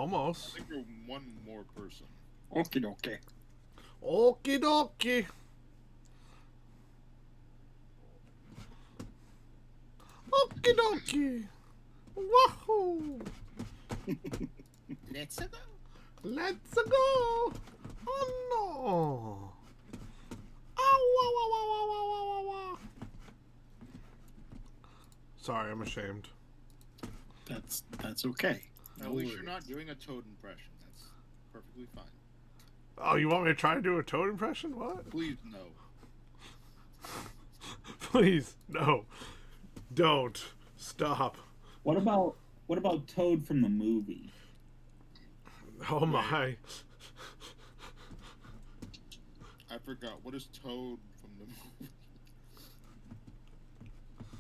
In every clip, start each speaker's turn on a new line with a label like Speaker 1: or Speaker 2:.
Speaker 1: Almost.
Speaker 2: I think we're one more person.
Speaker 3: Okie dokie.
Speaker 1: Okie dokie. Okie dokie. Wahoo.
Speaker 3: Let's go.
Speaker 1: Let's go. Oh no. Ow, sorry, I'm ashamed.
Speaker 3: That's okay.
Speaker 2: At least you're not doing a Toad impression. That's perfectly fine.
Speaker 1: Oh, you want me to try to do a Toad impression? What?
Speaker 2: Please, no.
Speaker 1: Please, no. Don't. Stop.
Speaker 4: What about Toad from the movie?
Speaker 1: Oh my.
Speaker 2: I forgot. What is Toad from the movie?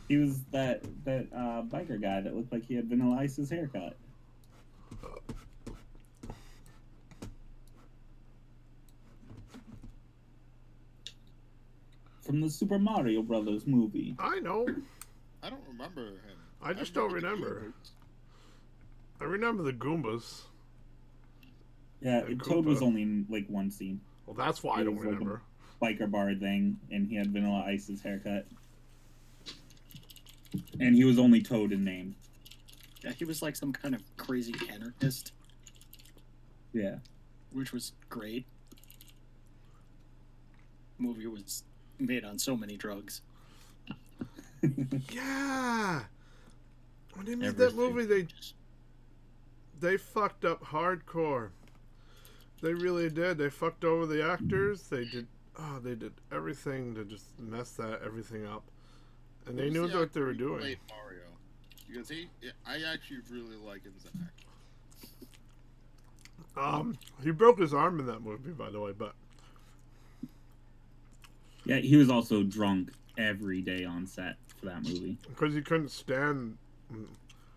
Speaker 4: He was that biker guy that looked like he had Vanilla Ice's haircut. From the Super Mario Brothers movie.
Speaker 1: I know.
Speaker 2: I don't remember him.
Speaker 1: I just don't remember. I remember the Goombas.
Speaker 4: Yeah, Toad was only in like one scene.
Speaker 1: Well, that's why I don't remember.
Speaker 4: Like a biker bar thing, and he had Vanilla Ice's haircut. And he was only Toad in name.
Speaker 3: Yeah, he was like some kind of crazy anarchist.
Speaker 4: Yeah.
Speaker 3: Which was great. Movie was made on so many drugs.
Speaker 1: Yeah. When they made that movie, they fucked up hardcore. They really did. They fucked over the actors. They did everything to just mess everything up. And they knew what they were doing.
Speaker 2: Played Mario. Because I actually really like his act.
Speaker 1: He broke his arm in that movie, by the way, but
Speaker 4: yeah, he was also drunk every day on set for that movie.
Speaker 1: Because he couldn't stand.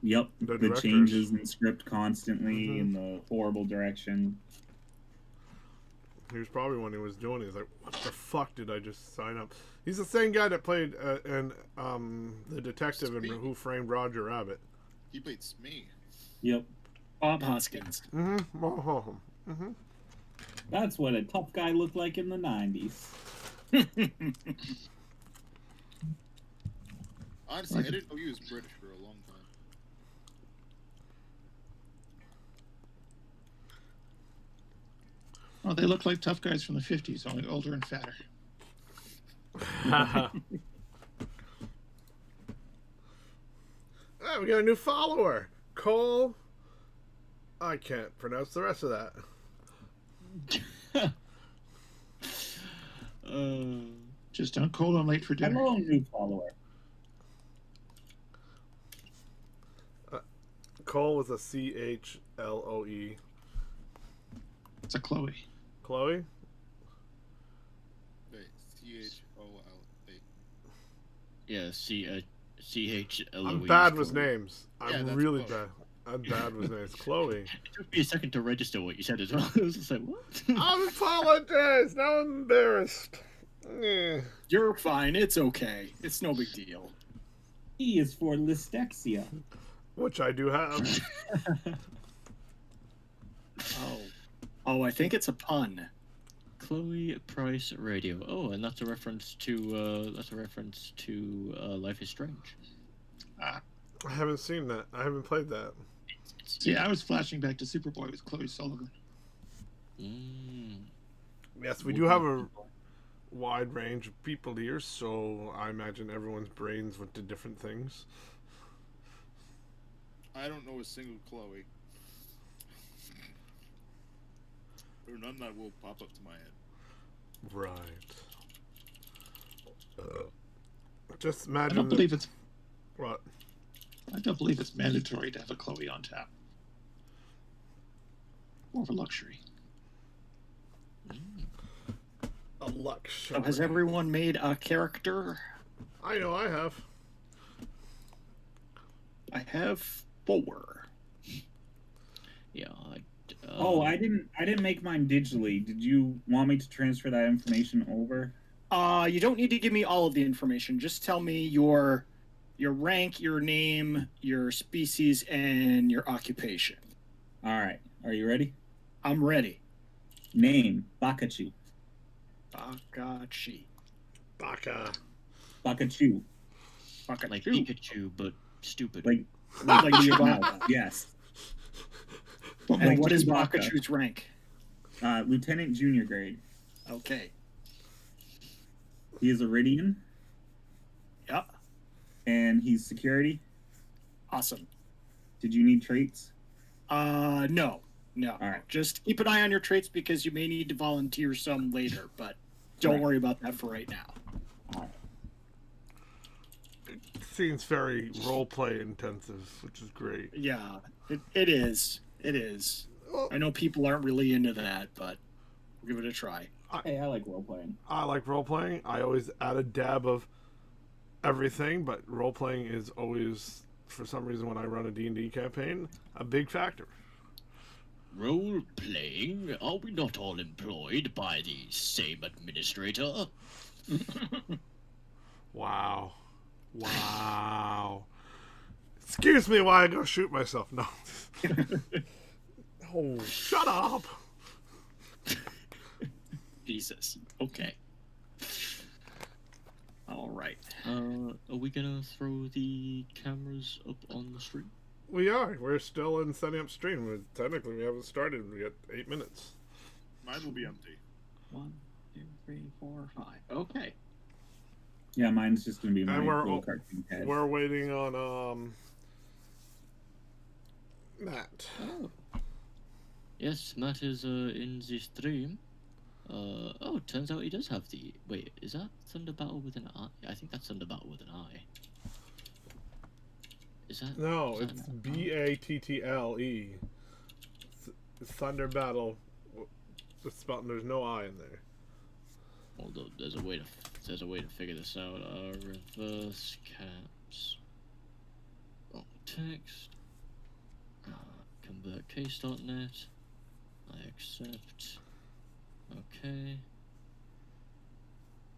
Speaker 4: Yep, the changes in script constantly in the horrible direction.
Speaker 1: He was probably when he was doing it, he's like, what the fuck did I just sign up? He's the same guy that played the detective in Who Framed Roger Rabbit.
Speaker 2: He played Smee.
Speaker 4: Yep.
Speaker 3: Bob Hoskins.
Speaker 1: Mm-hmm. Oh, mm-hmm.
Speaker 4: That's what a tough guy looked like in the 90s.
Speaker 2: Honestly, I didn't know he was British for a long time.
Speaker 5: Oh, they look like tough guys from the 50s, only older and fatter.
Speaker 1: Oh, we got a new follower. Cole. I can't pronounce the rest of that.
Speaker 5: Just don't call them late for dinner.
Speaker 4: Hello, new follower.
Speaker 1: Cole with a CHLOE.
Speaker 5: It's a Chloe.
Speaker 1: Chloe?
Speaker 2: Wait, CHOL.
Speaker 6: Yeah, CHLOE.
Speaker 1: I'm bad with names.
Speaker 2: Yeah,
Speaker 1: I'm
Speaker 2: that's
Speaker 1: really
Speaker 2: Chloe.
Speaker 1: bad. I'm bad with names. Chloe.
Speaker 6: It took me a second to register what you said as well. I was just like, what?
Speaker 1: I apologize. Now I'm embarrassed. Eh.
Speaker 3: You're fine. It's okay. It's no big deal.
Speaker 4: E is for Lystexia.
Speaker 1: Which I do have.
Speaker 3: Oh, I think it's a pun.
Speaker 6: Chloe Price Radio. Oh, and that's a reference to Life is Strange.
Speaker 1: I haven't seen that. I haven't played that.
Speaker 5: Yeah, I was flashing back to Superboy with Chloe Sullivan.
Speaker 1: Yes, we do have a wide range of people here, so I imagine everyone's brains went to different things.
Speaker 2: I don't know a single Chloe. Or none that will pop up to my head.
Speaker 1: Right. Just imagine.
Speaker 5: I don't believe it's.
Speaker 1: What?
Speaker 5: I don't believe it's mandatory to have a Chloe on tap. More of a luxury.
Speaker 1: A luxury.
Speaker 3: So has everyone made a character?
Speaker 1: I know I have.
Speaker 3: I have 4.
Speaker 6: Yeah.
Speaker 4: I didn't make mine digitally. Did you want me to transfer that information over?
Speaker 3: You don't need to give me all of the information. Just tell me your rank, your name, your species, and your occupation.
Speaker 4: All right. Are you ready?
Speaker 3: I'm ready.
Speaker 4: Name, Bakachu.
Speaker 3: Bakachi.
Speaker 1: Baka.
Speaker 4: Bakachu.
Speaker 3: Bakachu.
Speaker 6: Like Pikachu, but stupid.
Speaker 4: Like
Speaker 3: Like
Speaker 4: wow. Yes.
Speaker 3: And what is
Speaker 4: Baka.
Speaker 3: Bakachu's rank?
Speaker 4: Lieutenant junior grade.
Speaker 3: Okay.
Speaker 4: He is Iridian,
Speaker 3: Yep.
Speaker 4: and he's security.
Speaker 3: Awesome.
Speaker 4: Did you need traits?
Speaker 3: No.
Speaker 4: All right.
Speaker 3: Just keep an eye on your traits because you may need to volunteer some later, but don't
Speaker 4: Right.
Speaker 3: worry about that for right now.
Speaker 1: It seems very roleplay intensive, which is great.
Speaker 3: Yeah, it is. It is.
Speaker 1: Well,
Speaker 3: I know people aren't really into that, but we'll give it a try.
Speaker 4: Hey, I like role playing.
Speaker 1: I like role-playing. I always add a dab of everything, but role-playing is always, for some reason, when I run a D&D campaign, a big factor.
Speaker 6: Role playing? Are we not all employed by the same administrator?
Speaker 1: Wow. Wow. Excuse me while I go shoot myself. No. Oh, shut up.
Speaker 3: Jesus.
Speaker 6: Okay.
Speaker 3: All right.
Speaker 6: Are we gonna throw the cameras up on the street?
Speaker 1: We are. We're still in setting up stream. Technically, we haven't started. We got 8 minutes.
Speaker 2: Mine will be empty.
Speaker 3: 1, 2, 3, 4, 5. Okay.
Speaker 4: Yeah, mine's just gonna be my
Speaker 1: And we're
Speaker 4: little
Speaker 1: all-
Speaker 4: cartoon head.
Speaker 1: We're waiting on Matt.
Speaker 6: Oh. Yes, Matt is in the stream. Oh, turns out he does have the... Wait, is that Thunder Battle with an eye? I think that's Thunder Battle with an eye. Is that...
Speaker 1: No,
Speaker 6: is that
Speaker 1: it's
Speaker 6: an-
Speaker 1: Battle. Thunder Battle. It's spelled, there's no I in there.
Speaker 6: Although there's a way to figure this out. Reverse caps. Oh, text. Convert case.net. I accept. Okay.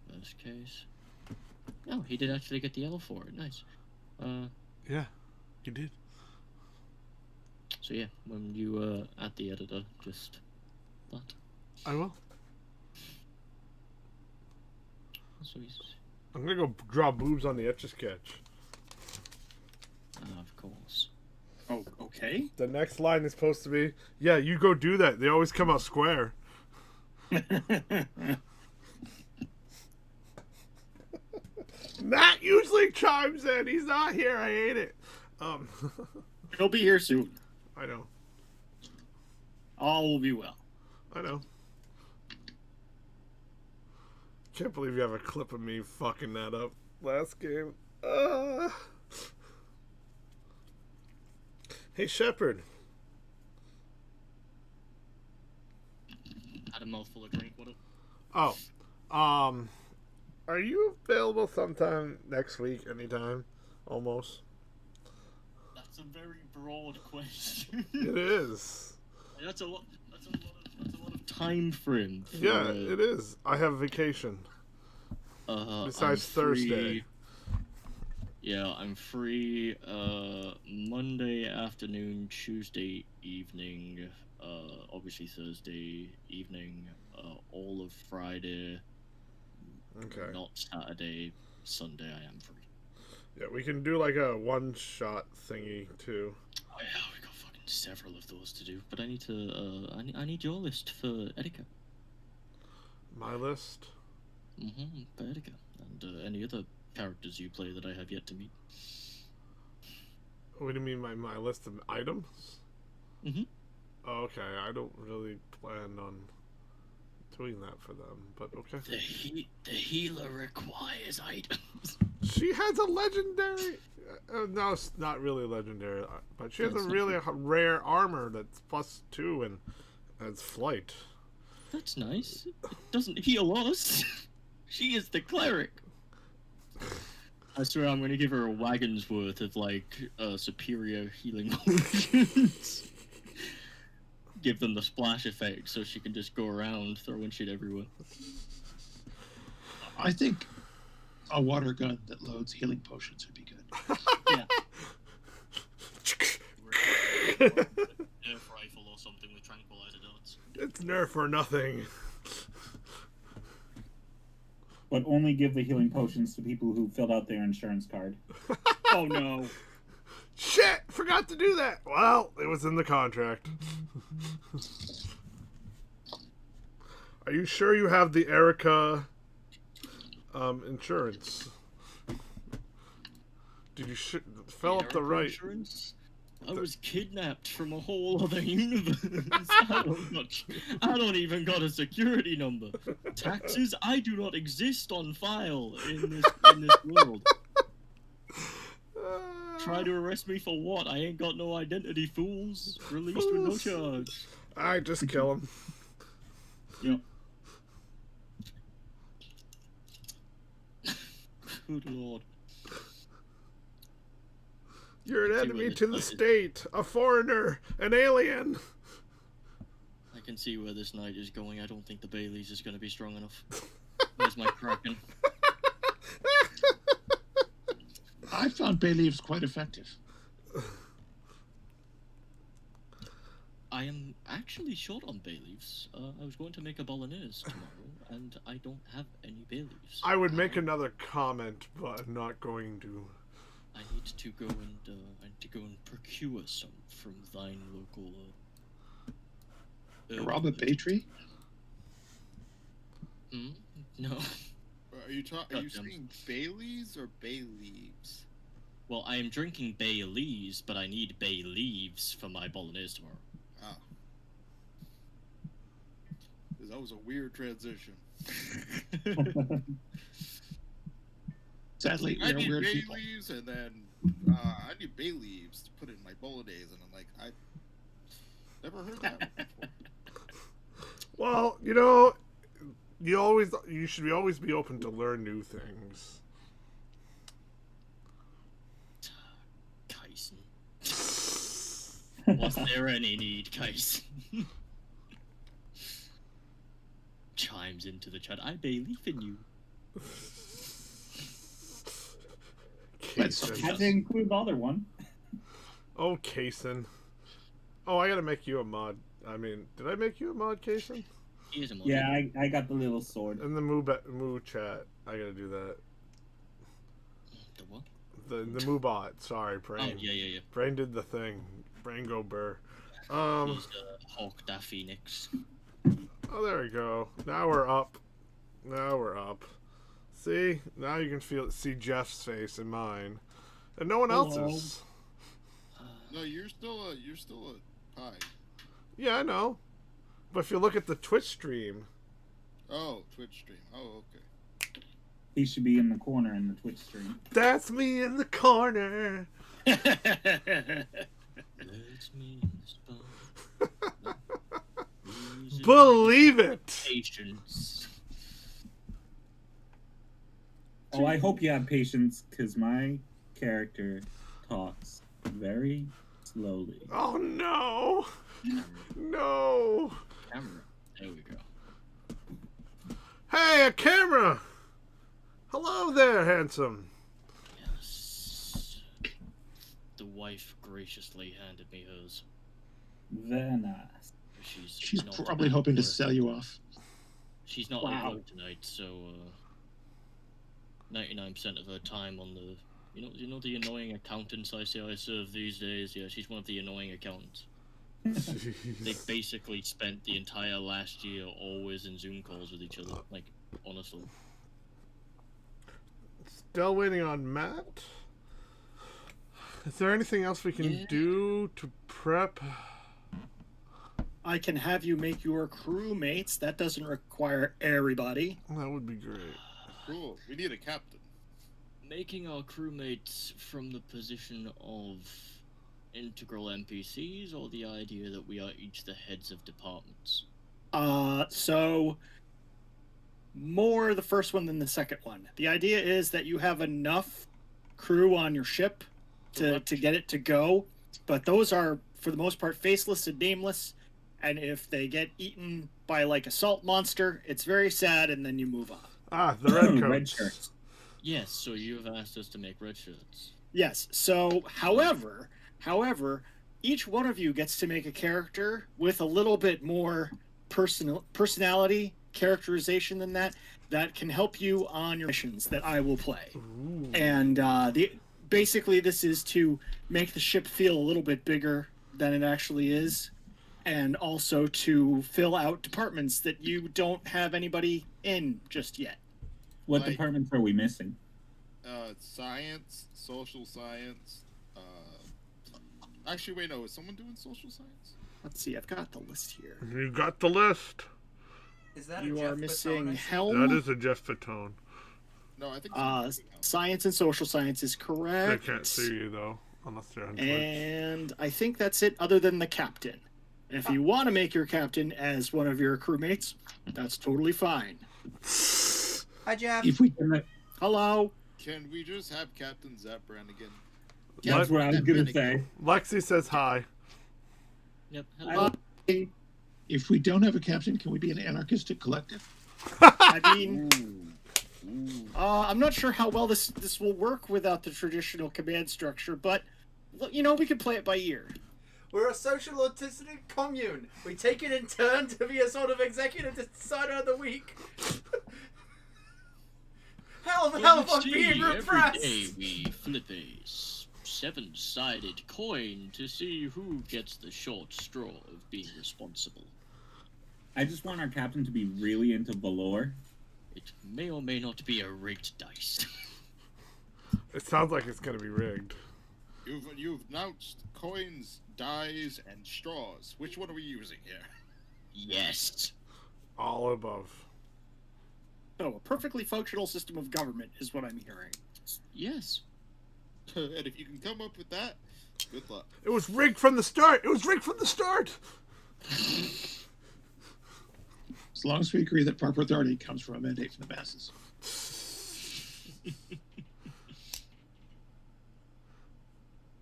Speaker 6: First case. Oh, he did actually get the L for it. Nice.
Speaker 1: Yeah, you did.
Speaker 6: So yeah, when you add the editor, just that.
Speaker 1: I will.
Speaker 6: So he's
Speaker 1: I'm gonna go draw boobs on the Etch-a-Sketch.
Speaker 6: of course.
Speaker 3: Oh, okay.
Speaker 1: The next line is supposed to be, yeah, you go do that. They always come out square. Matt usually chimes in. He's not here. I hate it.
Speaker 3: He'll be here soon.
Speaker 1: I know.
Speaker 3: All will be well.
Speaker 1: I know. Can't believe you have a clip of me fucking that up last game. Hey, Shepard.
Speaker 6: Had a mouthful of drink. What up?
Speaker 1: Oh, are you available sometime next week? Anytime, almost.
Speaker 6: That's a very broad question.
Speaker 1: It is.
Speaker 6: That's a lot. That's a lot of time frame. For,
Speaker 1: Yeah, it is. I have vacation. Besides
Speaker 6: I'm
Speaker 1: Thursday.
Speaker 6: free- Yeah, I'm free Monday afternoon, Tuesday evening, obviously Thursday evening, all of Friday,
Speaker 1: Okay.
Speaker 6: not Saturday, Sunday I am free.
Speaker 1: Yeah, we can do like a one-shot thingy too.
Speaker 6: Oh yeah, we got fucking several of those to do, but I need to, I need your list for Erika.
Speaker 1: My list.
Speaker 6: For Erika, and any other characters you play that I have yet to meet.
Speaker 1: What do you mean by my list of items?
Speaker 6: Mhm.
Speaker 1: Oh, okay, I don't really plan on doing that for them, but okay.
Speaker 6: The healer requires items.
Speaker 1: She has a legendary. No, it's not really legendary, but she has a really rare armor that's +2 and has flight.
Speaker 6: That's nice. It doesn't heal us. She is the cleric. I swear I'm going to give her a wagon's worth of, like, superior healing potions. Give them the splash effect so she can just go around throwing shit everywhere.
Speaker 5: I think a water gun that loads healing potions would be good.
Speaker 6: Nerf rifle something with tranquilizer darts.
Speaker 1: It's nerf or nothing.
Speaker 4: But only give the healing potions to people who filled out their insurance card.
Speaker 3: Oh no.
Speaker 1: Shit! Forgot to do that! Well, it was in the contract. Are you sure you have the Erika insurance? Did you fill up the right?
Speaker 6: Insurance? I was kidnapped from a whole other universe. I don't even got a security number. Taxes? I do not exist on file in this world. Try to arrest me for what? I ain't got no identity, fools. Released with no charge.
Speaker 1: Alright, just kill him.
Speaker 4: Yep.
Speaker 6: Good lord.
Speaker 1: You're an enemy to the state, a foreigner, an alien.
Speaker 6: I can see where this night is going. I don't think the Baileys is going to be strong enough. Where's my Kraken?
Speaker 5: I found bay leaves quite effective.
Speaker 6: I am actually short on bay leaves. I was going to make a bolognese tomorrow, and I don't have any bay leaves.
Speaker 1: I would make another comment, but I'm not going to.
Speaker 6: I need to go and procure some from thine local.
Speaker 5: Rob a bay tree?
Speaker 6: No.
Speaker 2: Are you saying Baileys or bay leaves?
Speaker 6: Well, I am drinking bay leaves, but I need bay leaves for my bolognese tomorrow.
Speaker 2: Ah. That was a weird transition.
Speaker 5: Sadly,
Speaker 2: I
Speaker 5: we're
Speaker 2: need
Speaker 5: weird
Speaker 2: bay
Speaker 5: people.
Speaker 2: leaves, and then I need bay leaves to put in my bolognese, and I'm like, I never heard that one before.
Speaker 1: Well, you should always be open to learn new things.
Speaker 6: Kyson. Was there any need, Kyson? Chimes into the chat. I believe in you.
Speaker 1: Kaysen.
Speaker 4: Had to include the other one.
Speaker 1: Oh, Kaysen. Oh, I gotta make you a mod. I mean, did I make you a mod, Kaysen?
Speaker 6: He is a mod.
Speaker 4: Yeah, I got the little sword.
Speaker 1: In the moo chat, I gotta do that.
Speaker 6: The what?
Speaker 1: The moo bot. Sorry, Brain.
Speaker 6: Oh, yeah.
Speaker 1: Brain did the thing. Brain go burr.
Speaker 6: He's Hawk da Phoenix.
Speaker 1: Oh, there we go. Now we're up. See? Now you can see Jeff's face and mine. And no one else's.
Speaker 2: No, you're still a pie.
Speaker 1: Yeah, I know. But if you look at the Twitch stream...
Speaker 2: Oh, Twitch stream. Oh, okay.
Speaker 4: He should be in the corner in the Twitch stream.
Speaker 1: That's me in the corner.
Speaker 6: That's me in the spot.
Speaker 1: Believe it.
Speaker 6: Patience.
Speaker 4: Oh, I hope you have patience, because my character talks very slowly.
Speaker 1: Oh, no. No.
Speaker 6: Camera. There we go.
Speaker 1: Hey, a camera. Hello there, handsome.
Speaker 6: Yes. The wife graciously handed me hers.
Speaker 4: Very nice.
Speaker 5: She's
Speaker 6: not
Speaker 5: probably
Speaker 6: at
Speaker 5: hoping to
Speaker 6: work.
Speaker 5: sell you off.
Speaker 6: She's not
Speaker 4: Wow.
Speaker 6: at work tonight, so 99% of her time on the you know the annoying accountants I serve these days. Yeah, she's one of the annoying accountants. They basically spent the entire last year always in Zoom calls with each other. Like, honestly.
Speaker 1: Still waiting on Matt. Is there anything else we can do to prep?
Speaker 3: I can have you make your crewmates. That doesn't require everybody.
Speaker 1: That would be great.
Speaker 2: Cool. We need a captain.
Speaker 6: Making our crewmates from the position of integral NPCs, or the idea that we are each the heads of departments?
Speaker 3: So more the first one than the second one. The idea is that you have enough crew on your ship to get it to go, but those are, for the most part, faceless and nameless, and if they get eaten by, like, a salt monster, it's very sad, and then you move on.
Speaker 1: Ah, the red coats.
Speaker 4: Red shirts.
Speaker 6: Yes, so you have asked us to make red shirts.
Speaker 3: Yes, so, however, each one of you gets to make a character with a little bit more personality, characterization than that can help you on your missions that I will play.
Speaker 1: Ooh.
Speaker 3: And basically this is to make the ship feel a little bit bigger than it actually is, and also to fill out departments that you don't have anybody in just yet.
Speaker 4: What
Speaker 2: Like-
Speaker 4: departments are we missing?
Speaker 2: Science, social science. Actually, wait, no. Is someone doing social science?
Speaker 3: Let's see, I've got the list here.
Speaker 1: You got the list.
Speaker 7: Is that
Speaker 3: You
Speaker 7: a
Speaker 3: are
Speaker 7: Geoff
Speaker 3: missing
Speaker 7: Bottone?
Speaker 3: Helm.
Speaker 1: That is a Geoff Bottone.
Speaker 2: No, I think.
Speaker 3: Science and social science is
Speaker 1: They
Speaker 3: correct.
Speaker 1: can't see you though, unless they're on Twitch.
Speaker 3: And I think that's it, other than the captain. If you want to make your captain as one of your crewmates, that's totally fine.
Speaker 7: Hi, Jeff.
Speaker 5: If we
Speaker 3: Hello.
Speaker 2: Can we just have Captain Zap Brannigan?
Speaker 4: That's what I was gonna say.
Speaker 1: Lexi says hi.
Speaker 6: Yep.
Speaker 3: Hello.
Speaker 5: if we don't have a captain, can we be an anarchistic collective?
Speaker 3: I mean, I'm not sure how well this will work without the traditional command structure, but we could play it by ear.
Speaker 7: We're a social autistic commune. We take it in turn to be a sort of executive decider of the week. Help on being repressed!
Speaker 6: Every day we flip a seven-sided coin to see who gets the short straw of being responsible.
Speaker 4: I just want our captain to be really into Valor.
Speaker 6: It may or may not be a rigged dice.
Speaker 1: It sounds like it's gonna be rigged.
Speaker 2: You've announced coins, dies, and straws. Which one are we using here?
Speaker 6: Yes.
Speaker 1: All above.
Speaker 3: So, a perfectly functional system of government is what I'm hearing.
Speaker 6: Yes.
Speaker 2: And if you can come up with that, good luck.
Speaker 1: It was rigged from the start. It was rigged from the start.
Speaker 5: As long as we agree that proper authority comes from a mandate from the masses.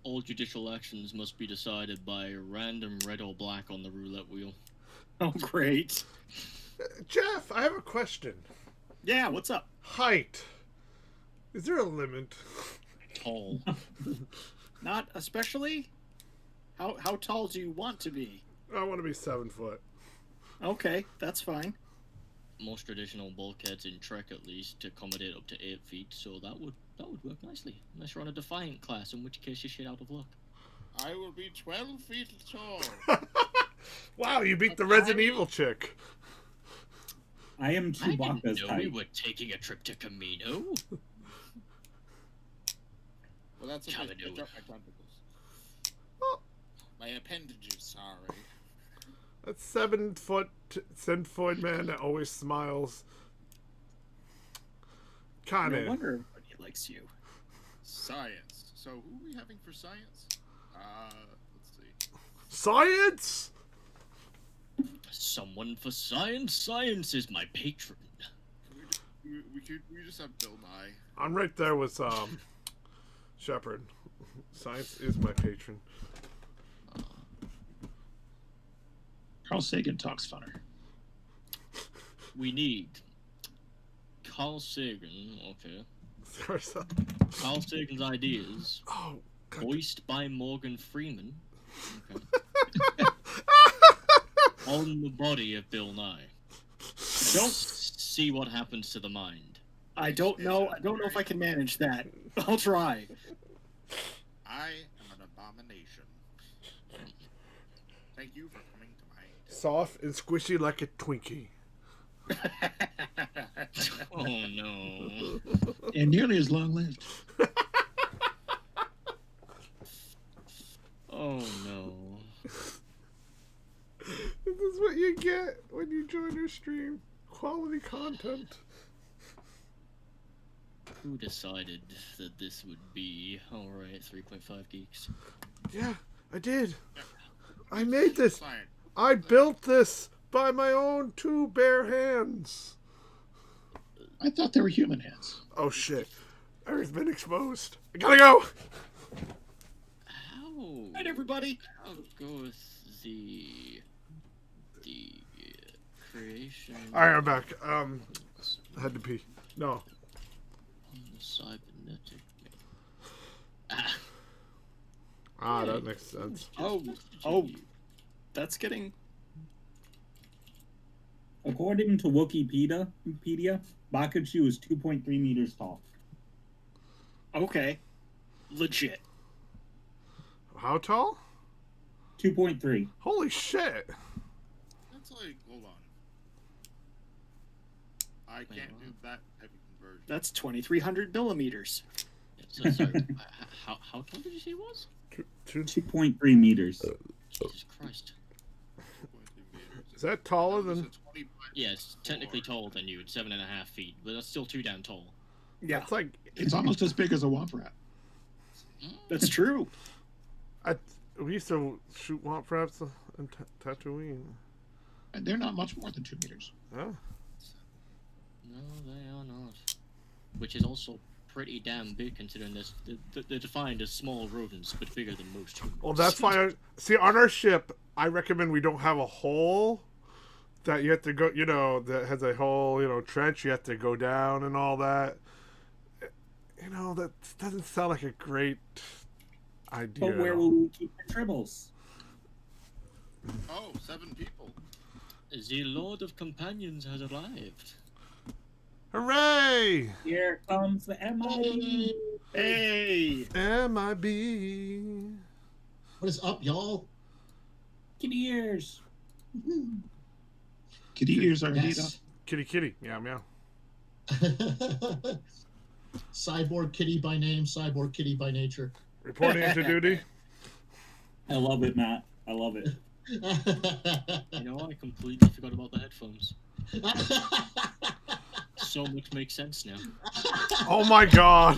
Speaker 6: All judicial actions must be decided by random red or black on the roulette wheel.
Speaker 3: Oh, great.
Speaker 1: Jeff, I have a question.
Speaker 3: Yeah, what's up?
Speaker 1: Height. Is there a limit?
Speaker 6: Tall.
Speaker 3: Not especially? How tall do you want to be?
Speaker 1: I want to be 7 foot.
Speaker 3: Okay, that's fine.
Speaker 6: Most traditional bulkheads in Trek, at least, accommodate up to 8 feet, so that would work nicely. Unless you're on a Defiant class, in which case you're shit out of luck.
Speaker 2: I will be 12 feet tall.
Speaker 1: Wow, you beat the Resident Evil chick.
Speaker 4: I am
Speaker 6: I didn't
Speaker 4: Chewbacca's
Speaker 6: know we
Speaker 4: height.
Speaker 6: were taking a trip to Camino.
Speaker 2: Well, that's okay. I
Speaker 6: Camino.
Speaker 2: dropped my tentacles.
Speaker 1: Oh.
Speaker 2: My appendages, sorry.
Speaker 1: That 7 foot Synthoid man that always smiles. Kinda.
Speaker 3: No wonder everybody likes you.
Speaker 2: Science. So, who are we having for science? Let's see.
Speaker 1: Science!
Speaker 6: Someone for science. Science is my patron.
Speaker 2: We just have Bill Nye.
Speaker 1: I'm right there with Shepard. Science is my patron.
Speaker 5: Carl Sagan talks funner.
Speaker 6: We need Carl Sagan. Okay.
Speaker 1: Sorry, son.
Speaker 6: Carl Sagan's ideas,
Speaker 1: Oh, God.
Speaker 6: voiced by Morgan Freeman. Okay. On the body of Bill Nye. Don't see what happens to the mind.
Speaker 3: I don't know if I can manage that. I'll try.
Speaker 2: I am an abomination. Thank you for coming to my...
Speaker 1: Soft and squishy like a Twinkie.
Speaker 6: Oh no.
Speaker 5: And nearly as long lived.
Speaker 6: Oh no.
Speaker 1: This is what you get when you join our stream. Quality content.
Speaker 6: Who decided that this would be alright, 3.5 geeks?
Speaker 1: Yeah, I did. I made this.
Speaker 2: Science.
Speaker 1: I built this by my own 2 bare hands.
Speaker 5: I thought they were human hands.
Speaker 1: Oh shit. Earth's been exposed. I gotta go.
Speaker 6: How?
Speaker 3: Right, everybody.
Speaker 6: How goes the creation
Speaker 1: Alright, I'm back. I had to pee. No.
Speaker 6: on the cybernetic? Ah,
Speaker 1: Ah, that makes sense.
Speaker 3: Oh, that's getting.
Speaker 4: According to Wikipedia, Bakuchu is 2.3 meters tall.
Speaker 3: Okay. Legit.
Speaker 1: How tall?
Speaker 4: 2.3.
Speaker 1: Holy shit!
Speaker 2: That's like, hold on. I can't do that type of conversion.
Speaker 3: That's 2,300 millimeters.
Speaker 6: So, sorry, how tall did you say it was?
Speaker 4: 2.3 meters.
Speaker 6: Jesus Christ.
Speaker 2: 2.2 meters.
Speaker 1: Is that taller
Speaker 2: That was
Speaker 1: than?
Speaker 2: a 25
Speaker 6: Yeah, it's technically taller than you. It's 7.5 feet, but that's still too damn tall.
Speaker 3: Yeah,
Speaker 1: It's like
Speaker 5: It's almost as big as a womp rat.
Speaker 3: that's true.
Speaker 1: we used to shoot Womp Rats in Tatooine.
Speaker 5: And they're not much more than 2 meters.
Speaker 1: Huh?
Speaker 6: No, they are not. Which is also pretty damn big considering this. They're defined as small rodents, but bigger than most humans.
Speaker 1: Well, that's why. See, on our ship, I recommend we don't have a hole that you have to go. You know, that has a whole trench. You have to go down and all that. You know, that doesn't sound like a great idea.
Speaker 4: But where will we keep the tribbles?
Speaker 2: Oh, 7 people.
Speaker 6: The Lord of Companions has arrived.
Speaker 1: Hooray!
Speaker 4: Here comes the M.I.B.
Speaker 3: Hey!
Speaker 1: M.I.B.
Speaker 8: What is up, y'all?
Speaker 4: Kitty ears.
Speaker 5: Kitty ears are indeed up.
Speaker 8: Yes.
Speaker 1: Kitty, kitty, meow, meow.
Speaker 8: Cyborg kitty by name, cyborg kitty by nature.
Speaker 1: Reporting into duty.
Speaker 4: I love it, Matt. I love it.
Speaker 6: You know, I completely forgot about the headphones. So much makes sense now.
Speaker 1: Oh my god!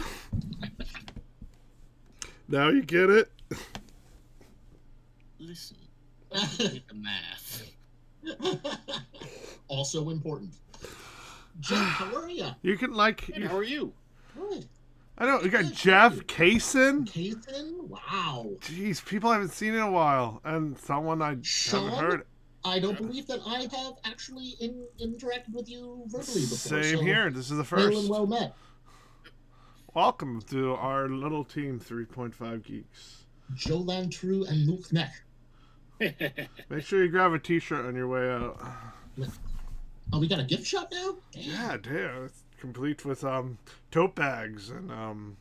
Speaker 1: Now you get it.
Speaker 6: Listen, with the math.
Speaker 8: Also important. Jeff, how are you?
Speaker 1: You can like.
Speaker 3: Hey, how are you?
Speaker 8: Good.
Speaker 1: I know. You got Jeff Kaysen.
Speaker 8: Kaysen? Wow.
Speaker 1: Jeez, people I haven't seen in a while, and someone I
Speaker 8: Shawn?
Speaker 1: haven't heard.
Speaker 8: I don't believe that I have actually interacted with you verbally before.
Speaker 1: Same
Speaker 8: so
Speaker 1: here. This is the
Speaker 8: Well
Speaker 1: first.
Speaker 8: and well met.
Speaker 1: Welcome to our little team, 3.5 Geeks.
Speaker 8: Joe Lantru and Luke Neck.
Speaker 1: Make sure you grab a T-shirt on your way out.
Speaker 8: Oh, we got a gift shop now? Damn.
Speaker 1: Yeah, damn. It's complete with tote bags and mugs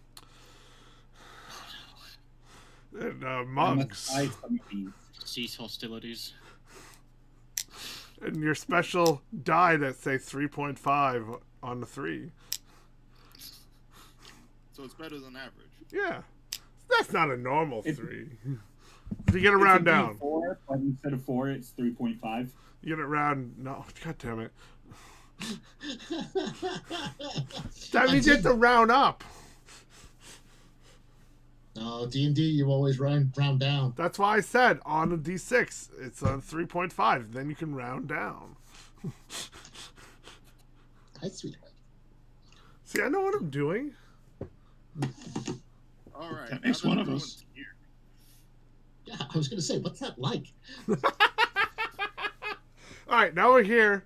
Speaker 4: I must buy some of these.
Speaker 6: Cease hostilities.
Speaker 1: and your special die that say 3.5 on the 3.
Speaker 2: So it's better than average.
Speaker 1: Yeah, that's not a normal
Speaker 4: It's-
Speaker 1: 3. If you get a round
Speaker 4: It's a
Speaker 1: down,
Speaker 4: D4, but instead of 4, it's 3.5.
Speaker 1: you get it round. No, god damn it. That means you have to round up.
Speaker 8: No, D&D, you always round down.
Speaker 1: That's why I said on a D6, it's a 3.5. Then you can round down.
Speaker 8: Hi, sweetheart.
Speaker 1: See, I know what I'm doing.
Speaker 2: All right.
Speaker 5: That makes
Speaker 2: now
Speaker 5: one of
Speaker 2: everyone's
Speaker 5: us.
Speaker 2: here,
Speaker 8: Yeah, I was going to say, what's that like?
Speaker 1: All right, now we're here.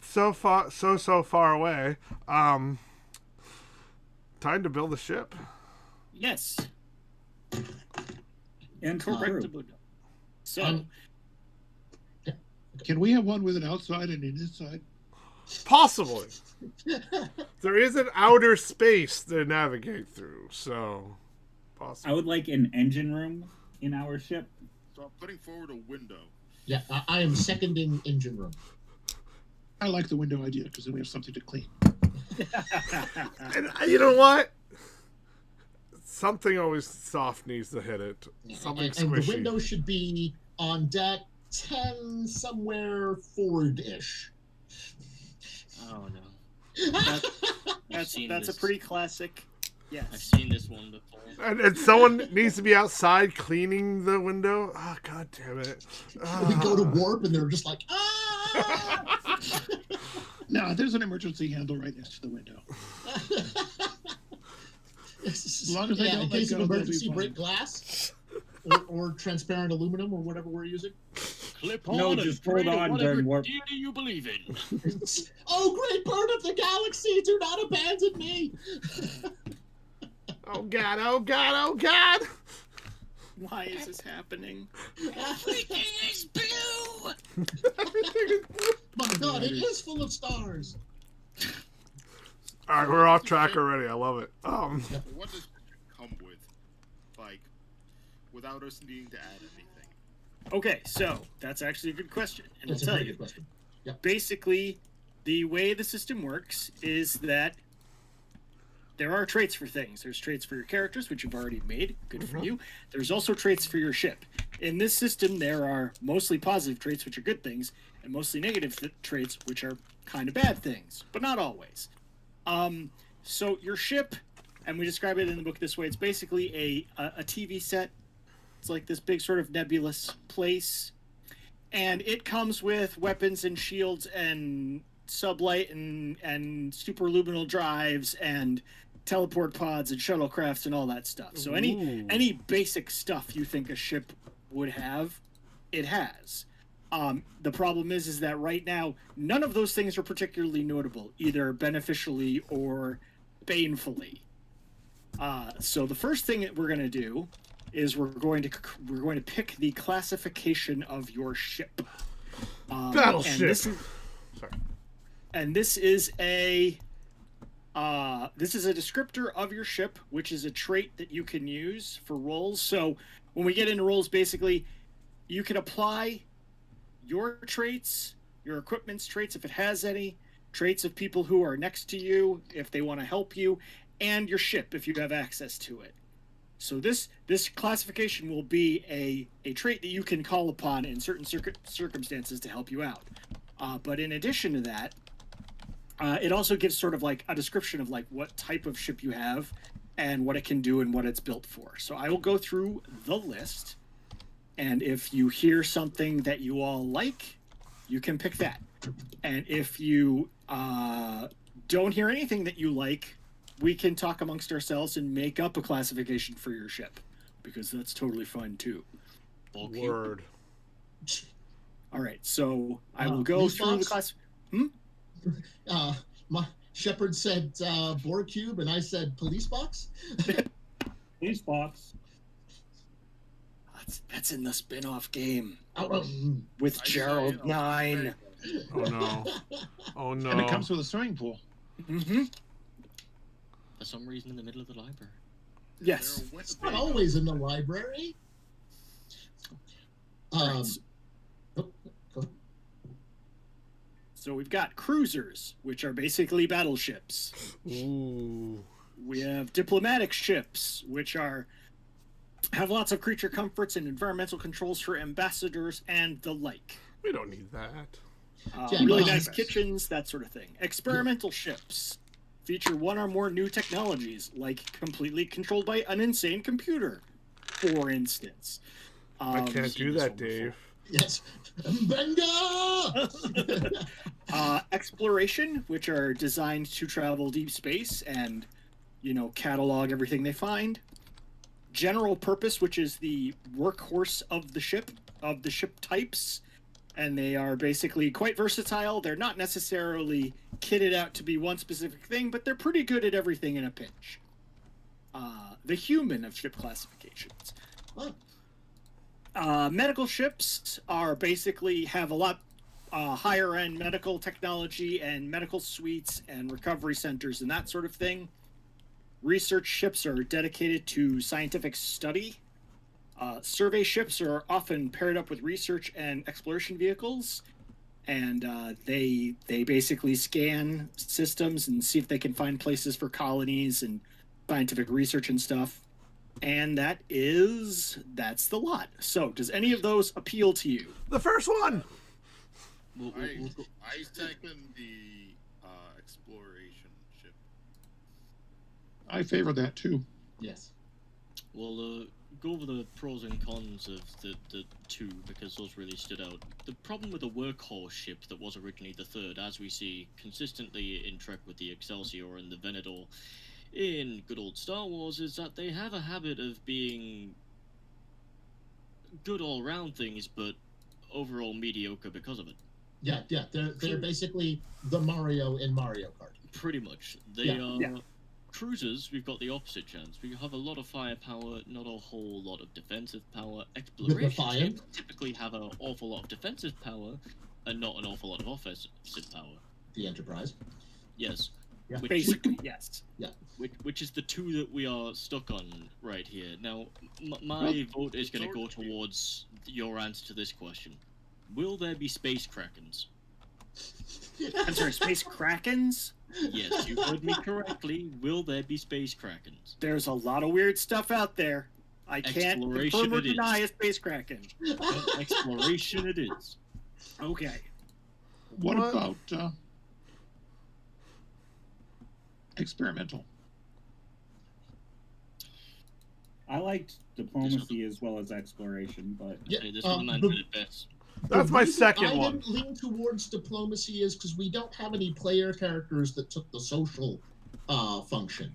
Speaker 1: So far away. Time to build a ship.
Speaker 3: Yes.
Speaker 4: And
Speaker 3: Correct.
Speaker 4: true.
Speaker 3: So,
Speaker 5: Can we have one with an outside and an inside?
Speaker 1: Possibly. There is an outer space to navigate through, so
Speaker 4: I
Speaker 1: possibly.
Speaker 4: would like an engine room in our ship.
Speaker 2: so I'm putting forward a window.
Speaker 8: Yeah, I am seconding engine room.
Speaker 5: I like the window idea because then we have something to clean.
Speaker 1: And you know what? Something always soft needs to hit it. Something
Speaker 8: And
Speaker 1: squishy.
Speaker 8: the window should be on deck 10, somewhere forward-ish.
Speaker 6: Oh no.
Speaker 3: that's
Speaker 6: seen
Speaker 3: a
Speaker 6: this.
Speaker 3: pretty classic.
Speaker 6: I've
Speaker 3: Yes.
Speaker 6: seen this one before.
Speaker 1: And someone needs to be outside cleaning the window. Oh, god damn it.
Speaker 8: We go to
Speaker 1: Ah.
Speaker 8: warp and they're just like, ah!
Speaker 5: No, there's an emergency handle right next to the window.
Speaker 8: As
Speaker 5: long as they
Speaker 8: in
Speaker 5: don't let
Speaker 8: case of
Speaker 5: go, they'll be
Speaker 8: emergency,
Speaker 5: fine.
Speaker 8: break glass or transparent aluminum or whatever we're using.
Speaker 6: Clip on
Speaker 4: No,
Speaker 6: and
Speaker 4: just
Speaker 6: pray
Speaker 4: hold
Speaker 6: to
Speaker 4: on
Speaker 6: whatever
Speaker 4: during warp.
Speaker 6: deity you believe in.
Speaker 8: Oh, great bird of the galaxy, do not abandon me!
Speaker 1: Oh god, oh god, oh god!
Speaker 3: Why is this happening?
Speaker 6: Everything is blue!
Speaker 8: My God, it is full of stars.
Speaker 1: All right, we're off track already. I love it.
Speaker 2: What does it come with? Like, without us needing to add anything?
Speaker 3: Okay, so that's actually a good question. And
Speaker 8: That's
Speaker 3: I'll
Speaker 8: a
Speaker 3: tell
Speaker 8: very
Speaker 3: you.
Speaker 8: good question. Yeah.
Speaker 3: Basically, the way the system works is that there are traits for things. There's traits for your characters, which you've already made. Good for you. There's also traits for your ship. In this system, there are mostly positive traits, which are good things, and mostly negative traits, which are kind of bad things, but not always. So your ship, and we describe it in the book this way, it's basically a TV set. It's like this big sort of nebulous place. And it comes with weapons and shields and sublight and superluminal drives and teleport pods and shuttlecrafts and all that stuff. So any basic stuff you think a ship would have, it has. The problem is that right now none of those things are particularly notable, either beneficially or banefully. So the first thing that we're going to do is we're going to pick the classification of your ship.
Speaker 1: Battleship.
Speaker 3: And this is a descriptor of your ship, which is a trait that you can use for roles. So when we get into roles, basically, you can apply your traits, your equipment's traits, if it has any, traits of people who are next to you, if they want to help you, and your ship, if you have access to it. So this classification will be a trait that you can call upon in certain circumstances to help you out. But in addition to that, it also gives sort of like a description of like what type of ship you have and what it can do and what it's built for. So I will go through the list, and if you hear something that you all like, you can pick that. And if you don't hear anything that you like, we can talk amongst ourselves and make up a classification for your ship, because that's totally fun too.
Speaker 1: Word.
Speaker 3: All right, so I will go through the class.
Speaker 8: My Shepard said board cube, and I said police box.
Speaker 4: Police box.
Speaker 3: That's in the spin-off game
Speaker 8: Oh,
Speaker 3: with Gerald 9.
Speaker 1: Oh no. Oh no.
Speaker 5: And it comes with a swimming pool.
Speaker 3: Mm-hmm.
Speaker 6: For some reason, in the middle of the library.
Speaker 3: Yes.
Speaker 8: it's not always in the library.
Speaker 3: Right.
Speaker 8: Go ahead.
Speaker 3: So we've got cruisers, which are basically battleships.
Speaker 1: Ooh.
Speaker 3: We have diplomatic ships, which have lots of creature comforts and environmental controls for ambassadors and the like.
Speaker 1: We don't need that.
Speaker 3: Really nice kitchens, that sort of thing. Experimental ships feature one or more new technologies, like completely controlled by an insane computer, for instance.
Speaker 1: I can't do that, Dave.
Speaker 8: Yes. Benga!
Speaker 3: Exploration, which are designed to travel deep space and, catalog everything they find. General purpose, which is the workhorse of the ship types. And they are basically quite versatile. They're not necessarily kitted out to be one specific thing, but they're pretty good at everything in a pinch. The human of ship classifications. Medical ships are basically have a lot higher end medical technology and medical suites and recovery centers and that sort of thing. Research ships are dedicated to scientific study. Survey ships are often paired up with research and exploration vehicles, and they basically scan systems and see if they can find places for colonies and scientific research and stuff. And that's the lot. So, does any of those appeal to you?
Speaker 1: The first one.
Speaker 2: I second the exploration ship.
Speaker 5: I favor that too.
Speaker 8: Yes.
Speaker 6: Well, go over the pros and cons of the two, because those really stood out. The problem with the workhorse ship that was originally the third, as we see consistently in Trek with the Excelsior and the Venedor in good old Star Wars, is that they have a habit of being good all-round things, but overall mediocre because of it.
Speaker 8: Yeah. They're basically the Mario in Mario Kart.
Speaker 6: Pretty much. They are cruisers, we've got the opposite chance. We have a lot of firepower, not a whole lot of defensive power.
Speaker 8: Defiant.
Speaker 6: Exploration ships typically have an awful lot of defensive power, and not an awful lot of offensive power.
Speaker 8: The Enterprise.
Speaker 6: Yes.
Speaker 8: Yeah.
Speaker 3: Basically, yes.
Speaker 6: Which is the two that we are stuck on right here. Now, my vote is going to go towards your answer to this question. Will there be space krakens?
Speaker 3: I'm sorry, space krakens?
Speaker 6: Yes, you heard me correctly. Will there be space krakens?
Speaker 3: There's a lot of weird stuff out there. I can't confirm or deny a space kraken.
Speaker 6: Exploration it is.
Speaker 3: Okay.
Speaker 5: What about experimental?
Speaker 4: I liked diplomacy as well as exploration, but
Speaker 8: Yeah,
Speaker 6: Hey, this is the man who did it best.
Speaker 1: That's my second
Speaker 8: I
Speaker 1: one.
Speaker 8: didn't lean towards diplomacy is because we don't have any player characters that took the social function.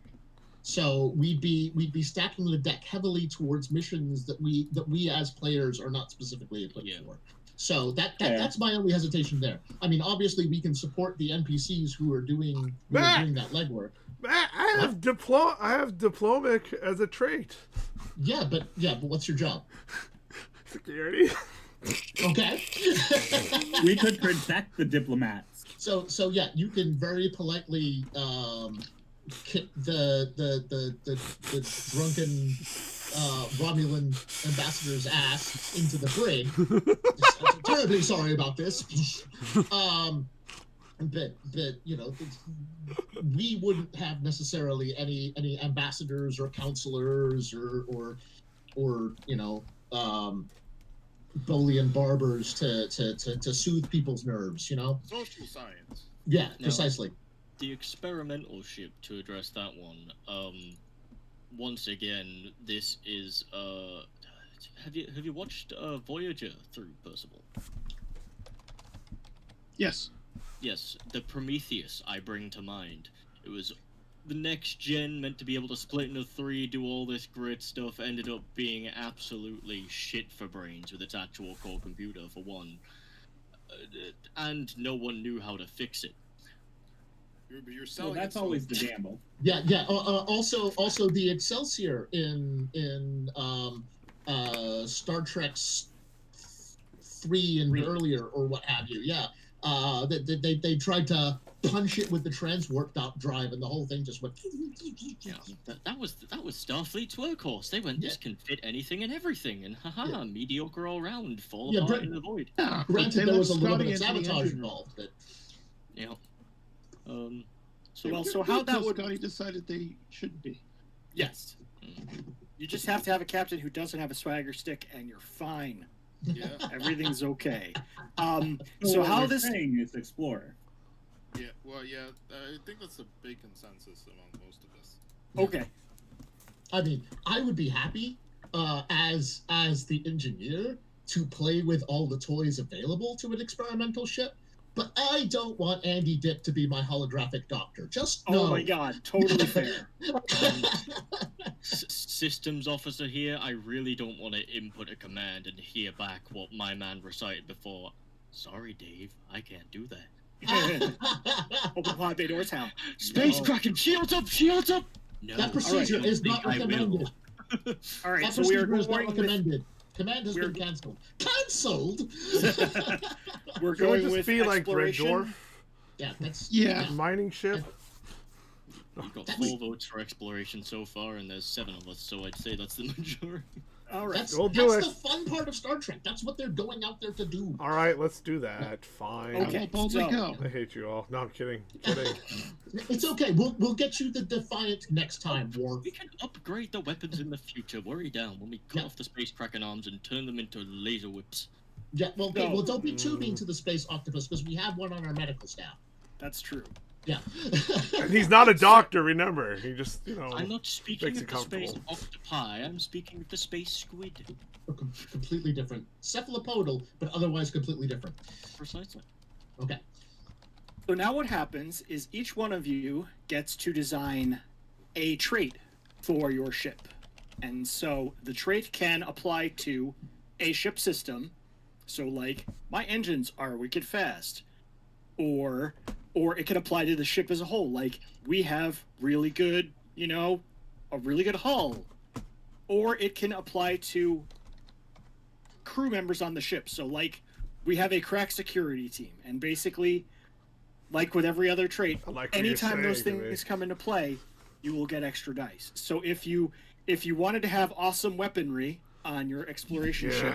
Speaker 8: So we'd be stacking the deck heavily towards missions that we as players are not specifically equipped for. So that's my only hesitation there. I mean, obviously we can support the NPCs who are doing that legwork.
Speaker 1: I have diplomatic as a trait.
Speaker 8: Yeah, but what's your job?
Speaker 1: Security.
Speaker 8: Okay.
Speaker 4: we could protect the diplomats.
Speaker 8: So yeah, you can very politely kick the drunken Romulan ambassador's ass into the brig. I'm terribly sorry about this. But you know, we wouldn't have necessarily any ambassadors or counselors or you know Bolian barbers to soothe people's nerves, you know.
Speaker 2: Social science.
Speaker 8: Yeah,
Speaker 6: Now,
Speaker 8: precisely.
Speaker 6: The experimental ship, to address that one, once again, this is have you watched Voyager through Percival?
Speaker 5: Yes.
Speaker 6: Yes, the Prometheus I bring to mind. It was the next gen, meant to be able to split into 3, do all this great stuff, ended up being absolutely shit for brains with its actual core computer, for one. And no one knew how to fix it.
Speaker 2: You're
Speaker 4: Well,
Speaker 2: selling
Speaker 4: that's
Speaker 2: it,
Speaker 4: always the gamble.
Speaker 8: Yeah. Also the Excelsior in Star Trek 3 and earlier, or what have you. Yeah. They tried to punch it with the transwarp drive, and the whole thing just went.
Speaker 6: Yeah, that was Starfleet's workhorse. They went, this can fit anything and everything, and mediocre all round, fall apart in the void.
Speaker 5: Yeah,
Speaker 8: Granted, there was a little bit of
Speaker 5: Scotty into the
Speaker 8: sabotage
Speaker 5: engine
Speaker 8: involved, but
Speaker 6: Yeah.
Speaker 3: So how that would
Speaker 5: Scotty decided they shouldn't be.
Speaker 3: yes. You just have to have a captain who doesn't have a swagger stick, and you're fine.
Speaker 2: Yeah.
Speaker 3: Everything's okay.
Speaker 4: So
Speaker 3: So
Speaker 4: what
Speaker 3: how
Speaker 4: we're
Speaker 3: this?
Speaker 4: saying is explorer.
Speaker 2: Yeah. Well, yeah. I think that's a big consensus among most of us.
Speaker 3: Okay.
Speaker 8: I mean, I would be happy as the engineer to play with all the toys available to an experimental ship, but I don't want Andy Dick to be my holographic doctor. Just no.
Speaker 3: Oh my god, totally fair.
Speaker 6: Systems officer here, I really don't want to input a command and hear back what my man recited before. Sorry, Dave, I can't do that.
Speaker 3: Open pod bay doors, how?
Speaker 6: Space
Speaker 3: No.
Speaker 6: Kraken, shields up, shields up! No,
Speaker 8: That procedure
Speaker 6: I don't
Speaker 8: is
Speaker 6: think
Speaker 8: not
Speaker 6: I will.
Speaker 8: recommended.
Speaker 3: All right,
Speaker 8: That
Speaker 3: so we are
Speaker 8: procedure is not
Speaker 3: going with
Speaker 8: recommended. Command has been cancelled. Cancelled?
Speaker 3: we're
Speaker 1: Can we
Speaker 3: going
Speaker 1: just
Speaker 3: with
Speaker 1: be like Red
Speaker 3: exploration.
Speaker 1: Dwarf?
Speaker 8: Yeah, that's
Speaker 5: Yeah.
Speaker 1: Mining ship?
Speaker 6: We've got 4 votes for exploration so far, and there's 7 of us, so I'd say that's the majority.
Speaker 3: All right.
Speaker 8: That's
Speaker 1: We'll do
Speaker 8: the
Speaker 1: it.
Speaker 8: fun part of Star Trek. That's what they're going out there to do.
Speaker 1: All right, let's do that. Fine.
Speaker 3: Okay.
Speaker 5: Boldly
Speaker 3: so-
Speaker 5: Go.
Speaker 1: I hate you all. No, I'm kidding. Kidding.
Speaker 8: It's okay. We'll get you the Defiant next time, Worf.
Speaker 6: We can upgrade the weapons in the future, worry down, when we cut off the Space Kraken arms and turn them into laser whips.
Speaker 8: Yeah, well, okay,
Speaker 3: No.
Speaker 8: well, don't be too mean to the space octopus because we have one on our medical staff.
Speaker 3: That's true.
Speaker 8: Yeah.
Speaker 1: And he's not a doctor, remember. He just,
Speaker 6: I'm not speaking
Speaker 1: makes
Speaker 6: of
Speaker 1: it
Speaker 6: the space
Speaker 1: comfortable.
Speaker 6: octopi, I'm speaking of the space squid.
Speaker 8: Completely different. Cephalopodal, but otherwise completely different.
Speaker 6: Precisely.
Speaker 8: Okay.
Speaker 3: So now what happens is each one of you gets to design a trait for your ship. And so the trait can apply to a ship system. So like, my engines are wicked fast. Or it can apply to the ship as a whole. Like, we have really good you know, a really good hull, or it can apply to crew members on the ship. So, like, we have a crack security team, and basically, like with every other trait, anytime those things come into play, you will get extra dice. So if you wanted to have awesome weaponry on your exploration ship,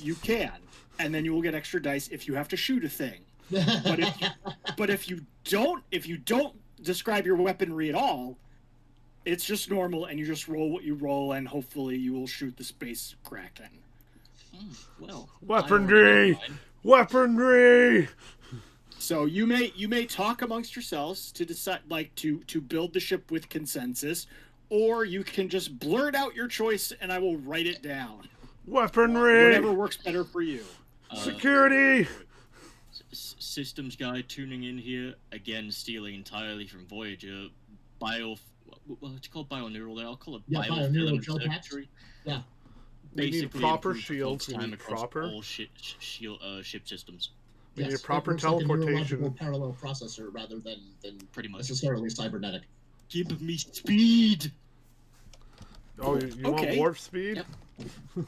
Speaker 3: you can, and then you will get extra dice if you have to shoot a thing. But if you don't describe your weaponry at all, it's just normal, and you just roll what you roll, and hopefully you will shoot the space kraken.
Speaker 6: Well,
Speaker 1: weaponry.
Speaker 3: So you may talk amongst yourselves to decide, like, to build the ship with consensus, or you can just blurt out your choice, and I will write it down.
Speaker 1: Weaponry.
Speaker 3: Whatever works better for you.
Speaker 1: Security.
Speaker 6: Systems guy tuning in here again, stealing entirely from Voyager. It's called bioneural. There, I'll call it
Speaker 8: bioneural
Speaker 6: circuitry.
Speaker 8: Yeah.
Speaker 1: We need proper shields. We need proper
Speaker 6: all ship systems.
Speaker 1: We need proper
Speaker 8: it
Speaker 1: teleportation.
Speaker 8: Like a parallel processor rather than
Speaker 6: pretty much
Speaker 8: necessarily cybernetic.
Speaker 6: Give me speed.
Speaker 1: Oh, you want warp speed?
Speaker 6: Yep.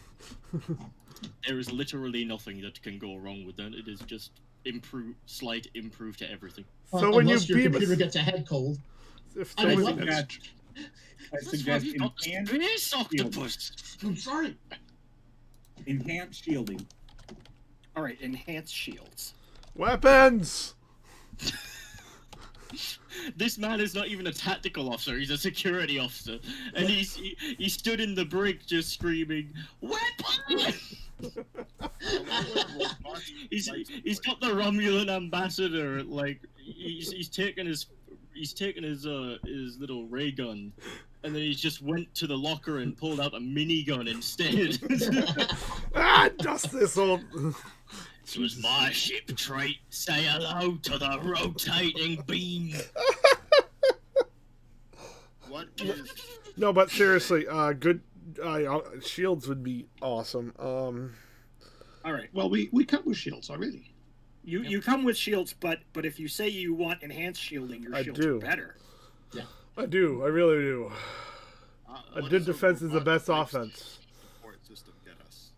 Speaker 6: There is literally nothing that can go wrong with that. It is just slight improve to everything.
Speaker 1: So when
Speaker 8: unless
Speaker 1: your
Speaker 8: computer gets a head cold.
Speaker 4: I suggest
Speaker 6: enhanced octopus.
Speaker 8: I'm sorry.
Speaker 4: Enhanced shielding.
Speaker 3: All right, enhanced shields.
Speaker 1: Weapons.
Speaker 6: This man is not even a tactical officer; he's a security officer, and he stood in the brig just screaming, "Weapon!" he's got the Romulan ambassador, like he's taken his little ray gun, and then he just went to the locker and pulled out a minigun instead.
Speaker 1: Dust this old.
Speaker 6: This was my ship trait. Say hello to the rotating beam.
Speaker 2: What is...
Speaker 1: No, but seriously, good shields would be awesome.
Speaker 3: All right.
Speaker 5: Well, we come with shields already.
Speaker 3: You come with shields, but if you say you want enhanced shielding, your shields are better.
Speaker 8: Yeah.
Speaker 1: I do. I really do. A good defense is the best offense.
Speaker 2: Support system get us?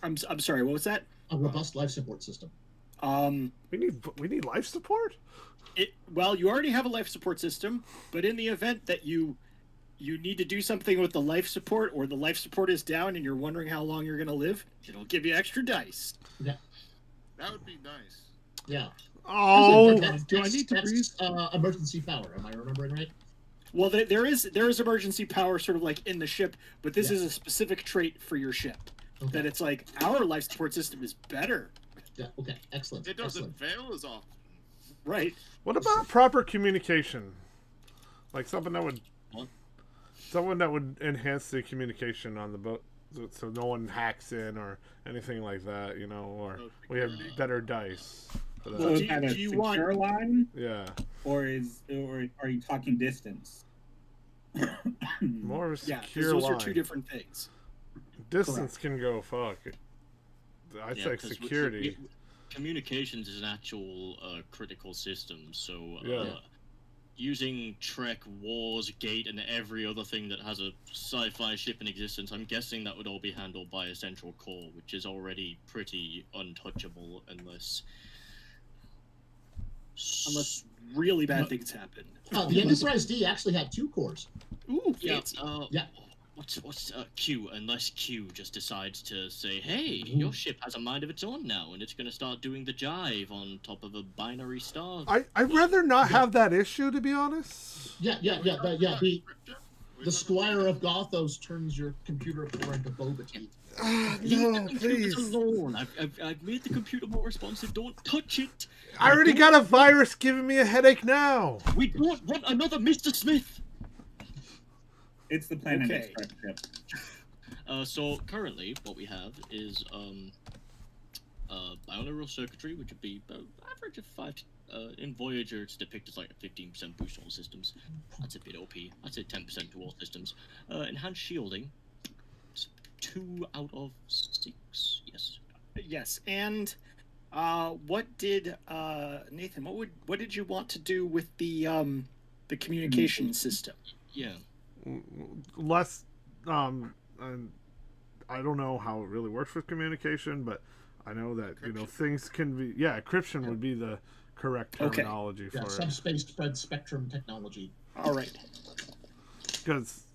Speaker 3: I'm sorry. What was that?
Speaker 8: A robust life support system.
Speaker 1: We need life support.
Speaker 3: Well, you already have a life support system, but in the event that you need to do something with the life support, or the life support is down and you're wondering how long you're going to live, it'll give you extra dice.
Speaker 8: Yeah.
Speaker 2: That would be nice.
Speaker 8: Yeah.
Speaker 1: Oh,
Speaker 5: do I need to breathe?
Speaker 8: Emergency power. Am I remembering right?
Speaker 3: Well, there is emergency power sort of like in the ship, but this is a specific trait for your ship.
Speaker 8: Okay.
Speaker 3: That it's like, our life support system is better.
Speaker 8: Yeah. Okay. Excellent.
Speaker 2: It doesn't fail as often.
Speaker 3: Right.
Speaker 1: what about proper communication? Like something that would enhance the communication on the boat, so no one hacks in or anything like that, you know, or we have better dice. For that.
Speaker 4: So is that a secure line?
Speaker 1: Yeah.
Speaker 4: Or are you talking distance?
Speaker 1: More of a
Speaker 3: Yeah,
Speaker 1: secure
Speaker 3: those
Speaker 1: line.
Speaker 3: are two different things.
Speaker 1: Distance can go fuck. I'd say
Speaker 6: 'cause
Speaker 1: security.
Speaker 6: Communications is an actual critical system, so
Speaker 1: Yeah.
Speaker 6: using Trek, Wars, Gate, and every other thing that has a sci-fi ship in existence, I'm guessing that would all be handled by a central core, which is already pretty untouchable unless
Speaker 3: really bad things happen.
Speaker 8: The Enterprise D actually had 2 cores.
Speaker 3: Ooh,
Speaker 6: Yeah.
Speaker 3: fancy.
Speaker 8: Yeah.
Speaker 6: What's Q? Unless Q just decides to say, "Hey, your ship has a mind of its own now, and it's going to start doing the jive on top of a binary star."
Speaker 1: I'd rather not have that issue, to be honest.
Speaker 8: Yeah. The Squire of Gothos turns your computer core into boba teeth.
Speaker 1: No, please.
Speaker 6: Alone. I've made the computer more responsive. Don't touch it.
Speaker 1: I already got a virus giving me a headache now.
Speaker 6: We don't want another Mr. Smith.
Speaker 4: It's the Planet
Speaker 3: Okay.
Speaker 4: Express ship.
Speaker 6: So currently, what we have is bioneural circuitry, which would be about average of 5. In Voyager, it's depicted as like a 15% boost on all systems. That's a bit OP. I'd say 10% to all systems. Enhanced shielding. It's 2 out of 6. Yes.
Speaker 3: Yes, and what did Nathan? What did you want to do with the communication system?
Speaker 6: Yeah.
Speaker 1: less and I don't know how it really works with communication, but I know that things can be encryption would be the correct terminology for it.
Speaker 8: Subspace spread spectrum technology.
Speaker 3: All right.
Speaker 1: Because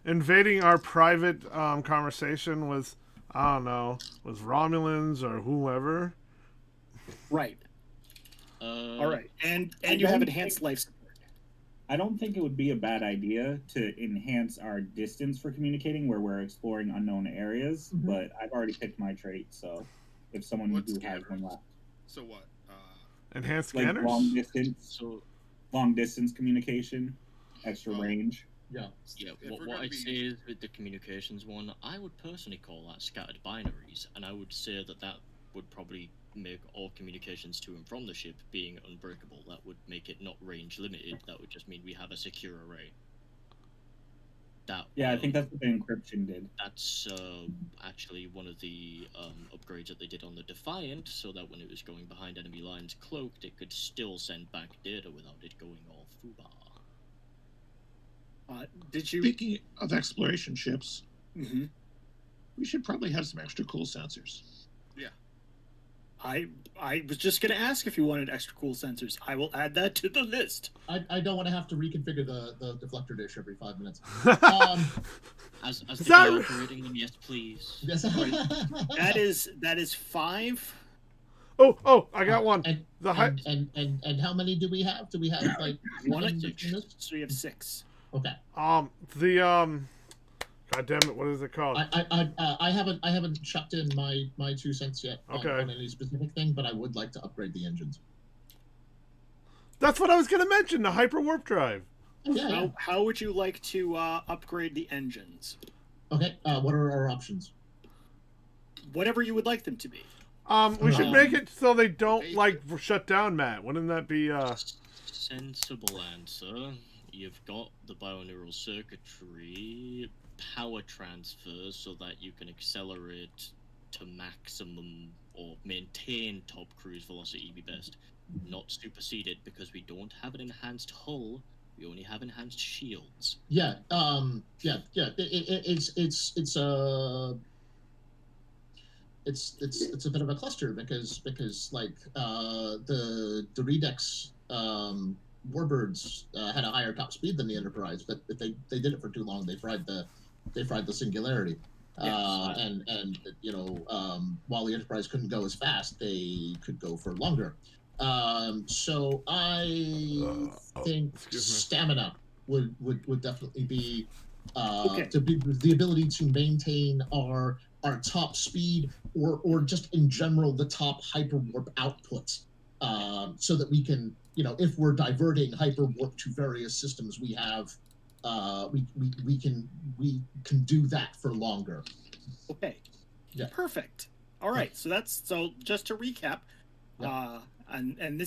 Speaker 1: invading our private conversation with with Romulans or whoever.
Speaker 3: Right. All right, and you have enhanced life support.
Speaker 4: I don't think it would be a bad idea to enhance our distance for communicating where we're exploring unknown areas, but I've already picked my trait, so if someone who has one left.
Speaker 2: So what?
Speaker 1: Enhanced scanners?
Speaker 4: Long distance communication, extra range.
Speaker 6: Yeah. What I'd say is with the communications one, I would personally call that scattered binaries, and I would say that would probably make all communications to and from the ship being unbreakable. That would make it not range limited. That would just mean we have a secure array.
Speaker 4: I think that's what the encryption did.
Speaker 6: That's actually one of the upgrades that they did on the Defiant, so that when it was going behind enemy lines cloaked, it could still send back data without it going all FUBAR.
Speaker 5: Speaking of exploration ships, we should probably have some extra cool sensors.
Speaker 2: Yeah.
Speaker 3: I was just going to ask if you wanted extra cool sensors. I will add that to the list.
Speaker 8: I don't want to have to reconfigure the deflector dish every 5 minutes.
Speaker 6: As the guy operating them, yes, please.
Speaker 8: Yes.
Speaker 3: That is 5.
Speaker 1: Oh, I got one.
Speaker 8: And how many do we have? Do we have like
Speaker 3: one? So we have 6.
Speaker 8: Okay.
Speaker 1: God damn it! What is it called?
Speaker 8: I haven't chucked in my 2 cents yet on any specific thing, but I would like to upgrade the engines.
Speaker 1: That's what I was going to mention. The hyper warp drive.
Speaker 8: Yeah.
Speaker 3: How would you like to upgrade the engines?
Speaker 8: Okay. What are our options?
Speaker 3: Whatever you would like them to be.
Speaker 1: We should make it so they don't shut down, Matt. Wouldn't that be
Speaker 6: sensible answer? You've got the bioneural circuitry, power transfer so that you can accelerate to maximum or maintain top cruise velocity be best. Not supersede it because we don't have an enhanced hull. We only have enhanced shields.
Speaker 8: Yeah. It's a bit of a cluster because like the Redux Warbirds had a higher top speed than the Enterprise, but they did it for too long. They fried the Singularity, and while the Enterprise couldn't go as fast, they could go for longer. So I think stamina would definitely be the ability to maintain our top speed or just in general the top hyperwarp output, so that we can, if we're diverting hyperwarp to various systems we have, we can do that for longer.
Speaker 3: Okay.
Speaker 8: Yeah.
Speaker 3: Perfect. All right. So just to recap, and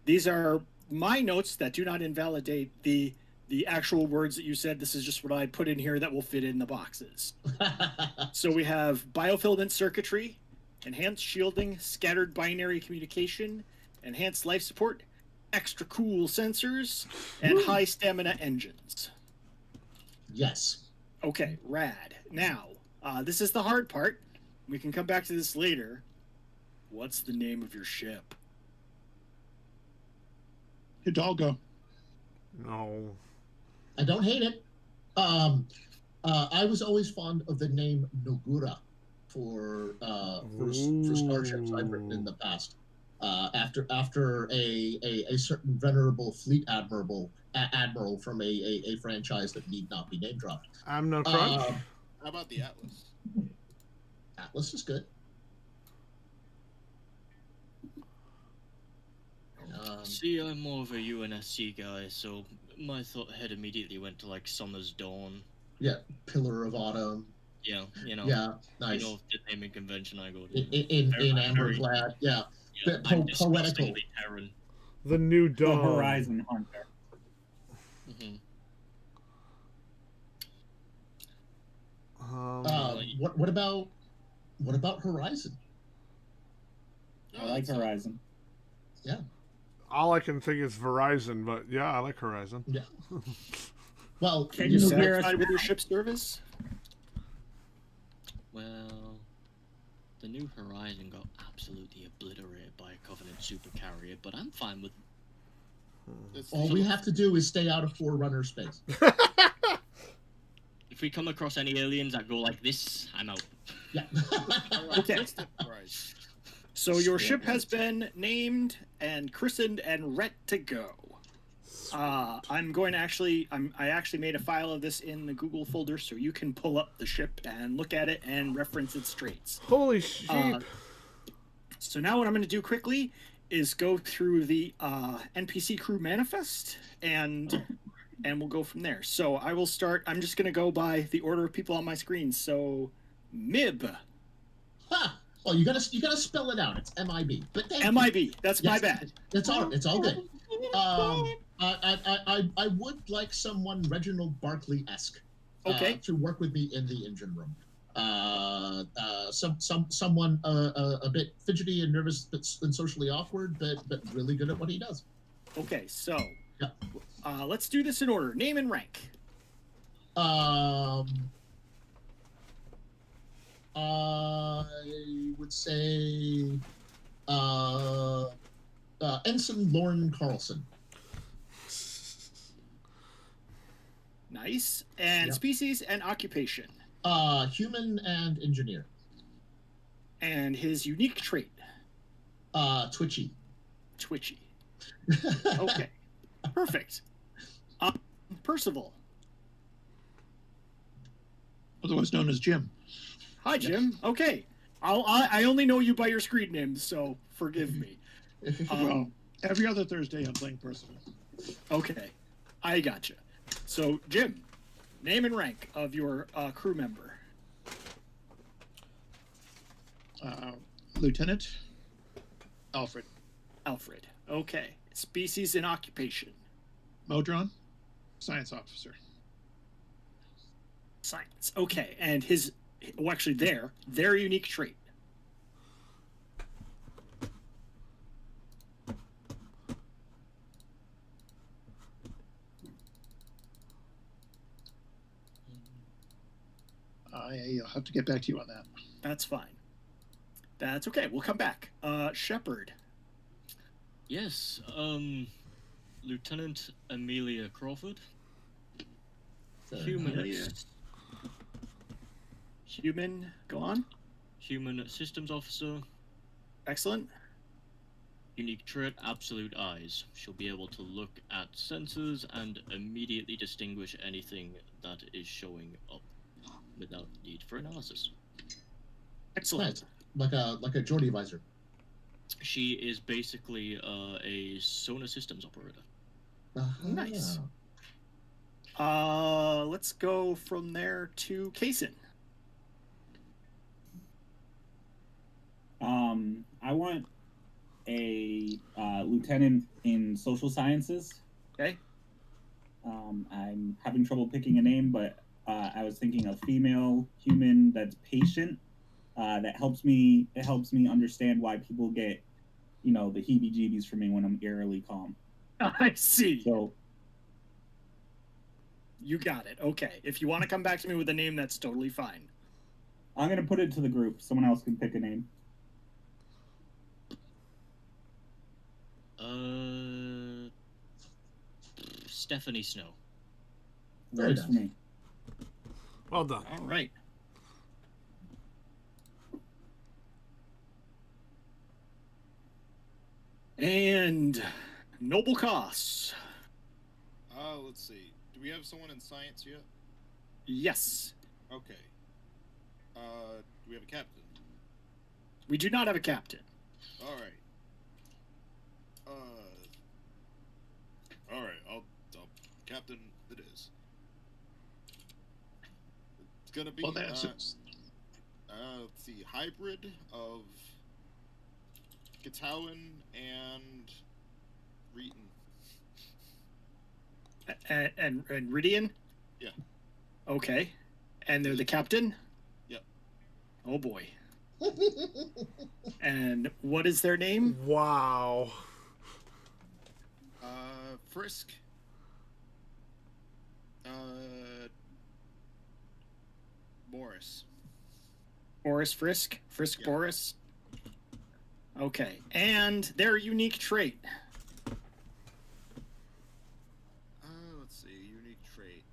Speaker 3: these are my notes that do not invalidate the actual words that you said. This is just what I put in here that will fit in the boxes. So we have biofilament circuitry, enhanced shielding, scattered binary communication, enhanced life support, extra cool sensors, and high stamina engines.
Speaker 8: Yes.
Speaker 3: Okay, rad. Now, this is the hard part. We can come back to this later. What's the name of your ship?
Speaker 5: Hidalgo.
Speaker 1: No.
Speaker 8: I don't hate it. I was always fond of the name Nogura for starships I've written in the past. After a certain venerable fleet admiral from a franchise that need not be name dropped.
Speaker 1: I'm no crunch.
Speaker 2: How about the Atlas?
Speaker 8: Atlas is good.
Speaker 6: See, I'm more of a UNSC guy, so my head immediately went to like Summer's Dawn.
Speaker 8: Yeah, Pillar of Autumn.
Speaker 6: Yeah,
Speaker 8: Yeah, nice.
Speaker 6: The naming convention I go to.
Speaker 8: In Amberglad, yeah. Poetical.
Speaker 1: The New Dawn.
Speaker 4: The Horizon Hunter.
Speaker 8: What about Horizon?
Speaker 4: I like Horizon.
Speaker 8: Yeah.
Speaker 1: All I can think is Verizon, but yeah, I like Horizon.
Speaker 8: Yeah. Well,
Speaker 3: Can
Speaker 8: you
Speaker 3: you
Speaker 8: know,
Speaker 3: satisfied with your ship service?
Speaker 6: Well, the New Horizon got absolutely obliterated by a Covenant supercarrier, but I'm fine with.
Speaker 8: all we have to do is stay out of Forerunner space.
Speaker 6: If we come across any aliens that go like this, I'm out.
Speaker 8: Yeah.
Speaker 3: Okay. So your ship has been named and christened and ready to go. I'm going to I actually made a file of this in the Google folder so you can pull up the ship and look at it and reference its traits.
Speaker 1: Holy sheep.
Speaker 3: So now what I'm going to do quickly is go through the NPC crew manifest and we'll go from there. So I will start. I'm just going to go by the order of people on my screen. So M.I.B.
Speaker 8: Ha! Oh, you gotta spell it out. It's M.I.B. But
Speaker 3: M.I.B. That's my bad.
Speaker 8: It's all good. I would like someone Reginald Barkley-esque to work with me in the engine room. Someone a bit fidgety and nervous and socially awkward, but really good at what he does.
Speaker 3: Okay, so let's do this in order. Name and rank.
Speaker 8: I would say Ensign Lorne Carlson.
Speaker 3: Nice. And species and occupation.
Speaker 8: Human and engineer.
Speaker 3: And his unique trait.
Speaker 8: Twitchy.
Speaker 3: Twitchy. Okay. Perfect. Percival.
Speaker 5: Otherwise known as Jim.
Speaker 3: Hi, Jim. Okay. I only know you by your screen name, so forgive me.
Speaker 5: Well, every other Thursday I'm playing Percival.
Speaker 3: Okay. I gotcha. So, Jim, name and rank of your crew member.
Speaker 5: Lieutenant Alfred.
Speaker 3: Alfred. Okay. Species and occupation.
Speaker 5: Modron, science officer.
Speaker 3: Science. Okay. And his, well, actually, their unique trait.
Speaker 5: I'll have to get back to you on that.
Speaker 3: That's fine. That's okay. We'll come back. Shepard.
Speaker 6: Yes, Lieutenant Amelia Crawford. Humanist.
Speaker 3: Human, go on.
Speaker 6: Human systems officer.
Speaker 3: Excellent.
Speaker 6: Unique trait, absolute eyes. She'll be able to look at sensors and immediately distinguish anything that is showing up without need for analysis.
Speaker 3: Excellent.
Speaker 8: Nice. Like a Geordie visor.
Speaker 6: She is basically a sonar systems operator.
Speaker 3: Nice. Let's go from there to Kaysen.
Speaker 4: I want a lieutenant in social sciences.
Speaker 3: Okay.
Speaker 4: I'm having trouble picking a name, but I was thinking a female human that's patient. That helps me. It helps me understand why people get, the heebie-jeebies for me when I'm eerily calm.
Speaker 3: I see.
Speaker 4: So
Speaker 3: you got it. Okay. If you want to come back to me with a name, that's totally fine.
Speaker 4: I'm gonna put it to the group. Someone else can pick a name.
Speaker 6: Stephanie Snow.
Speaker 4: Works for me.
Speaker 1: Well done.
Speaker 3: All right. And Noble Costs.
Speaker 2: Let's see. Do we have someone in science yet?
Speaker 3: Yes.
Speaker 2: Okay. Do we have a captain?
Speaker 3: We do not have a captain.
Speaker 2: All right. All right. I'll captain it is. It's gonna be.
Speaker 5: Well, that's
Speaker 2: let's see. Hybrid of Gattoan and Reeton.
Speaker 3: And Ridian?
Speaker 2: Yeah.
Speaker 3: Okay. And they're the captain?
Speaker 2: Yep.
Speaker 3: Oh boy. And what is their name?
Speaker 1: Wow.
Speaker 2: Frisk. Morris.
Speaker 3: Boris Frisk? Frisk
Speaker 2: Yeah.
Speaker 3: Boris? Okay. And their unique trait.
Speaker 2: Let's see. Unique trait.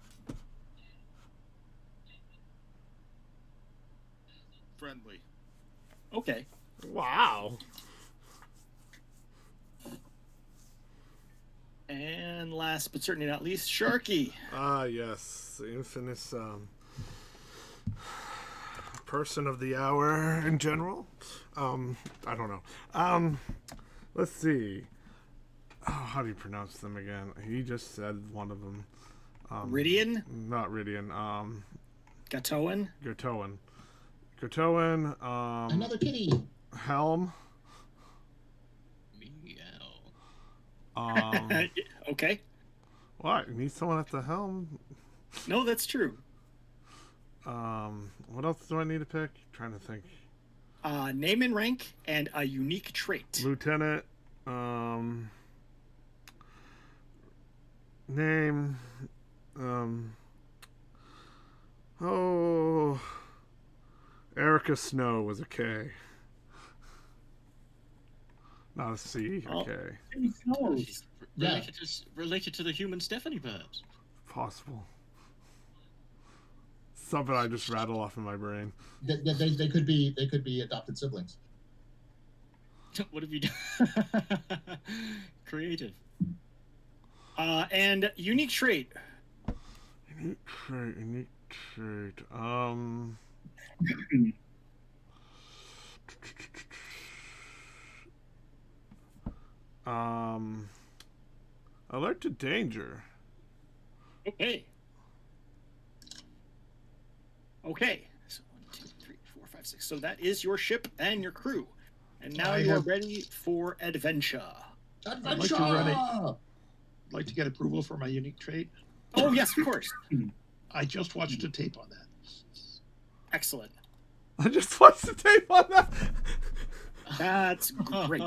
Speaker 2: Friendly.
Speaker 3: Okay.
Speaker 1: Wow.
Speaker 3: And last but certainly not least, Sharky.
Speaker 1: Ah, yes. The infamous person of the hour in general. I don't know. Let's see. Oh, how do you pronounce them again? He just said one of them.
Speaker 3: Ridian?
Speaker 1: Not Ridian.
Speaker 3: Gattoan?
Speaker 1: Gattoan.
Speaker 8: Another kitty.
Speaker 1: Helm.
Speaker 6: Meow.
Speaker 3: Okay.
Speaker 1: What? You need someone at the helm?
Speaker 3: No, that's true.
Speaker 1: What else do I need to pick? Trying to think.
Speaker 3: Name and rank and a unique trait.
Speaker 1: Lieutenant. Name. Oh. Erika Snow was a K. Not a C.
Speaker 3: Oh.
Speaker 1: Okay.
Speaker 6: She's related to the human Stephanie birds.
Speaker 1: Possible. Something I just rattle off in my brain.
Speaker 8: They could be adopted siblings.
Speaker 6: What have you done? Creative.
Speaker 3: And unique trait.
Speaker 1: Unique trait. Alert to danger.
Speaker 3: Okay. Okay. So 1, 2, 3, 4, 5, 6. So that is your ship and your crew. And now you are ready for adventure.
Speaker 8: Adventure!
Speaker 5: I'd like to get approval for my unique trait.
Speaker 3: Oh, yes, of course.
Speaker 5: I just watched a tape on that.
Speaker 3: Excellent.
Speaker 1: I just watched the tape on that.
Speaker 3: That's great.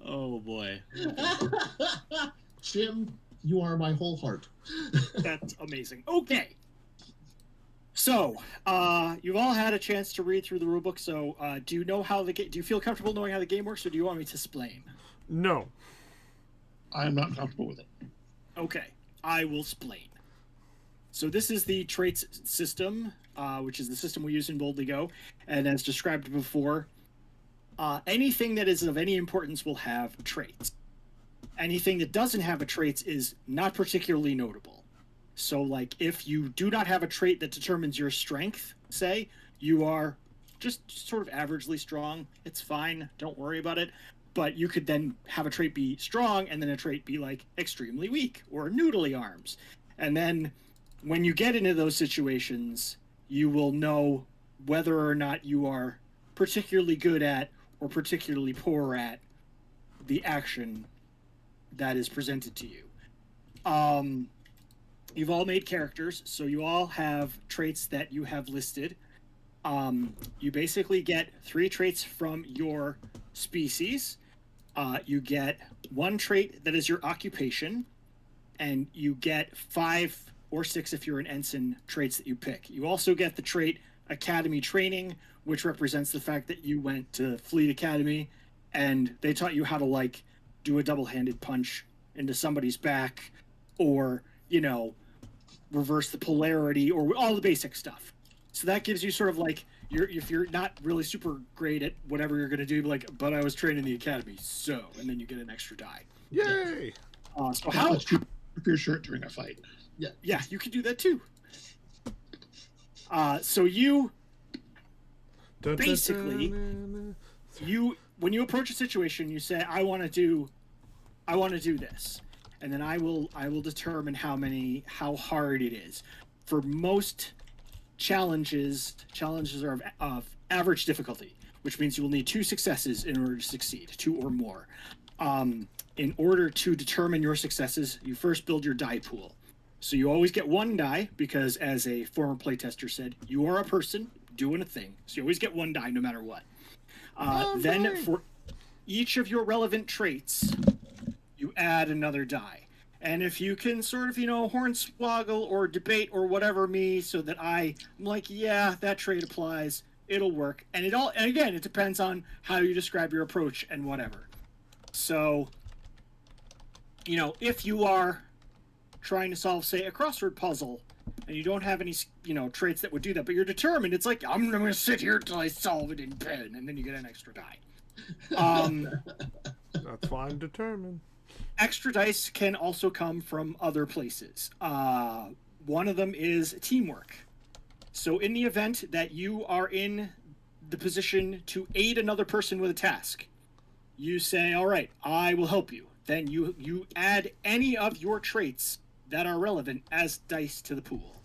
Speaker 6: Oh boy.
Speaker 8: Jim, you are my whole heart.
Speaker 3: That's amazing. Okay. So, you've all had a chance to read through the rulebook. So, do you know how do you feel comfortable knowing how the game works, or do you want me to explain?
Speaker 1: No.
Speaker 5: I'm not comfortable with it.
Speaker 3: Okay, I will explain. So this is the traits system, which is the system we use in Bodly Go, and as described before, anything that is of any importance will have traits. Anything that doesn't have a trait is not particularly notable. So, like, if you do not have a trait that determines your strength, say, you are just sort of averagely strong, it's fine, don't worry about it. But you could then have a trait be strong, and then a trait be, like, extremely weak, or noodly arms. And then, when you get into those situations, you will know whether or not you are particularly good at or particularly poor at the action that is presented to you. You've all made characters, so you all have traits that you have listed. You basically get 3 traits from your species. You get 1 trait that is your occupation, and you get 5 or 6 if you're an ensign traits that you pick. You also get the trait Academy Training, which represents the fact that you went to Fleet Academy and they taught you how to, like, do a double-handed punch into somebody's back, or, you know, reverse the polarity, or all the basic stuff. So that gives you sort of like, if you're not really super great at whatever you're going to do, like, but I was trained in the academy, so, and then you get an extra die.
Speaker 1: Yay!
Speaker 5: So how much keep your shirt during a fight?
Speaker 3: Yeah, you can do that too. So you basically, when you approach a situation, you say, I want to do this, and then I will determine how hard it is. For most challenges are of average difficulty, which means you will need 2 successes in order to succeed, 2 or more. In order to determine your successes, you first build your die pool. So you always get 1 die, because as a former playtester said, you are a person doing a thing. So you always get 1 die no matter what. Then for each of your relevant traits, you add another die. And if you can sort of, hornswoggle or debate or whatever me so that I'm like, yeah, that trait applies, it'll work. And again, it depends on how you describe your approach and whatever. So, if you are trying to solve, say, a crossword puzzle, and you don't have any, traits that would do that, but you're determined, it's like, I'm going to sit here till I solve it in pen, and then you get an extra die.
Speaker 1: That's why I'm determined.
Speaker 3: Extra dice can also come from other places. One of them is teamwork. So in the event that you are in the position to aid another person with a task, you say, all right, I will help you. Then you add any of your traits that are relevant as dice to the pool.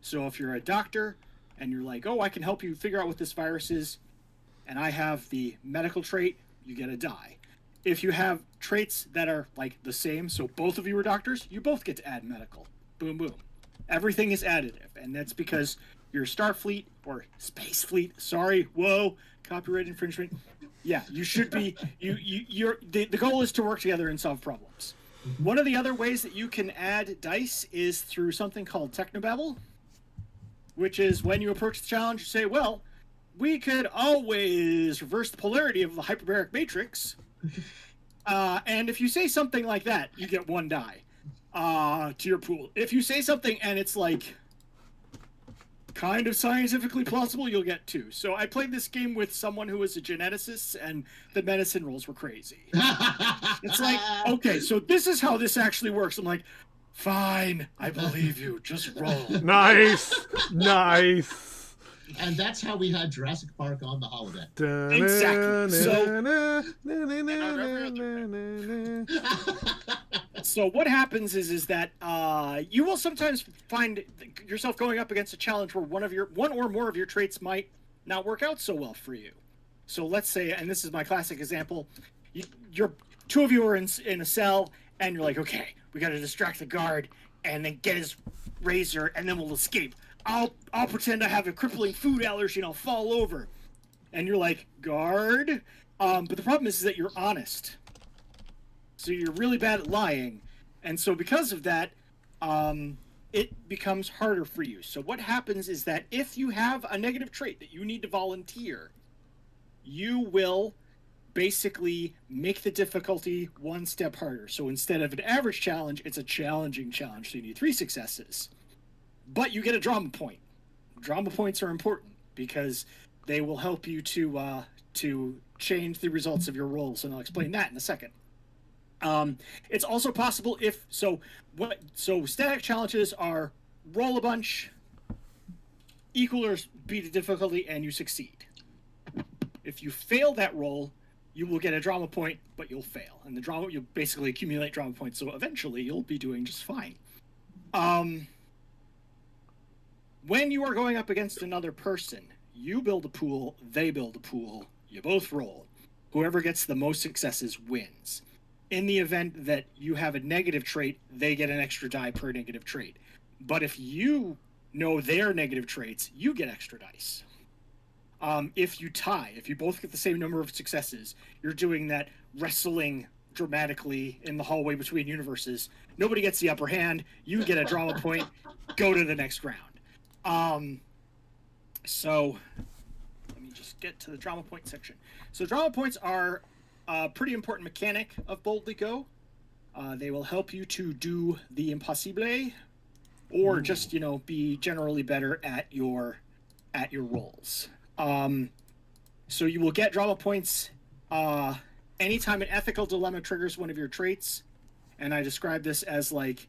Speaker 3: So if you're a doctor and you're like, oh, I can help you figure out what this virus is, and I have the medical trait, you get a die. If you have traits that are like the same, so both of you are doctors, you both get to add medical. Boom, boom. Everything is additive, and that's because you're Starfleet or Space Fleet. Sorry, whoa, copyright infringement. Yeah, you should be. The goal is to work together and solve problems. One of the other ways that you can add dice is through something called Technobabble, which is when you approach the challenge, you say, well, we could always reverse the polarity of the hyperbaric matrix. And if you say something like that, you get 1 die to your pool. If you say something and it's like kind of scientifically plausible, you'll get 2. So I played this game with someone who was a geneticist, and the medicine rolls were crazy. It's like, okay, so this is how this actually works. I'm like, fine, I believe you. Just roll.
Speaker 1: Nice. Nice.
Speaker 8: And that's how we had Jurassic Park on the holodeck.
Speaker 3: Exactly. So what happens is that you will sometimes find yourself going up against a challenge where one or more of your traits might not work out so well for you. So let's say, and this is my classic example, you're 2 of you are in a cell, and you're like, okay, we got to distract the guard and then get his razor, and then we'll escape. I'll pretend I have a crippling food allergy and I'll fall over. And you're like, guard? But the problem is that you're honest. So you're really bad at lying. And so because of that, it becomes harder for you. So what happens is that if you have a negative trait that you need to volunteer, you will basically make the difficulty 1 step harder. So instead of an average challenge, it's a challenging challenge. So you need 3 successes. But you get a drama point. Drama points are important because they will help you to change the results of your rolls, and I'll explain that in a second. It's also possible so static challenges are roll a bunch, equal or beat the difficulty, and you succeed. If you fail that roll, you will get a drama point, but you'll fail, and you'll basically accumulate drama points. So eventually, you'll be doing just fine. When you are going up against another person, you build a pool, they build a pool, you both roll. Whoever gets the most successes wins. In the event that you have a negative trait, they get an extra die per negative trait. But if you know their negative traits, you get extra dice. If you tie, if you both get the same number of successes, you're doing that wrestling dramatically in the hallway between universes. Nobody gets the upper hand. You get a drama point. Go to the next round. So let me just get to the drama point section. So drama points are a pretty important mechanic of Bodly Go. They will help you to do the impossible, or just, be generally better at your rolls. So you will get drama points anytime an ethical dilemma triggers one of your traits. And I describe this as like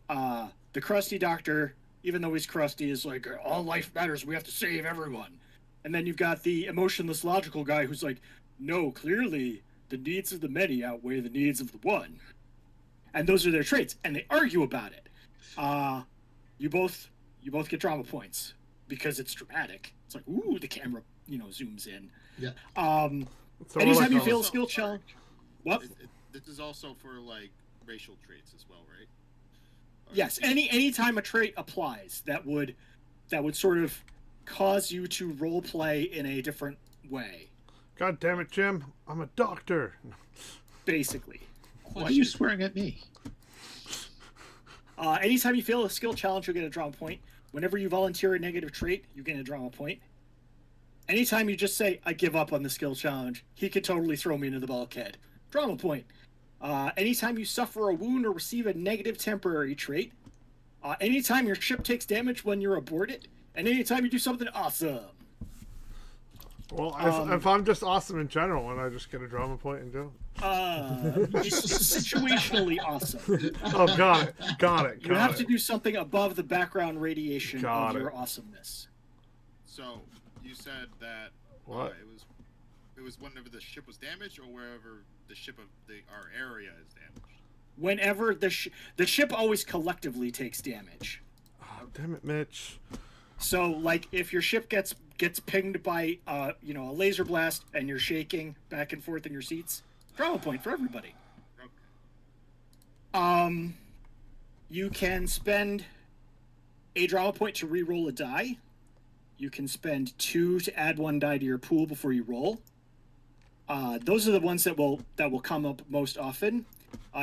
Speaker 3: the crusty doctor, even though he's crusty, is like, all life matters, we have to save everyone. And then you've got the emotionless logical guy who's like, no, clearly the needs of the many outweigh the needs of the one. And those are their traits, and they argue about it. You both get drama points because it's dramatic. It's like, ooh, the camera, zooms in.
Speaker 8: Yeah.
Speaker 3: Anytime you fail a skill challenge. What?
Speaker 2: This is also for like racial traits as well, right?
Speaker 3: Yes, anytime a trait applies that would sort of cause you to role play in a different way.
Speaker 1: God damn it, Jim! I'm a doctor.
Speaker 3: Basically.
Speaker 5: Why are you swearing at me?
Speaker 3: Anytime you fail a skill challenge, you'll get a drama point. Whenever you volunteer a negative trait, you get a drama point. Anytime you just say, I give up on the skill challenge, he could totally throw me into the bulkhead. Drama point. Anytime you suffer a wound or receive a negative temporary trait. Anytime your ship takes damage when you're aboard it. And anytime you do something awesome.
Speaker 1: Well, if I'm just awesome in general, and I just get a drama point and go.
Speaker 3: It's situationally awesome.
Speaker 1: Oh, got it.
Speaker 3: You have to do something above the background radiation of your awesomeness.
Speaker 2: So you said that
Speaker 1: What?
Speaker 2: it was whenever the ship was damaged, or wherever the ship of our area is damaged.
Speaker 3: Whenever the ship always collectively takes damage.
Speaker 1: Oh, damn it, Mitch.
Speaker 3: So, like, if your ship gets pinged by a laser blast and you're shaking back and forth in your seats, drama point for everybody.
Speaker 2: Okay.
Speaker 3: You can spend a drama point to re-roll a die. You can spend 2 to add 1 die to your pool before you roll. Those are the ones that will come up most often.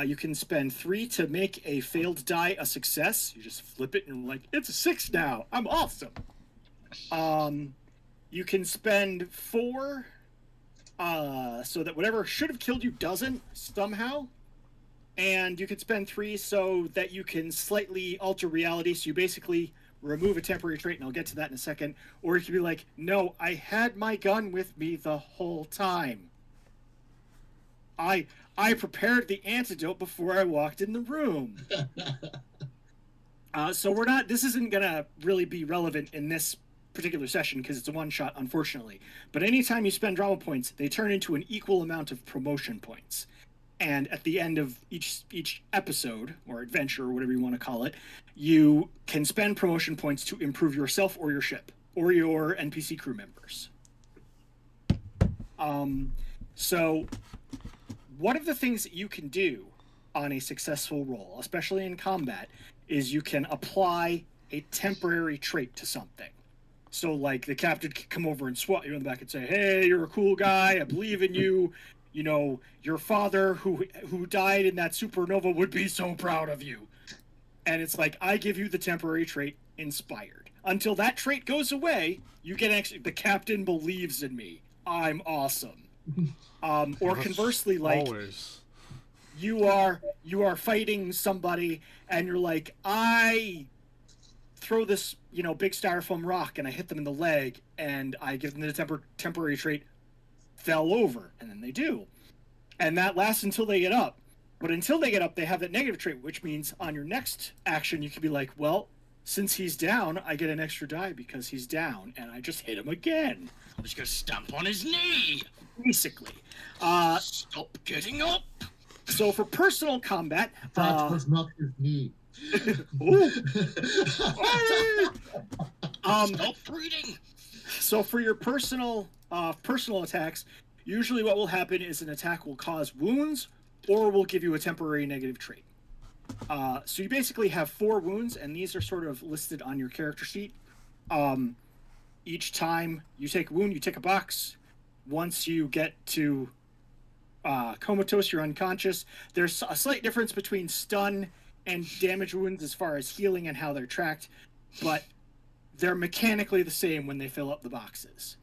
Speaker 3: You can spend 3 to make a failed die a success. You just flip it and you're like, it's a 6 now. I'm awesome. You can spend 4 so that whatever should have killed you doesn't somehow. And you can spend 3 so that you can slightly alter reality. So you basically remove a temporary trait, and I'll get to that in a second. Or you can be like, no, I had my gun with me the whole time. I prepared the antidote before I walked in the room. So this isn't going to really be relevant in this particular session because it's a one-shot, unfortunately. But anytime you spend drama points, they turn into an equal amount of promotion points. And at the end of each episode, or adventure, or whatever you want to call it, you can spend promotion points to improve yourself or your ship, or your NPC crew members. So one of the things that you can do on a successful roll, especially in combat, is you can apply a temporary trait to something. So, like, the captain can come over and swat you in the back and say, hey, you're a cool guy, I believe in you. You know, your father who died in that supernova would be so proud of you. And it's like, I give you the temporary trait Inspired. Until that trait goes away, you get actually, the captain believes in me. I'm awesome. Or conversely, like,
Speaker 1: Always.
Speaker 3: you are fighting somebody and you're like, I throw this, big styrofoam rock and I hit them in the leg and I give them the temporary trait fell over, and then they do. And that lasts until they get up. But until they get up, they have that negative trait, which means on your next action, you can be like, well, since he's down, I get an extra die because he's down, and I just hit him again.
Speaker 6: I'm just gonna stamp on his knee.
Speaker 3: Basically.
Speaker 6: Stop getting up.
Speaker 3: So for personal combat...
Speaker 8: That was not his knee.
Speaker 6: Stop breathing.
Speaker 3: So for your personal attacks, usually what will happen is an attack will cause wounds or will give you a temporary negative trait. So you basically have 4 wounds, and these are sort of listed on your character sheet. Each time you take a wound, you tick a box. Once you get to comatose, you're unconscious. There's a slight difference between stun and damage wounds as far as healing and how they're tracked, but they're mechanically the same when they fill up the boxes.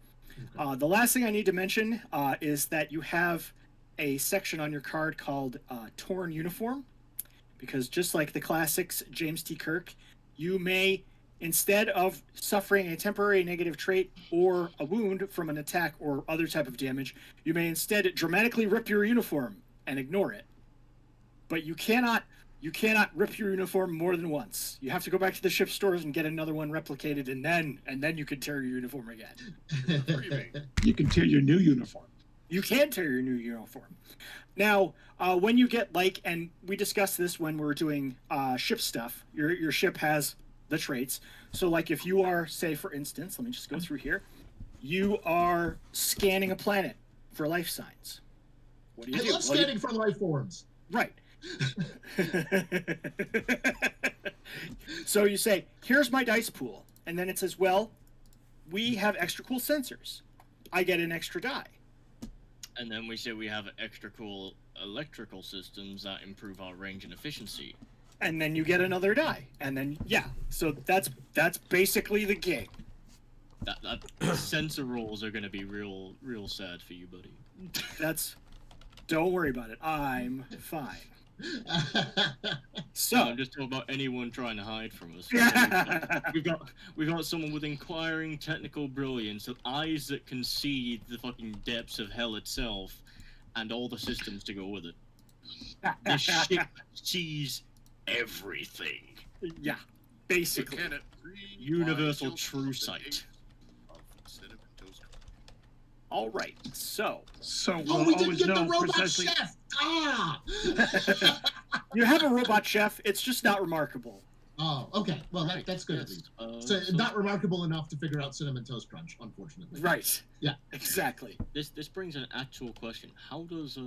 Speaker 3: The last thing I need to mention is that you have a section on your card called Torn Uniform, because just like the classics, James T. Kirk, you may, instead of suffering a temporary negative trait or a wound from an attack or other type of damage, you may instead dramatically rip your uniform and ignore it. But you cannot rip your uniform more than once. You have to go back to the ship stores and get another one replicated, and then you can tear your uniform again.
Speaker 5: You can tear your new uniform.
Speaker 3: You can tear your new uniform. Now, when you get and we discussed this when we were doing ship stuff, your ship has the traits. So if you are, say for instance, let me just go through here, you are scanning a planet for life signs. What do you do?
Speaker 8: I love scanning for life forms.
Speaker 3: Right. So you say, here's my dice pool, and then it says, well, we have extra cool sensors. I get an extra die.
Speaker 6: And then we say we have extra cool electrical systems that improve our range and efficiency.
Speaker 3: And then you get another die, and then so that's basically the game.
Speaker 6: That sensor rolls are gonna be real sad for you, buddy.
Speaker 3: Don't worry about it. I'm fine. So
Speaker 6: I'm just talking about anyone trying to hide from us. We've got someone with inquiring technical brilliance, eyes that can see the fucking depths of hell itself, and all the systems to go with it. This ship sees everything.
Speaker 3: Yeah, basically.
Speaker 6: Universal true sight.
Speaker 3: All right, so
Speaker 8: Oh, we didn't get the robot chef.
Speaker 3: You have a robot chef. It's just not remarkable.
Speaker 8: Oh, okay. Well, that's good at least. So not remarkable enough to figure out Cinnamon Toast Crunch, unfortunately.
Speaker 3: Right.
Speaker 8: Yeah.
Speaker 3: Exactly.
Speaker 6: This brings an actual question. How does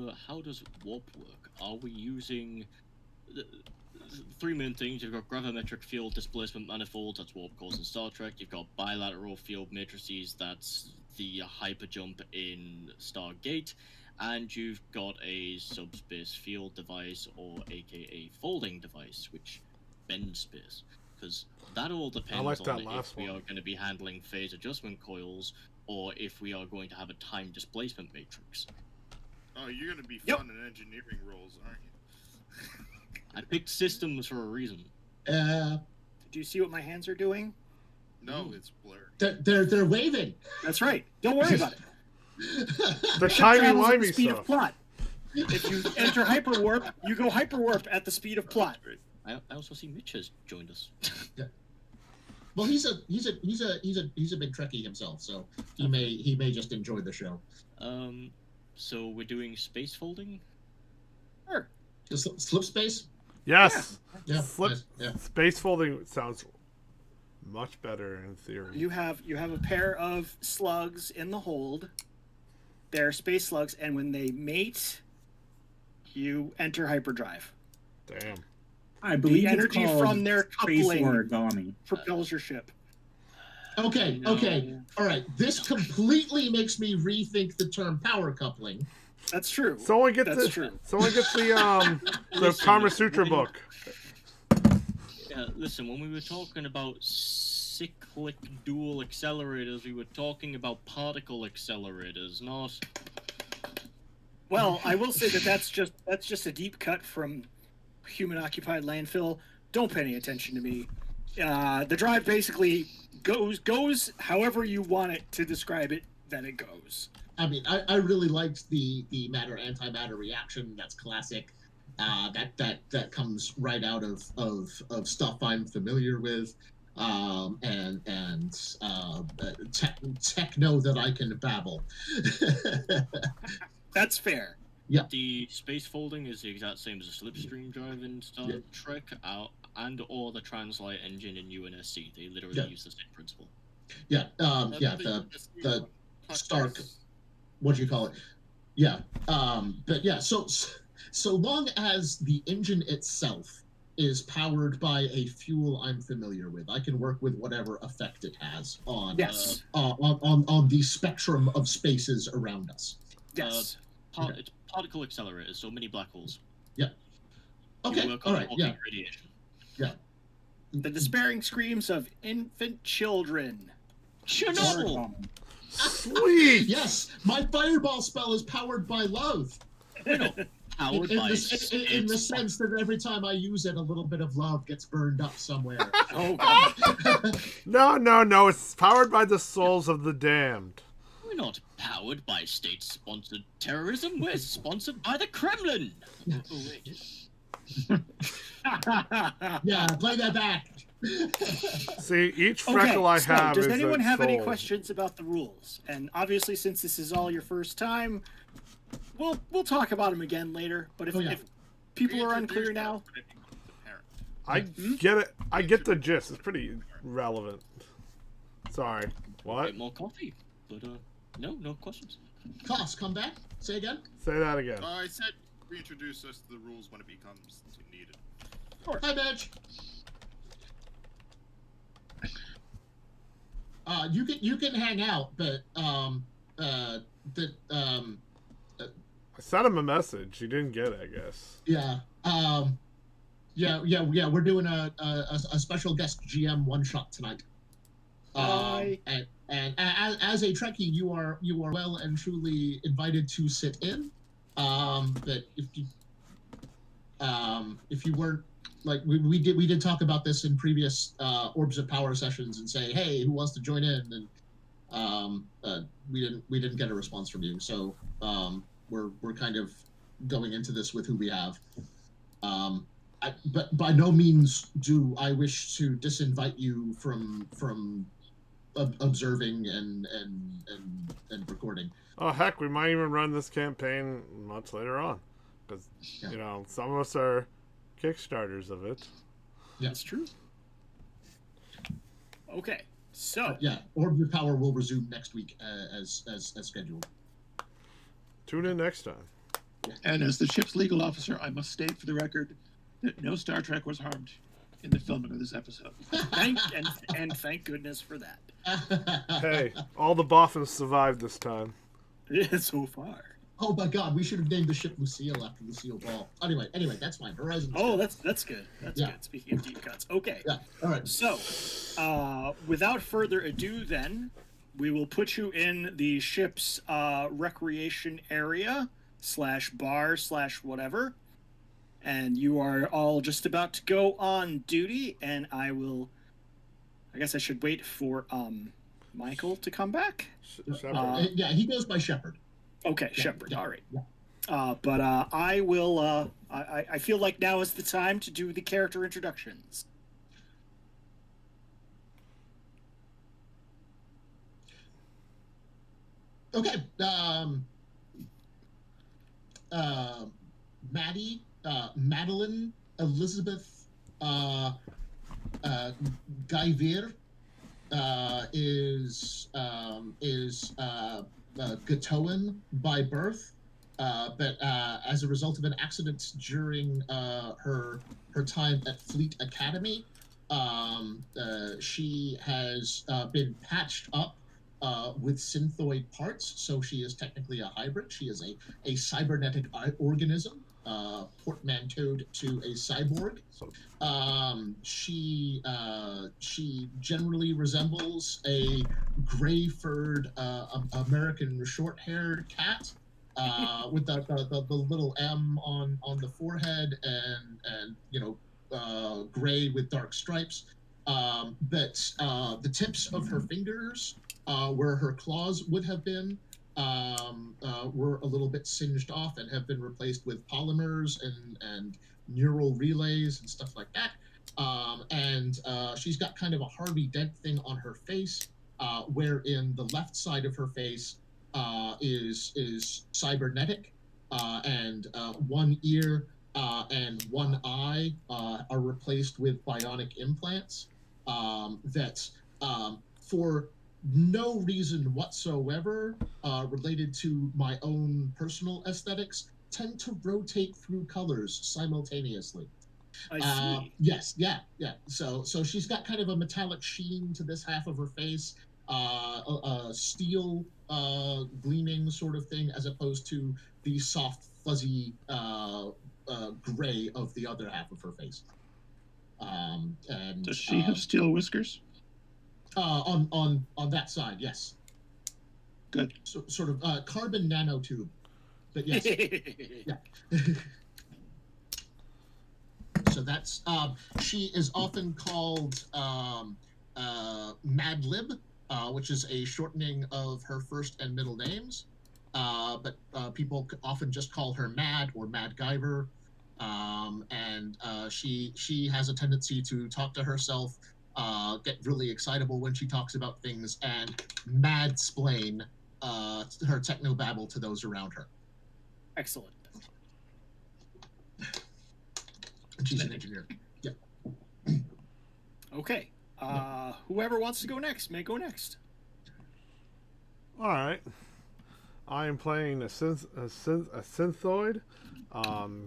Speaker 6: warp work? Are we using three main things? You've got gravimetric field displacement manifolds, that's warp cores in Star Trek. You've got bilateral field matrices, that's the hyperjump in Stargate. And you've got a subspace field device, or aka folding device, which bends space. Because that all depends on if we are going to be handling phase adjustment coils, or if we are going to have a time displacement matrix.
Speaker 2: Oh, you're going to be fun in engineering roles, aren't you?
Speaker 6: I picked systems for a reason.
Speaker 3: Do you see what my hands are doing?
Speaker 2: No, it's blurred.
Speaker 8: They're waving.
Speaker 3: That's right. Don't worry about it.
Speaker 1: The timey-wimey
Speaker 3: speed
Speaker 1: stuff.
Speaker 3: of plot. If you enter hyperwarp, you go hyperwarp at the speed of plot.
Speaker 6: I also see Mitch has joined us.
Speaker 8: Yeah. Well, he's a big Trekkie himself, so he may just enjoy the show.
Speaker 6: So we're doing space folding?
Speaker 3: Sure.
Speaker 8: Slip space?
Speaker 1: Yes.
Speaker 8: Yeah.
Speaker 1: Space folding sounds much better in theory.
Speaker 3: You have a pair of slugs in the hold. They're space slugs, and when they mate, you enter hyperdrive.
Speaker 1: Damn.
Speaker 4: I believe
Speaker 3: the energy from their
Speaker 4: space
Speaker 3: coupling
Speaker 4: origami
Speaker 3: propels your ship.
Speaker 8: Okay. All right. This completely makes me rethink the term power coupling.
Speaker 3: That's true.
Speaker 1: Someone get
Speaker 3: That's
Speaker 1: the
Speaker 3: true.
Speaker 1: the Kama Sutra book.
Speaker 6: Yeah, listen, when we were talking about cyclic dual accelerators, we were talking about particle accelerators, not...
Speaker 3: Well, I will say that's just a deep cut from human-occupied landfill. Don't pay any attention to me. The drive basically goes however you want it to describe it that it goes.
Speaker 8: I mean, I really liked the matter-antimatter reaction. That's classic. That comes right out of stuff I'm familiar with, and techno that I can babble.
Speaker 3: That's fair.
Speaker 8: Yeah.
Speaker 6: The space folding is the exact same as the slipstream drive in Star Trek, and or the translite engine in UNSC. They literally use the same principle.
Speaker 8: Yeah. The Stark. What do you call it? Yeah. But yeah. So long as the engine itself is powered by a fuel I'm familiar with, I can work with whatever effect it has on on the spectrum of spaces around us.
Speaker 3: Yes.
Speaker 6: It's particle accelerators, so mini black holes.
Speaker 8: Yeah. Okay. All right. Yeah.
Speaker 6: Radiation.
Speaker 8: Yeah.
Speaker 3: The despairing screams of infant children.
Speaker 6: Chernobyl.
Speaker 1: Sweet.
Speaker 8: Yes, my fireball spell is powered by love.
Speaker 6: Powered
Speaker 8: in
Speaker 6: by
Speaker 8: the sense that every time I use it, a little bit of love gets burned up somewhere.
Speaker 3: Oh God.
Speaker 1: No. It's powered by the souls of the damned.
Speaker 6: We're not powered by state-sponsored terrorism. We're sponsored by the Kremlin. Oh, wait.
Speaker 8: Yeah, play that back.
Speaker 1: See, each freckle I have
Speaker 3: does
Speaker 1: is
Speaker 3: anyone
Speaker 1: a
Speaker 3: have any
Speaker 1: soul.
Speaker 3: questions about the rules? And obviously, since this is all your first time, we'll talk about them again later. But if people are unclear now,
Speaker 1: I get it. I get the gist. It's pretty relevant. Sorry. What?
Speaker 6: Get more coffee, but no questions.
Speaker 8: Koss, come back. Say again.
Speaker 1: Say that again.
Speaker 2: I said reintroduce us to the rules when it becomes needed.
Speaker 8: Hi, Madge. You can hang out, but
Speaker 1: I sent him a message. He didn't get it, I guess.
Speaker 8: Yeah. Yeah. We're doing a special guest GM one shot tonight. And as a Trekkie, you are well and truly invited to sit in. But if you weren't, like, we did talk about this in previous Orbs of Power sessions and say, hey, who wants to join in? And we didn't get a response from you, so we're kind of going into this with who we have. But by no means do I wish to disinvite you from observing and recording.
Speaker 1: Oh, heck, we might even run this campaign much later on. Because, you know, some of us are Kickstarters of it.
Speaker 8: Yeah.
Speaker 3: That's true. Okay, so...
Speaker 8: yeah, Orbs of Power will resume next week as scheduled.
Speaker 1: Tune in next time.
Speaker 8: Yeah.
Speaker 5: And as the ship's legal officer, I must state for the record that no Star Trek was harmed in the filming of this episode.
Speaker 3: Thank goodness for that.
Speaker 1: Hey, all the Boffins survived this time.
Speaker 3: Yeah, so far.
Speaker 8: Oh my God, we should have named the ship Lucille after Lucille Ball. Anyway, that's fine. Horizon.
Speaker 3: Oh, that's good. That's good. Speaking of deep cuts. Okay.
Speaker 8: Yeah. All right.
Speaker 3: So, without further ado, then we will put you in the ship's recreation area / bar / whatever, and you are all just about to go on duty. And I guess I should wait for Michael to come back.
Speaker 8: Yeah, he goes by Shepard.
Speaker 3: Okay, Shepard. All right.
Speaker 8: Yeah.
Speaker 3: But I will. I feel like now is the time to do the character introductions.
Speaker 8: Okay. Maddie, Madeline, Elizabeth, Guyver is Gattoan by birth, but as a result of an accident during her time at Fleet Academy, she has been patched up with Synthoid parts, so she is technically a hybrid. She is a cybernetic organism, portmanteaued to a cyborg. She generally resembles a gray-furred American short-haired cat with the little M on the forehead and gray with dark stripes. But the tips of her fingers, where her claws would have been, were a little bit singed off and have been replaced with polymers and neural relays and stuff like that. And she's got kind of a Harvey Dent thing on her face, wherein the left side of her face is cybernetic, and one ear and one eye are replaced with bionic implants that, for no reason whatsoever related to my own personal aesthetics, tend to rotate through colors simultaneously.
Speaker 3: I see.
Speaker 8: Yes, yeah. So she's got kind of a metallic sheen to this half of her face, a steel gleaming sort of thing, as opposed to the soft, fuzzy gray of the other half of her face. And
Speaker 5: does she have steel whiskers?
Speaker 8: On that side, yes.
Speaker 5: Good.
Speaker 8: So, sort of carbon nanotube, but yes. Yeah. So that's she is often called Mad Lib, which is a shortening of her first and middle names. But people often just call her Mad or Mad Guyver. And she has a tendency to talk to herself, get really excitable when she talks about things, and mad-splain her technobabble to those around her.
Speaker 3: Excellent.
Speaker 8: And she's an engineer. Yeah.
Speaker 3: Okay. Whoever wants to go next may go next.
Speaker 1: All right. I am playing a Synthoid,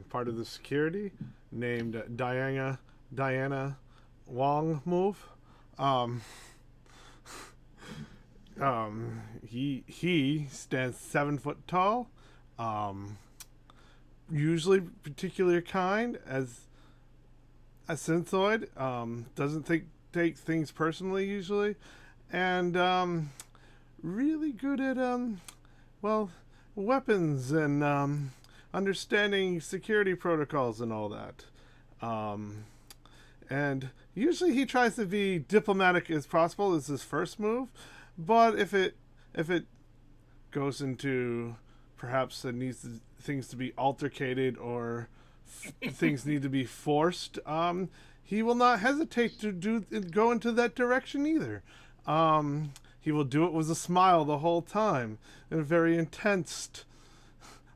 Speaker 1: part of the security, named Diana Wrongmove. He stands 7 foot tall. usually particular kind as a Synthoid. Doesn't take things personally usually, and really good at weapons and understanding security protocols and all that. And usually he tries to be diplomatic as possible as his first move, but if it goes into perhaps it needs things to be altercated or things need to be forced, he will not hesitate to go into that direction either. He will do it with a smile the whole time and very intense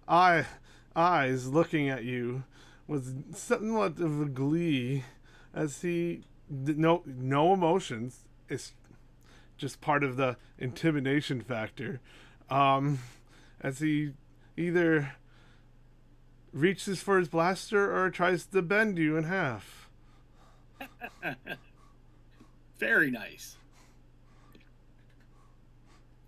Speaker 1: eyes looking at you with somewhat of a glee as he no emotions. It's just part of the intimidation factor. As he either reaches for his blaster or tries to bend you in half.
Speaker 3: Very nice.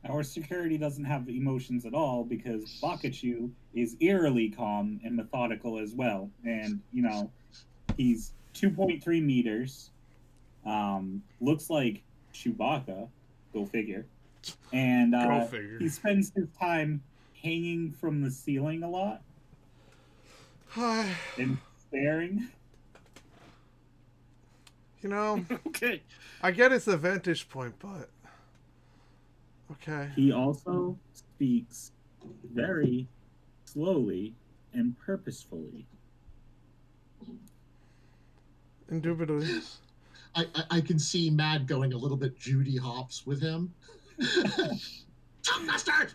Speaker 4: Our security doesn't have emotions at all because Bakachu is eerily calm and methodical as well. And, you know, he's 2.3 meters. Looks like Chewbacca. Go figure. And
Speaker 1: Go figure.
Speaker 4: He spends his time hanging from the ceiling a lot and staring.
Speaker 1: You know,
Speaker 3: Okay.
Speaker 1: I get it's a vantage point, but okay.
Speaker 4: He also speaks very slowly and purposefully.
Speaker 1: Indubitably.
Speaker 8: I can see Mad going a little bit Judy Hopps with him. Tongue bastard!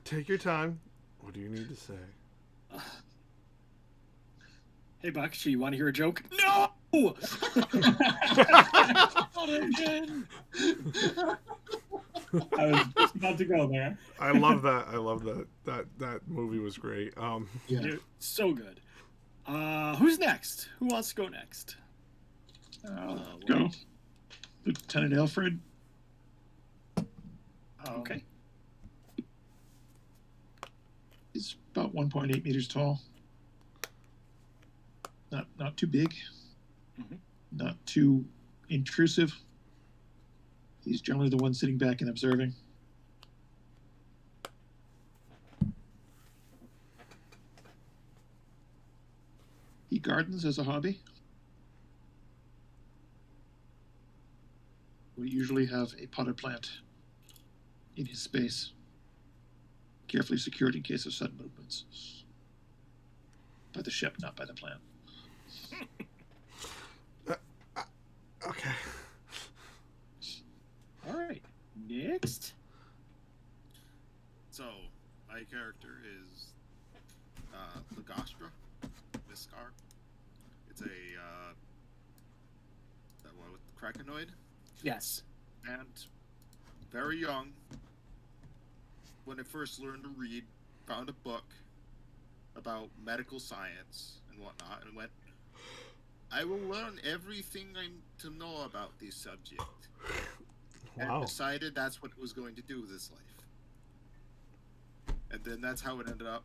Speaker 1: Take your time. What do you need to say?
Speaker 3: Hey, Bakachi, you want to hear a joke? No!
Speaker 6: Not again!
Speaker 4: I was just about to go there.
Speaker 1: I love that. I love that. That movie was great.
Speaker 8: Yeah.
Speaker 3: Dude, so good. Who's next? Who wants to go next?
Speaker 5: Go. Lieutenant Alfred.
Speaker 3: Okay.
Speaker 5: He's about 1.8 meters tall. Not too big.
Speaker 3: Mm-hmm.
Speaker 5: Not too intrusive. He's generally the one sitting back and observing. He gardens as a hobby. We usually have a potted plant in his space, carefully secured in case of sudden movements. By the ship, not by the plant.
Speaker 1: Okay.
Speaker 3: All right. Next.
Speaker 2: So, my character is Lagastra, Viscar. It's a one with the Krakenoid,
Speaker 3: Yes.
Speaker 2: and very young. When I first learned to read, found a book about medical science and whatnot, and went, I will learn everything I need to know about this subject.
Speaker 1: Wow.
Speaker 2: And decided that's what it was going to do with his life. And then that's how it ended up.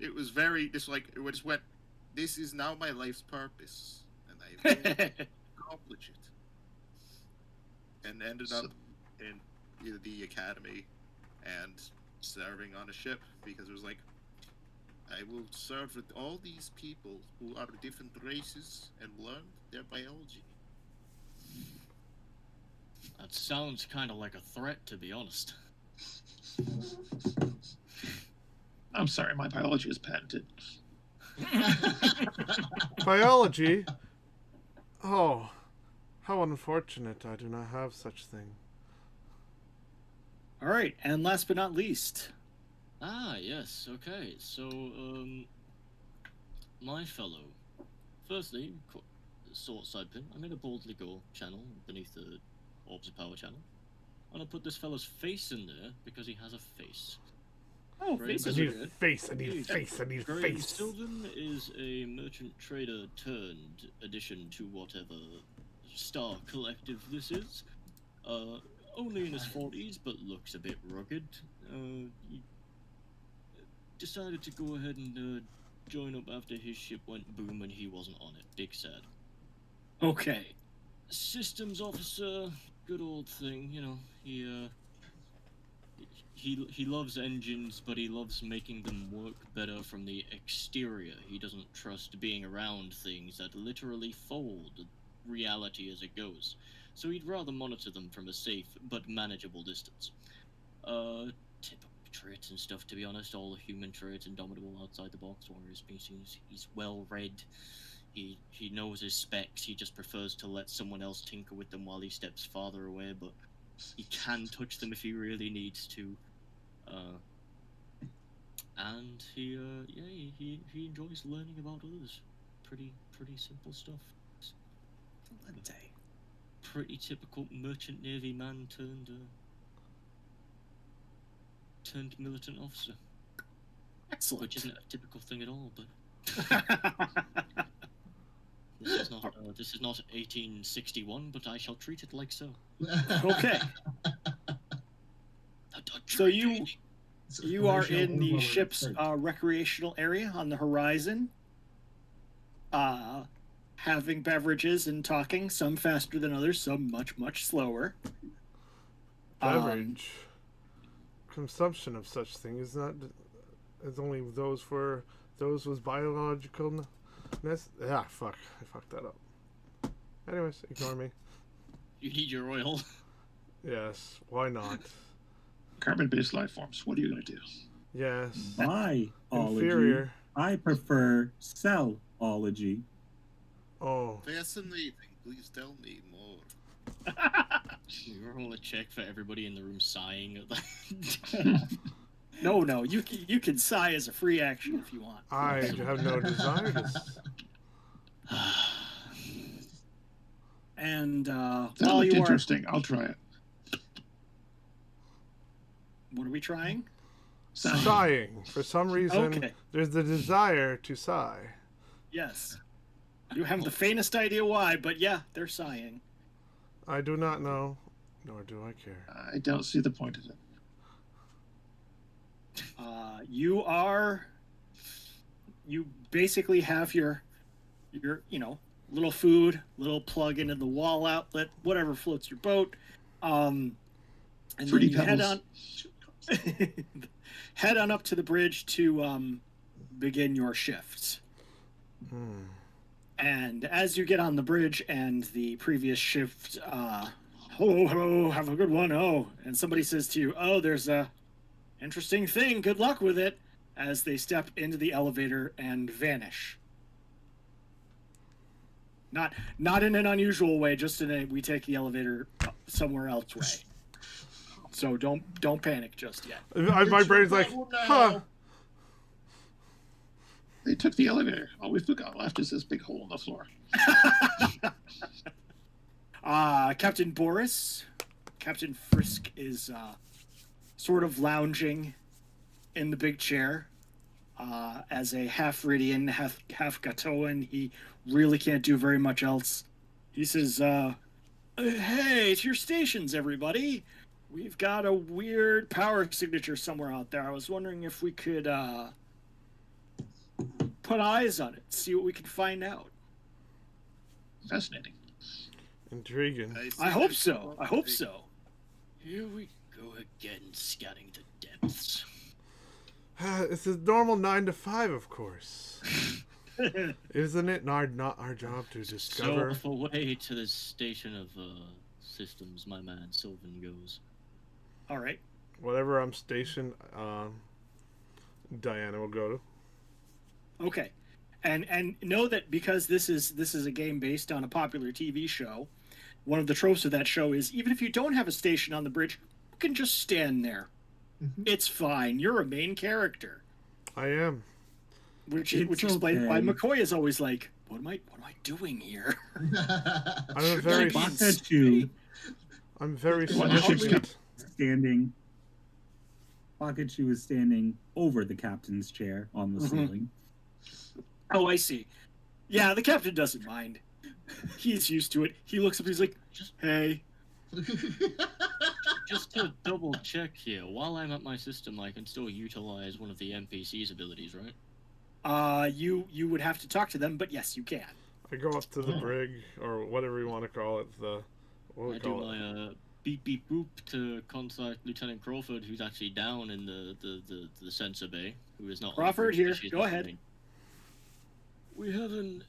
Speaker 2: It was very, just like, it just went, this is now my life's purpose. And I will accomplish it. And ended up in either the academy and serving on a ship, because it was like, I will serve with all these people who are different races and learn their biology.
Speaker 6: That sounds kind of like a threat, to be honest.
Speaker 5: I'm sorry, my biology is patented.
Speaker 1: Biology? Oh, how unfortunate I do not have such thing.
Speaker 3: All right. And last but not least.
Speaker 6: Ah, yes, okay. So, my fellow. Firstly, short side pin. I made a Bodly Go channel beneath the Orbs of Power channel. And I put this fellow's face in there because he has a face.
Speaker 3: Oh,
Speaker 6: Great.
Speaker 3: faces
Speaker 1: I
Speaker 3: are
Speaker 1: need
Speaker 3: good.
Speaker 1: face, I need face, I need
Speaker 6: Graham
Speaker 1: face.
Speaker 6: Sylvan is a merchant trader turned addition to whatever star collective this is. Only in his 40s, but looks a bit rugged. decided to go ahead and join up after his ship went boom and he wasn't on it. Big sad.
Speaker 3: Okay.
Speaker 6: Systems officer, good old thing, you know. He loves engines, but he loves making them work better from the exterior. He doesn't trust being around things that literally fold reality as it goes. So he'd rather monitor them from a safe but manageable distance. Typical traits and stuff, to be honest. All the human traits, indomitable, outside the box, warrior species. He's well read. He knows his specs. He just prefers to let someone else tinker with them while he steps farther away, but he can touch them if he really needs to. And he enjoys learning about others. Pretty simple stuff. Pretty typical merchant navy man turned militant officer.
Speaker 3: Excellent.
Speaker 6: Which isn't a typical thing at all, but this is not 1861, but I shall treat it like so.
Speaker 3: Okay. So you are in the ship's recreational area on the horizon, having beverages and talking, some faster than others, some much slower.
Speaker 1: Beverage. Consumption of such things is only those with biological. Yeah, fuck. I fucked that up. Anyways, ignore me.
Speaker 6: You need your oil.
Speaker 1: Yes, why not?
Speaker 5: Carbon-based life forms. What are you going to do?
Speaker 1: Yes.
Speaker 4: Biology.
Speaker 1: Inferior.
Speaker 4: I prefer cellology.
Speaker 1: Oh.
Speaker 2: Fascinating. Please tell me more.
Speaker 6: You roll a check for everybody in the room sighing at that.
Speaker 3: No, you can sigh as a free action if you want.
Speaker 1: I have no desire to.
Speaker 3: And
Speaker 5: That
Speaker 3: while
Speaker 5: looked
Speaker 3: you are,
Speaker 5: interesting. I'll try it.
Speaker 3: what are we trying?
Speaker 1: Sighing. For some reason,
Speaker 3: Okay.
Speaker 1: there's the desire to sigh.
Speaker 3: Yes. You have the faintest idea why, but yeah, they're sighing.
Speaker 1: I do not know, nor do I care.
Speaker 5: I don't see the point of it.
Speaker 3: You basically have your little food, little plug into the wall outlet, whatever floats your boat. And then you head on up to the bridge to begin your shifts. And as you get on the bridge and the previous shift, hello, have a good one. Oh, and somebody says to you, oh, there's a interesting thing. Good luck with it. As they step into the elevator and vanish. Not in an unusual way, just in a we take the elevator somewhere else way. So don't panic just yet.
Speaker 1: My brain's like, huh.
Speaker 5: They took the elevator. All we've got left is this big hole in the floor.
Speaker 3: Captain Boris, Captain Frisk is sort of lounging in the big chair as a half Ridian, half Gattoan. He really can't do very much else. He says, hey, to your stations, everybody. We've got a weird power signature somewhere out there. I was wondering if we could put eyes on it, see what we can find out.
Speaker 5: Fascinating.
Speaker 1: Intriguing.
Speaker 3: I hope so.
Speaker 6: Here we go again, scanning the depths.
Speaker 1: It's a normal 9 to 5, of course. Isn't it not our job to discover?
Speaker 6: So away to the station of systems, my man Sylvan goes.
Speaker 3: All right.
Speaker 1: Whatever I'm stationed, Diana will go to.
Speaker 3: Okay. And know that because this is a game based on a popular TV show, one of the tropes of that show is even if you don't have a station on the bridge, you can just stand there. Mm-hmm. It's fine. You're a main character.
Speaker 1: I am.
Speaker 3: Which explains why McCoy is always like, what am I doing here?
Speaker 1: I'm very sweet.
Speaker 4: Standing. Pocket is standing over the captain's chair on the ceiling.
Speaker 3: Oh, I see. Yeah, the captain doesn't mind. He's used to it. He looks up, he's like, hey.
Speaker 6: Just to double check here, while I'm at my system, I can still utilize one of the NPC's abilities, right?
Speaker 3: You would have to talk to them, but yes, you can.
Speaker 1: I go up to the brig, or whatever you want to call it.
Speaker 6: I do my beep beep boop to contact Lieutenant Crawford, who's actually down in the sensor bay, who is not.
Speaker 3: Crawford here. Go ahead.
Speaker 6: We have an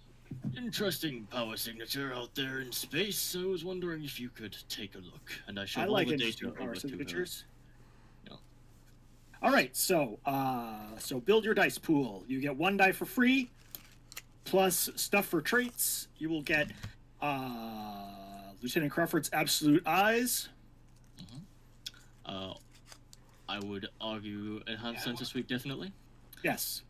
Speaker 6: interesting power signature out there in space. I was wondering if you could take a look, and I show all the data
Speaker 3: power
Speaker 6: over to her.
Speaker 3: signatures.
Speaker 6: Yeah.
Speaker 3: All right, so build your dice pool. You get 1 die for free, plus stuff for traits. You will get Lieutenant Crawford's absolute eyes.
Speaker 6: I would argue enhanced sensor sweep definitely.
Speaker 3: Yes.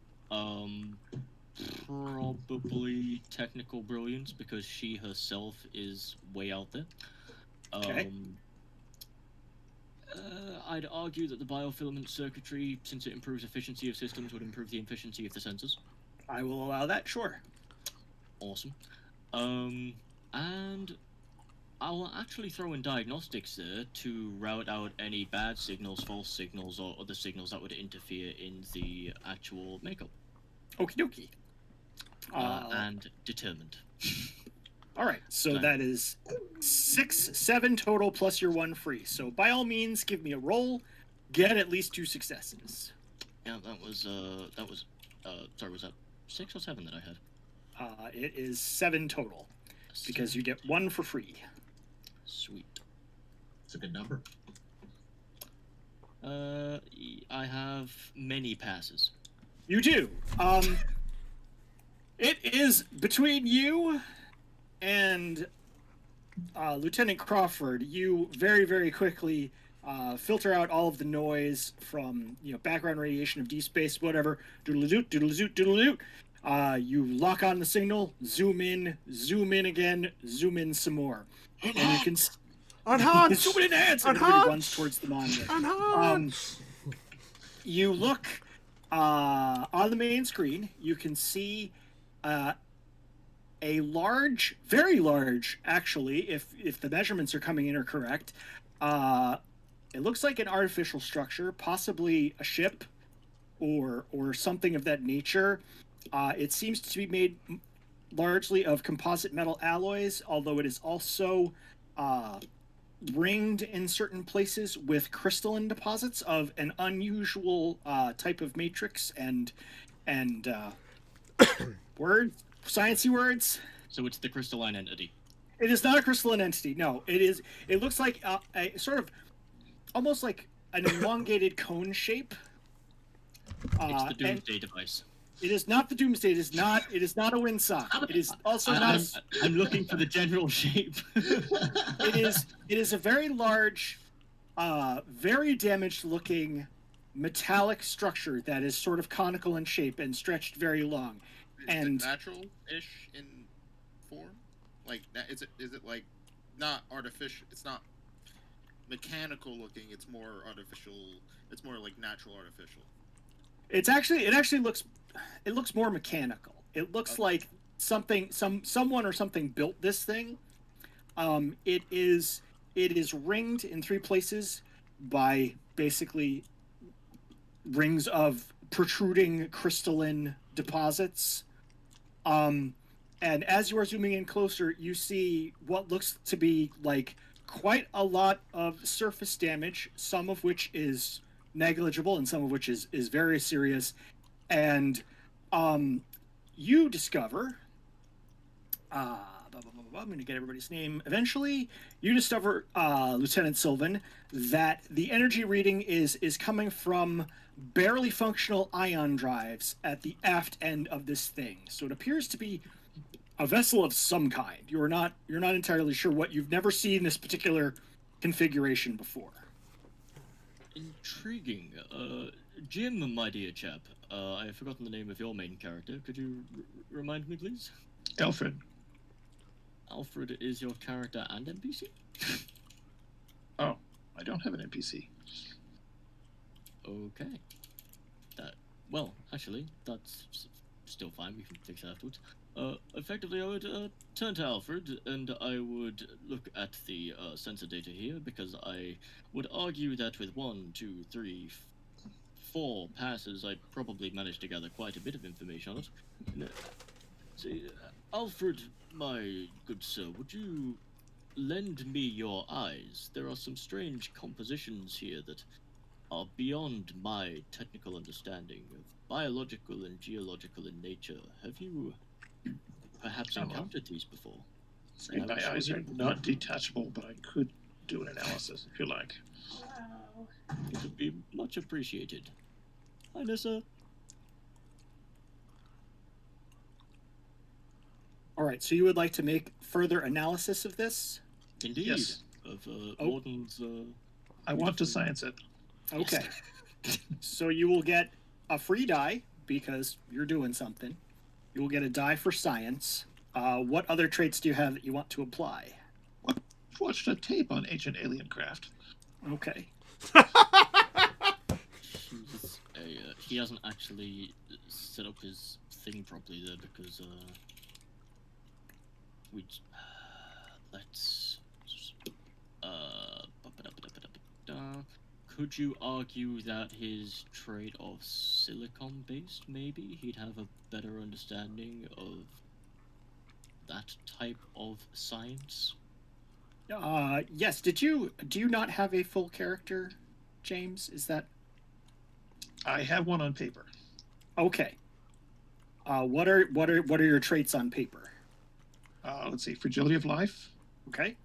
Speaker 6: Probably technical brilliance because she herself is way out there.
Speaker 3: Okay.
Speaker 6: I'd argue that the biofilament circuitry, since it improves efficiency of systems, would improve the efficiency of the sensors.
Speaker 3: I will allow that, sure.
Speaker 6: Awesome. And I'll actually throw in diagnostics there to route out any bad signals, false signals, or other signals that would interfere in the actual makeup.
Speaker 3: Okie dokie.
Speaker 6: And determined.
Speaker 3: All right, so that is 7 total plus your 1 free. So by all means, give me a roll. Get at least 2 successes.
Speaker 6: Yeah, that was sorry, was that 6 or 7 that I had?
Speaker 3: It is 7 total because you get 1 for free.
Speaker 6: Sweet.
Speaker 8: It's a good number.
Speaker 6: I have many passes.
Speaker 3: You do. It is between you and Lieutenant Crawford. You very, very quickly filter out all of the noise from background radiation of D space, whatever. Doodle-a-doot, doodle-a-doot, doodle-a-doot. You lock on the signal, zoom in again, zoom in some more. And you can
Speaker 1: unhunch!
Speaker 3: Zoom in enhance! And everybody runs towards the monitor.
Speaker 1: Unhunch!
Speaker 3: You look on the main screen, you can see a large, very large, actually, if the measurements are coming in are correct, it looks like an artificial structure, possibly a ship or something of that nature. It seems to be made largely of composite metal alloys, although it is also ringed in certain places with crystalline deposits of an unusual type of matrix and words, sciencey words.
Speaker 6: So it's the crystalline entity.
Speaker 3: It is not a crystalline entity. No, it is. It looks like a sort of, almost like an elongated cone shape.
Speaker 6: It's the Doomsday device.
Speaker 3: It is not the Doomsday. It is not a windsock. It is also not.
Speaker 6: I'm looking for the general shape.
Speaker 3: It is a very large, very damaged-looking metallic structure that is sort of conical in shape and stretched very long.
Speaker 2: Is it natural-ish in form? Like, is it like not artificial? It's not mechanical looking. It's more artificial. It's more like natural artificial.
Speaker 3: It actually looks more mechanical. It looks like someone or something built this thing. It is ringed in 3 places by basically rings of protruding crystalline deposits. And as you are zooming in closer, you see what looks to be like quite a lot of surface damage, some of which is negligible and some of which is very serious. And you discover, I'm going to get everybody's name eventually. You discover, Lieutenant Sylvan, that the energy reading is coming from barely functional ion drives at the aft end of this thing. So it appears to be a vessel of some kind. You're not entirely sure what. You've never seen this particular configuration before.
Speaker 6: Intriguing. Jim, my dear chap, I have forgotten the name of your main character. Could you remind me, please?
Speaker 5: Alfred.
Speaker 6: Alfred is your character and NPC?
Speaker 5: Oh, I don't have an NPC.
Speaker 6: Okay. Well, actually, that's still fine. We can fix it afterwards. Effectively, I would turn to Alfred, and I would look at the sensor data here, because I would argue that with 1, 2, 3, 4 passes, I'd probably manage to gather quite a bit of information on it. See, Alfred, my good sir, would you lend me your eyes? There are some strange compositions here that are beyond my technical understanding, of biological and geological in nature. Have you perhaps encountered these before?
Speaker 5: See, my eyes are not detachable, but I could do an analysis if you like.
Speaker 6: Wow. It would be much appreciated. Hi, Nissa.
Speaker 3: All right, so you would like to make further analysis of this?
Speaker 6: Indeed.
Speaker 5: Yes.
Speaker 6: Of Mordon's...
Speaker 5: I want to science it.
Speaker 3: Okay. So you will get a free die, because you're doing something. You will get a die for science. What other traits do you have that you want to apply?
Speaker 5: I watched a tape on ancient alien craft.
Speaker 3: Okay.
Speaker 6: He hasn't actually set up his thing properly there, because let's could you argue that his trait of silicon based, maybe he'd have a better understanding of that type of science?
Speaker 3: Yes. Do you not have a full character, James? Is that...
Speaker 5: I have one on paper.
Speaker 3: Okay. What are your traits on paper?
Speaker 5: Let's see, fragility of life.
Speaker 3: Okay.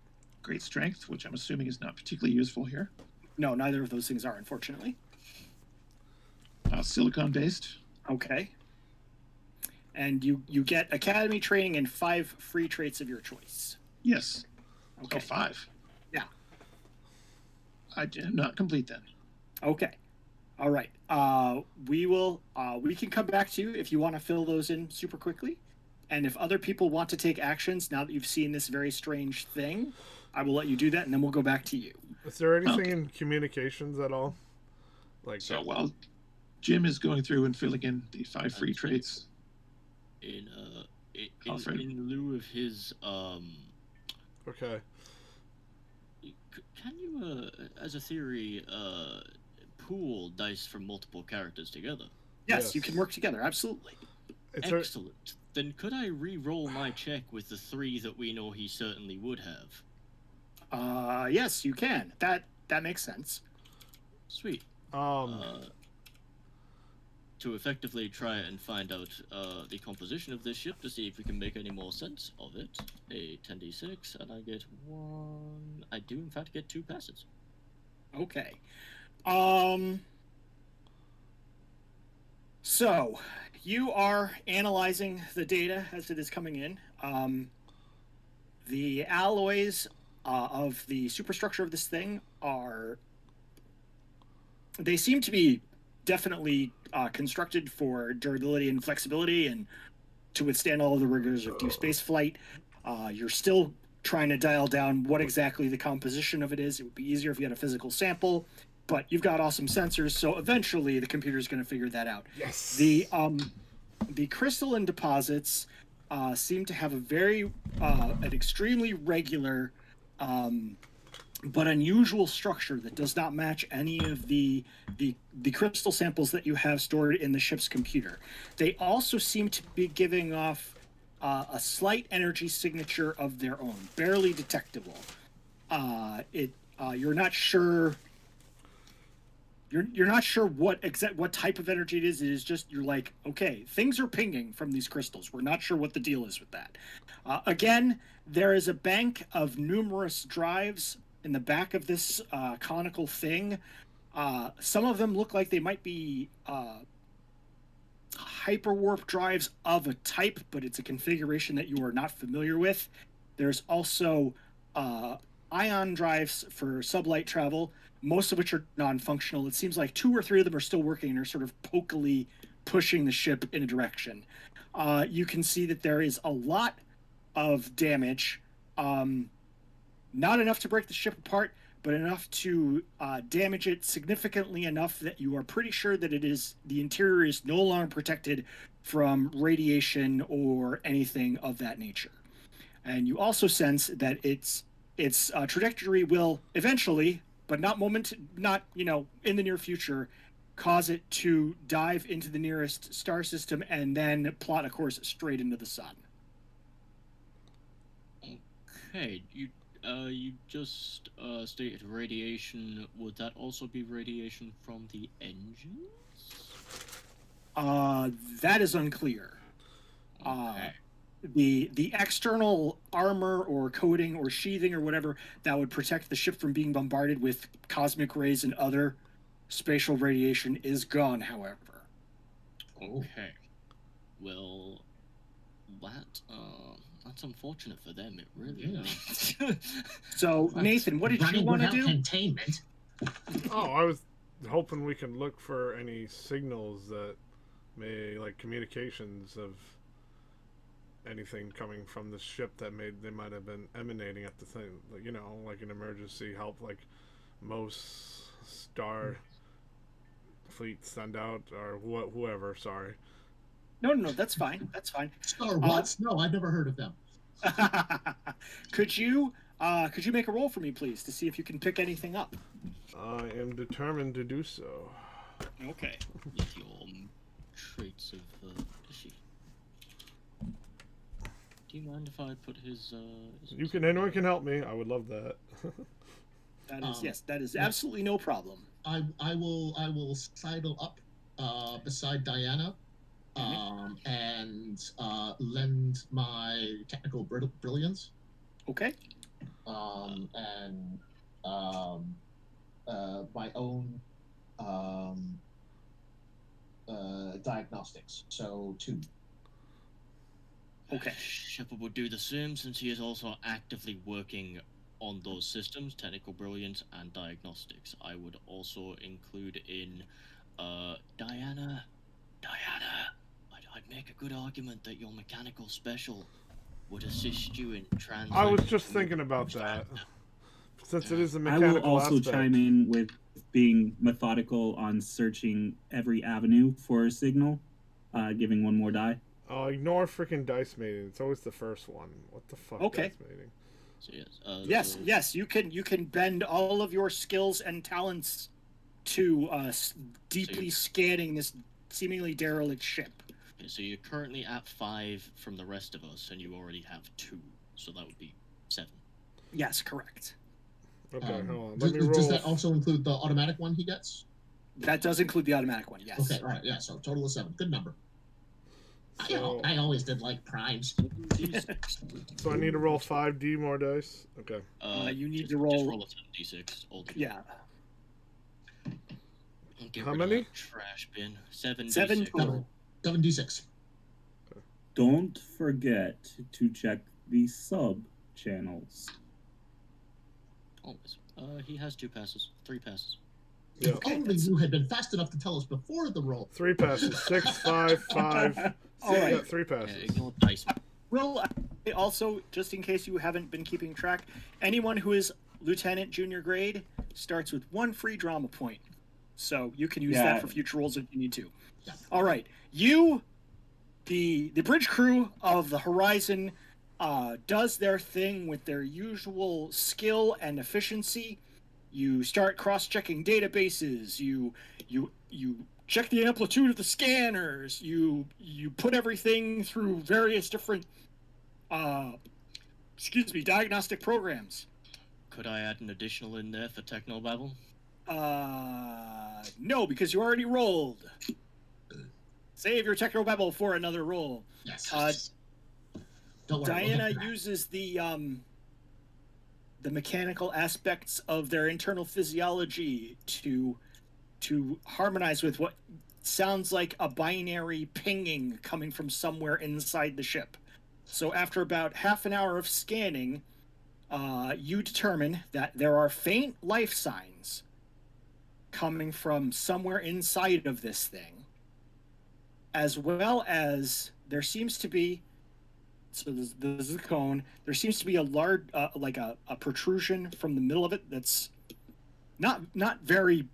Speaker 5: Great strength, which I'm assuming is not particularly useful here.
Speaker 3: No, neither of those things are, unfortunately.
Speaker 5: Silicon-based.
Speaker 3: Okay. And you get academy training and 5 free traits of your choice.
Speaker 5: Yes.
Speaker 3: Okay.
Speaker 5: Oh, 5.
Speaker 3: Yeah.
Speaker 5: I did not complete then.
Speaker 3: Okay. All right. We can come back to you if you want to fill those in super quickly. And if other people want to take actions now that you've seen this very strange thing, I will let you do that, and then we'll go back to you.
Speaker 1: Is there anything in communications at all?
Speaker 5: So while Jim is going through and filling in the 5 free traits,
Speaker 6: in lieu of his
Speaker 1: Okay.
Speaker 6: Can you as a theory pool dice from multiple characters together?
Speaker 3: Yes, you can work together, absolutely.
Speaker 6: Excellent. Then could I re-roll my check with the 3 that we know he certainly would have?
Speaker 3: Yes, you can. That makes sense.
Speaker 6: Sweet. To effectively try and find out the composition of this ship to see if we can make any more sense of it. A 10d6, and I get 1. I do in fact get 2 passes.
Speaker 3: Okay. So you are analyzing the data as it is coming in. The alloys of the superstructure of this thing they seem to be definitely constructed for durability and flexibility and to withstand all of the rigors of deep space flight. You're still trying to dial down what exactly the composition of it is. It would be easier if you had a physical sample, but you've got awesome sensors, so eventually the computer's going to figure that out.
Speaker 1: Yes.
Speaker 3: The crystalline deposits seem to have an extremely regular but unusual structure that does not match any of the crystal samples that you have stored in the ship's computer. They also seem to be giving off a slight energy signature of their own, barely detectable. You're not sure. You're not sure what type of energy it is. It is just you're like, okay, things are pinging from these crystals. We're not sure what the deal is with that. Again, there is a bank of numerous drives in the back of this conical thing. Some of them look like they might be hyperwarp drives of a type, but it's a configuration that you are not familiar with. There's also ion drives for sublight travel, most of which are non-functional. It seems like 2 or 3 of them are still working and are sort of pokily pushing the ship in a direction. You can see that there is a lot of damage. Not enough to break the ship apart, but enough to damage it significantly enough that you are pretty sure that the interior is no longer protected from radiation or anything of that nature. And you also sense that its trajectory will eventually, but not in the near future, cause it to dive into the nearest star system and then plot a course straight into the sun.
Speaker 6: Okay, you just stated radiation. Would that also be radiation from the engines?
Speaker 3: That is unclear.
Speaker 6: Okay.
Speaker 3: The external armor or coating or sheathing or whatever that would protect the ship from being bombarded with cosmic rays and other spatial radiation is gone, however.
Speaker 6: Okay. Well, that's unfortunate for them. It really is.
Speaker 3: So, Nathan, what did you want to do?
Speaker 8: Containment.
Speaker 1: Oh, I was hoping we could look for any signals that may, like communications of anything coming from the ship that they might have been emanating at the thing, like an emergency help, like most star fleets send out, or whoever. Sorry.
Speaker 3: No, that's fine. That's fine.
Speaker 8: Star what? No, I've never heard of them.
Speaker 3: Could you make a roll for me, please, to see if you can pick anything up?
Speaker 1: I am determined to do so.
Speaker 3: Okay.
Speaker 6: With your traits of issue. Do you mind if I put his
Speaker 1: Anyone can help me. I would love that.
Speaker 3: That is absolutely no problem.
Speaker 8: I will sidle up beside Diana, and lend my technical brilliance.
Speaker 3: Okay.
Speaker 8: And my own diagnostics. So 2.
Speaker 3: Okay.
Speaker 6: Shepard would do the same, since he is also actively working on those systems, technical brilliance and diagnostics. I would also include in Diana. I'd make a good argument that your mechanical special would assist you in translating.
Speaker 1: I was just thinking about that. Since it is a mechanical
Speaker 4: I will also
Speaker 1: aspect.
Speaker 4: chime in with being methodical on searching every avenue for a signal, giving 1 more die.
Speaker 1: Oh, ignore freaking dice mating. It's always the first one. What the fuck?
Speaker 3: Okay.
Speaker 1: Dice mating?
Speaker 6: So,
Speaker 3: Yes. You can bend all of your skills and talents to deeply scanning this seemingly derelict ship.
Speaker 6: Okay, so you're currently at 5 from the rest of us, and you already have 2, so that would be 7.
Speaker 3: Yes, correct.
Speaker 1: Okay, hold on. Let me roll.
Speaker 8: Does that also include the automatic one he gets?
Speaker 3: That does include the automatic one, yes.
Speaker 8: Okay, all right, yeah, so total of 7. Good number.
Speaker 1: So,
Speaker 8: I always did like primes.
Speaker 1: so I need to roll 5d more dice? Okay.
Speaker 3: You need
Speaker 6: just
Speaker 3: to roll...
Speaker 6: roll a 7d6 altogether.
Speaker 3: Yeah.
Speaker 1: How many?
Speaker 6: Trash bin. 7d6.
Speaker 3: 7 total.
Speaker 8: 7d6.
Speaker 4: Don't forget to check the sub channels.
Speaker 6: Always. He has 2 passes. 3 passes.
Speaker 1: Yeah.
Speaker 8: If only you had been fast enough to tell us before the roll.
Speaker 1: 3 passes. 6, 5, 5.
Speaker 3: All right.
Speaker 1: Yeah, 3 passes.
Speaker 6: Ignore dice.
Speaker 3: Well, also, just in case you haven't been keeping track, anyone who is Lieutenant Junior grade starts with 1 free drama point. So you can use that for future rolls if you need to.
Speaker 8: Yeah.
Speaker 3: All right. The bridge crew of the Horizon does their thing with their usual skill and efficiency. You start cross-checking databases. You check the amplitude of the scanners. You put everything through various different diagnostic programs.
Speaker 6: Could I add an additional in there for Technobabble?
Speaker 3: No, because you already rolled. Save your Technobabble for another roll.
Speaker 8: Yes. Don't worry,
Speaker 3: Diana uses the mechanical aspects of their internal physiology to harmonize with what sounds like a binary pinging coming from somewhere inside the ship. So after about half an hour of scanning, you determine that there are faint life signs coming from somewhere inside of this thing, as well as there seems to be, so this is a cone, there seems to be a large, like a protrusion from the middle of it that's not very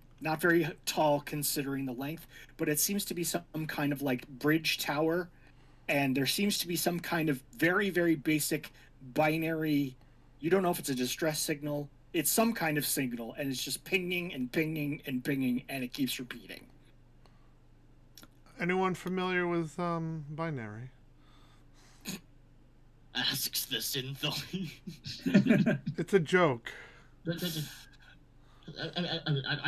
Speaker 3: tall considering the length, but it seems to be some kind of like bridge tower, and there seems to be some kind of very, very basic binary. You don't know if it's a distress signal. It's some kind of signal, and it's just pinging and pinging and pinging, and it keeps repeating.
Speaker 1: Anyone familiar with binary?
Speaker 6: Asks the Synthoid.
Speaker 1: It's a joke.
Speaker 8: I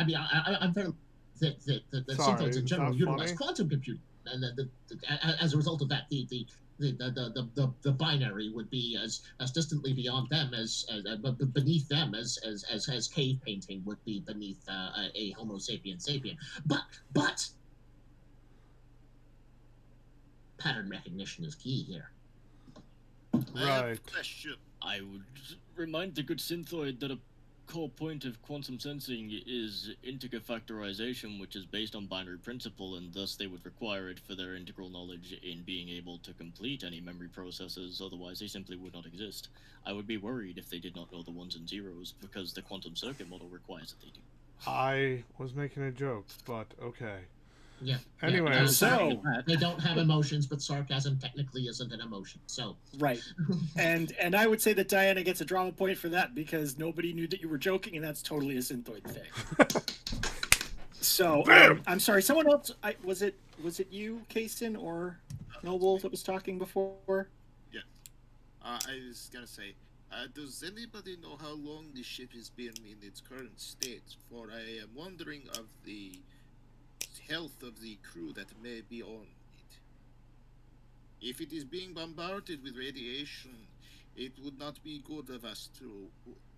Speaker 8: mean, I'm very the
Speaker 1: Sorry,
Speaker 8: Synthoids in
Speaker 1: it's
Speaker 8: general
Speaker 1: not
Speaker 8: utilize
Speaker 1: funny.
Speaker 8: quantum computing, and as a result of that, the binary would be as distantly beyond them as beneath them as cave painting would be beneath a Homo sapien sapien. But pattern recognition is key here.
Speaker 2: I have a
Speaker 1: Right.
Speaker 2: question.
Speaker 6: I would remind the good Synthoid that a core point of quantum sensing is integer factorization, which is based on binary principle, and thus they would require it for their integral knowledge in being able to complete any memory processes, otherwise they simply would not exist. I would be worried if they did not know the ones and zeros, because the quantum circuit model requires that they do.
Speaker 1: I was making a joke, but okay.
Speaker 8: Yeah.
Speaker 1: Anyway,
Speaker 8: Yeah,
Speaker 3: so-
Speaker 8: they don't have emotions, but sarcasm technically isn't an emotion. So
Speaker 3: Right. And I would say that Diana gets a drama point for that because nobody knew that you were joking, and that's totally a Synthoid thing. So I'm sorry. Someone else. Was it you, Kaysen, or Noble that was talking before?
Speaker 2: I was gonna say, does anybody know how long the ship has been in its current state? For I am wondering of the health of the crew that may be on it. If it is being bombarded with radiation, it would not be good of us to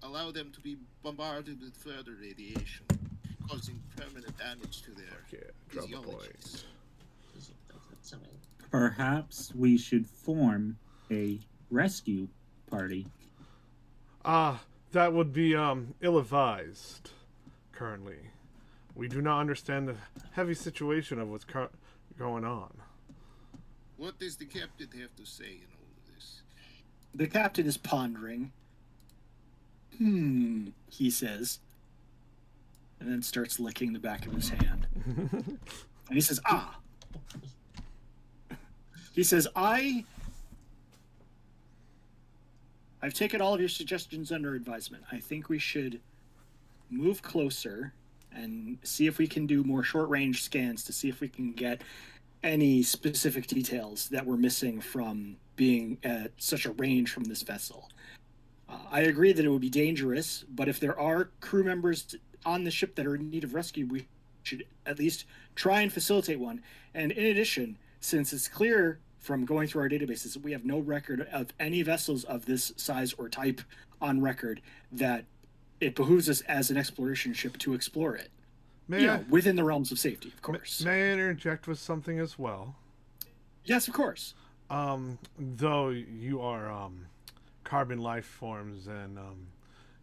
Speaker 2: allow them to be bombarded with further radiation, causing permanent damage to their
Speaker 1: Okay, drop a
Speaker 2: physiologies.
Speaker 1: point.
Speaker 4: Perhaps we should form a rescue party.
Speaker 1: That would be ill-advised currently. We do not understand the heavy situation of what's going on.
Speaker 2: What does the captain have to say in all of this?
Speaker 3: The captain is pondering. He says, and then starts licking the back of his hand. And he says, He says, I've taken all of your suggestions under advisement. I think we should move closer and see if we can do more short-range scans to see if we can get any specific details that we're missing from being at such a range from this vessel. I agree that it would be dangerous, but if there are crew members on the ship that are in need of rescue, we should at least try and facilitate one. And in addition, since it's clear from going through our databases that we have no record of any vessels of this size or type on record, that it behooves us as an exploration ship to explore it. Within the realms of safety, of course.
Speaker 1: May I interject with something as well?
Speaker 3: Yes, of course.
Speaker 1: Though you are carbon life forms and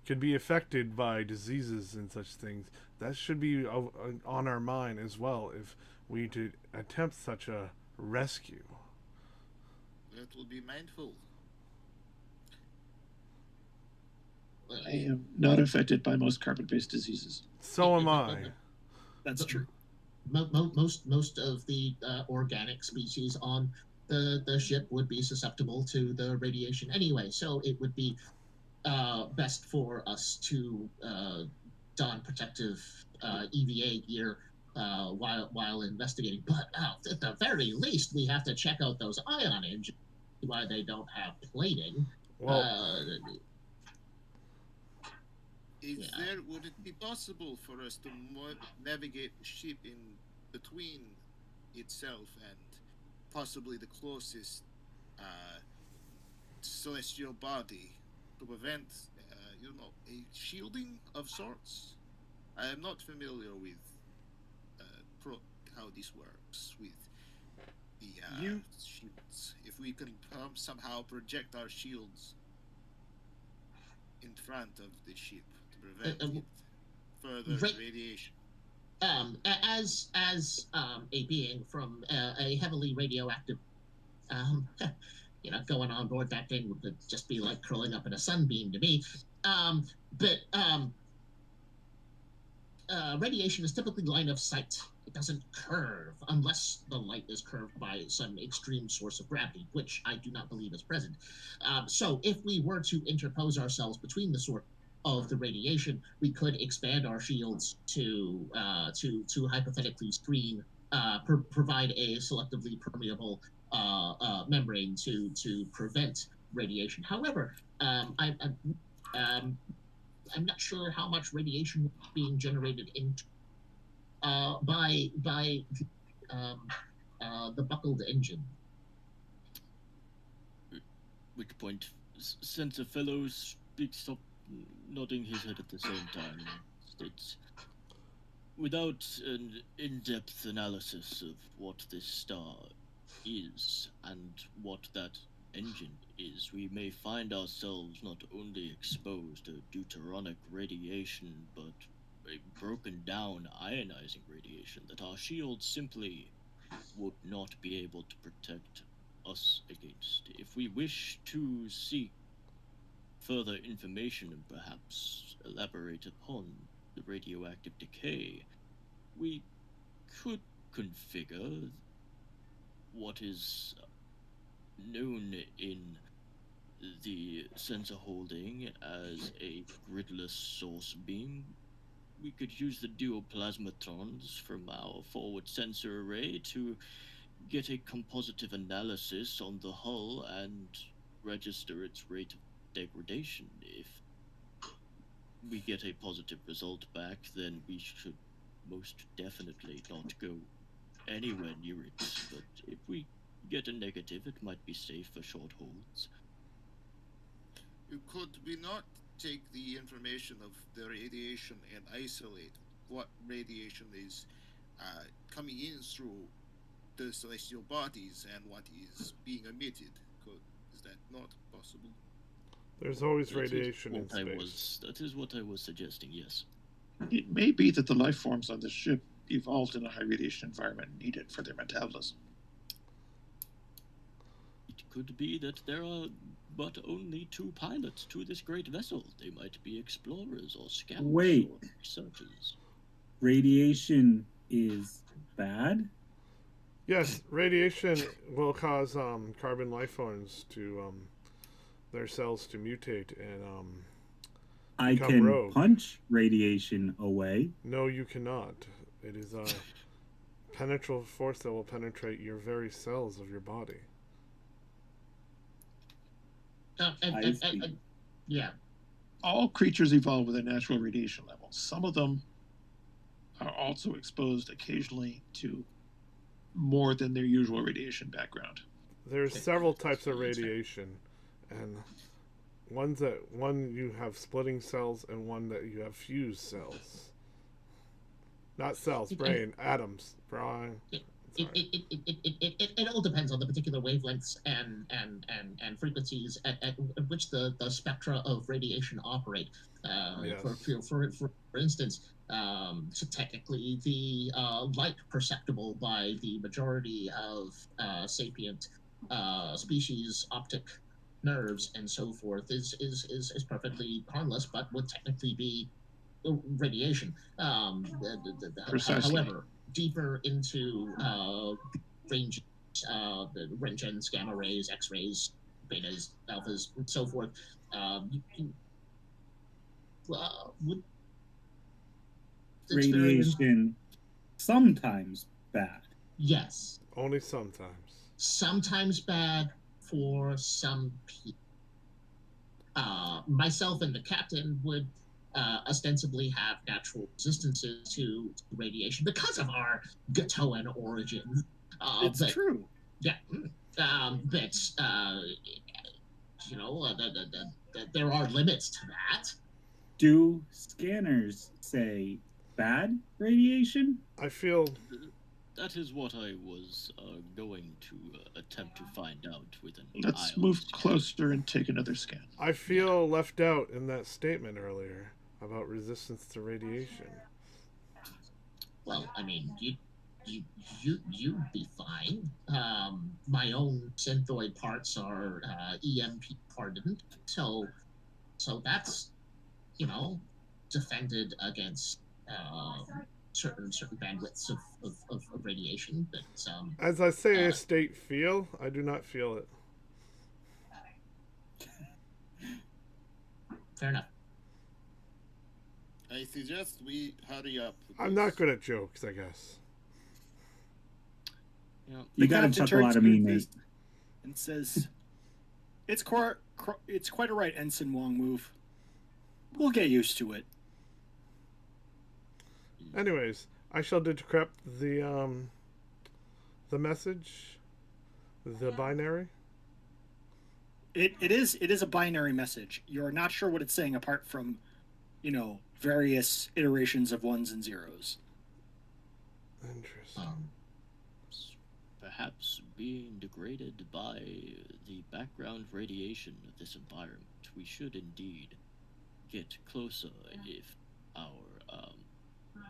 Speaker 1: could be affected by diseases and such things, that should be on our mind as well if we to attempt such a rescue.
Speaker 2: That will be mindful.
Speaker 5: I am not affected by most carbon-based diseases.
Speaker 1: So am I.
Speaker 3: That's true.
Speaker 8: Most of the organic species on the ship would be susceptible to the radiation anyway, so it would be best for us to don protective EVA gear while investigating. But at the very least, we have to check out those ion engines, why they don't have plating.
Speaker 1: Well,
Speaker 2: Would it be possible for us to navigate the ship in between itself and possibly the closest celestial body to prevent, a shielding of sorts? I am not familiar with how this works with the shields. If we can somehow project our shields in front of the ship to prevent further radiation.
Speaker 8: As a being from a heavily radioactive, going on board that thing would just be like curling up in a sunbeam to me. But radiation is typically line of sight. It doesn't curve unless the light is curved by some extreme source of gravity, which I do not believe is present. So if we were to interpose ourselves between the source of the radiation, we could expand our shields to hypothetically screen, provide a selectively permeable membrane to prevent radiation. However, I'm not sure how much radiation is being generated by the buckled engine.
Speaker 6: Which point, since a fellow speaks up, nodding his head at the same time, states, without an in-depth analysis of what this star is and what that engine is, we may find ourselves not only exposed to deuteronic radiation, but a broken down ionizing radiation that our shields simply would not be able to protect us against. If we wish to seek further information and perhaps elaborate upon the radioactive decay, we could configure what is known in the sensor holding as a gridless source beam. We could use the duoplasmatrons from our forward sensor array to get a compositive analysis on the hull and register its rate of degradation. If we get a positive result back, then we should most definitely not go anywhere near it. But if we get a negative, it might be safe for short holds.
Speaker 2: Could we not take the information of the radiation and isolate what radiation is coming in through the celestial bodies and what is being emitted? Is that not possible?
Speaker 1: There's always radiation in space.
Speaker 6: That is what I was suggesting, yes.
Speaker 5: It may be that the life forms on this ship evolved in a high radiation environment needed for their metabolism.
Speaker 6: It could be that there are but only 2 pilots to this great vessel. They might be explorers or scouts or researchers.
Speaker 4: Radiation is bad?
Speaker 1: Yes, radiation will cause carbon life forms to their cells to mutate and
Speaker 4: I can
Speaker 1: rogue.
Speaker 4: Punch radiation away.
Speaker 1: No, you cannot. It is a penetral force that will penetrate your very cells of your body.
Speaker 8: Yeah.
Speaker 5: All creatures evolve with a natural radiation level. Some of them are also exposed occasionally to more than their usual radiation background.
Speaker 1: There's several types of radiation, and one you have splitting cells and one that you have fused cells. Not cells, brain, atoms, Brian.
Speaker 8: It all depends on the particular wavelengths and frequencies at which the spectra of radiation operate.
Speaker 1: Yes.
Speaker 8: For instance, so technically the light perceptible by the majority of sapient species optic nerves and so forth is perfectly harmless, but would technically be radiation. However, deeper into ranges, the Röntgens, gamma rays, X-rays, betas, alphas, and so forth, would
Speaker 4: radiation sometimes bad.
Speaker 8: Yes.
Speaker 1: Only sometimes.
Speaker 8: Sometimes bad for some people. Myself and the captain would ostensibly have natural resistances to radiation because of our Gattoan origins.
Speaker 3: It's true.
Speaker 8: Yeah. There are limits to that.
Speaker 4: Do scanners say bad radiation?
Speaker 1: I feel
Speaker 6: that is what I was going to attempt to find out with an
Speaker 5: Let's move closer and take another scan.
Speaker 1: I feel left out in that statement earlier about resistance to radiation.
Speaker 8: Well, I mean, you'd be fine. My own Synthoid parts are EMP hardened, so that's defended against certain bandwidths of radiation. But
Speaker 1: as I say, a state feel. I do not feel it.
Speaker 8: Fair enough.
Speaker 2: I suggest we hurry up.
Speaker 1: I'm not good at jokes, I guess.
Speaker 6: Yeah.
Speaker 3: The
Speaker 4: You got a
Speaker 3: captain
Speaker 4: chuckle
Speaker 3: turns
Speaker 4: out of
Speaker 3: to
Speaker 4: me,
Speaker 3: you
Speaker 4: Nate.
Speaker 3: and says, it's quite a right, Ensign Wrongmove. We'll get used to it.
Speaker 1: Anyways, I shall decrypt the message, the binary.
Speaker 3: It is a binary message. You're not sure what it's saying apart from, various iterations of ones and zeros.
Speaker 1: Interesting.
Speaker 6: Perhaps being degraded by the background radiation of this environment, we should indeed get closer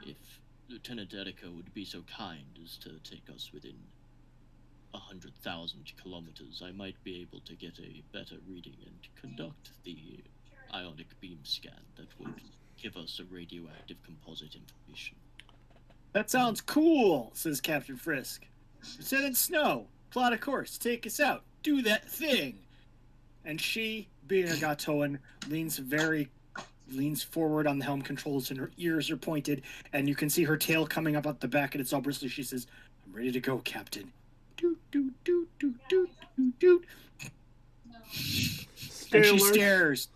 Speaker 6: if Lieutenant Erika would be so kind as to take us within 100,000 kilometers. I might be able to get a better reading and conduct the ionic beam scan that would give us a radioactive composite information.
Speaker 3: That sounds cool, says Captain Frisk. Lieutenant Snow, plot a course, take us out, do that thing. And she, being a Gattoan, leans forward on the helm controls and her ears are pointed, and you can see her tail coming up at the back and it's all bristly. She says, I'm ready to go, Captain. Doot, doot, doot, doot, doot, doot, doot. And she stares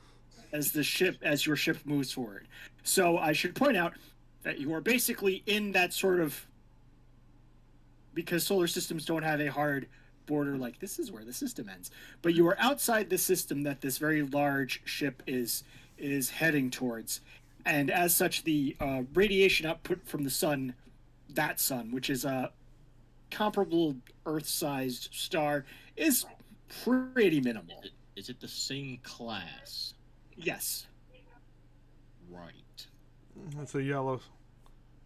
Speaker 3: as your ship moves forward. So I should point out that you are basically in that sort of, because solar systems don't have a hard border like this is where the system ends, but you are outside the system that this very large ship is heading towards, and as such the radiation output from the sun, which is a comparable Earth-sized star, is pretty minimal.
Speaker 6: Is it the same class?
Speaker 3: Yes.
Speaker 6: Right.
Speaker 1: That's a yellow.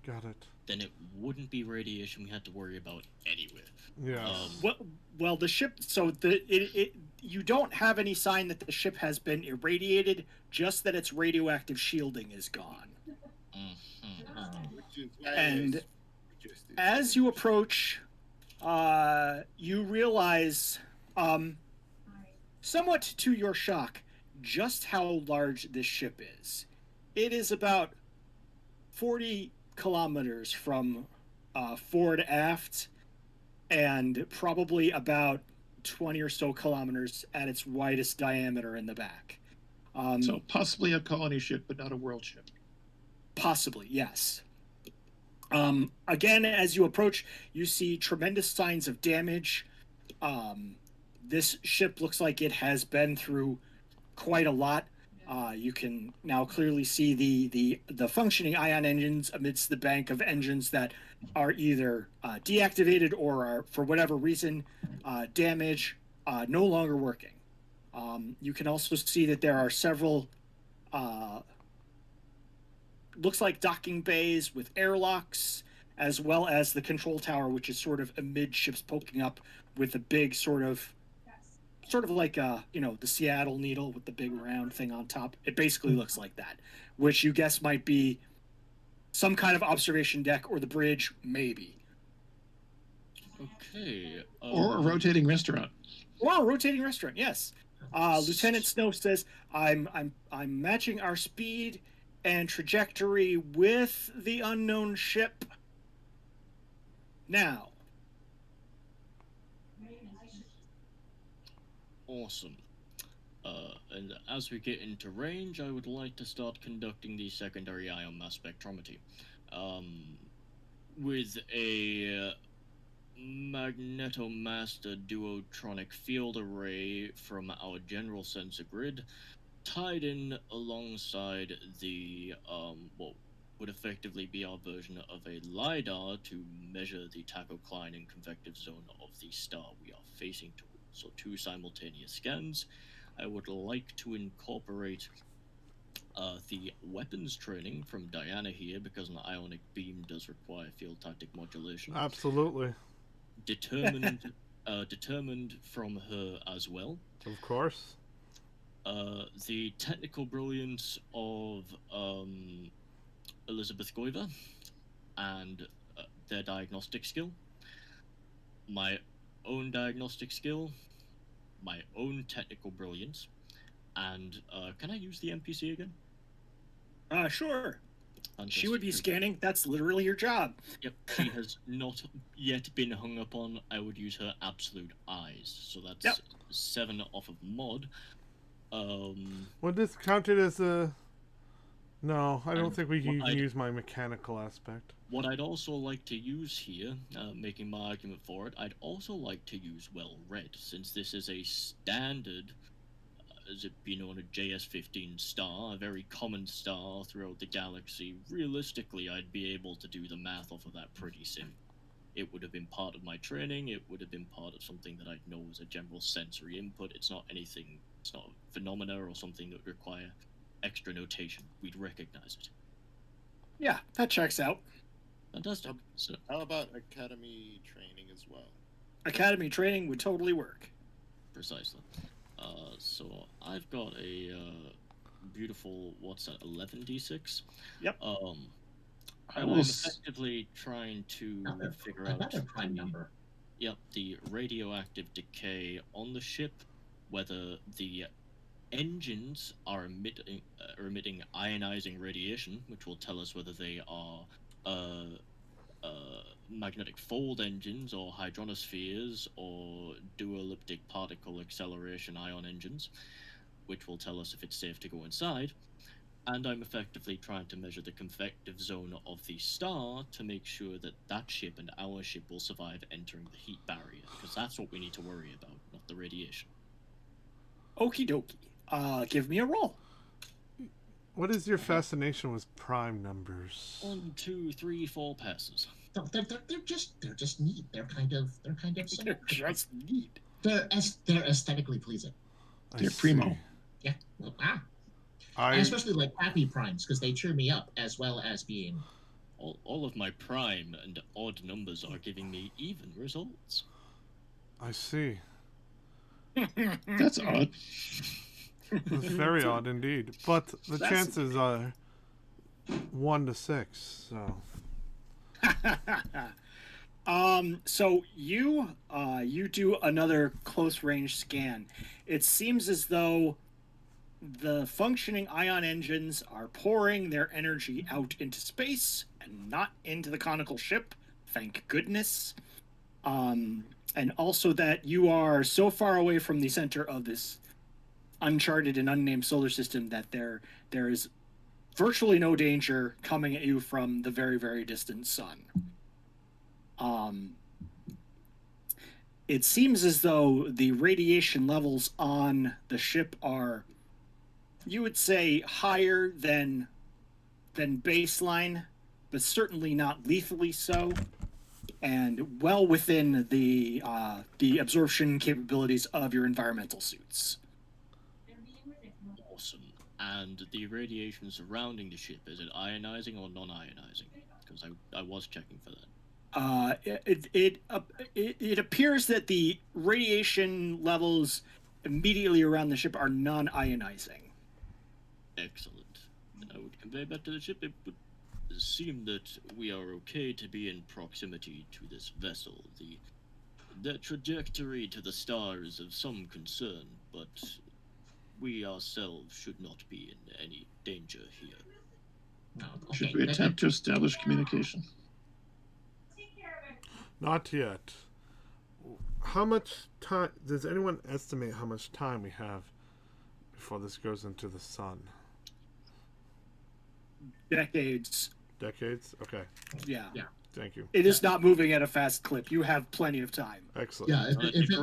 Speaker 1: Got it.
Speaker 6: Then it wouldn't be radiation we had to worry about anyway.
Speaker 1: Yeah.
Speaker 3: Well, the ship. So you don't have any sign that the ship has been irradiated. Just that its radioactive shielding is gone. And as you approach, you realize, somewhat to your shock, just how large this ship is. It is about 40 kilometers from fore to aft, and probably about 20 or so kilometers at its widest diameter in the back.
Speaker 5: So possibly a colony ship, but not a world ship.
Speaker 3: Possibly, yes. Again, as you approach, you see tremendous signs of damage. This ship looks like it has been through quite a lot. You can now clearly see the functioning ion engines amidst the bank of engines that are either deactivated or are, for whatever reason, damaged, no longer working. You can also see that there are several, looks like docking bays with airlocks, as well as the control tower, which is sort of amidships poking up with a big sort of like the Seattle needle with the big round thing on top. It basically looks like that, which you guess might be some kind of observation deck or the bridge, maybe.
Speaker 6: Okay.
Speaker 5: Or a rotating restaurant.
Speaker 3: Or a rotating restaurant, yes. Lieutenant Snow says, I'm matching our speed and trajectory with the unknown ship now.
Speaker 6: Awesome. And as we get into range, I would like to start conducting the secondary ion mass spectrometry. With a Magnetomaster duotronic field array from our general sensor grid, tied in alongside the what would effectively be our version of a LiDAR to measure the tachocline and convective zone of the star we are facing towards. So 2 simultaneous scans. I would like to incorporate the weapons training from Diana here, because an ionic beam does require field tactic modulation.
Speaker 1: Absolutely.
Speaker 6: Determined from her as well.
Speaker 1: Of course.
Speaker 6: The technical brilliance of Elizabeth Guyver and their diagnostic skill, my own diagnostic skill, my own technical brilliance, and can I use the NPC again?
Speaker 3: Sure.
Speaker 6: Fantastic.
Speaker 3: She would be scanning. That's literally your job.
Speaker 6: Yep, she has not yet been hung up on. I would use her absolute eyes. So that's 7 off of mod.
Speaker 1: Would this counted as a... No, I don't think we can use my mechanical aspect.
Speaker 6: What I'd also like to use here, making my argument for it, I'd also like to use well-read, since this is a standard, as it be known, a JS-15 star, a very common star throughout the galaxy. Realistically, I'd be able to do the math off of that pretty soon. It would have been part of my training, it would have been part of something that I'd know as a general sensory input. It's not anything, it's not a phenomena or something that would require extra notation. We'd recognize it.
Speaker 3: Yeah, that checks out.
Speaker 6: Fantastic. So,
Speaker 2: How about academy training as well?
Speaker 3: Academy training would totally work.
Speaker 6: precisely. So I've got a beautiful, what's that, 11d6?
Speaker 3: Yep.
Speaker 6: I'm effectively trying to figure out
Speaker 8: Another prime number.
Speaker 6: Yep, the radioactive decay on the ship, whether the engines are emitting ionizing radiation, which will tell us whether they are magnetic fold engines or hydronospheres or dual elliptic particle acceleration ion engines, which will tell us if it's safe to go inside. And I'm effectively trying to measure the convective zone of the star to make sure that that ship and our ship will survive entering the heat barrier, because that's what we need to worry about, not the radiation.
Speaker 3: Okie dokie. Give me a roll.
Speaker 1: What is your fascination with prime numbers?
Speaker 6: 1, 2, 3, 4 passes.
Speaker 8: No, they're just neat. They're kind of
Speaker 3: They're just neat.
Speaker 8: they're aesthetically pleasing.
Speaker 5: They're primo.
Speaker 8: Yeah. Well, I especially like happy primes because they cheer me up as well as being.
Speaker 6: All of my prime and odd numbers are giving me even results.
Speaker 1: I see.
Speaker 5: That's odd.
Speaker 1: It's very odd indeed. But the chances are 1 to 6, so...
Speaker 3: So you do another close range scan. It seems as though the functioning ion engines are pouring their energy out into space and not into the conical ship. Thank goodness. And also that you are so far away from the center of this uncharted and unnamed solar system that there is virtually no danger coming at you from the very, very distant sun. It seems as though the radiation levels on the ship are, you would say, higher than baseline, but certainly not lethally so, and well within the absorption capabilities of your environmental suits.
Speaker 6: Awesome. And the radiation surrounding the ship, is it ionizing or non-ionizing? Because I was checking for that.
Speaker 3: It appears that the radiation levels immediately around the ship are non-ionizing.
Speaker 6: Excellent. I would convey back to the ship. It would seem that we are okay to be in proximity to this vessel. The trajectory to the star is of some concern, but we ourselves should not be in any danger here.
Speaker 8: No,
Speaker 5: Should we attempt to establish communication?
Speaker 1: Not yet. How much time... Does anyone estimate how much time we have before this goes into the sun?
Speaker 3: Decades.
Speaker 1: Decades? Okay.
Speaker 3: Yeah.
Speaker 1: Thank you.
Speaker 3: It is not moving at a fast clip. You have plenty of time.
Speaker 1: Excellent.
Speaker 8: Yeah,
Speaker 6: It's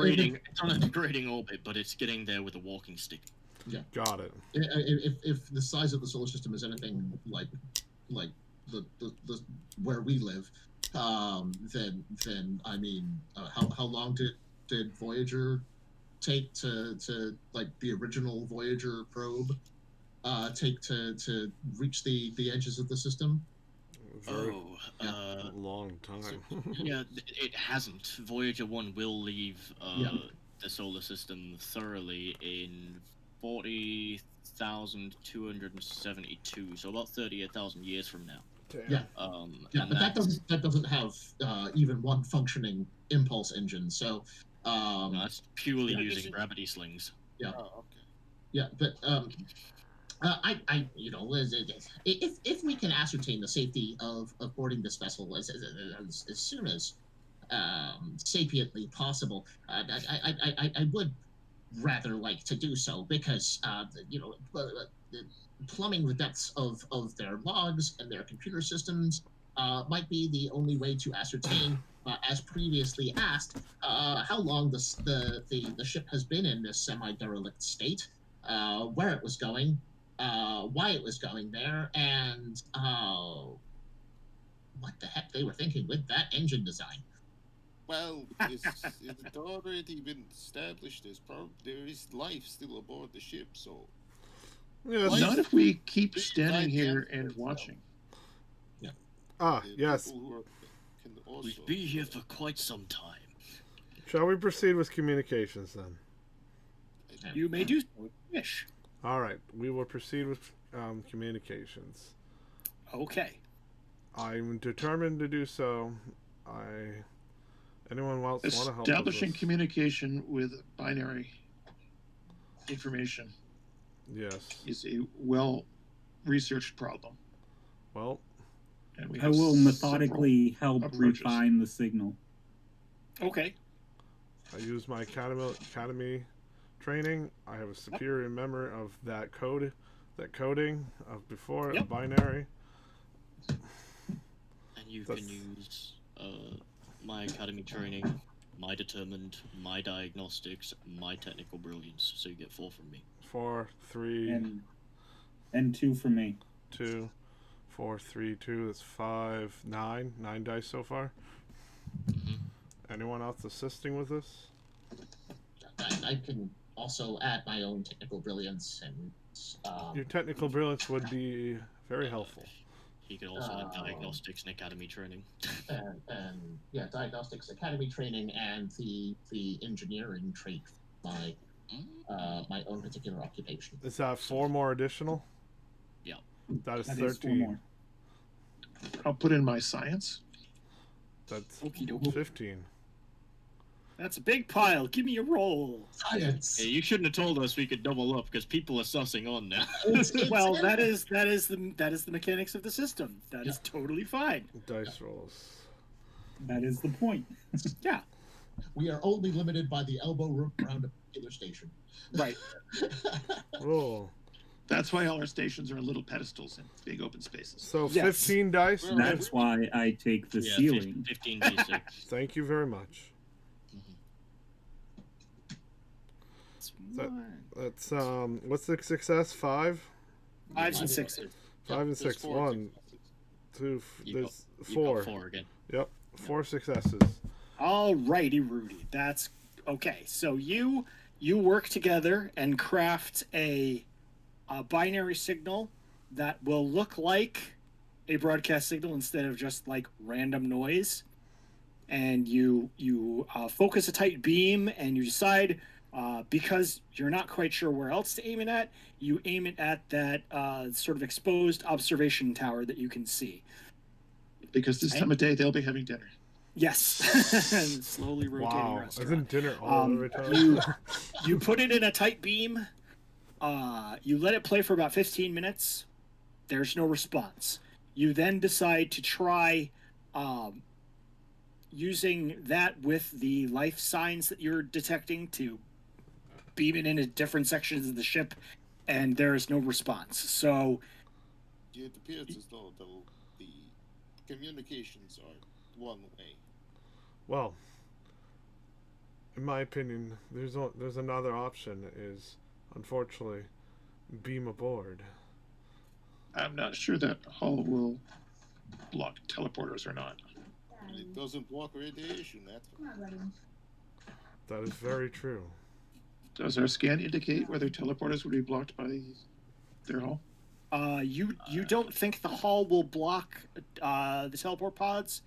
Speaker 6: on a degrading orbit, but it's getting there with a walking stick.
Speaker 8: Yeah.
Speaker 1: Got it.
Speaker 8: If the size of the solar system is anything like the where we live, then I mean, how long did Voyager take to like the original Voyager probe take to reach the edges of the system?
Speaker 1: Very long time.
Speaker 6: Yeah, it hasn't. Voyager 1 will leave the solar system thoroughly in 40,272, so about 38,000 years from now.
Speaker 1: Damn.
Speaker 8: Yeah. Yeah,
Speaker 6: and
Speaker 8: but that doesn't have even one functioning impulse engine. So
Speaker 6: that's purely
Speaker 2: Yeah,
Speaker 6: using gravity slings.
Speaker 8: yeah,
Speaker 2: Oh, okay.
Speaker 8: yeah, but if we can ascertain the safety of boarding this vessel as soon as sapiently possible, I would rather like to do so because plumbing the depths of their logs and their computer systems might be the only way to ascertain, as previously asked, how long the ship has been in this semi-derelict state, where it was going, why it was going there, and what the heck they were thinking with that engine design.
Speaker 2: Well, it's already been established. There is life still aboard the ship, so
Speaker 1: Yes.
Speaker 2: Life-
Speaker 5: Not if we keep
Speaker 2: Big
Speaker 5: standing
Speaker 2: giant
Speaker 5: here
Speaker 2: answer
Speaker 5: and
Speaker 2: itself.
Speaker 5: watching.
Speaker 1: Ah,
Speaker 2: the
Speaker 1: yes.
Speaker 2: people who can also
Speaker 6: We've been here for quite some time.
Speaker 1: Shall we proceed with communications then?
Speaker 3: You may do so if you wish.
Speaker 1: All right, we will proceed with communications.
Speaker 3: Okay.
Speaker 1: I'm determined to do so. Anyone else want to help with
Speaker 5: Establishing
Speaker 1: this?
Speaker 5: communication with binary information
Speaker 1: Yes.
Speaker 5: is a well-researched problem.
Speaker 1: Well,
Speaker 5: And we
Speaker 4: I
Speaker 5: have
Speaker 4: will methodically help
Speaker 5: approaches.
Speaker 4: refine the signal.
Speaker 3: Okay.
Speaker 1: I use my academy training. I have a superior memory of that coding of before a binary.
Speaker 6: And you can use my academy training, my determined, my diagnostics, my technical brilliance. So you get 4 from me.
Speaker 1: 4, 3,
Speaker 4: And 2 for me.
Speaker 1: 2, 4, 3, 2. That's 5, 9. 9 dice so far. Anyone else assisting with this?
Speaker 8: I can also add my own technical brilliance and
Speaker 1: Your technical brilliance would be very helpful.
Speaker 6: He can also have diagnostics and academy training.
Speaker 8: and diagnostics academy training and the engineering trait by my own particular occupation.
Speaker 1: Is that 4 more additional?
Speaker 6: Yeah.
Speaker 1: That is
Speaker 4: That
Speaker 1: 13.
Speaker 4: is 4 more.
Speaker 5: I'll put in my science.
Speaker 1: That's
Speaker 3: Okie dokie.
Speaker 1: 15.
Speaker 3: That's a big pile. Give me a roll.
Speaker 8: Science.
Speaker 6: Hey, you shouldn't have told us we could double up because people are sussing on now.
Speaker 3: Well, that is the mechanics of the system. That is totally fine.
Speaker 1: Dice rolls.
Speaker 4: That is the point.
Speaker 3: Yeah.
Speaker 8: We are only limited by the elbow room around a particular station.
Speaker 3: Right.
Speaker 1: Roll.
Speaker 5: That's why all our stations are in little pedestals in big open spaces.
Speaker 1: So
Speaker 3: Yes.
Speaker 1: 15 dice.
Speaker 4: That's why I take the ceiling.
Speaker 6: 15 d6.
Speaker 1: Thank you very much. That's what's the success? 5?
Speaker 3: 5s and 6s.
Speaker 1: 5 and
Speaker 2: there's
Speaker 1: 6.
Speaker 2: 4
Speaker 1: 1, 2. There's
Speaker 6: You
Speaker 1: 4.
Speaker 6: got 4 again.
Speaker 1: Yep. 4 successes.
Speaker 3: Alrighty, Rudy. That's okay. So you work together and craft a binary signal that will look like a broadcast signal instead of just like random noise. And you focus a tight beam, and you decide because you're not quite sure where else to aim it at. You aim it at that sort of exposed observation tower that you can see.
Speaker 5: Because this time of day, they'll be having dinner.
Speaker 3: Yes. Slowly rotating
Speaker 1: Wow.
Speaker 3: restaurant.
Speaker 1: Isn't dinner all every time?
Speaker 3: You put it in a tight beam. You let it play for about 15 minutes. There's no response. You then decide to try using that with the life signs that you're detecting to beam it into different sections of the ship, and there is no response. So
Speaker 2: it appears as though the communications are one way.
Speaker 1: Well, in my opinion, there's another option. Is unfortunately beam aboard.
Speaker 5: I'm not sure that hull will block teleporters or not.
Speaker 2: It doesn't block radiation. That's
Speaker 1: That is very true.
Speaker 5: Does our scan indicate whether teleporters would be blocked by their hull?
Speaker 3: you don't think the hull will block the teleport pods,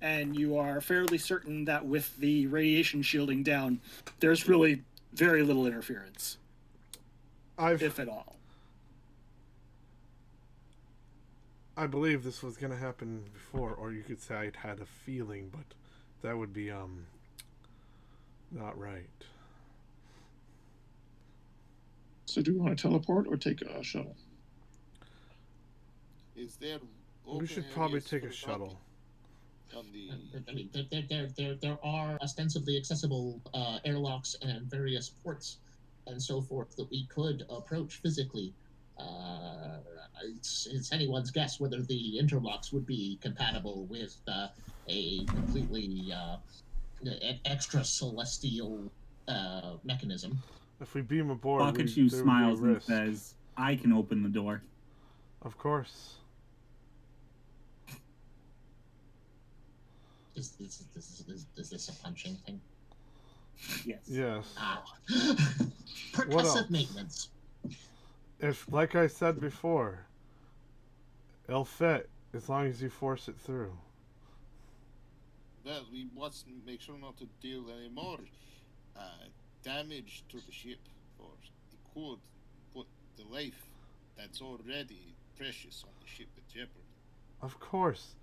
Speaker 3: and you are fairly certain that with the radiation shielding down, there's really very little interference, if at all.
Speaker 1: I believe this was going to happen before, or you could say I'd had a feeling, but that would be not right.
Speaker 5: So do you want to teleport or take a shuttle?
Speaker 2: Is there?
Speaker 1: We should probably take a shuttle.
Speaker 2: On the...
Speaker 8: I mean, there are ostensibly accessible airlocks and various ports and so forth that we could approach physically. It's anyone's guess whether the interlocks would be compatible with a completely extra celestial mechanism.
Speaker 1: If we beam aboard,
Speaker 4: Bakachu smiles and says, I can open the door.
Speaker 1: Of course.
Speaker 8: Is this a punching thing?
Speaker 4: Yes.
Speaker 1: Yes.
Speaker 8: Percussive maintenance.
Speaker 1: If, like I said before, it'll fit as long as you force it through.
Speaker 2: Well, we must make sure not to deal any more damage to the ship, or it could put the life that's already precious on the ship at jeopardy.
Speaker 1: Of course.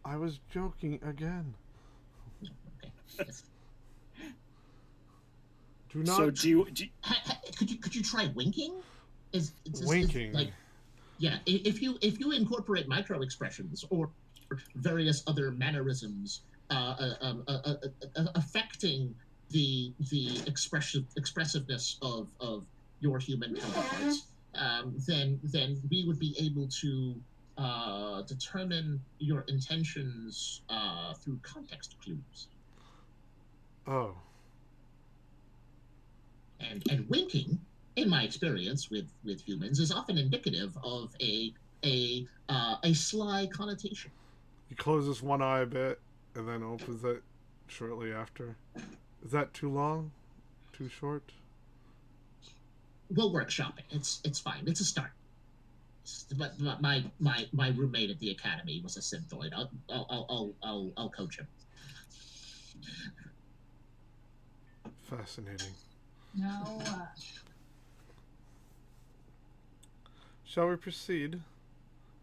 Speaker 1: I was joking again.
Speaker 8: Okay.
Speaker 3: Do not. So
Speaker 8: could you try winking?
Speaker 1: Winking.
Speaker 8: If you incorporate micro expressions or various other mannerisms affecting the expressiveness of your human counterparts, then we would be able to determine your intentions through context clues.
Speaker 1: Oh.
Speaker 8: And winking, in my experience with humans, is often indicative of a sly connotation.
Speaker 1: He closes one eye a bit and then opens it shortly after. Is that too long? Too short?
Speaker 8: We'll workshop it. It's fine. It's a start. But my roommate at the academy was a Synthoid. I'll coach him.
Speaker 1: Fascinating.
Speaker 9: Now,
Speaker 1: shall we proceed?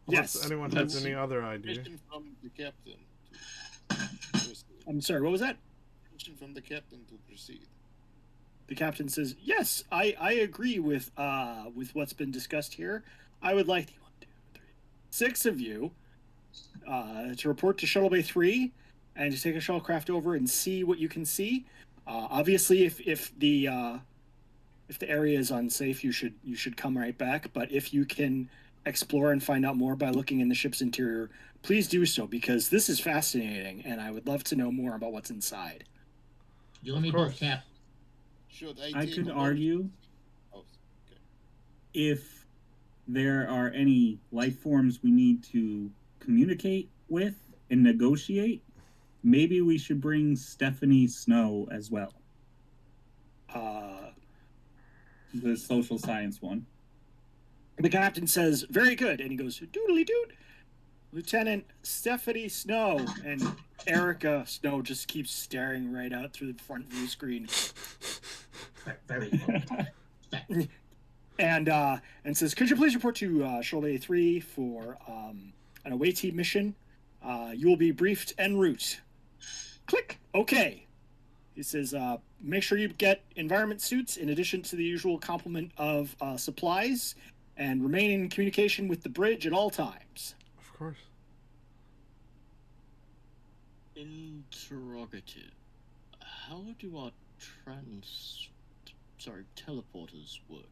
Speaker 3: Yes.
Speaker 1: Unless anyone has any other idea.
Speaker 2: Question from the captain to proceed.
Speaker 3: I'm sorry, what was that?
Speaker 2: Question from the captain to proceed.
Speaker 3: The captain says, yes, I agree with what's been discussed here. I would like 6 of you to report to Shuttle Bay 3 and to take a shuttlecraft over and see what you can see. Obviously, if the area is unsafe, you should come right back. But if you can explore and find out more by looking in the ship's interior, please do so, because this is fascinating, and I would love to know more about what's inside.
Speaker 8: You and me both, Cap.
Speaker 4: I could argue if there are any life forms we need to communicate with and negotiate, maybe we should bring Stephanie Snow as well. The social science one.
Speaker 3: The captain says, very good. And he goes, doodly doot. Lieutenant Stephanie Snow. And Erika Snow just keeps staring right out through the front view screen.
Speaker 8: Very good.
Speaker 3: And says, could you please report to Shuttle Bay 3 for an away team mission? You will be briefed en route. Click. Okay. He says, make sure you get environment suits in addition to the usual complement of supplies, and remain in communication with the bridge at all times.
Speaker 1: Of course.
Speaker 6: Interrogative. How do our teleporters work?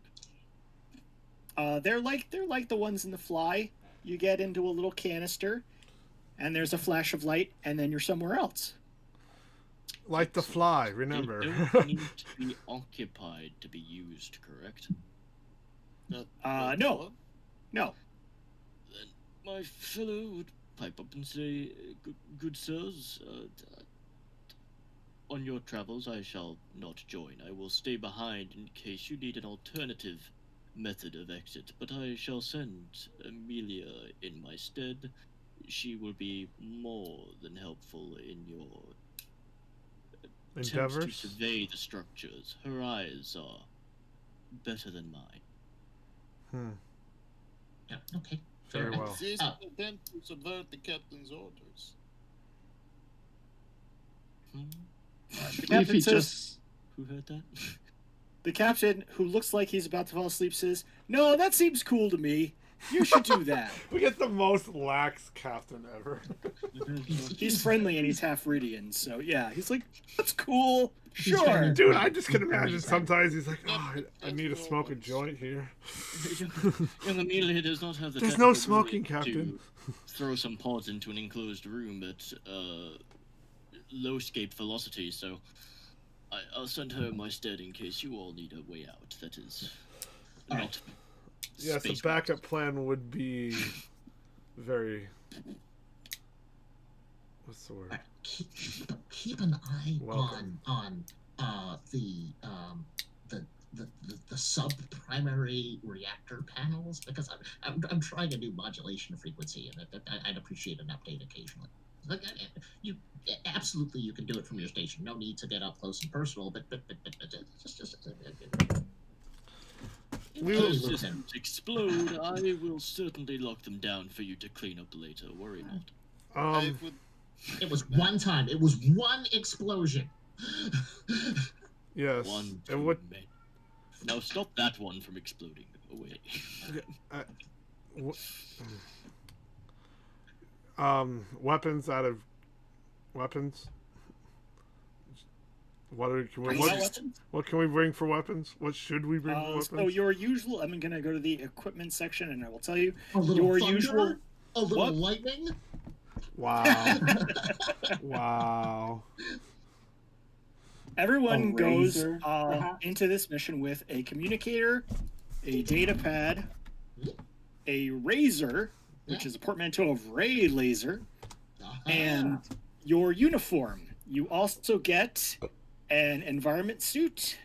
Speaker 3: They're like the ones in the Fly. You get into a little canister, and there's a flash of light, and then you're somewhere else.
Speaker 1: Like the Fly, remember.
Speaker 6: They don't need to be occupied to be used, correct?
Speaker 3: No.
Speaker 6: Then my fellow would pipe up and say, good sirs, on your travels I shall not join. I will stay behind in case you need an alternative method of exit, but I shall send Amelia in my stead. She will be more than helpful in your attempts to survey the structures. Her eyes are better than mine.
Speaker 8: Yeah, okay.
Speaker 1: Very well.
Speaker 2: This is an attempt to subvert the captain's orders.
Speaker 3: The
Speaker 5: If
Speaker 3: captain
Speaker 5: he
Speaker 3: says,
Speaker 5: just
Speaker 6: Who heard that?
Speaker 3: the captain, who looks like he's about to fall asleep, says, "No, that seems cool to me. You should do that."
Speaker 1: We get the most lax captain ever.
Speaker 3: He's friendly and he's half Ridian, so yeah, he's like, "That's cool. Sure."
Speaker 1: Dude, I just can imagine sometimes he's like, oh, I need to smoke a joint here.
Speaker 6: Young Amelia does not have the
Speaker 1: There's no
Speaker 6: technical
Speaker 1: smoking,
Speaker 6: ability
Speaker 1: Captain.
Speaker 6: to throw some pods into an enclosed room at low escape velocity, so I'll send her in my stead in case you all need a way out. That is not.
Speaker 1: Yes, a
Speaker 6: space
Speaker 1: backup plan would be very. What's the word?
Speaker 8: Keep an eye
Speaker 1: Welcome.
Speaker 8: on the sub primary reactor panels, because I'm trying a new modulation frequency, and I'd appreciate an update occasionally. Like, you absolutely, you can do it from your station. No need to get up close and personal, but just
Speaker 1: We
Speaker 6: If
Speaker 1: will-
Speaker 6: those systems explode, I will certainly lock them down for you to clean up later. Worry not.
Speaker 2: I would
Speaker 8: It was one time. It was one explosion.
Speaker 1: Yes.
Speaker 6: One,
Speaker 1: And
Speaker 6: two,
Speaker 1: what?
Speaker 6: men. Now stop that one from exploding. Away.
Speaker 1: Weapons out of weapons. What can we bring for weapons? What should we bring for weapons?
Speaker 3: So your usual, I'm going to go to the equipment section and I will tell you
Speaker 8: A little
Speaker 3: your
Speaker 8: thunder,
Speaker 3: usual.
Speaker 8: a little
Speaker 3: What?
Speaker 8: lightning.
Speaker 1: Wow. Wow.
Speaker 3: Everyone
Speaker 4: A
Speaker 3: goes
Speaker 4: razor, perhaps?
Speaker 3: into this mission with a communicator, a data pad, a razor, which is a portmanteau of ray laser, and your uniform. You also get an environment suit.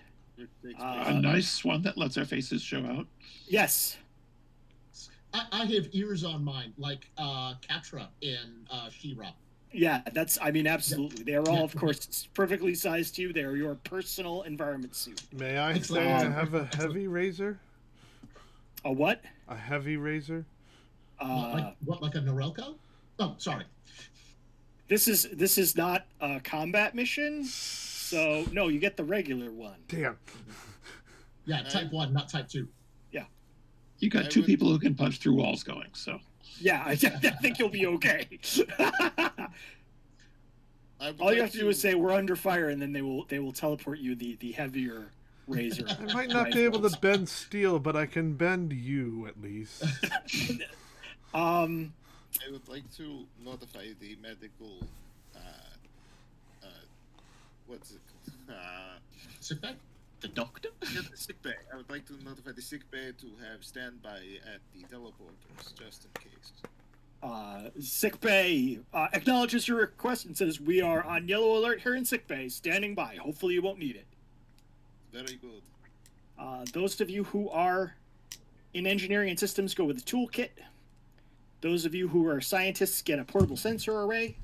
Speaker 5: a nice one that lets our faces show out.
Speaker 3: Yes.
Speaker 8: I have ears on mine, like Katra in She-Ra.
Speaker 3: Yeah, absolutely. They are all, of course, perfectly sized to you. They are your personal environment suit.
Speaker 1: May I say
Speaker 8: Excellent.
Speaker 1: I have a heavy razor?
Speaker 3: A what?
Speaker 1: A heavy razor?
Speaker 8: Like a Norelco? Oh, sorry.
Speaker 3: This is not a combat mission, so no, you get the regular one.
Speaker 1: Damn.
Speaker 8: Yeah, type 1, not type 2.
Speaker 5: You got two people who can punch through walls going, so.
Speaker 3: Yeah, I think you'll be okay. All you have to do is say we're under fire, and then they will teleport you the heavier razor.
Speaker 1: I might not be able to bend steel, but I can bend you at least.
Speaker 2: I would like to notify the medical. What's it called?
Speaker 8: Sick bay?
Speaker 6: The doctor?
Speaker 2: Yeah, the sick bay. I would like to notify the sick bay to have standby at the teleporters, just in case.
Speaker 3: Sick bay acknowledges your request and says, "We are on yellow alert here in sick bay, standing by. Hopefully you won't need it."
Speaker 2: Very good.
Speaker 3: Those of you who are in engineering and systems go with the toolkit. Those of you who are scientists get a portable sensor array.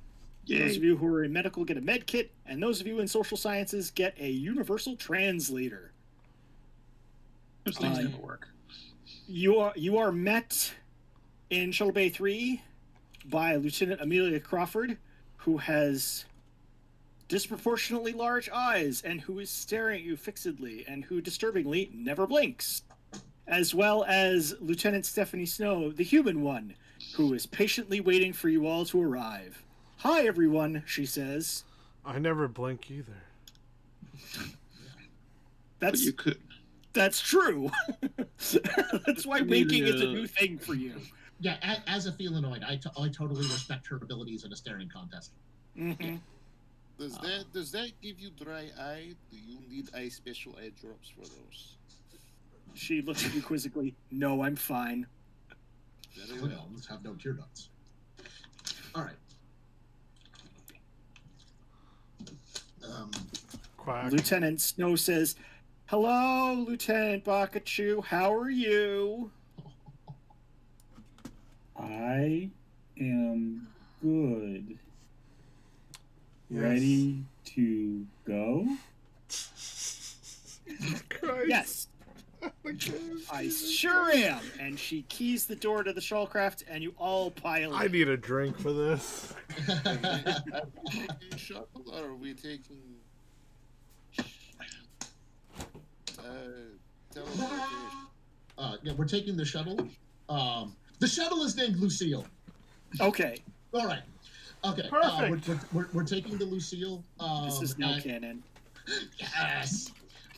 Speaker 3: Those of you who are in medical get a med kit, and those of you in social sciences get a universal translator.
Speaker 5: Those things never work.
Speaker 3: You are met in Shuttle Bay 3 by Lieutenant Amelia Crawford, who has disproportionately large eyes and who is staring at you fixedly and who disturbingly never blinks, as well as Lieutenant Stephanie Snow, the human one, who is patiently waiting for you all to arrive. "Hi, everyone," she says.
Speaker 1: I never blink either.
Speaker 5: But you could.
Speaker 3: That's true. That's why winking is a new thing for you.
Speaker 8: Yeah, as a felinoid, I totally respect her abilities in a staring contest.
Speaker 3: Mm-hmm.
Speaker 2: Does that give you dry eye? Do you need special eye drops for those?
Speaker 3: She looks at you quizzically. "No, I'm fine."
Speaker 2: Very well.
Speaker 8: Klingons have no tear ducts. All right.
Speaker 1: Quack.
Speaker 3: Lieutenant Snow says, "Hello, Lieutenant Bakachu. How are you?"
Speaker 4: I am good.
Speaker 1: Yes.
Speaker 4: Ready to go?
Speaker 1: Christ.
Speaker 3: Yes.
Speaker 1: The the game.
Speaker 3: I sure am. And she keys the door to the shuttlecraft, and you all pile
Speaker 1: I
Speaker 3: in.
Speaker 1: need a drink for this.
Speaker 2: Shuttle, or are we taking? Teleportation.
Speaker 8: Yeah, we're taking the shuttle. The shuttle is named Lucille.
Speaker 3: Okay.
Speaker 8: All right. Okay.
Speaker 1: Perfect.
Speaker 8: We're taking the Lucille.
Speaker 3: This is now
Speaker 8: and-
Speaker 3: canon.
Speaker 8: Yes.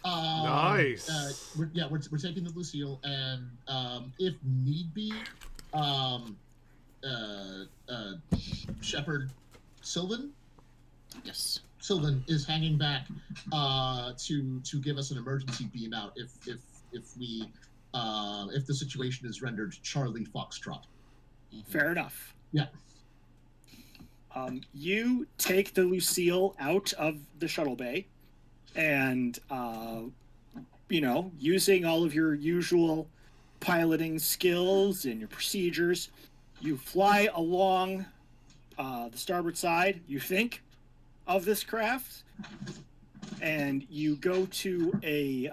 Speaker 1: Nice.
Speaker 8: We're taking the Lucille, and if need be, Shepard Sylvan.
Speaker 6: Yes.
Speaker 8: Sylvan is hanging back to give us an emergency beam out if the situation is rendered Charlie Foxtrot.
Speaker 3: Fair enough.
Speaker 8: Yeah.
Speaker 3: You take the Lucille out of the shuttle bay, and using all of your usual piloting skills and your procedures, you fly along the starboard side, you think, of this craft, and you go to a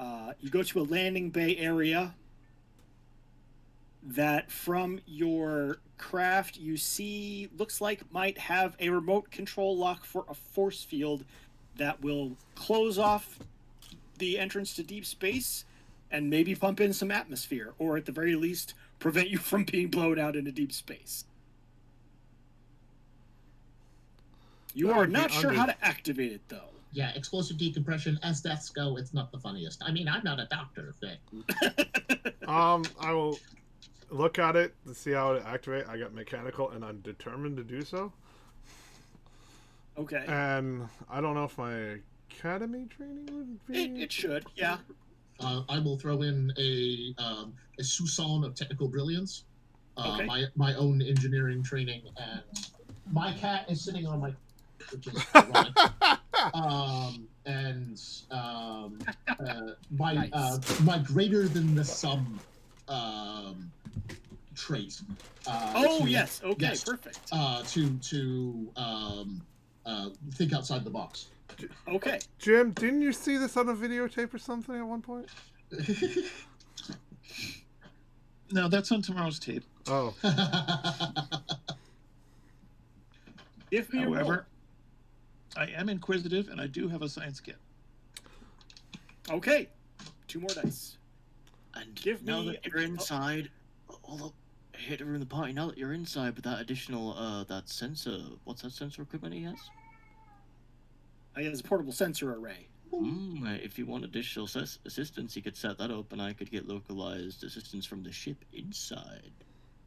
Speaker 3: landing bay area that from your craft you see looks like might have a remote control lock for a force field that will close off the entrance to deep space and maybe pump in some atmosphere, or at the very least prevent you from being blown out into deep space. You
Speaker 1: That
Speaker 3: are
Speaker 1: would be
Speaker 3: not sure how to activate it, though.
Speaker 8: Yeah, explosive decompression. As deaths go, it's not the funniest. I mean, I'm not a doctor, but
Speaker 1: I will look at it to see how to activate. I got mechanical, and I'm determined to do so.
Speaker 3: Okay.
Speaker 1: And I don't know if my academy training would be.
Speaker 3: It should, yeah.
Speaker 8: I will throw in a soupçon of technical brilliance.
Speaker 3: Okay.
Speaker 8: My own engineering training, and my cat is sitting on my, which is ironic. My greater than the sum trait.
Speaker 3: Yes. Okay,
Speaker 8: yes,
Speaker 3: perfect.
Speaker 8: To think outside the box.
Speaker 3: Okay.
Speaker 1: Jim, didn't you see this on a videotape or something at one point?
Speaker 5: No, that's on tomorrow's tape.
Speaker 1: Oh.
Speaker 3: Give me a roll.
Speaker 5: However, I am inquisitive, and I do have a science kit.
Speaker 3: Okay. 2 more dice.
Speaker 6: And
Speaker 3: Give
Speaker 6: now
Speaker 3: me
Speaker 6: that you're inside, although I hate to ruin the party, now that you're inside with that additional, that sensor, what's that sensor equipment he has?
Speaker 3: I guess a portable sensor array.
Speaker 6: If you want additional assistance, you could set that up, and I could get localized assistance from the ship inside.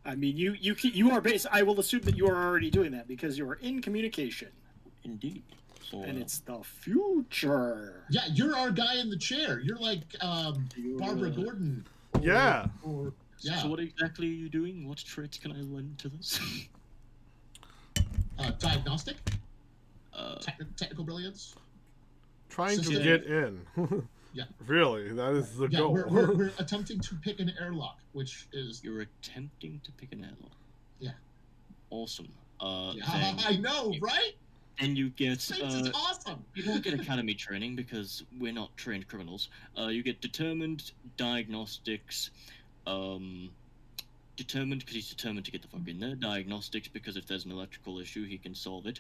Speaker 3: I mean, you are based. I will assume that you are already doing that because you are in communication.
Speaker 6: Indeed. So,
Speaker 3: And it's the future.
Speaker 8: Yeah, you're our guy in the chair. You're like Barbara Gordon.
Speaker 1: Yeah.
Speaker 8: Yeah.
Speaker 6: So what exactly are you doing? What traits can I lend to this?
Speaker 8: Diagnostic. Technical brilliance.
Speaker 1: Trying to
Speaker 8: System.
Speaker 1: get in.
Speaker 8: Yeah.
Speaker 1: Really, that is the
Speaker 8: Yeah,
Speaker 1: goal.
Speaker 8: we're attempting to pick an airlock, which is.
Speaker 6: You're attempting to pick an airlock.
Speaker 8: Yeah.
Speaker 6: Awesome.
Speaker 8: Yeah, I know, right?
Speaker 6: And you get.
Speaker 8: This is awesome.
Speaker 6: You don't get academy training because we're not trained criminals. You get determined diagnostics. Determined because he's determined to get the fuck in there. Diagnostics because if there's an electrical issue, he can solve it.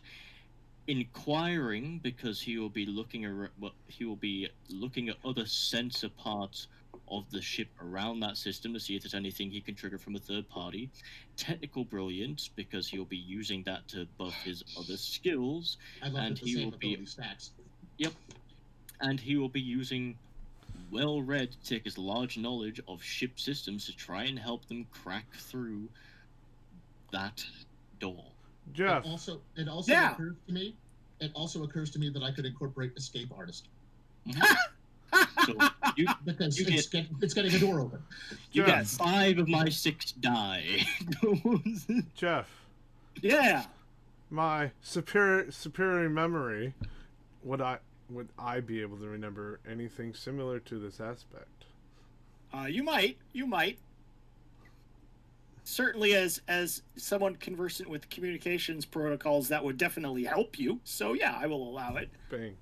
Speaker 6: Inquiring because he will be looking at other sensor parts of the ship around that system to see if there's anything he can trigger from a third party. Technical brilliance because he'll be using that to buff his other skills.
Speaker 8: I love
Speaker 6: and
Speaker 8: that the
Speaker 6: he
Speaker 8: same
Speaker 6: will be
Speaker 8: ability stacks.
Speaker 6: Yep. And he will be using well-read to take his large knowledge of ship systems to try and help them crack through that door.
Speaker 1: Jeff.
Speaker 8: It also
Speaker 3: Yeah.
Speaker 8: occurs to me. It also occurs to me that I could incorporate escape artist
Speaker 6: So you
Speaker 8: because
Speaker 6: You
Speaker 8: it's getting a door open.
Speaker 6: you
Speaker 1: Jeff.
Speaker 6: get 5 of my 6 die.
Speaker 1: Jeff.
Speaker 3: Yeah.
Speaker 1: My superior memory, would I be able to remember anything similar to this aspect?
Speaker 3: You might. Certainly, as someone conversant with communications protocols, that would definitely help you. So yeah, I will allow it.
Speaker 1: Bang.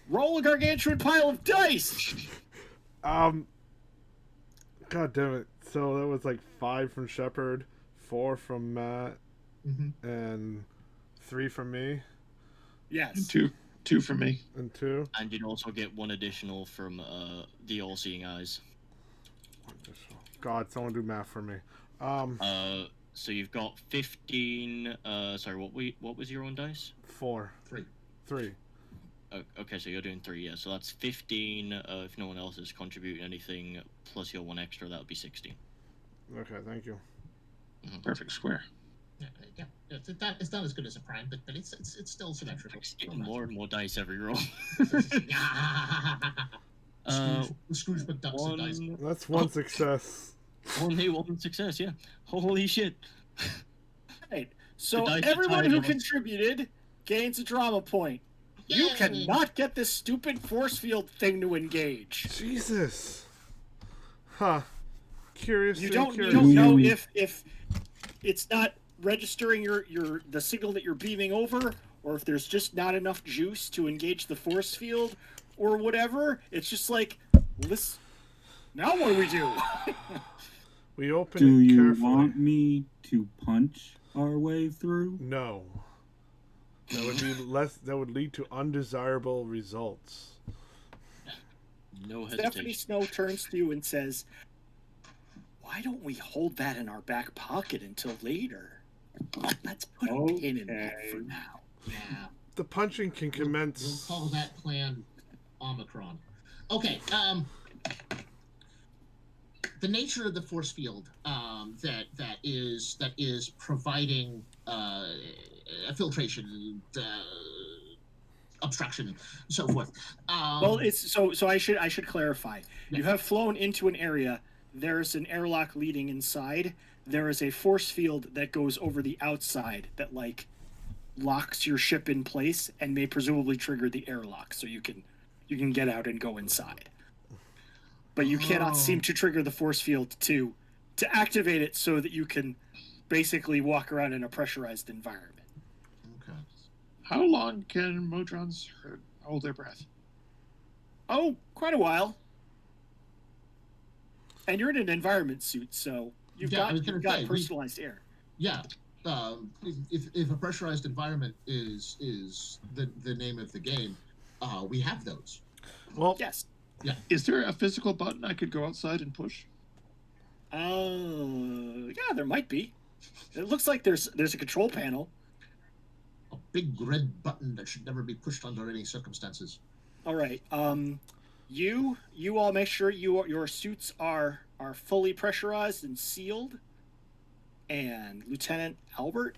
Speaker 3: Roll a gargantuan pile of dice.
Speaker 1: God damn it. So that was like 5 from Shepard, 4 from Matt, and 3 from me.
Speaker 3: Yes.
Speaker 5: Two from me.
Speaker 1: And 2.
Speaker 6: And you'd also get 1 additional from the All-Seeing Eyes.
Speaker 1: God, someone do math for me.
Speaker 6: So you've got 15. Sorry, what was your own dice?
Speaker 1: 4. 3.
Speaker 6: Okay, so you're doing 3, yeah. So that's 15. If no one else is contributing anything, plus your 1 extra, that would be 16.
Speaker 1: Okay, thank you.
Speaker 5: Perfect square.
Speaker 8: Yeah. It's not as good as a prime, but it's still symmetrical.
Speaker 6: It's getting more and more dice every roll.
Speaker 8: Scrooge McDuck's and dice.
Speaker 1: That's 1 success.
Speaker 6: Only 1 success, yeah. Holy shit.
Speaker 3: Right. So
Speaker 6: dice
Speaker 3: everyone
Speaker 6: are
Speaker 3: who
Speaker 6: tied.
Speaker 3: contributed gains a drama point. You
Speaker 8: Yay!
Speaker 3: cannot get this stupid force field thing to engage.
Speaker 1: Jesus. Huh. Curious.
Speaker 3: You don't
Speaker 1: curious.
Speaker 3: know if it's not registering the signal that you're beaming over, or if there's just not enough juice to engage the force field, or whatever. It's just like, listen. Now what do we do?
Speaker 1: We open
Speaker 4: Do
Speaker 1: it
Speaker 4: you
Speaker 1: carefully.
Speaker 4: want me to punch our way through?
Speaker 1: No. That would be less. That would lead to undesirable results.
Speaker 6: No
Speaker 3: Stephanie
Speaker 6: hesitation.
Speaker 3: Snow turns to you and says, "Why don't we hold that in our back pocket until later? Let's put a pin in that for now."
Speaker 8: Yeah.
Speaker 1: The punching can
Speaker 8: We'll
Speaker 1: commence.
Speaker 8: call that plan Omicron. Okay. The nature of the force field that is providing filtration, obstruction, and so forth.
Speaker 3: Well, it's so I should clarify. You have flown into an area. There's an airlock leading inside. There is a force field that goes over the outside that locks your ship in place and may presumably trigger the airlock, so you can get out and go inside. But you cannot seem to trigger the force field to activate it so that you can basically walk around in a pressurized environment.
Speaker 8: Okay.
Speaker 5: How long can Modrons hold their breath?
Speaker 3: Oh, quite a while. And you're in an environment suit, so you've got personalized air.
Speaker 8: Yeah. If a pressurized environment is the name of the game, we have those.
Speaker 1: Well,
Speaker 3: Yes.
Speaker 8: Yeah.
Speaker 5: Is there a physical button I could go outside and push?
Speaker 3: Yeah, there might be. It looks like there's a control panel.
Speaker 8: A big red button that should never be pushed under any circumstances.
Speaker 3: All right. You all make sure your suits are fully pressurized and sealed. And Lieutenant Alfred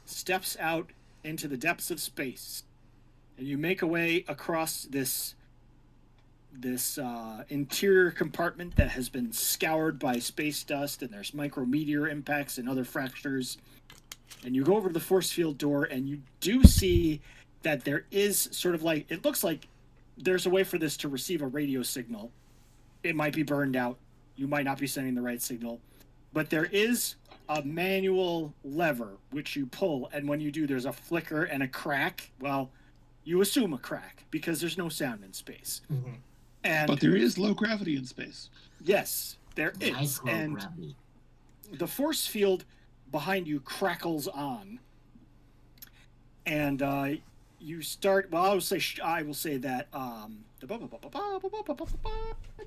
Speaker 3: steps out into the depths of space, and you make a way across this interior compartment that has been scoured by space dust, and there's micrometeor impacts and other fractures. And you go over to the force field door, and you do see that there is sort of it looks like there's a way for this to receive a radio signal. It might be burned out. You might not be sending the right signal. But there is a manual lever which you pull, and when you do, there's a flicker and a crack. Well, you assume a crack because there's no sound in space.
Speaker 8: Mm-hmm.
Speaker 5: But there is low gravity in space.
Speaker 3: Yes, there is. And the force field behind you crackles on. And you start. Well, I will say that.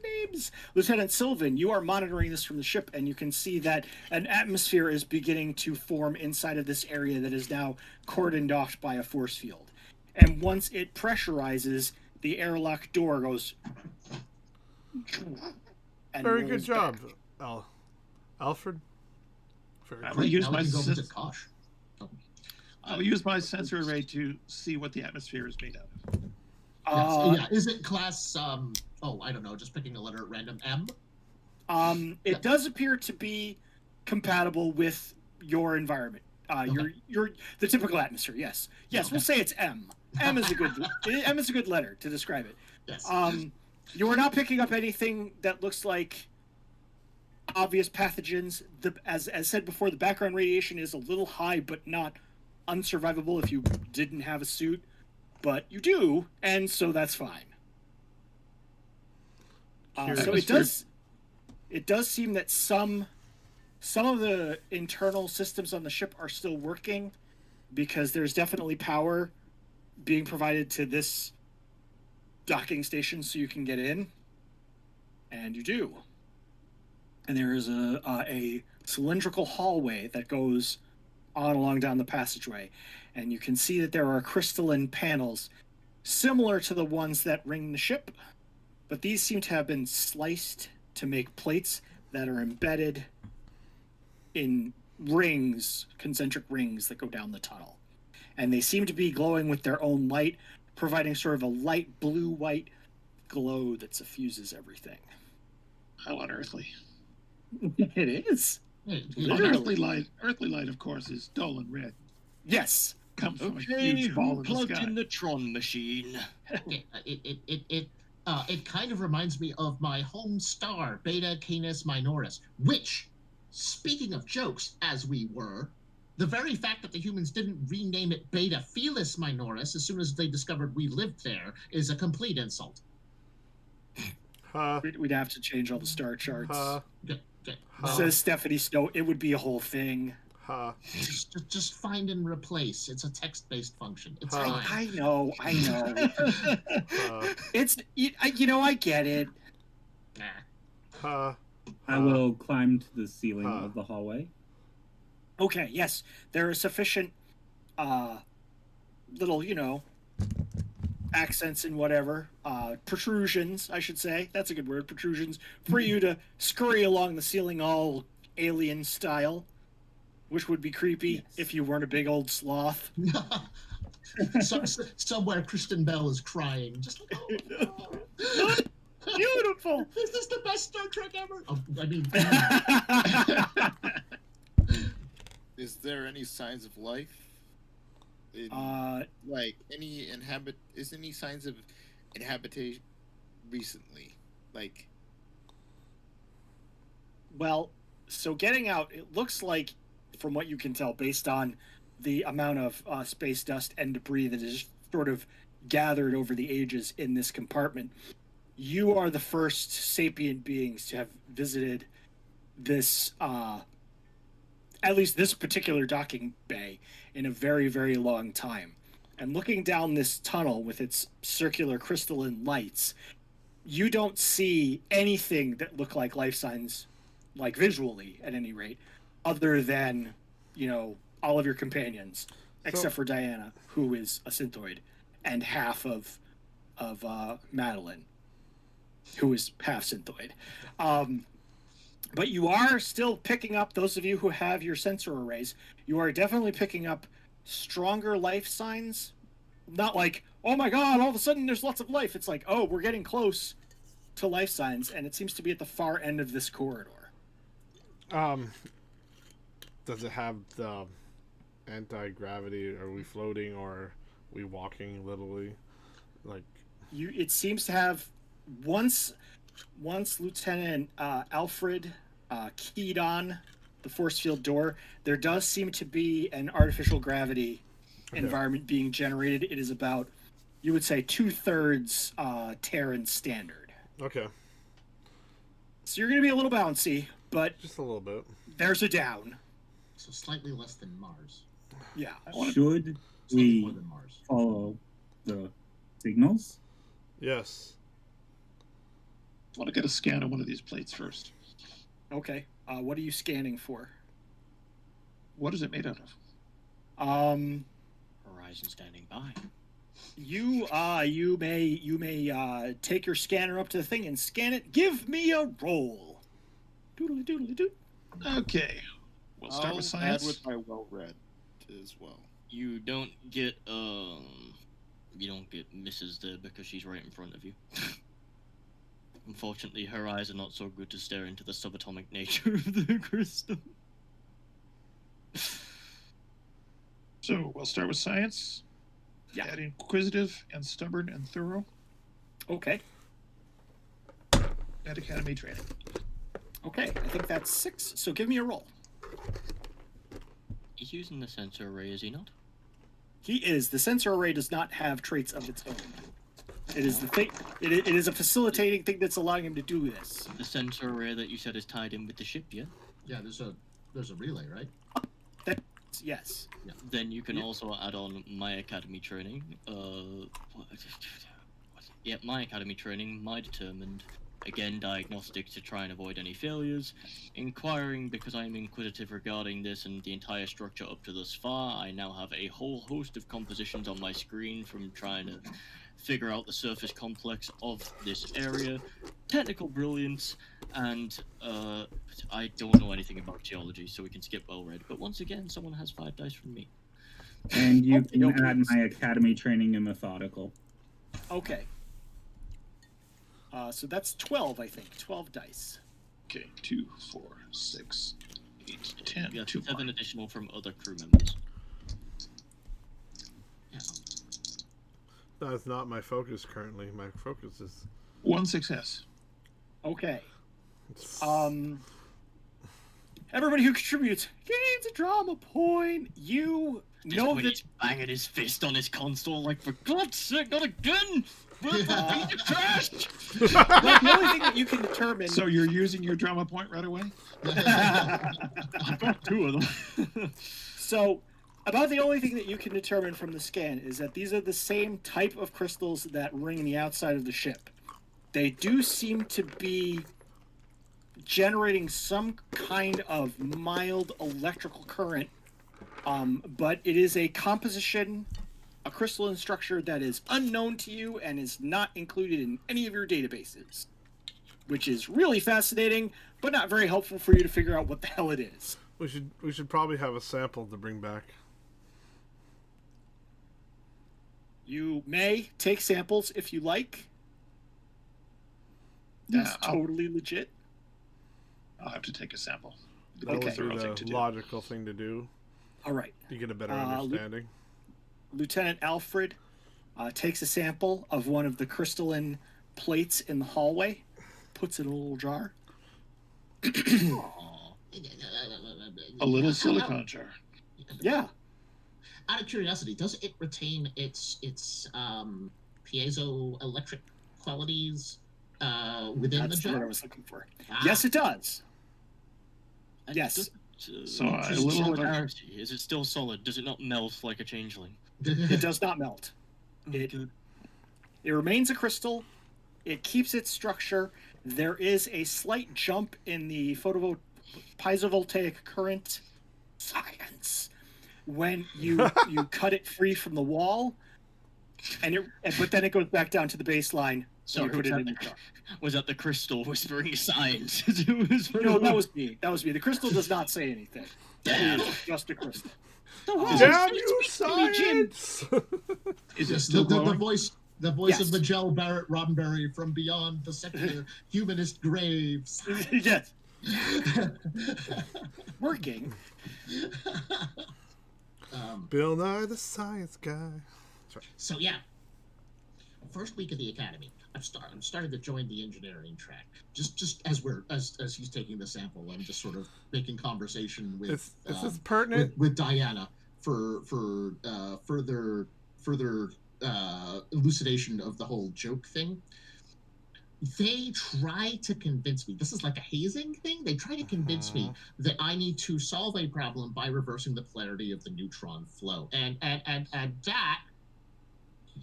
Speaker 3: Names. Lieutenant Sylvan, you are monitoring this from the ship, and you can see that an atmosphere is beginning to form inside of this area that is now cordoned off by a force field. And once it pressurizes, the airlock door goes. And
Speaker 1: very good
Speaker 3: rolls
Speaker 1: job,
Speaker 3: back.
Speaker 1: Alfred. Very
Speaker 5: I'll
Speaker 1: good.
Speaker 5: use
Speaker 8: Now
Speaker 5: my
Speaker 8: we can go visit Kosh.
Speaker 5: I'll use my sensor array to see what the atmosphere is made out of.
Speaker 8: Yeah. Is it class? I don't know. Just picking a letter at random. M.
Speaker 3: It does appear to be compatible with your environment. Your the typical atmosphere. Yes.
Speaker 8: Okay.
Speaker 3: We'll say it's M. M is a good letter to describe it.
Speaker 8: Yes.
Speaker 3: You are not picking up anything that looks like obvious pathogens. As said before, the background radiation is a little high, but not unsurvivable if you didn't have a suit. But you do, and so that's fine. So it does seem that some of the internal systems on the ship are still working, because there's definitely power being provided to this docking station so you can get in, and you do. And there is a cylindrical hallway that goes on along down the passageway, and you can see that there are crystalline panels similar to the ones that ring the ship, but these seem to have been sliced to make plates that are embedded in rings, concentric rings that go down the tunnel. And they seem to be glowing with their own light, providing sort of a light blue-white glow that suffuses everything.
Speaker 5: How unearthly.
Speaker 3: It is.
Speaker 5: Unearthly light, earthly light, of course, is dull and red.
Speaker 3: Yes.
Speaker 5: Comes from a
Speaker 6: Okay,
Speaker 5: huge ball
Speaker 6: who
Speaker 5: in the
Speaker 6: plugged
Speaker 5: sky.
Speaker 6: in the Tron machine?
Speaker 8: It kind of reminds me of my home star, Beta Canis Minoris, which, speaking of jokes, as we were, the very fact that the humans didn't rename it Beta Felis Minoris as soon as they discovered we lived there is a complete insult.
Speaker 3: We'd have to change all the star charts.
Speaker 8: Well,
Speaker 3: Says Stephanie Snow, it would be a whole thing.
Speaker 8: just find and replace. It's a text-based function. It's fine.
Speaker 3: I know. It's, I get it.
Speaker 8: Nah.
Speaker 4: I will climb to the ceiling of the hallway.
Speaker 3: Okay, yes. There are sufficient little, accents and whatever, protrusions, I should say. That's a good word, protrusions, for you to scurry along the ceiling all alien style, which would be creepy if you weren't a big old sloth.
Speaker 8: Somewhere Kristen Bell is crying. Just
Speaker 3: beautiful.
Speaker 8: This is the best Star Trek ever. Oh, I mean,
Speaker 2: is there any signs of life? Like any signs of inhabitation recently? Like,
Speaker 3: well, so getting out, it looks like, from what you can tell, based on the amount of space dust and debris that is sort of gathered over the ages in this compartment, you are the first sapient beings to have visited this, at least this particular docking bay, in a very, very long time. And looking down this tunnel with its circular crystalline lights, you don't see anything that look like life signs, like visually at any rate, other than, all of your companions, except for Diana, who is a Synthoid, and half of Madeline, who is half Synthoid. But you are still picking up, those of you who have your sensor arrays, you are definitely picking up stronger life signs. Not like, oh my god, all of a sudden there's lots of life. It's like, oh, we're getting close to life signs, and it seems to be at the far end of this corridor.
Speaker 1: Does it have the anti-gravity? Are we floating or are we walking literally? Like,
Speaker 3: it seems to have, once Lieutenant Alfred keyed on the force field door, there does seem to be an artificial gravity environment being generated. It is about, you would say, 2/3 Terran standard.
Speaker 1: Okay.
Speaker 3: So you're going to be a little bouncy, but
Speaker 1: just a little bit.
Speaker 3: There's a down.
Speaker 8: So slightly less than Mars.
Speaker 3: Yeah.
Speaker 4: Should we follow the signals?
Speaker 1: Yes.
Speaker 5: I want to get a scan on one of these plates first.
Speaker 3: Okay. What are you scanning for?
Speaker 5: What is it made out of?
Speaker 6: Horizon standing by.
Speaker 3: You may take your scanner up to the thing and scan it. Give me a roll. Doodly doodly doo.
Speaker 5: Okay. We'll start with science.
Speaker 2: Add with my well-read as well.
Speaker 6: You don't get Mrs. there because she's right in front of you. Unfortunately, her eyes are not so good to stare into the subatomic nature of the crystal.
Speaker 5: So we'll start with science.
Speaker 3: Yeah.
Speaker 5: Add inquisitive and stubborn and thorough.
Speaker 3: Okay.
Speaker 5: Add academy training.
Speaker 3: Okay, I think that's 6. So give me a roll.
Speaker 6: He's using the sensor array, is he not?
Speaker 3: He is. The sensor array does not have traits of its own. It is the thing. It is a facilitating thing that's allowing him to do this.
Speaker 6: The sensor array that you said is tied in with the ship, yeah?
Speaker 8: Yeah, there's a relay, right?
Speaker 3: Yes.
Speaker 8: Yeah.
Speaker 6: Then you can also add on My Academy training. Yeah, My Academy training, My Determined. Again, diagnostic to try and avoid any failures. Inquiring because I am inquisitive regarding this and the entire structure up to thus far. I now have a whole host of compositions on my screen from trying to figure out the surface complex of this area. Technical brilliance, and I don't know anything about geology, so we can skip well read. But once again, someone has 5 dice from me.
Speaker 4: And you can add My Academy training and methodical.
Speaker 3: Okay. So that's 12, I think. 12 dice.
Speaker 5: Okay, 2, 4, 6, 8, 10.
Speaker 6: Yeah,
Speaker 5: 2
Speaker 6: 7
Speaker 5: more.
Speaker 6: additional from other crew members.
Speaker 1: That's not my focus currently. My focus is
Speaker 5: 1 success.
Speaker 3: Okay. Everybody who contributes gains a drama point. You know that
Speaker 6: He's banging his fist on his console like, for God's sake, not again! Where's the piece of trash?
Speaker 3: the only thing that you can determine.
Speaker 5: So you're using your drama point right away?
Speaker 6: I've got 2 of them.
Speaker 3: So, about the only thing that you can determine from the scan is that these are the same type of crystals that ring the outside of the ship. They do seem to be generating some kind of mild electrical current, but it is a composition, a crystalline structure that is unknown to you and is not included in any of your databases, which is really fascinating, but not very helpful for you to figure out what the hell it is.
Speaker 1: We should probably have a sample to bring back.
Speaker 3: You may take samples if you like. That's totally legit.
Speaker 5: I'll have to take a sample.
Speaker 1: That
Speaker 3: Okay.
Speaker 1: would be the logical thing to do.
Speaker 3: All right.
Speaker 1: You get a better understanding.
Speaker 3: Lieutenant Alfred takes a sample of one of the crystalline plates in the hallway, puts it in a little jar.
Speaker 5: A little silicon jar.
Speaker 3: Yeah.
Speaker 8: Out of curiosity, does it retain its piezoelectric qualities within
Speaker 3: That's
Speaker 8: the
Speaker 3: the word I
Speaker 8: jar?
Speaker 3: was looking for.
Speaker 8: Ah.
Speaker 3: Yes, it does. Yes.
Speaker 5: So a
Speaker 6: Just
Speaker 5: little
Speaker 6: for
Speaker 5: bit-
Speaker 6: clarity, is it still solid? Does it not melt like a changeling?
Speaker 3: It does not melt. It remains a crystal. It keeps its structure. There is a slight jump in the piezovoltaic current science when you cut it free from the wall, but then it goes back down to the baseline. So you put it in the jar.
Speaker 6: Was that the crystal whispering science?
Speaker 3: No, that was me. That was me. The crystal does not say anything. It is just a crystal.
Speaker 1: Damn you, science!
Speaker 5: Is it
Speaker 8: Yes,
Speaker 5: still
Speaker 8: the
Speaker 5: glowing?
Speaker 8: voice
Speaker 3: Yes.
Speaker 8: of Majel Barrett Roddenberry from beyond the secular humanist graves.
Speaker 3: Yes. Working.
Speaker 1: Bill Nye the Science Guy.
Speaker 8: So yeah, first week of the academy, I'm starting to join the engineering track. Just as as he's taking the sample, I'm just sort of making conversation with
Speaker 1: Is this pertinent?
Speaker 8: with Diana for further elucidation of the whole joke thing. They try to convince me, this is like a hazing thing, they try to convince me that I need to solve a problem by reversing the polarity of the neutron flow. And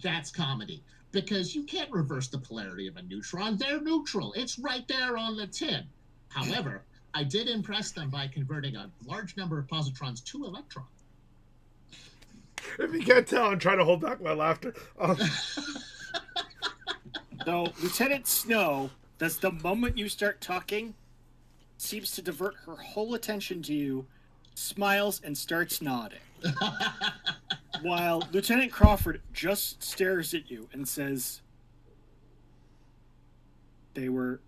Speaker 8: that's comedy. Because you can't reverse the polarity of a neutron. They're neutral. It's right there on the tin. However, I did impress them by converting a large number of positrons to electrons.
Speaker 1: If you can't tell, I'm trying to hold back my laughter.
Speaker 3: So, Lieutenant Snow, that's the moment you start talking, seems to divert her whole attention to you, smiles, and starts nodding. While Lieutenant Crawford just stares at you and says, They were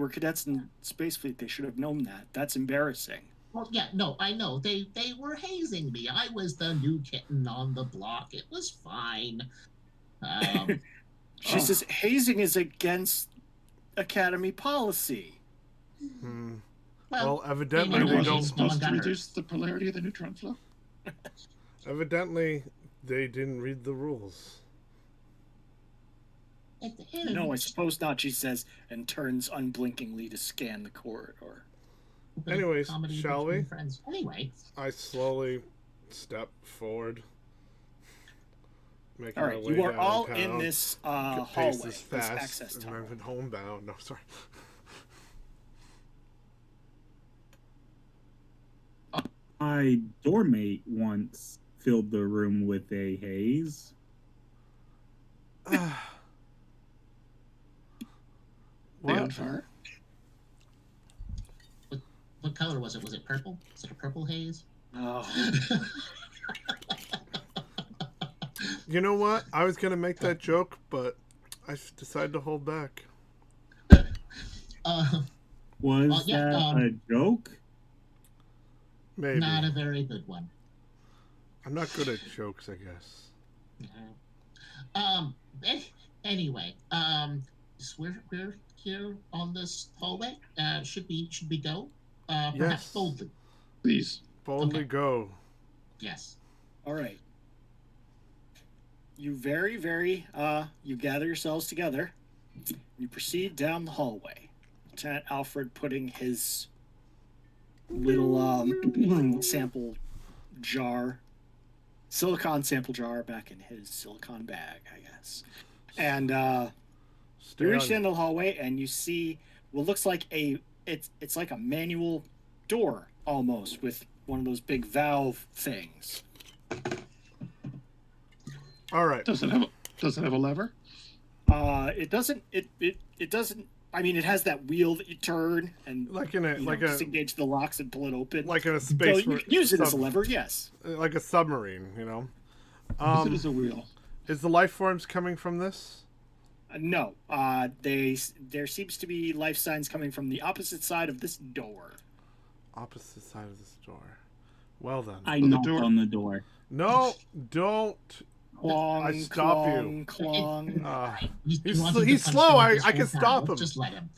Speaker 3: cadets in Space Fleet. They should have known that. That's embarrassing.
Speaker 8: Well, yeah, no, I know. They were hazing me. I was the new kitten on the block. It was fine.
Speaker 3: She says hazing is against Academy policy.
Speaker 1: Well, evidently
Speaker 8: maybe
Speaker 1: they
Speaker 5: It
Speaker 8: don't-
Speaker 5: wasn't
Speaker 1: don't.
Speaker 5: supposed to
Speaker 8: got
Speaker 5: reduce the polarity of the neutron flow?
Speaker 1: Evidently, they didn't read the rules.
Speaker 8: at the end.
Speaker 3: No, I suppose not, she says, and turns unblinkingly to scan the corridor.
Speaker 1: Anyways,
Speaker 8: Comedy
Speaker 1: shall
Speaker 8: between
Speaker 1: we?
Speaker 8: Friends. Anyway.
Speaker 1: I slowly step forward. Making
Speaker 3: All
Speaker 1: my
Speaker 3: right,
Speaker 1: way
Speaker 3: you are all
Speaker 1: downtown.
Speaker 3: in this
Speaker 1: Pace
Speaker 3: hallway,
Speaker 1: is
Speaker 3: this
Speaker 1: fast.
Speaker 3: access tunnel.
Speaker 1: I'm homebound. No, sorry.
Speaker 4: My doormate once filled the room with a haze.
Speaker 1: What?
Speaker 8: What color was it? Was it purple? Was it a purple haze?
Speaker 3: Oh.
Speaker 1: You know what? I was gonna make that joke, but I decided to hold back.
Speaker 4: Was
Speaker 8: yeah,
Speaker 4: that a joke?
Speaker 1: Maybe.
Speaker 8: Not a very good one.
Speaker 1: I'm not good at jokes, I guess.
Speaker 8: Anyway, so we're here on this hallway. Should we go? Perhaps
Speaker 1: Yes.
Speaker 8: boldly.
Speaker 5: Please.
Speaker 1: Boldly
Speaker 8: Okay.
Speaker 1: go.
Speaker 8: Yes.
Speaker 3: All right. You you gather yourselves together. You proceed down the hallway. Lieutenant Alfred putting his little sample jar, silicon sample jar back in his silicon bag, I guess. And you reach the end of the hallway and you see what looks like it's like a manual door almost with one of those big valve things.
Speaker 1: All right.
Speaker 5: Does it have a lever?
Speaker 3: It doesn't. It doesn't. I mean, it has that wheel that you turn and
Speaker 1: Like in a
Speaker 3: disengage the locks and pull it open.
Speaker 1: like in a
Speaker 3: So
Speaker 1: space.
Speaker 3: you can use it as a lever. Yes.
Speaker 1: Like a submarine, you know.
Speaker 5: Use it as a wheel.
Speaker 1: Is the life forms coming from this?
Speaker 3: No. There seems to be life signs coming from the opposite side of this door.
Speaker 1: Opposite side of this door. Well then.
Speaker 4: I knocked on the door.
Speaker 1: No, don't.
Speaker 3: Clong,
Speaker 1: I stop
Speaker 3: clong,
Speaker 1: you.
Speaker 3: clong.
Speaker 1: He's slow. I can stop him.
Speaker 8: Just let him.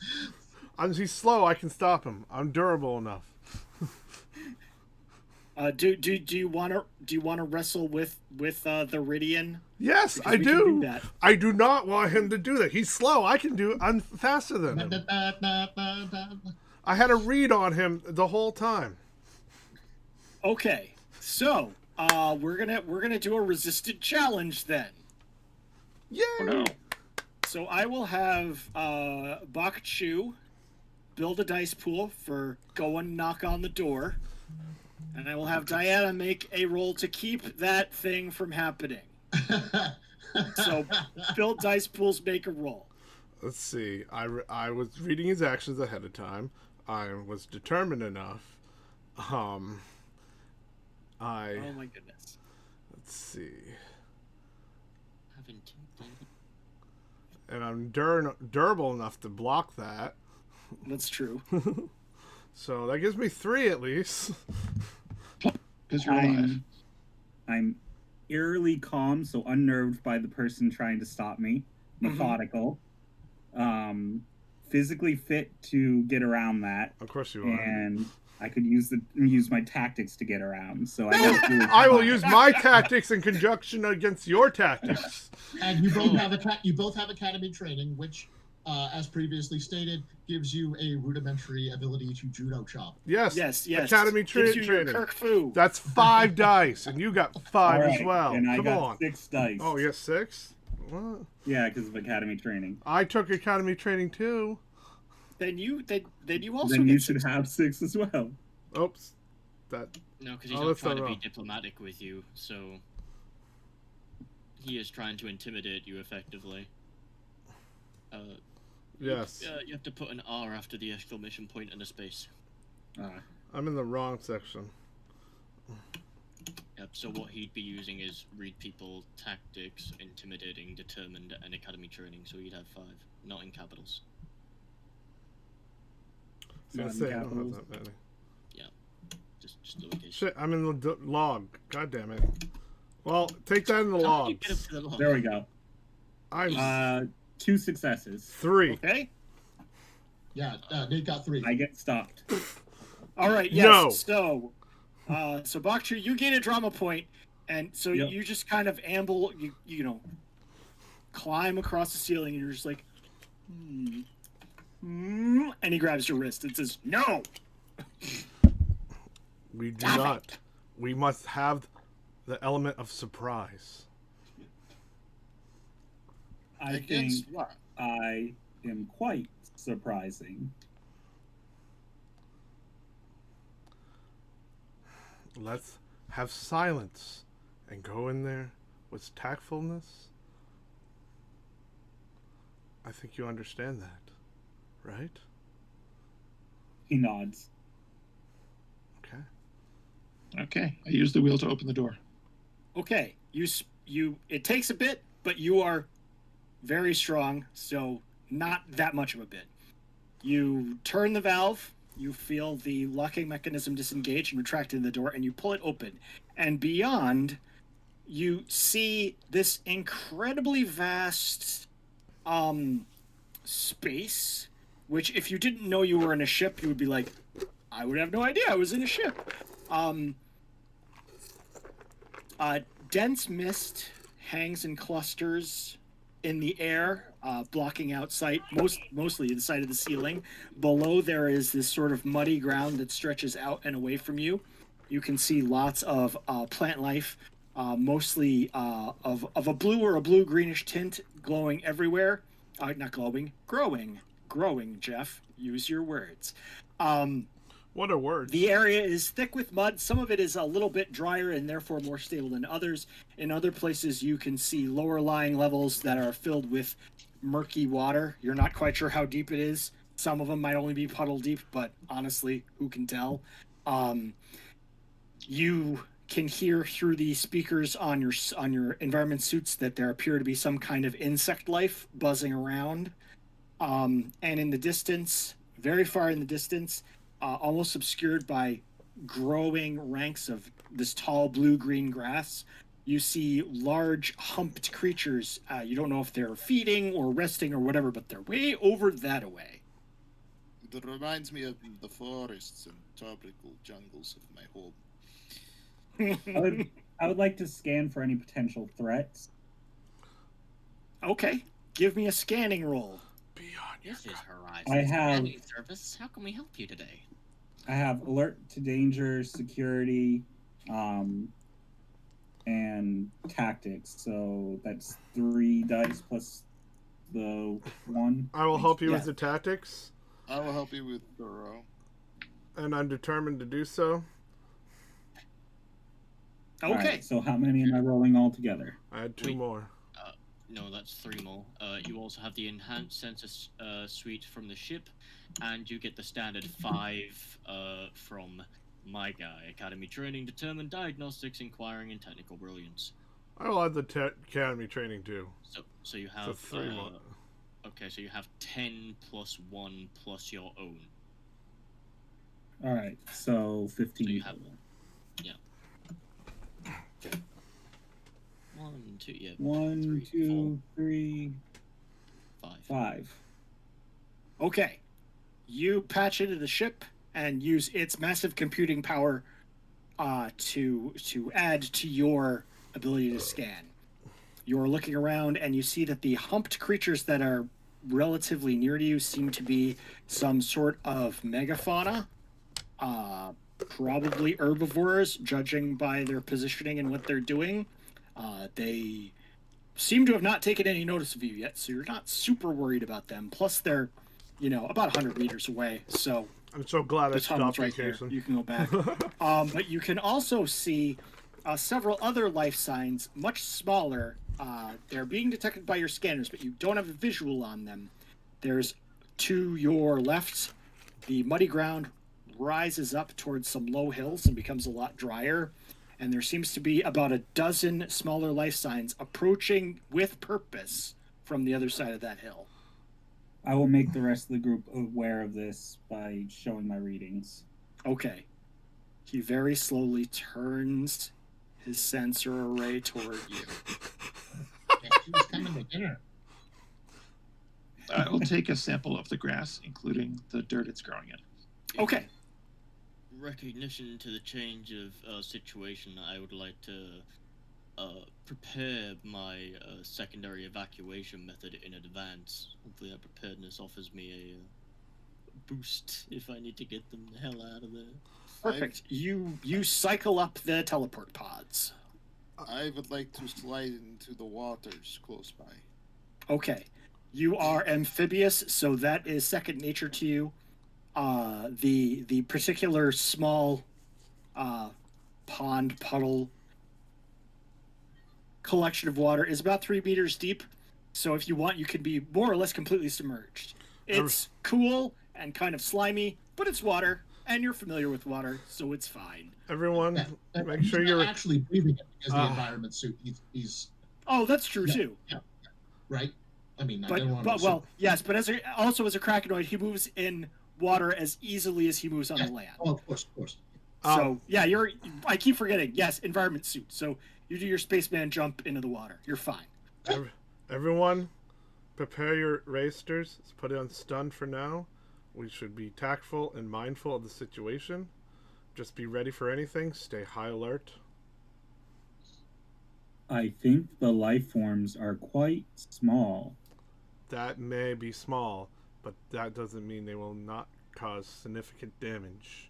Speaker 1: He's slow. I can stop him. I'm durable enough.
Speaker 3: Do you want to wrestle with the Ridian?
Speaker 1: Yes,
Speaker 3: Because
Speaker 1: I
Speaker 3: we can
Speaker 1: do.
Speaker 3: do that.
Speaker 1: I do not want him to do that. He's slow. I'm faster than him. I had a read on him the whole time.
Speaker 3: Okay, so we're gonna do a resisted challenge then.
Speaker 1: Yay!
Speaker 5: Oh, no.
Speaker 3: So I will have Bak Chu build a dice pool for go and knock on the door, and I will have Diana make a roll to keep that thing from happening. So build dice pools, make a roll.
Speaker 1: Let's see. I was reading his actions ahead of time. I was determined enough.
Speaker 3: Oh my goodness.
Speaker 1: Let's see.
Speaker 6: Haven't you?
Speaker 1: And I'm durable enough to block that.
Speaker 3: That's true.
Speaker 1: So that gives me 3 at least.
Speaker 5: Because you're alive.
Speaker 4: I'm eerily calm, so unnerved by the person trying to stop me. Methodical. Physically fit to get around that.
Speaker 1: Of course you are.
Speaker 4: And I could use my tactics to get around. So
Speaker 1: I will use my tactics in conjunction against your tactics.
Speaker 8: And you both have academy training, which, as previously stated, gives you a rudimentary ability to judo chop.
Speaker 1: Yes.
Speaker 3: Yes.
Speaker 1: Academy
Speaker 3: Gives you your
Speaker 1: training.
Speaker 3: Kirk Fu.
Speaker 1: That's 5 dice, and you got 5
Speaker 4: All
Speaker 1: as
Speaker 4: right,
Speaker 1: well.
Speaker 4: And I
Speaker 1: Come
Speaker 4: got
Speaker 1: on.
Speaker 4: 6 dice.
Speaker 1: Oh, you got 6? What?
Speaker 4: Yeah, because of academy training.
Speaker 1: I took academy training too.
Speaker 3: Then you also
Speaker 4: Then
Speaker 3: get
Speaker 4: you should
Speaker 3: 6.
Speaker 4: have 6 as well.
Speaker 1: Oops. That.
Speaker 6: No, because he's
Speaker 1: Oh,
Speaker 6: not
Speaker 1: that's
Speaker 6: trying to
Speaker 1: not
Speaker 6: be
Speaker 1: wrong.
Speaker 6: diplomatic with you, so he is trying to intimidate you effectively.
Speaker 1: Yes.
Speaker 6: You have to put an R after the exclamation point and a space.
Speaker 1: I'm in the wrong section.
Speaker 6: Yep, so what he'd be using is read people, tactics, intimidating, determined, and academy training, so he'd have 5, not in capitals.
Speaker 1: I was gonna say, I don't have that many.
Speaker 6: Just lowercase.
Speaker 1: Shit, I'm in the log. God damn it. Well, take that in the
Speaker 6: How do you
Speaker 1: logs.
Speaker 6: get up to the log?
Speaker 4: There we go.
Speaker 1: I'm
Speaker 4: 2 successes.
Speaker 1: 3.
Speaker 3: Okay.
Speaker 8: Yeah, Nate got 3.
Speaker 4: I get stopped.
Speaker 3: All right. Yes.
Speaker 1: No.
Speaker 3: So, so Baktru, you gain a drama point, and so
Speaker 4: Yep.
Speaker 3: you just kind of amble. You know, climb across the ceiling, and you're just like, and he grabs your wrist and says, "No."
Speaker 1: We do not. We must have the element of surprise.
Speaker 4: I think
Speaker 2: Against what?
Speaker 4: I am quite surprising.
Speaker 1: Let's have silence and go in there with tactfulness. I think you understand that, right?
Speaker 4: He nods.
Speaker 1: Okay.
Speaker 5: Okay, I use the wheel to open the door.
Speaker 3: Okay, you. It takes a bit, but you are very strong, so not that much of a bit. You turn the valve. You feel the locking mechanism disengage and retract in the door, and you pull it open. And beyond, you see this incredibly vast space, which if you didn't know you were in a ship, you would be like, I would have no idea I was in a ship. Dense mist hangs in clusters in the air, blocking out sight, mostly the side of the ceiling. Below there is this sort of muddy ground that stretches out and away from you. You can see lots of plant life, mostly of a blue or a blue-greenish tint, glowing everywhere. Not glowing, growing. Growing, Geoff. Use your words.
Speaker 1: What a word.
Speaker 3: The area is thick with mud. Some of it is a little bit drier and therefore more stable than others. In other places, you can see lower lying levels that are filled with murky water. You're not quite sure how deep it is. Some of them might only be puddle deep, but honestly, who can tell? You can hear through the speakers on your environment suits that there appear to be some kind of insect life buzzing around. And in the distance, very far in the distance, almost obscured by growing ranks of this tall blue-green grass, you see large humped creatures. You don't know if they're feeding or resting or whatever, but they're way over that away.
Speaker 2: It reminds me of the forests and tropical jungles of my home.
Speaker 4: I would like to scan for any potential threats.
Speaker 3: Okay, give me a scanning roll.
Speaker 6: This is Horizon
Speaker 4: I have-
Speaker 6: Scanning Service. How can we help you today?
Speaker 4: I have alert to danger, security, and tactics. So that's 3 dice plus the 1.
Speaker 1: I will help you
Speaker 4: Yeah.
Speaker 1: with the tactics,
Speaker 2: I will help you with thorough.
Speaker 1: and I'm determined to do so.
Speaker 3: Okay.
Speaker 4: Alright, so how many am I rolling all together?
Speaker 1: I had 2
Speaker 6: Wait.
Speaker 1: more.
Speaker 6: No, that's 3 more. You also have the enhanced sensor suite from the ship, and you get the standard 5 from my guy. Academy training, determined diagnostics, inquiring, and technical brilliance.
Speaker 1: I will have the academy training too.
Speaker 6: So you have
Speaker 1: So 3 more.
Speaker 6: okay, so you have 10 plus 1 plus your own.
Speaker 4: Alright, so 15.
Speaker 6: So you have 1, 2, yeah.
Speaker 4: 1,
Speaker 6: 3,
Speaker 4: 2, 3,
Speaker 6: 4, 5.
Speaker 4: 5.
Speaker 3: Okay. You patch into the ship and use its massive computing power to add to your ability to scan. You're looking around and you see that the humped creatures that are relatively near to you seem to be some sort of megafauna, probably herbivores, judging by their positioning and what they're doing. They seem to have not taken any notice of you yet, so you're not super worried about them. Plus, they're, about 100 meters away, so
Speaker 1: I'm so glad I
Speaker 3: the tunnel's
Speaker 1: stopped
Speaker 3: right there.
Speaker 1: vacation.
Speaker 3: You can go back. But you can also see several other life signs, much smaller. They're being detected by your scanners, but you don't have a visual on them. There's to your left, the muddy ground rises up towards some low hills and becomes a lot drier. And there seems to be about a dozen smaller life signs approaching with purpose from the other side of that hill.
Speaker 4: I will make the rest of the group aware of this by showing my readings.
Speaker 3: Okay. He very slowly turns his sensor array toward you.
Speaker 8: Yeah, she was coming to dinner.
Speaker 5: I'll take a sample of the grass, including the dirt it's growing in.
Speaker 3: Okay.
Speaker 6: Recognition to the change of situation, I would like to prepare my secondary evacuation method in advance. Hopefully that preparedness offers me a boost if I need to get them the hell out of there.
Speaker 3: Perfect. You cycle up the teleport pods.
Speaker 2: I would like to slide into the waters close by.
Speaker 3: Okay. You are amphibious, so that is second nature to you. The particular small pond puddle collection of water is about 3 meters deep. So if you want, you can be more or less completely submerged. It's cool and kind of slimy, but it's water, and you're familiar with water, so it's fine.
Speaker 1: Everyone, make sure you're
Speaker 8: actually breathing it because the environment suit. He's
Speaker 3: Oh, that's true too.
Speaker 8: Yeah, right. I mean,
Speaker 3: but yes, but as a Krakenoid, he moves in water as easily as he moves on the land.
Speaker 8: Oh, of course.
Speaker 3: So yeah, I keep forgetting. Yes, environment suit. So you do your spaceman jump into the water. You're fine.
Speaker 1: Everyone, prepare your racers. Let's put it on stun for now. We should be tactful and mindful of the situation. Just be ready for anything. Stay high alert.
Speaker 4: I think the life forms are quite small.
Speaker 1: That may be small, but that doesn't mean they will not cause significant damage.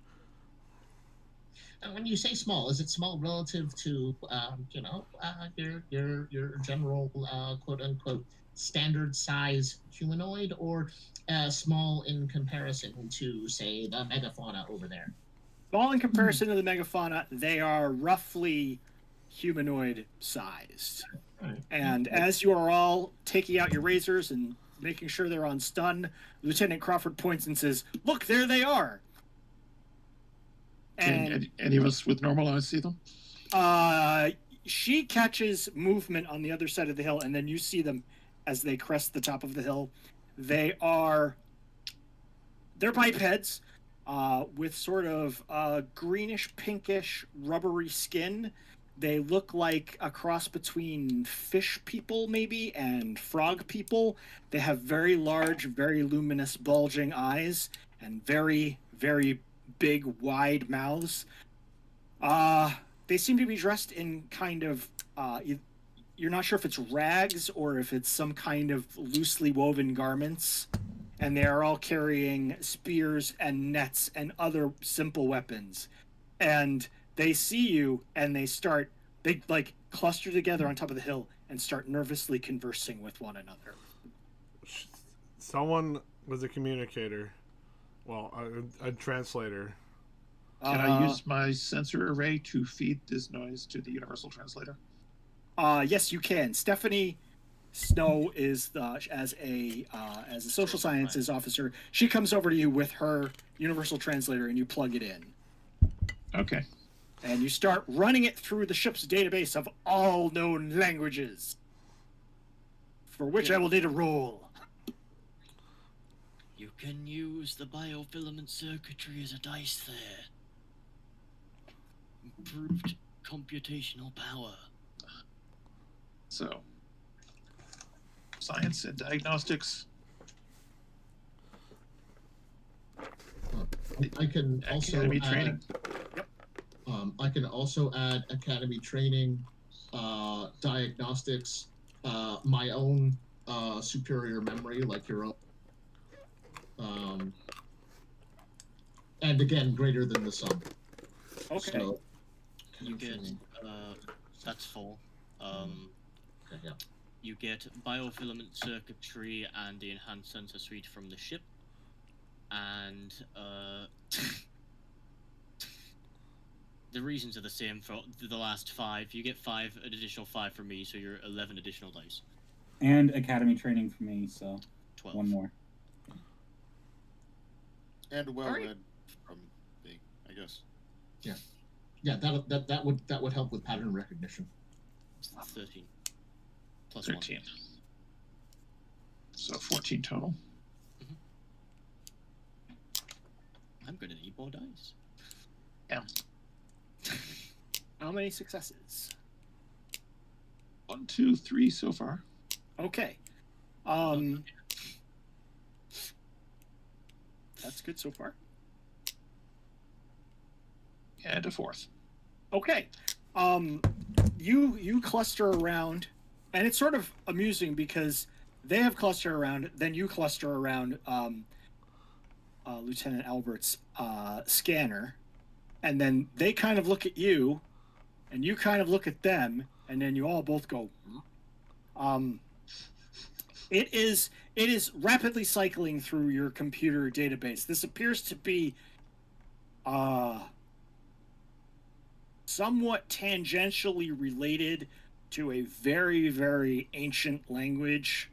Speaker 8: And when you say small, is it small relative to, your general quote unquote standard size humanoid, or small in comparison to, say, the megafauna over there?
Speaker 3: Small in comparison to the megafauna, they are roughly humanoid sized. And as you are all taking out your razors and making sure they're on stun, Lieutenant Crawford points and says, "Look, there they are."
Speaker 5: And can any of us with normal eyes see them?
Speaker 3: She catches movement on the other side of the hill, and then you see them as they crest the top of the hill. They're bipeds with sort of greenish, pinkish, rubbery skin. They look like a cross between fish people, maybe, and frog people. They have very large, very luminous, bulging eyes and very, very big, wide mouths. They seem to be dressed in kind of... you're not sure if it's rags or if it's some kind of loosely woven garments. And they are all carrying spears and nets and other simple weapons. And they see you and they cluster together on top of the hill and start nervously conversing with one another.
Speaker 1: Someone was a communicator. Well, a translator.
Speaker 5: Can I use my sensor array to feed this noise to the universal translator?
Speaker 3: Yes, you can. Stephanie Snow is as a social sciences officer. She comes over to you with her universal translator, and you plug it in.
Speaker 5: Okay.
Speaker 3: And you start running it through the ship's database of all known languages, for which I will need a roll.
Speaker 6: You can use the biofilament circuitry as a dice there. Improved computational power.
Speaker 5: So, science and diagnostics.
Speaker 8: I can also
Speaker 5: Academy training.
Speaker 3: Yep.
Speaker 8: I can also add academy training, diagnostics, my own superior memory, like your own. And again, greater than the sum.
Speaker 3: Okay.
Speaker 8: So,
Speaker 6: You get that's full.
Speaker 8: okay, yeah.
Speaker 6: You get biofilament circuitry and the enhanced sensor suite from the ship, and the reasons are the same for the last 5. You get 5, an additional 5 from me, so you're 11 additional dice.
Speaker 4: And academy training for me, so
Speaker 6: 12.
Speaker 4: one more.
Speaker 2: And well-read from me, I guess.
Speaker 8: Yeah, that would help with pattern recognition.
Speaker 6: 13. Plus
Speaker 5: 13.
Speaker 6: 1.
Speaker 5: So 14 total.
Speaker 6: I'm gonna need more dice.
Speaker 5: Yeah.
Speaker 3: How many successes?
Speaker 5: 1, 2, 3 so far.
Speaker 3: Okay. That's good so far.
Speaker 5: And a 4th.
Speaker 3: Okay. you cluster around, and it's sort of amusing because they have clustered around, then you cluster around Lieutenant Albert's scanner, and then they kind of look at you, and you kind of look at them, and then you all both go. It is rapidly cycling through your computer database. This appears to be somewhat tangentially related to a very, very ancient language,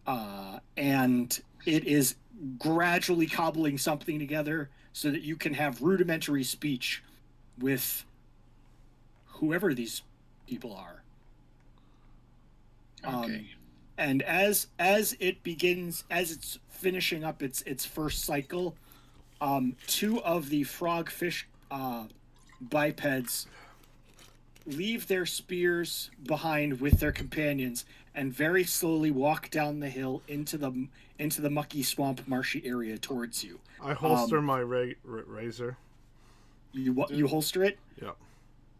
Speaker 3: and it is gradually cobbling something together so that you can have rudimentary speech with whoever these people are.
Speaker 5: Okay.
Speaker 3: And as it begins, as it's finishing up its first cycle, two of the frogfish bipeds leave their spears behind with their companions and very slowly walk down the hill into the mucky swamp marshy area towards you.
Speaker 1: I holster my razor.
Speaker 3: You holster it?
Speaker 1: Yeah.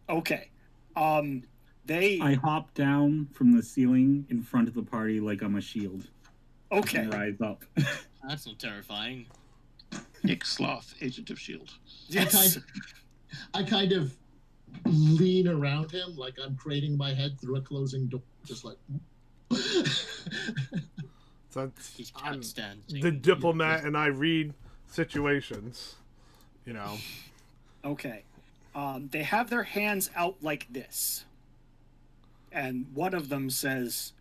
Speaker 3: Okay.
Speaker 4: I hop down from the ceiling in front of the party like I'm a shield.
Speaker 3: Okay.
Speaker 4: And rise up.
Speaker 6: That's not terrifying.
Speaker 5: Nick Sloth, Agent of S.H.I.E.L.D.
Speaker 3: Yes.
Speaker 8: I kind of lean around him like I'm craning my head through a closing door, just like.
Speaker 1: So
Speaker 6: He's
Speaker 1: I'm
Speaker 6: cat dancing.
Speaker 1: the diplomat, and I read situations. You know.
Speaker 3: Okay. They have their hands out like this. And one of them says,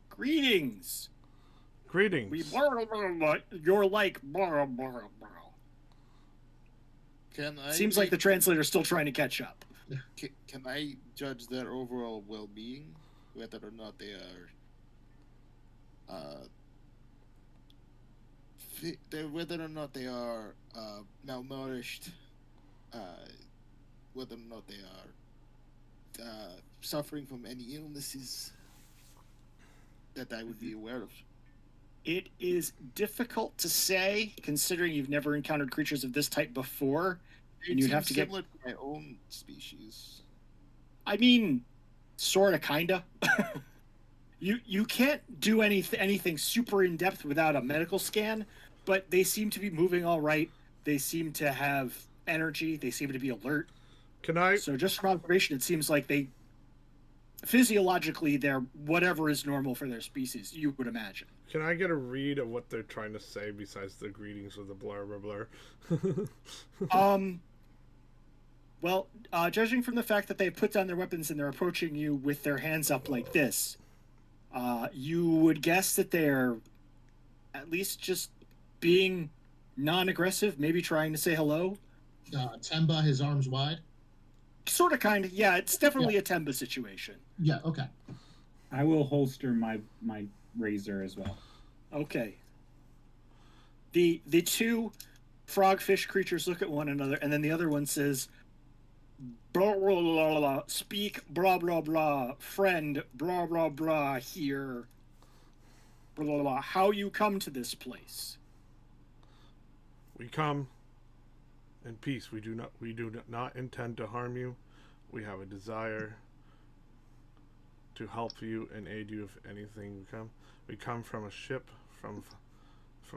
Speaker 3: "Greetings.
Speaker 1: Greetings.
Speaker 3: We you're like blah, blah, blah." Seems like the translator's still trying to catch up.
Speaker 2: Can I judge their overall well-being, whether or not they are malnourished, whether or not they are suffering from any illnesses that I would be aware of?
Speaker 3: It is difficult to say, considering you've never encountered creatures of this type before, and you'd have to get
Speaker 2: similar to my own species.
Speaker 3: I mean, sorta, kinda. You can't do anything super in depth without a medical scan, but they seem to be moving all right. They seem to have energy. They seem to be alert.
Speaker 1: Can I?
Speaker 3: So just from observation, it seems like they physiologically they're whatever is normal for their species. You would imagine.
Speaker 1: Can I get a read of what they're trying to say besides the greetings with the blah blah blah?
Speaker 3: Well, judging from the fact that they put down their weapons and they're approaching you with their hands up like this, you would guess that they're at least just being non-aggressive, maybe trying to say hello.
Speaker 8: Temba, his arms wide.
Speaker 3: Sort of, kind of. Yeah, it's definitely a Temba situation.
Speaker 8: Yeah. Okay.
Speaker 4: I will holster my razor as well.
Speaker 3: Okay. The two frogfish creatures look at one another, and then the other one says, "Blah blah blah blah. Speak blah blah blah. Friend blah blah blah here. Blah blah blah. How you come to this place?"
Speaker 1: We come in peace. We do not intend to harm you. We have a desire to help you and aid you if anything. We come from a ship from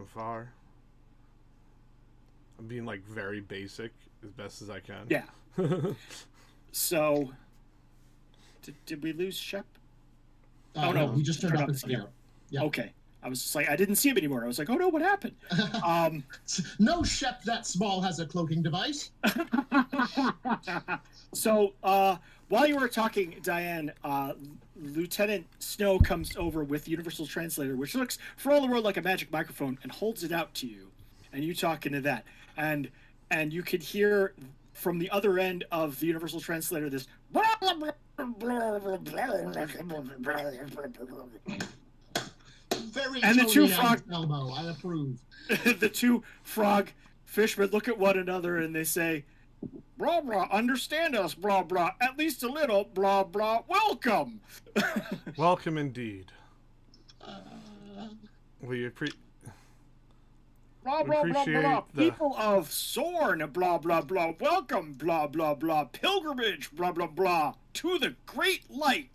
Speaker 1: far. I'm being like very basic as best as I can.
Speaker 3: Yeah. So, did we lose Shep? Oh no,
Speaker 8: he just turned up his
Speaker 3: the camera.
Speaker 8: scale. Yeah.
Speaker 3: Okay. I was just like, I didn't see him anymore. I was like, oh no, what happened?
Speaker 8: No Shep that small has a cloaking device.
Speaker 3: So, while you were talking, Diane, Lieutenant Snow comes over with the Universal Translator, which looks, for all the world, like a magic microphone, and holds it out to you, and you talk into that, and you could hear from the other end of the Universal Translator this.
Speaker 8: Very
Speaker 3: And the two
Speaker 8: Tony
Speaker 3: frog-
Speaker 8: elbow. I approve.
Speaker 3: The two frog fishermen look at one another and they say, "Blah blah, understand us, blah blah, at least a little, blah blah, welcome."
Speaker 1: Welcome indeed. We
Speaker 3: Blah, blah, blah,
Speaker 1: Appreciate
Speaker 3: blah.
Speaker 1: the-
Speaker 3: People of Zorn, blah, blah, blah. Welcome, blah, blah, blah. Pilgrimage, blah, blah, blah. To the great light.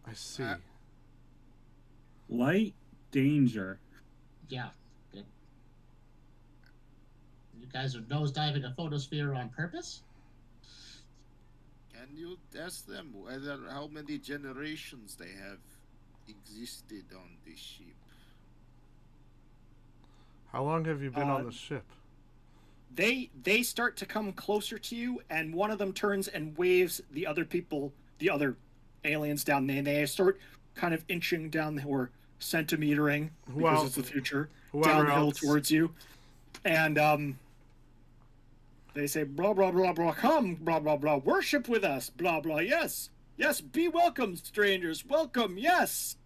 Speaker 1: I see.
Speaker 4: Light danger.
Speaker 8: Yeah. Good. You guys are nosediving a photosphere on purpose?
Speaker 2: Can you ask them whether how many generations they have existed on this ship?
Speaker 1: How long have you been on the ship?
Speaker 3: They start to come closer to you, and one of them turns and waves the other people, the other aliens down there. They start kind of inching down or centimetering because
Speaker 1: Well,
Speaker 3: it's the future
Speaker 1: whoever
Speaker 3: downhill
Speaker 1: else-
Speaker 3: towards you, and they say blah blah blah blah, come blah blah blah, worship with us blah blah, yes yes, be welcome strangers, welcome, yes,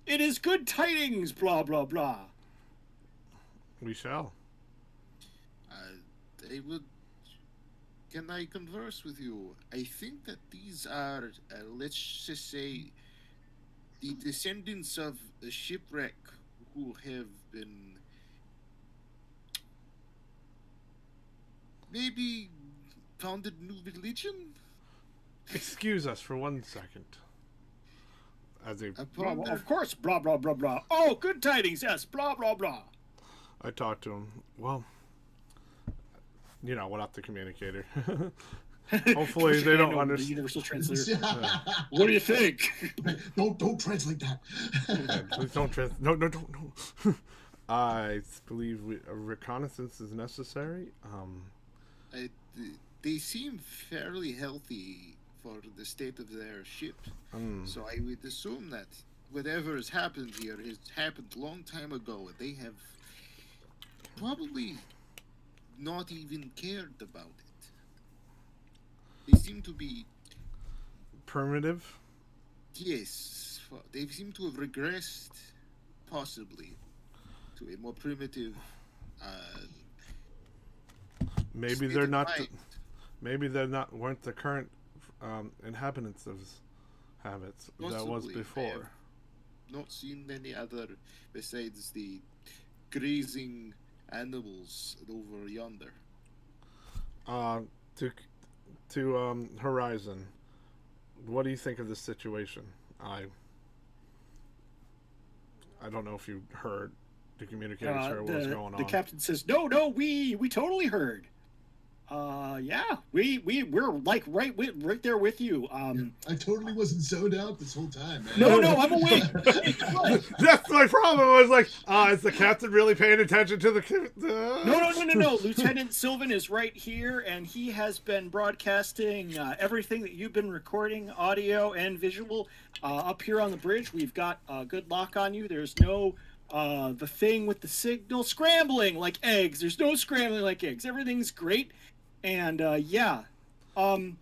Speaker 3: it is good tidings blah blah blah.
Speaker 1: We shall.
Speaker 2: They would. Can I converse with you? I think that these are, let's just say, the descendants of a shipwreck who have been maybe founded new religion.
Speaker 1: Excuse us for 1 second. As a,
Speaker 3: Blah, blah, of course, blah blah blah blah. Oh, good tidings, yes, blah blah blah.
Speaker 1: I talked to him. Well, you know, what up the communicator. Hopefully they don't
Speaker 3: The
Speaker 1: understand.
Speaker 3: universal translator. What do you think?
Speaker 8: Don't translate that.
Speaker 1: Please don't no. I believe a reconnaissance is necessary.
Speaker 2: They seem fairly healthy for the state of their ship. So I would assume that whatever has happened here has happened a long time ago, and they have probably not even cared about it. They seem to be...
Speaker 1: Primitive?
Speaker 2: Yes. They seem to have regressed, possibly, to a more primitive...
Speaker 1: Maybe they're not. Maybe they're not. Weren't the current inhabitants of habits that was
Speaker 2: Possibly.
Speaker 1: before.
Speaker 2: Not seen any other besides the grazing animals over yonder.
Speaker 1: To Horizon. What do you think of this situation? I don't know if you heard the communicators heard what was going on.
Speaker 3: The captain says, "No, we totally heard. Yeah, we're like right there with you.
Speaker 8: I totally wasn't zoned out this whole time, man.
Speaker 3: No, I'm awake.
Speaker 1: That's my problem. I was like, is the captain really paying attention to the?
Speaker 3: No. Lieutenant Sylvan is right here, and he has been broadcasting everything that you've been recording, audio and visual, up here on the bridge. We've got a good lock on you. There's no the thing with the signal scrambling like eggs. There's no scrambling like eggs. Everything's great, and yeah.
Speaker 5: I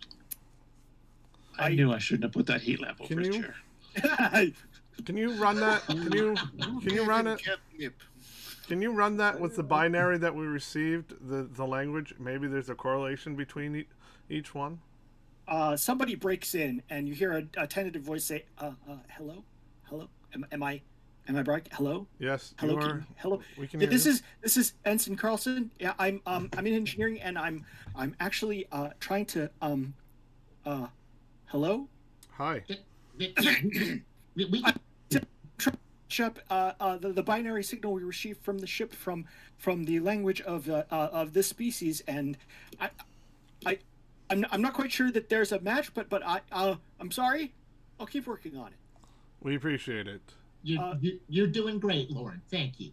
Speaker 5: knew I shouldn't have put that heat lamp over
Speaker 1: Can
Speaker 5: his
Speaker 1: you-
Speaker 5: chair.
Speaker 1: Can you run that? Can you run it?
Speaker 2: Catnip.
Speaker 1: Can you run that with the binary that we received? The language. Maybe there's a correlation between each one.
Speaker 3: Somebody breaks in, and you hear a tentative voice say, hello? Am I Brock? Hello?
Speaker 1: Yes.
Speaker 3: Hello?
Speaker 1: You are.
Speaker 3: Hello?
Speaker 1: We can
Speaker 3: Yeah,
Speaker 1: hear
Speaker 3: this
Speaker 1: you.
Speaker 3: is Ensign Carlson. Yeah, I'm in engineering, and I'm actually trying to hello?
Speaker 1: Hi.
Speaker 8: We
Speaker 3: Ship, the binary signal we received from the ship from the language of this species, and I'm not quite sure that there's a match, but I'm sorry. I'll keep working on it.
Speaker 1: We appreciate it.
Speaker 8: you're doing great, Lauren. Thank you.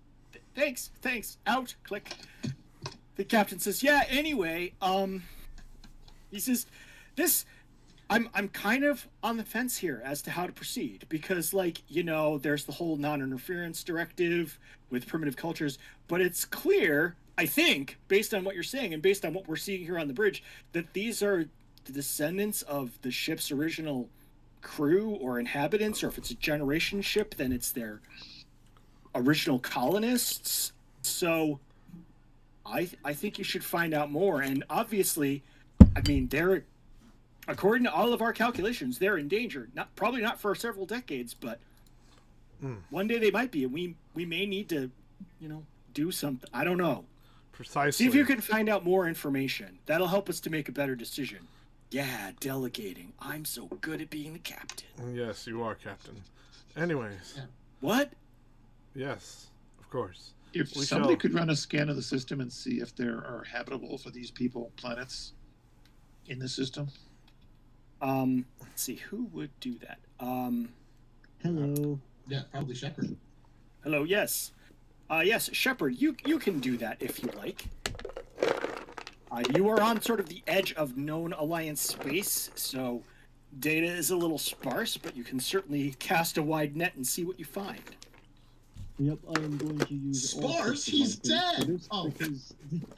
Speaker 3: Thanks. Out. Click. The captain says, "Yeah. Anyway, he says, this. I'm kind of on the fence here as to how to proceed because, like, there's the whole non-interference directive with primitive cultures, but it's clear, I think, based on what you're saying and based on what we're seeing here on the bridge, that these are the descendants of the ship's original crew or inhabitants, or if it's a generation ship, then it's their original colonists. So I think you should find out more. And obviously, I mean, they're, according to all of our calculations, they're in danger. Probably not for several decades, but one day they might be, and we may need to, do something. I don't know.
Speaker 1: Precisely.
Speaker 3: See if you can find out more information. That'll help us to make a better decision. Yeah, delegating. I'm so good at being the captain.
Speaker 1: Yes, you are, Captain. Anyways.
Speaker 8: Yeah.
Speaker 3: What?
Speaker 1: Yes, of course.
Speaker 5: If
Speaker 1: We
Speaker 5: somebody
Speaker 1: shall-
Speaker 5: could run a scan of the system and see if there are habitable for these people planets in the system.
Speaker 3: Let's see, who would do that?
Speaker 9: Hello.
Speaker 8: Yeah, probably Shepard.
Speaker 3: Hello, yes. Yes, Shepard, you can do that if you like. You are on sort of the edge of known Alliance space, so data is a little sparse, but you can certainly cast a wide net and see what you find.
Speaker 9: Yep, I am going to use all
Speaker 8: Sparse?
Speaker 9: 6 of
Speaker 8: He's
Speaker 9: my traits for
Speaker 8: dead!
Speaker 9: this
Speaker 8: Oh.
Speaker 9: because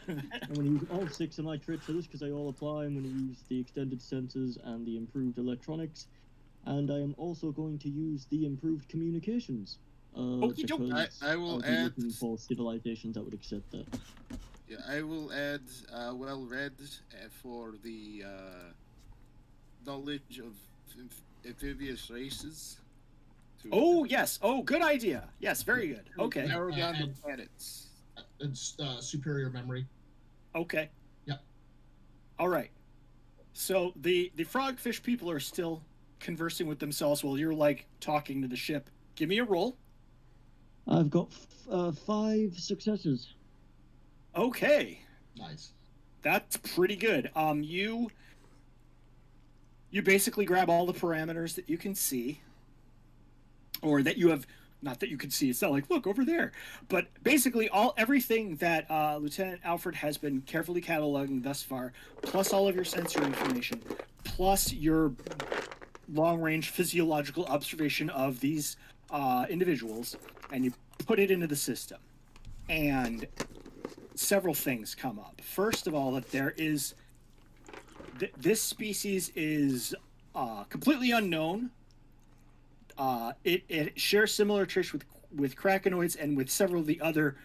Speaker 9: I'm going to use all 6 of my traits for this because they all apply. I'm going to use the extended sensors and the improved electronics, and I am also going to use the improved communications. Because
Speaker 2: I will
Speaker 9: I'll be
Speaker 2: add.
Speaker 9: looking for civilizations that would accept that.
Speaker 2: Yeah, I will add well read for the knowledge of amphibious races.
Speaker 3: Oh, yes. Oh, good idea. Yes, very good. Okay.
Speaker 2: Narrow down the
Speaker 8: and-
Speaker 2: planets.
Speaker 8: It's superior memory.
Speaker 3: Okay.
Speaker 8: Yep.
Speaker 3: All right. So the frogfish people are still conversing with themselves while you're like talking to the ship. Give me a roll.
Speaker 9: I've got 5 successes.
Speaker 3: Okay.
Speaker 8: Nice.
Speaker 3: That's pretty good. You basically grab all the parameters that you can see, or that you have. Not that you can see. It's not like look over there, but basically everything that Lieutenant Alfred has been carefully cataloging thus far, plus all of your sensory information, plus your long-range physiological observation of these individuals, and you put it into the system, and several things come up. First of all, that there is this species is completely unknown. It shares similar traits with Krakenoids and with several of the other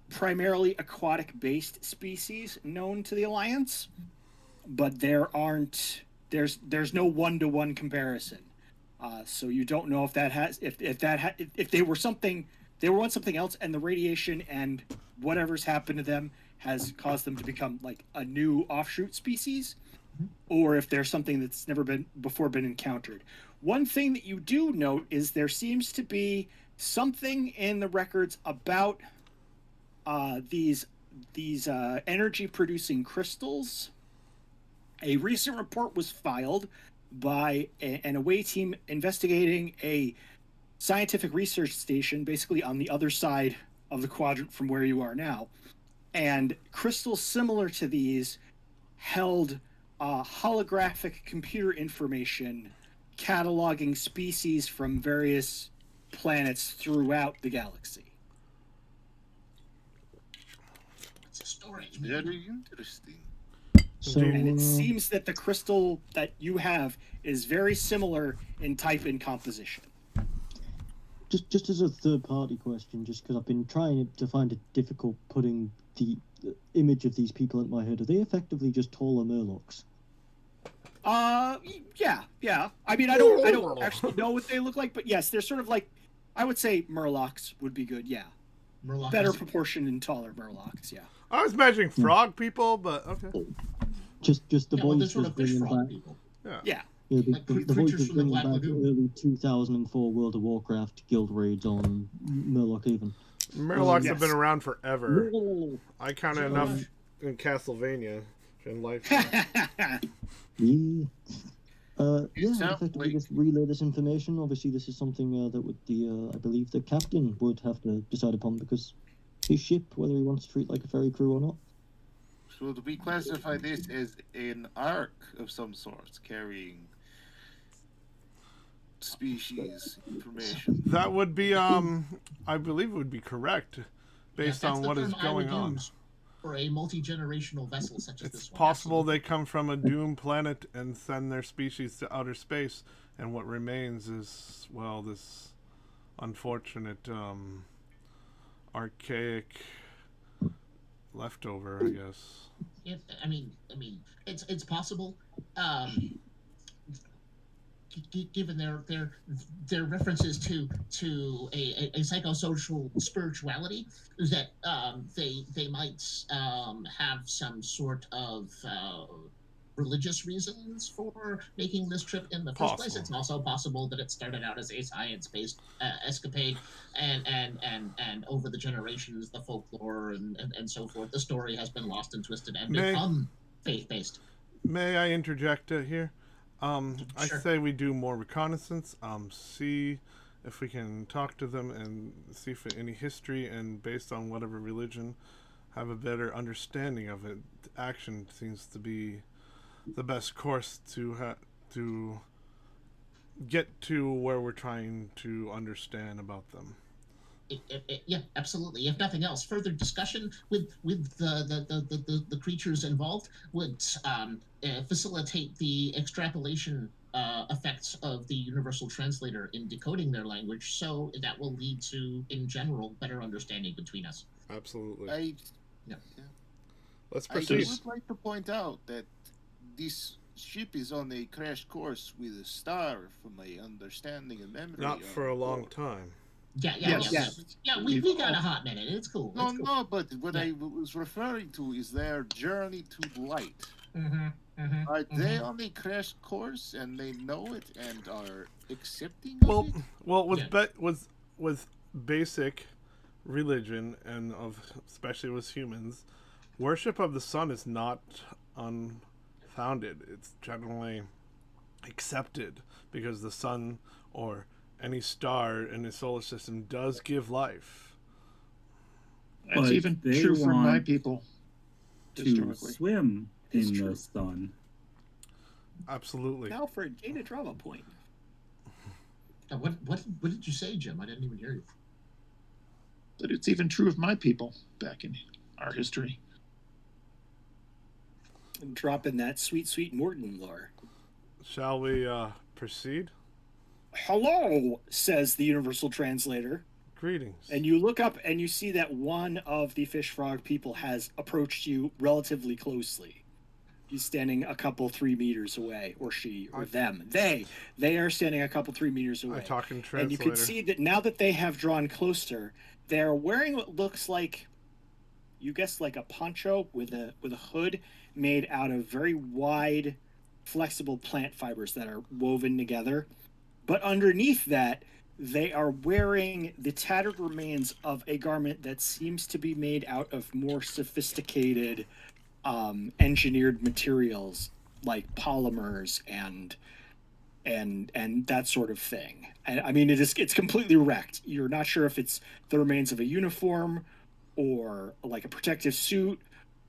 Speaker 3: primarily aquatic-based species known to the Alliance, but there's no one-to-one comparison. So you don't know if they were something else, and the radiation and whatever's happened to them has caused them to become like a new offshoot species, or if there's something that's never been encountered. One thing that you do note is there seems to be something in the records about these energy producing crystals. A recent report was filed by an away team investigating a scientific research station basically on the other side of the quadrant from where you are now, and crystals similar to these held holographic computer information cataloging species from various planets throughout the galaxy.
Speaker 8: It's a storage, man.
Speaker 2: Very interesting.
Speaker 9: So,
Speaker 3: And it seems that the crystal that you have is very similar in type and composition.
Speaker 9: just as a third-party question, just because I've been trying to find it difficult putting the image of these people in my head, are they effectively just taller Murlocs?
Speaker 3: Yeah. I mean, I don't actually know what they look like, but yes, they're sort of like, I would say Murlocs would be good, yeah.
Speaker 8: Murloc
Speaker 3: Better
Speaker 8: is-
Speaker 3: proportioned and taller Murlocs, yeah.
Speaker 1: I was imagining frog people, but okay.
Speaker 9: Just the
Speaker 8: Yeah, well, they're
Speaker 9: voice
Speaker 8: sort
Speaker 9: was
Speaker 8: of fish
Speaker 9: bringing
Speaker 8: frog
Speaker 9: back.
Speaker 8: people.
Speaker 3: Yeah.
Speaker 9: Yeah,
Speaker 8: Like
Speaker 9: the voice
Speaker 8: creatures
Speaker 9: was
Speaker 8: from the
Speaker 9: bringing
Speaker 8: Black
Speaker 9: back
Speaker 8: Lagoon.
Speaker 9: early 2004 World of Warcraft guild raids on Murloc even.
Speaker 1: Murlocs
Speaker 3: Yes.
Speaker 1: have been around forever.
Speaker 9: Yeah.
Speaker 1: I counted enough in Castlevania in life.
Speaker 9: Yeah, I'd
Speaker 2: sound
Speaker 9: effectively
Speaker 2: like-
Speaker 9: just relay this information. Obviously, this is something that would I believe the captain would have to decide upon because his ship, whether he wants to treat like a ferry crew or not.
Speaker 2: So do we classify this as an ark of some sort, carrying species information?
Speaker 1: That would be, I believe it would be correct, based
Speaker 8: Yeah,
Speaker 1: on
Speaker 8: that's
Speaker 1: what
Speaker 8: the
Speaker 1: is
Speaker 8: term I would
Speaker 1: going on.
Speaker 8: use for a multi-generational vessel such as
Speaker 1: It's
Speaker 8: this one.
Speaker 1: possible
Speaker 8: Absolutely.
Speaker 1: they come from a doomed planet and send their species to outer space, and what remains is, well, this unfortunate, archaic leftover, I guess.
Speaker 8: I mean, it's possible. given their references to a psychosocial spirituality, that they might have some sort of religious reasons for making this trip in the first place. It's also possible that it started out as a science-based escapade, and over the generations, the folklore and so forth, the story has been lost and twisted and become faith-based.
Speaker 1: May I interject here? I
Speaker 8: Sure.
Speaker 1: say we do more reconnaissance, see if we can talk to them and see if any history, and based on whatever religion, have a better understanding of it. Action seems to be the best course to get to where we're trying to understand about them.
Speaker 8: Yeah, absolutely. If nothing else, further discussion with the creatures involved would facilitate the extrapolation effects of the universal translator in decoding their language, so that will lead to, in general, better understanding between us.
Speaker 1: Absolutely.
Speaker 8: Yeah.
Speaker 1: Let's
Speaker 2: I
Speaker 1: proceed.
Speaker 2: would like to point out that this ship is on a crash course with a star, from my understanding and memory.
Speaker 1: Not for a long time.
Speaker 8: Yeah, we got a hot minute. It's cool.
Speaker 2: No, but what I was referring to is their journey to light. Are they on a crash course and they know it and are accepting of it?
Speaker 1: Well, with basic religion, and especially with humans, worship of the sun is not unfounded. It's generally accepted because the sun, or any star in the solar system, does give life.
Speaker 5: That's even true for my people.
Speaker 10: To swim in the sun.
Speaker 1: Absolutely.
Speaker 3: Alfred, gain a drama point.
Speaker 8: What did you say, Jim? I didn't even hear you.
Speaker 5: But it's even true of my people back in our history.
Speaker 3: And drop in that sweet Mordon lore.
Speaker 1: Shall we proceed?
Speaker 3: Hello, says the universal translator.
Speaker 1: Greetings.
Speaker 3: And you look up and you see that one of the fish frog people has approached you relatively closely. He's standing a couple 3 meters away, or she, or them. They are standing a couple 3 meters away.
Speaker 1: I talk in translator.
Speaker 3: And you can see that now that they have drawn closer, they're wearing what looks like, you guess, like a poncho with a hood made out of very wide, flexible plant fibers that are woven together. But underneath that, they are wearing the tattered remains of a garment that seems to be made out of more sophisticated engineered materials, like polymers and that sort of thing. And I mean, it's completely wrecked. You're not sure if it's the remains of a uniform or like a protective suit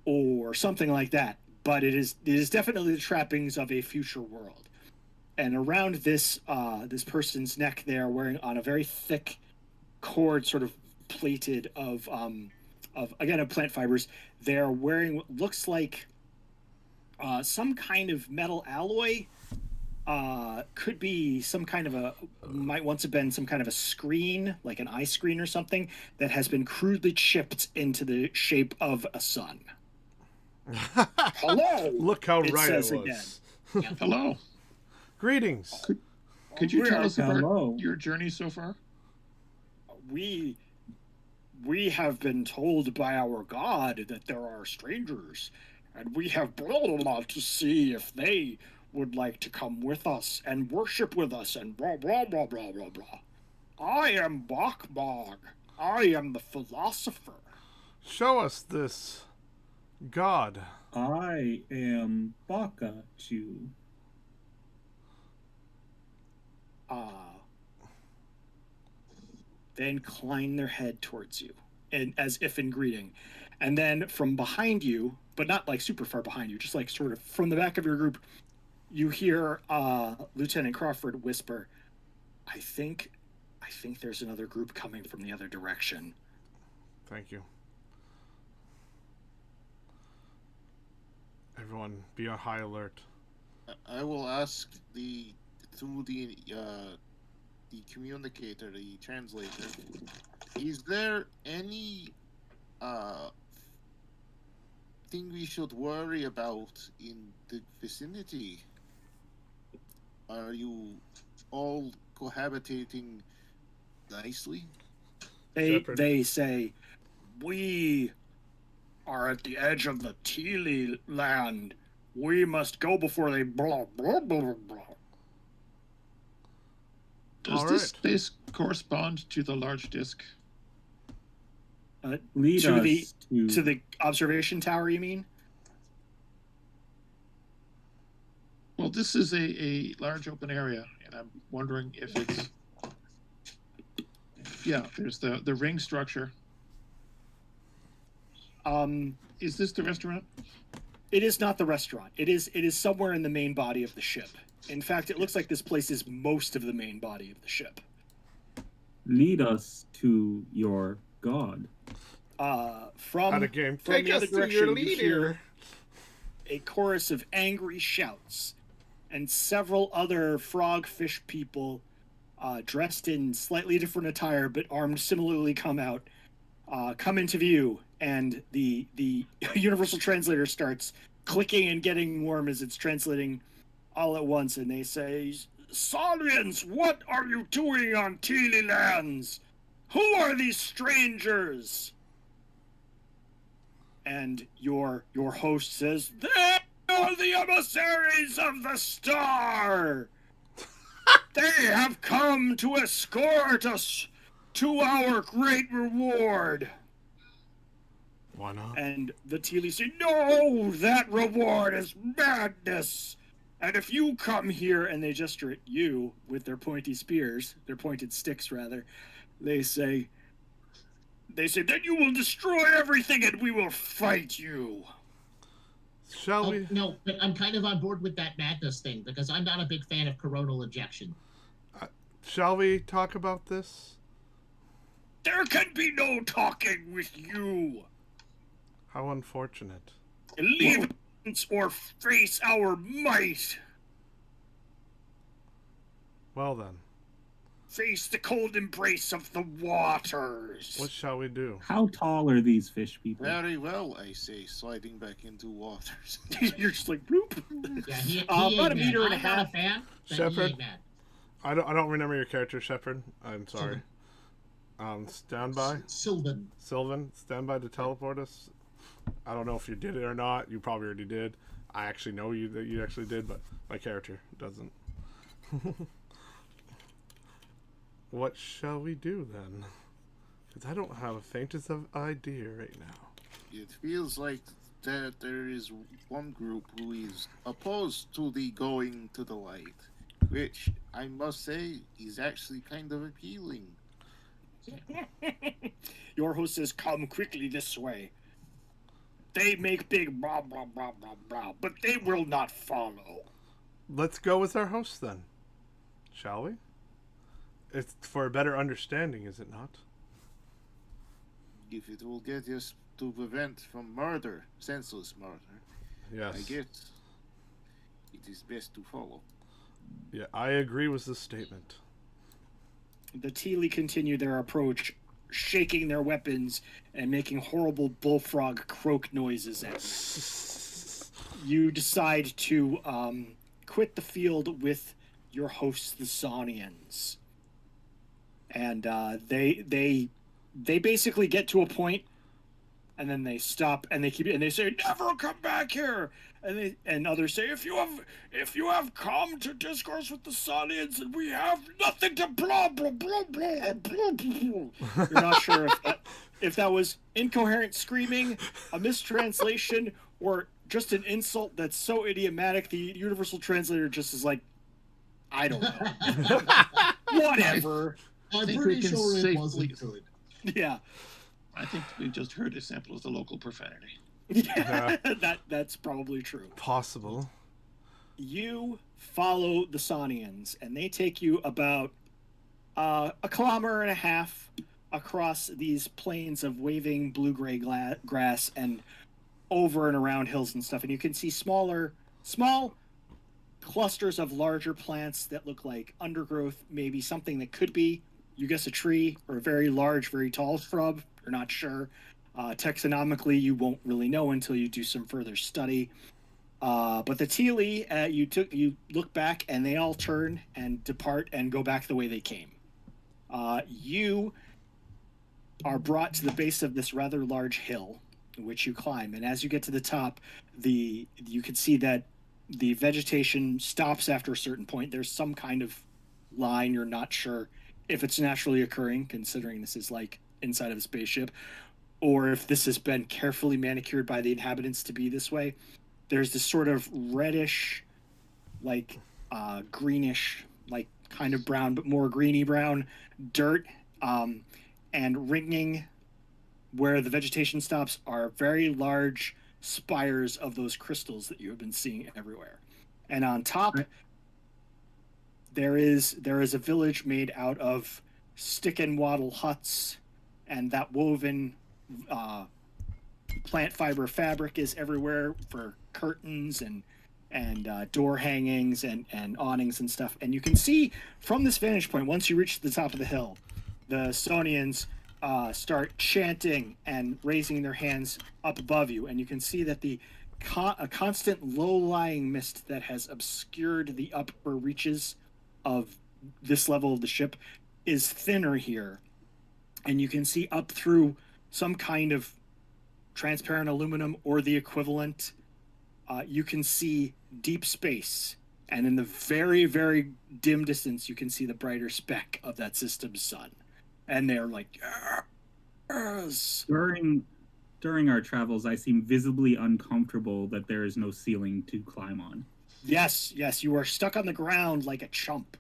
Speaker 3: or something like that. But it is definitely the trappings of a future world. And around this person's neck, they are wearing on a very thick cord, sort of plated of plant fibers. They are wearing what looks like some kind of metal alloy. Could be some kind of might once have been some kind of a screen, like an eye screen or something, that has been crudely chipped into the shape of a sun. Hello.
Speaker 1: Look how right it was.
Speaker 3: Again.
Speaker 5: Hello.
Speaker 1: Greetings.
Speaker 5: Could you tell us about your journey so far?
Speaker 3: We have been told by our god that there are strangers, and we have brought to see if they would like to come with us and worship with us and blah blah blah blah blah blah. I am Bokbog. I am the philosopher.
Speaker 1: Show us this god.
Speaker 10: I am Bakachu.
Speaker 3: They incline their head towards you, and as if in greeting. And then from behind you, but not like super far behind you, just like sort of from the back of your group, you hear Lieutenant Crawford whisper, I think there's another group coming from the other direction.
Speaker 1: Thank you. Everyone, be on high alert.
Speaker 2: I will ask through the communicator, the translator, is there any thing we should worry about in the vicinity? Are you all cohabitating nicely?
Speaker 3: They say, we are at the edge of the Teely land. We must go before they blah, blah, blah, blah.
Speaker 5: Does this space correspond to the large disk?
Speaker 10: Lead
Speaker 3: to
Speaker 10: us
Speaker 3: to the observation tower, you mean?
Speaker 5: Well, this is a large open area, and I'm wondering if it's... Yeah, there's the ring structure. Is this the restaurant?
Speaker 3: It is not the restaurant. It is somewhere in the main body of the ship. In fact, it looks like this place is most of the main body of the ship.
Speaker 10: Lead us to your god.
Speaker 3: From
Speaker 1: game.
Speaker 3: From
Speaker 1: Take
Speaker 3: the
Speaker 1: us
Speaker 3: other
Speaker 1: to
Speaker 3: direction,
Speaker 1: your
Speaker 3: you
Speaker 1: leader.
Speaker 3: hear a chorus of angry shouts, and several other frogfish people, dressed in slightly different attire but armed similarly, come into view, and the universal translator starts clicking and getting warm as it's translating all at once, and they say, "Saurians, what are you doing on Teely lands? Who are these strangers?" And your host says, "They are the emissaries of the star! They have come to escort us to our great reward."
Speaker 1: Why not?
Speaker 3: And the Teely say, "No, that reward is madness. And if you come here," and they gesture at you with their pointy spears, their pointed sticks rather, they say, "Then you will destroy everything and we will fight you."
Speaker 1: Shall we?
Speaker 8: No, but I'm kind of on board with that madness thing because I'm not a big fan of coronal injection.
Speaker 1: Shall we talk about this?
Speaker 3: There can be no talking with you.
Speaker 1: How unfortunate.
Speaker 3: Leave us or face our might.
Speaker 1: Well then.
Speaker 3: Face the cold embrace of the waters.
Speaker 1: What shall we do?
Speaker 10: How tall are these fish people?
Speaker 2: Very well, I say, sliding back into waters.
Speaker 3: You're just like, bloop.
Speaker 8: Yeah, he
Speaker 3: about a
Speaker 8: ain't
Speaker 3: meter
Speaker 8: mad.
Speaker 3: and a
Speaker 8: I'm not
Speaker 3: half.
Speaker 8: a fan, but he
Speaker 1: Shepard?
Speaker 8: ain't mad.
Speaker 1: I don't remember your character, Shepard. I'm sorry. Stand by.
Speaker 8: Sylvan.
Speaker 1: Sylvan, stand by to teleport us. I don't know if you did it or not. You probably already did. I actually know that you actually did, but my character doesn't. What shall we do then? Because I don't have a faintest of idea right now.
Speaker 2: It feels like that there is one group who is opposed to the going to the light, which I must say is actually kind of appealing.
Speaker 3: Your host says, "Come quickly this way. They make big blah blah blah blah blah, but they will not follow."
Speaker 1: Let's go with our host then. Shall we? It's for a better understanding, is it not?
Speaker 2: If it will get us to prevent from murder, senseless murder,
Speaker 1: Yes.
Speaker 2: I guess it is best to follow.
Speaker 1: Yeah, I agree with this statement.
Speaker 3: The Teely continue their approach, shaking their weapons and making horrible bullfrog croak noises at you. You decide to quit the field with your hosts, the Sonians. And they basically get to a point, and then they stop and they say, "Never come back here." And others say, if you have come to discourse with the Sonians, and we have nothing to blah blah blah blah blah blah. You're not sure if that was incoherent screaming, a mistranslation, or just an insult that's so idiomatic the universal translator just is like, "I don't know." Whatever.
Speaker 8: I'm
Speaker 5: think
Speaker 8: pretty
Speaker 5: we can
Speaker 8: sure it
Speaker 5: safely-
Speaker 8: wasn't good.
Speaker 3: Yeah.
Speaker 5: I think we just heard a sample of the local profanity.
Speaker 3: Yeah, that's probably true.
Speaker 1: Possible.
Speaker 3: You follow the Sonians, and they take you about a kilometer and a half across these plains of waving blue-gray grass and over and around hills and stuff. And you can see small clusters of larger plants that look like undergrowth, maybe something that could be, you guess, a tree or a very large, very tall shrub. You're not sure. Taxonomically, you won't really know until you do some further study. But the Teely, you look back, and they all turn and depart and go back the way they came. You are brought to the base of this rather large hill, which you climb. And as you get to the top, you can see that the vegetation stops after a certain point. There's some kind of line. You're not sure if it's naturally occurring, considering this is like inside of a spaceship, or if this has been carefully manicured by the inhabitants to be this way. There's this sort of reddish, like greenish, like kind of brown, but more greeny brown dirt, and ringing where the vegetation stops are very large spires of those crystals that you have been seeing everywhere. And on top, there is a village made out of stick and wattle huts, and that woven plant fiber fabric is everywhere for curtains and door hangings and awnings and stuff. And you can see from this vantage point, once you reach the top of the hill, the Sonians start chanting and raising their hands up above you, and you can see that a constant low-lying mist that has obscured the upper reaches of this level of the ship is thinner here, and you can see up through some kind of transparent aluminum or the equivalent. You can see deep space, and in the very, very dim distance, you can see the brighter speck of that system's sun. And they're like, yes.
Speaker 10: During our travels, I seem visibly uncomfortable that there is no ceiling to climb on.
Speaker 3: Yes, you are stuck on the ground like a chump.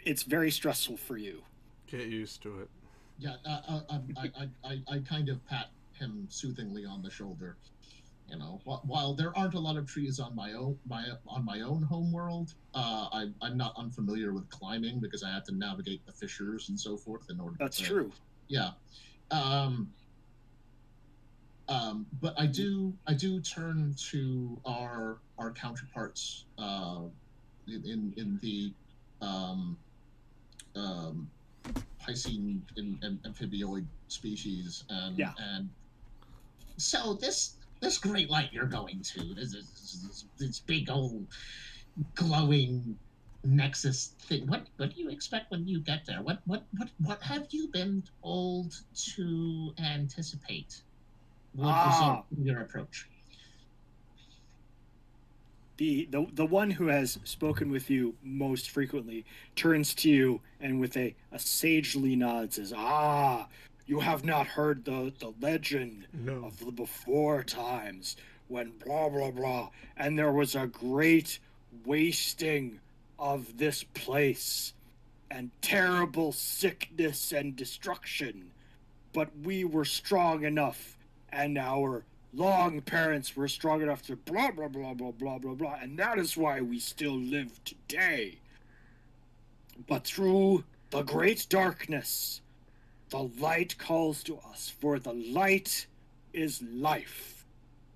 Speaker 3: It's very stressful for you.
Speaker 1: Get used to it.
Speaker 8: Yeah, I kind of pat him soothingly on the shoulder. You know, while there aren't a lot of trees on my own home world, I'm not unfamiliar with climbing because I have to navigate the fissures and so forth in order.
Speaker 3: That's true.
Speaker 8: Yeah. But I do turn to our counterparts in the Piscine and amphibioid species, and so this great light you're going to, this big old glowing nexus thing. What do you expect when you get there? What have you been told to anticipate? What was your approach?
Speaker 3: The one who has spoken with you most frequently turns to you and with a sagely nod says, you have not heard the legend of the before times when blah blah blah, and there was a great wasting of this place and terrible sickness and destruction, but we were strong enough, and our long parents were strong enough to blah blah blah blah blah blah blah, and that is why we still live today. But through the great darkness, the light calls to us, for the light is life,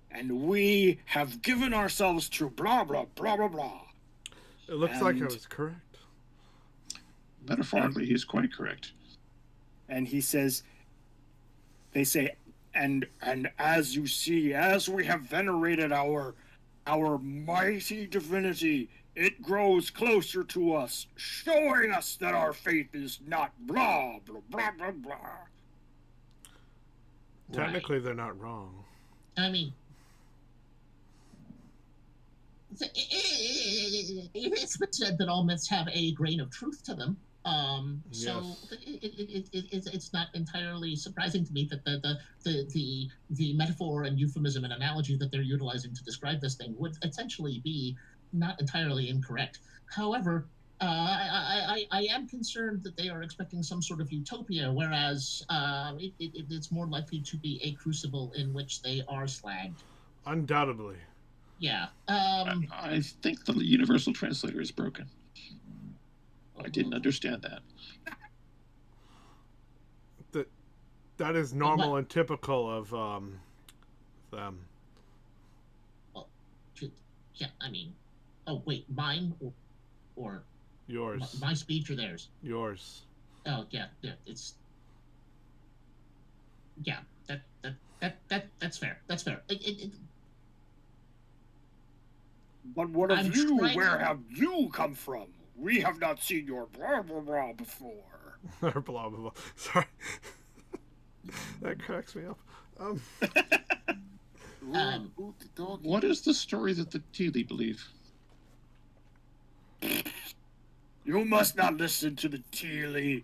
Speaker 3: and we have given ourselves to blah blah blah blah blah.
Speaker 1: It looks like I was correct.
Speaker 5: Metaphorically, he's quite correct.
Speaker 3: And he says, they say, and as you see, as we have venerated our mighty divinity, it grows closer to us, showing us that our faith is not blah blah blah blah blah.
Speaker 1: Technically, they're not wrong.
Speaker 8: I mean, it's been said that all myths have a grain of truth to them. So it's not entirely surprising to me that the metaphor and euphemism and analogy that they're utilizing to describe this thing would essentially be not entirely incorrect. However, I am concerned that they are expecting some sort of utopia, whereas it's more likely to be a crucible in which they are slagged.
Speaker 1: Undoubtedly.
Speaker 8: Yeah.
Speaker 5: I think the universal translator is broken. I didn't understand that.
Speaker 1: That is normal and typical of them.
Speaker 8: Well, yeah, I mean, oh wait, mine or
Speaker 1: yours?
Speaker 8: My speech or theirs?
Speaker 1: Yours.
Speaker 8: Oh yeah, it's that's fair. That's fair.
Speaker 3: But what of
Speaker 8: I'm
Speaker 3: you?
Speaker 8: trying
Speaker 3: Where
Speaker 8: to-
Speaker 3: have you come from? We have not seen your blah blah blah before.
Speaker 1: Or blah, blah, blah. Sorry. That cracks me up.
Speaker 5: What is the story that the Teely believe?
Speaker 3: You must not listen to the Teely.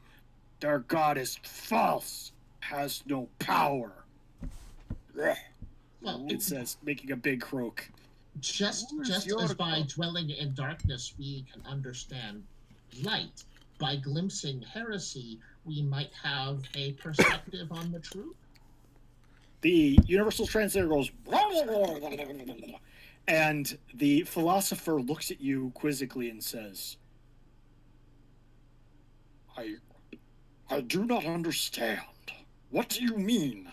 Speaker 3: Their god is false, has no power.
Speaker 8: Well,
Speaker 3: It says, making a big croak.
Speaker 8: just
Speaker 2: Who is
Speaker 8: just
Speaker 2: your
Speaker 8: as by
Speaker 2: god?
Speaker 8: dwelling in darkness we can understand light, by glimpsing heresy we might have a perspective on the truth.
Speaker 3: The universal translator goes, and the philosopher looks at you quizzically and says, I do not understand. What do you mean?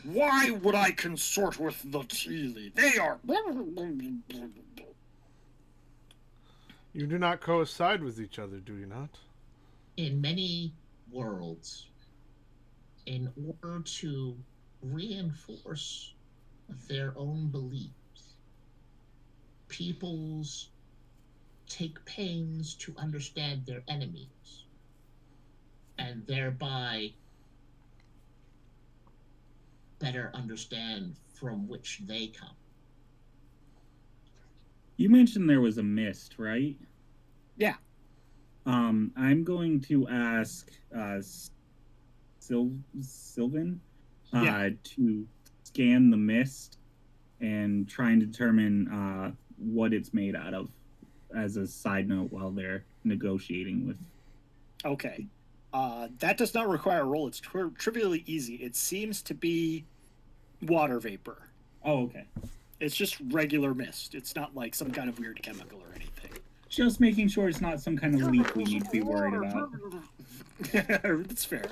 Speaker 3: Why would I consort with the Teely? They are...
Speaker 1: You do not coincide with each other, do you not?
Speaker 8: In many worlds, in order to reinforce their own beliefs, peoples take pains to understand their enemies and thereby better understand from which they come.
Speaker 10: You mentioned there was a mist, right?
Speaker 3: Yeah.
Speaker 10: I'm going to ask Sylvan to scan the mist and try and determine what it's made out of as a side note while they're negotiating with.
Speaker 3: Okay. That does not require a roll. It's trivially easy. It seems to be water vapor.
Speaker 10: Oh, okay.
Speaker 3: It's just regular mist. It's not like some kind of weird chemical or anything.
Speaker 10: Just making sure it's not some kind of leak we need to be worried about.
Speaker 3: That's fair.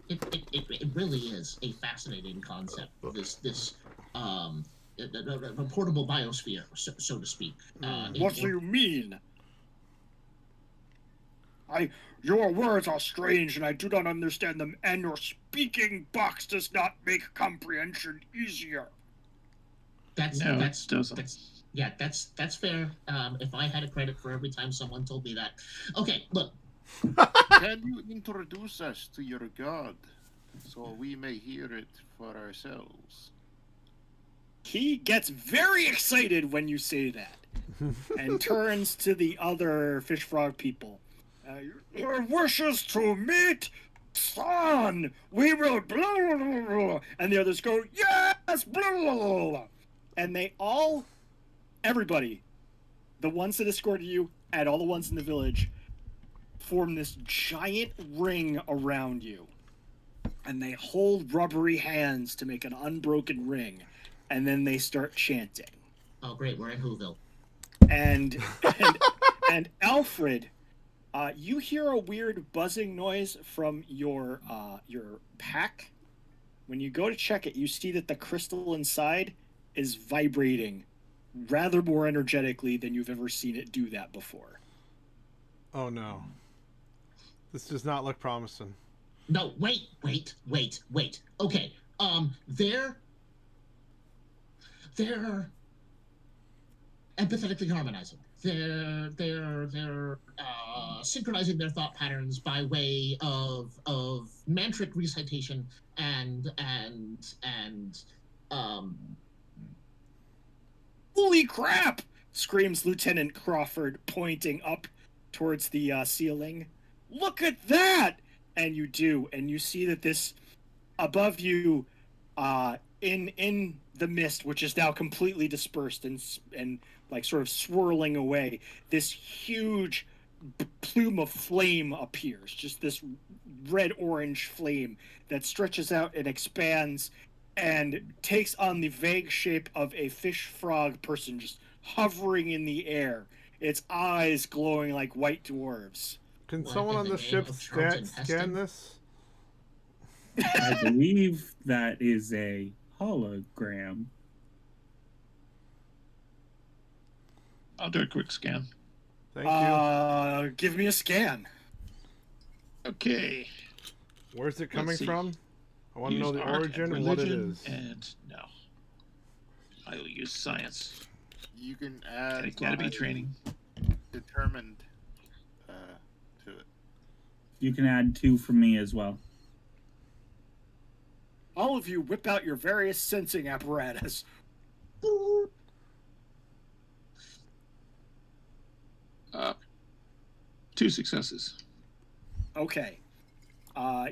Speaker 8: It really is a fascinating concept. This a portable biosphere, so to speak.
Speaker 3: What do you mean? Your words are strange and I do not understand them, and your speaking box does not make comprehension easier.
Speaker 8: That's
Speaker 5: No,
Speaker 8: that's
Speaker 5: it doesn't.
Speaker 8: that's fair. If I had a credit for every time someone told me that. Okay, look.
Speaker 2: Can you introduce us to your god so we may hear it for ourselves?
Speaker 3: He gets very excited when you say that and turns to the other fish frog people. Your wishes to meet son, we will blah, blah, blah, blah. And the others go, yes, blah, blah, blah, blah. And they all, everybody, the ones that escorted you and all the ones in the village, form this giant ring around you. And they hold rubbery hands to make an unbroken ring. And then they start chanting.
Speaker 8: Oh, great, we're in Whoville.
Speaker 3: And Alfred, you hear a weird buzzing noise from your pack. When you go to check it, you see that the crystal inside is vibrating rather more energetically than you've ever seen it do that before.
Speaker 1: Oh no. This does not look promising.
Speaker 8: No, wait. Okay, they're empathetically harmonizing. They're synchronizing their thought patterns by way of mantric recitation and
Speaker 3: Holy crap! Screams Lieutenant Crawford, pointing up towards the ceiling. Look at that! And you do, and you see that this above you, in the mist, which is now completely dispersed and like sort of swirling away, this huge plume of flame appears. Just this red-orange flame that stretches out and expands and takes on the vague shape of a fish frog person just hovering in the air, its eyes glowing like white dwarves.
Speaker 1: Can
Speaker 8: What
Speaker 1: someone
Speaker 8: in
Speaker 1: on
Speaker 8: the
Speaker 1: the
Speaker 8: name
Speaker 1: ship
Speaker 8: of Charlton
Speaker 1: scan
Speaker 8: Heston?
Speaker 1: this?
Speaker 10: I believe that is a hologram.
Speaker 5: I'll do a quick scan.
Speaker 1: Thank you.
Speaker 3: Give me a scan.
Speaker 5: Okay.
Speaker 1: Where's it coming
Speaker 5: see.
Speaker 1: from? I want to know
Speaker 5: Use
Speaker 1: the
Speaker 5: art
Speaker 1: origin
Speaker 5: and
Speaker 1: and what it
Speaker 5: religion,
Speaker 1: is.
Speaker 5: And no. I will use science.
Speaker 2: You can add
Speaker 5: Academy training.
Speaker 2: determined to it.
Speaker 10: You can add 2 from me as well.
Speaker 3: All of you whip out your various sensing apparatus.
Speaker 5: 2 successes.
Speaker 3: Okay.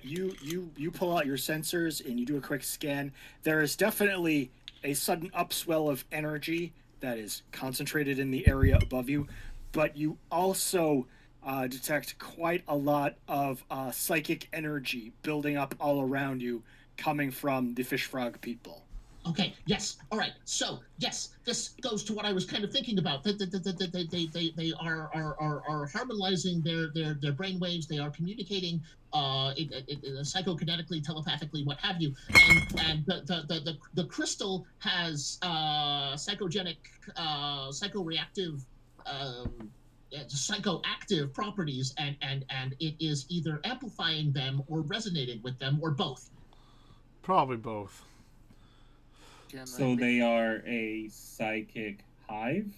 Speaker 3: You pull out your sensors and you do a quick scan. There is definitely a sudden upswell of energy that is concentrated in the area above you, but you also detect quite a lot of psychic energy building up all around you, coming from the fish frog people.
Speaker 8: Okay. Yes. All right. So yes, this goes to what I was kind of thinking about. They are harmonizing their brain waves. They are communicating psychokinetically, telepathically, what have you. And the crystal has psychogenic, psychoreactive, psychoactive properties, and it is either amplifying them or resonating with them or both.
Speaker 1: Probably both.
Speaker 10: So they are a psychic hive?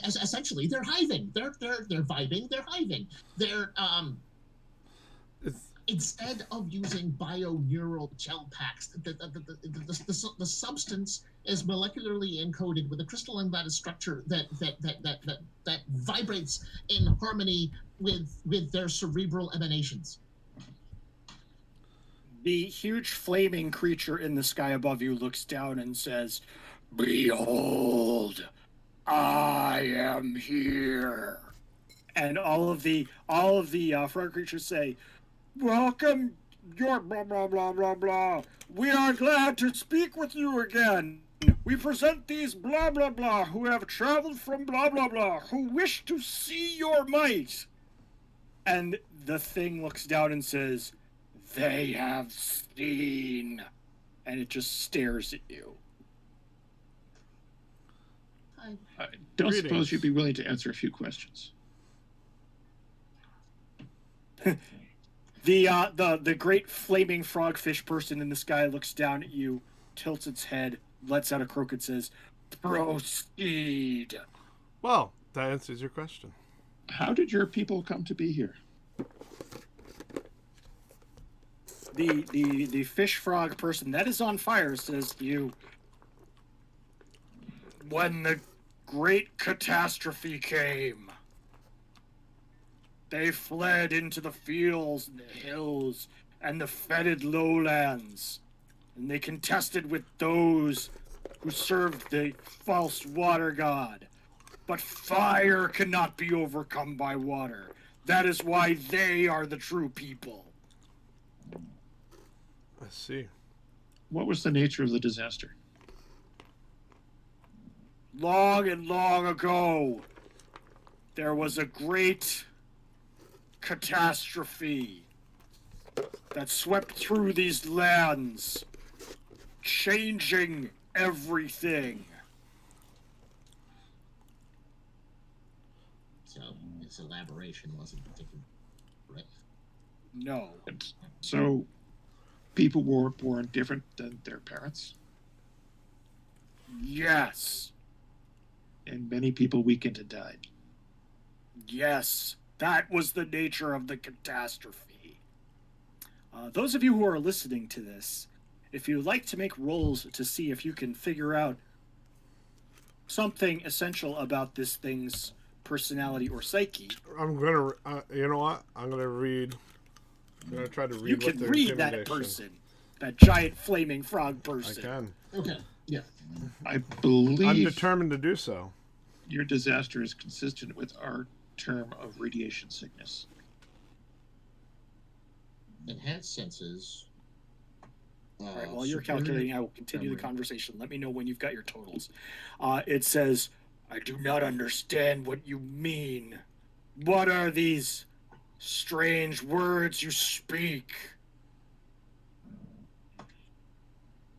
Speaker 8: Essentially, they're hiving. They're vibing. They're hiving. They're instead of using bio-neural gel packs, the substance is molecularly encoded with a crystalline lattice structure that vibrates in harmony with their cerebral emanations.
Speaker 3: The huge flaming creature in the sky above you looks down and says, "Behold, I am here." And all of the frog creatures say, "Welcome, your blah blah blah blah blah. We are glad to speak with you again. We present these blah blah blah who have traveled from blah blah blah, who wish to see your might." And the thing looks down and says, "They have seen," and it just stares at you.
Speaker 5: I don't suppose you'd be willing to answer a few questions.
Speaker 3: The great flaming frogfish person in the sky looks down at you, tilts its head, lets out a croak and says, "Proceed."
Speaker 1: Well, that answers your question.
Speaker 5: How did your people come to be here?
Speaker 3: The fish frog person that is on fire says to you, "When the great catastrophe came, they fled into the fields and the hills and the fetid lowlands, and they contested with those who served the false water god. But fire cannot be overcome by water. That is why they are the true people."
Speaker 1: I see.
Speaker 5: What was the nature of the disaster?
Speaker 3: Long and long ago, there was a great catastrophe that swept through these lands, changing everything.
Speaker 8: So this elaboration wasn't particularly right.
Speaker 3: No.
Speaker 5: So people were born different than their parents?
Speaker 3: Yes.
Speaker 5: And many people weakened and died?
Speaker 3: Yes. That was the nature of the catastrophe. Those of you who are listening to this, if you'd like to make rolls to see if you can figure out something essential about this thing's personality or psyche.
Speaker 1: I'm gonna, you know what? I'm gonna try to read.
Speaker 3: You
Speaker 1: what
Speaker 3: can
Speaker 1: their
Speaker 3: read that
Speaker 1: intimidation.
Speaker 3: person, that giant flaming frog person.
Speaker 1: I can.
Speaker 8: Okay. Yeah.
Speaker 5: I believe
Speaker 1: I'm determined to do so.
Speaker 5: Your disaster is consistent with our term of radiation sickness.
Speaker 8: Enhanced senses.
Speaker 3: All right, while you're calculating, I will continue the conversation. Let me know when you've got your totals. It says, "I do not understand what you mean. What are these strange words you speak?"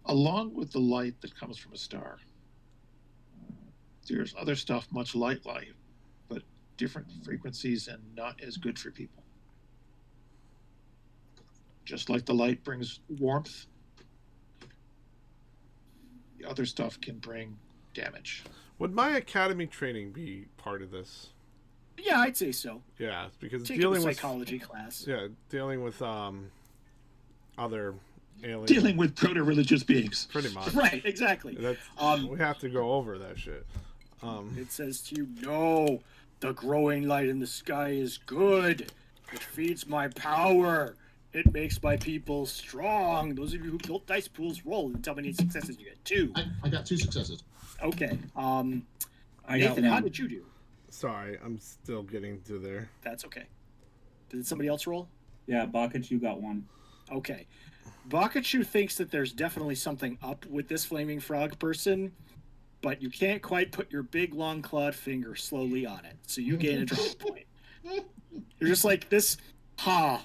Speaker 5: Along with the light that comes from a star, there's other stuff much like light, but different frequencies and not as good for people. Just like the light brings warmth, The other stuff can bring damage.
Speaker 1: Would my academy training be part of this?
Speaker 3: Yeah, I'd say so.
Speaker 1: Yeah, because
Speaker 3: Take
Speaker 1: dealing
Speaker 3: a
Speaker 1: with
Speaker 3: psychology class.
Speaker 1: Yeah, dealing with other aliens.
Speaker 5: Dealing with proto-religious beings.
Speaker 1: Pretty much.
Speaker 3: Right, exactly.
Speaker 1: That's, we have to go over that shit.
Speaker 3: It says to you, no, the growing light in the sky is good. It feeds my power. It makes my people strong. Those of you who built dice pools, roll and tell me how many successes you get. 2.
Speaker 8: I got 2 successes.
Speaker 3: Okay.
Speaker 10: I
Speaker 3: Nathan,
Speaker 10: got
Speaker 3: how
Speaker 10: 1.
Speaker 3: did you do?
Speaker 1: Sorry, I'm still getting to there.
Speaker 3: That's okay. Did somebody else roll?
Speaker 10: Yeah, Bakachu got 1.
Speaker 3: Okay. Bakachu thinks that there's definitely something up with this flaming frog person, but you can't quite put your big long clawed finger slowly on it, so you gain a drama point. You're just like this, ha.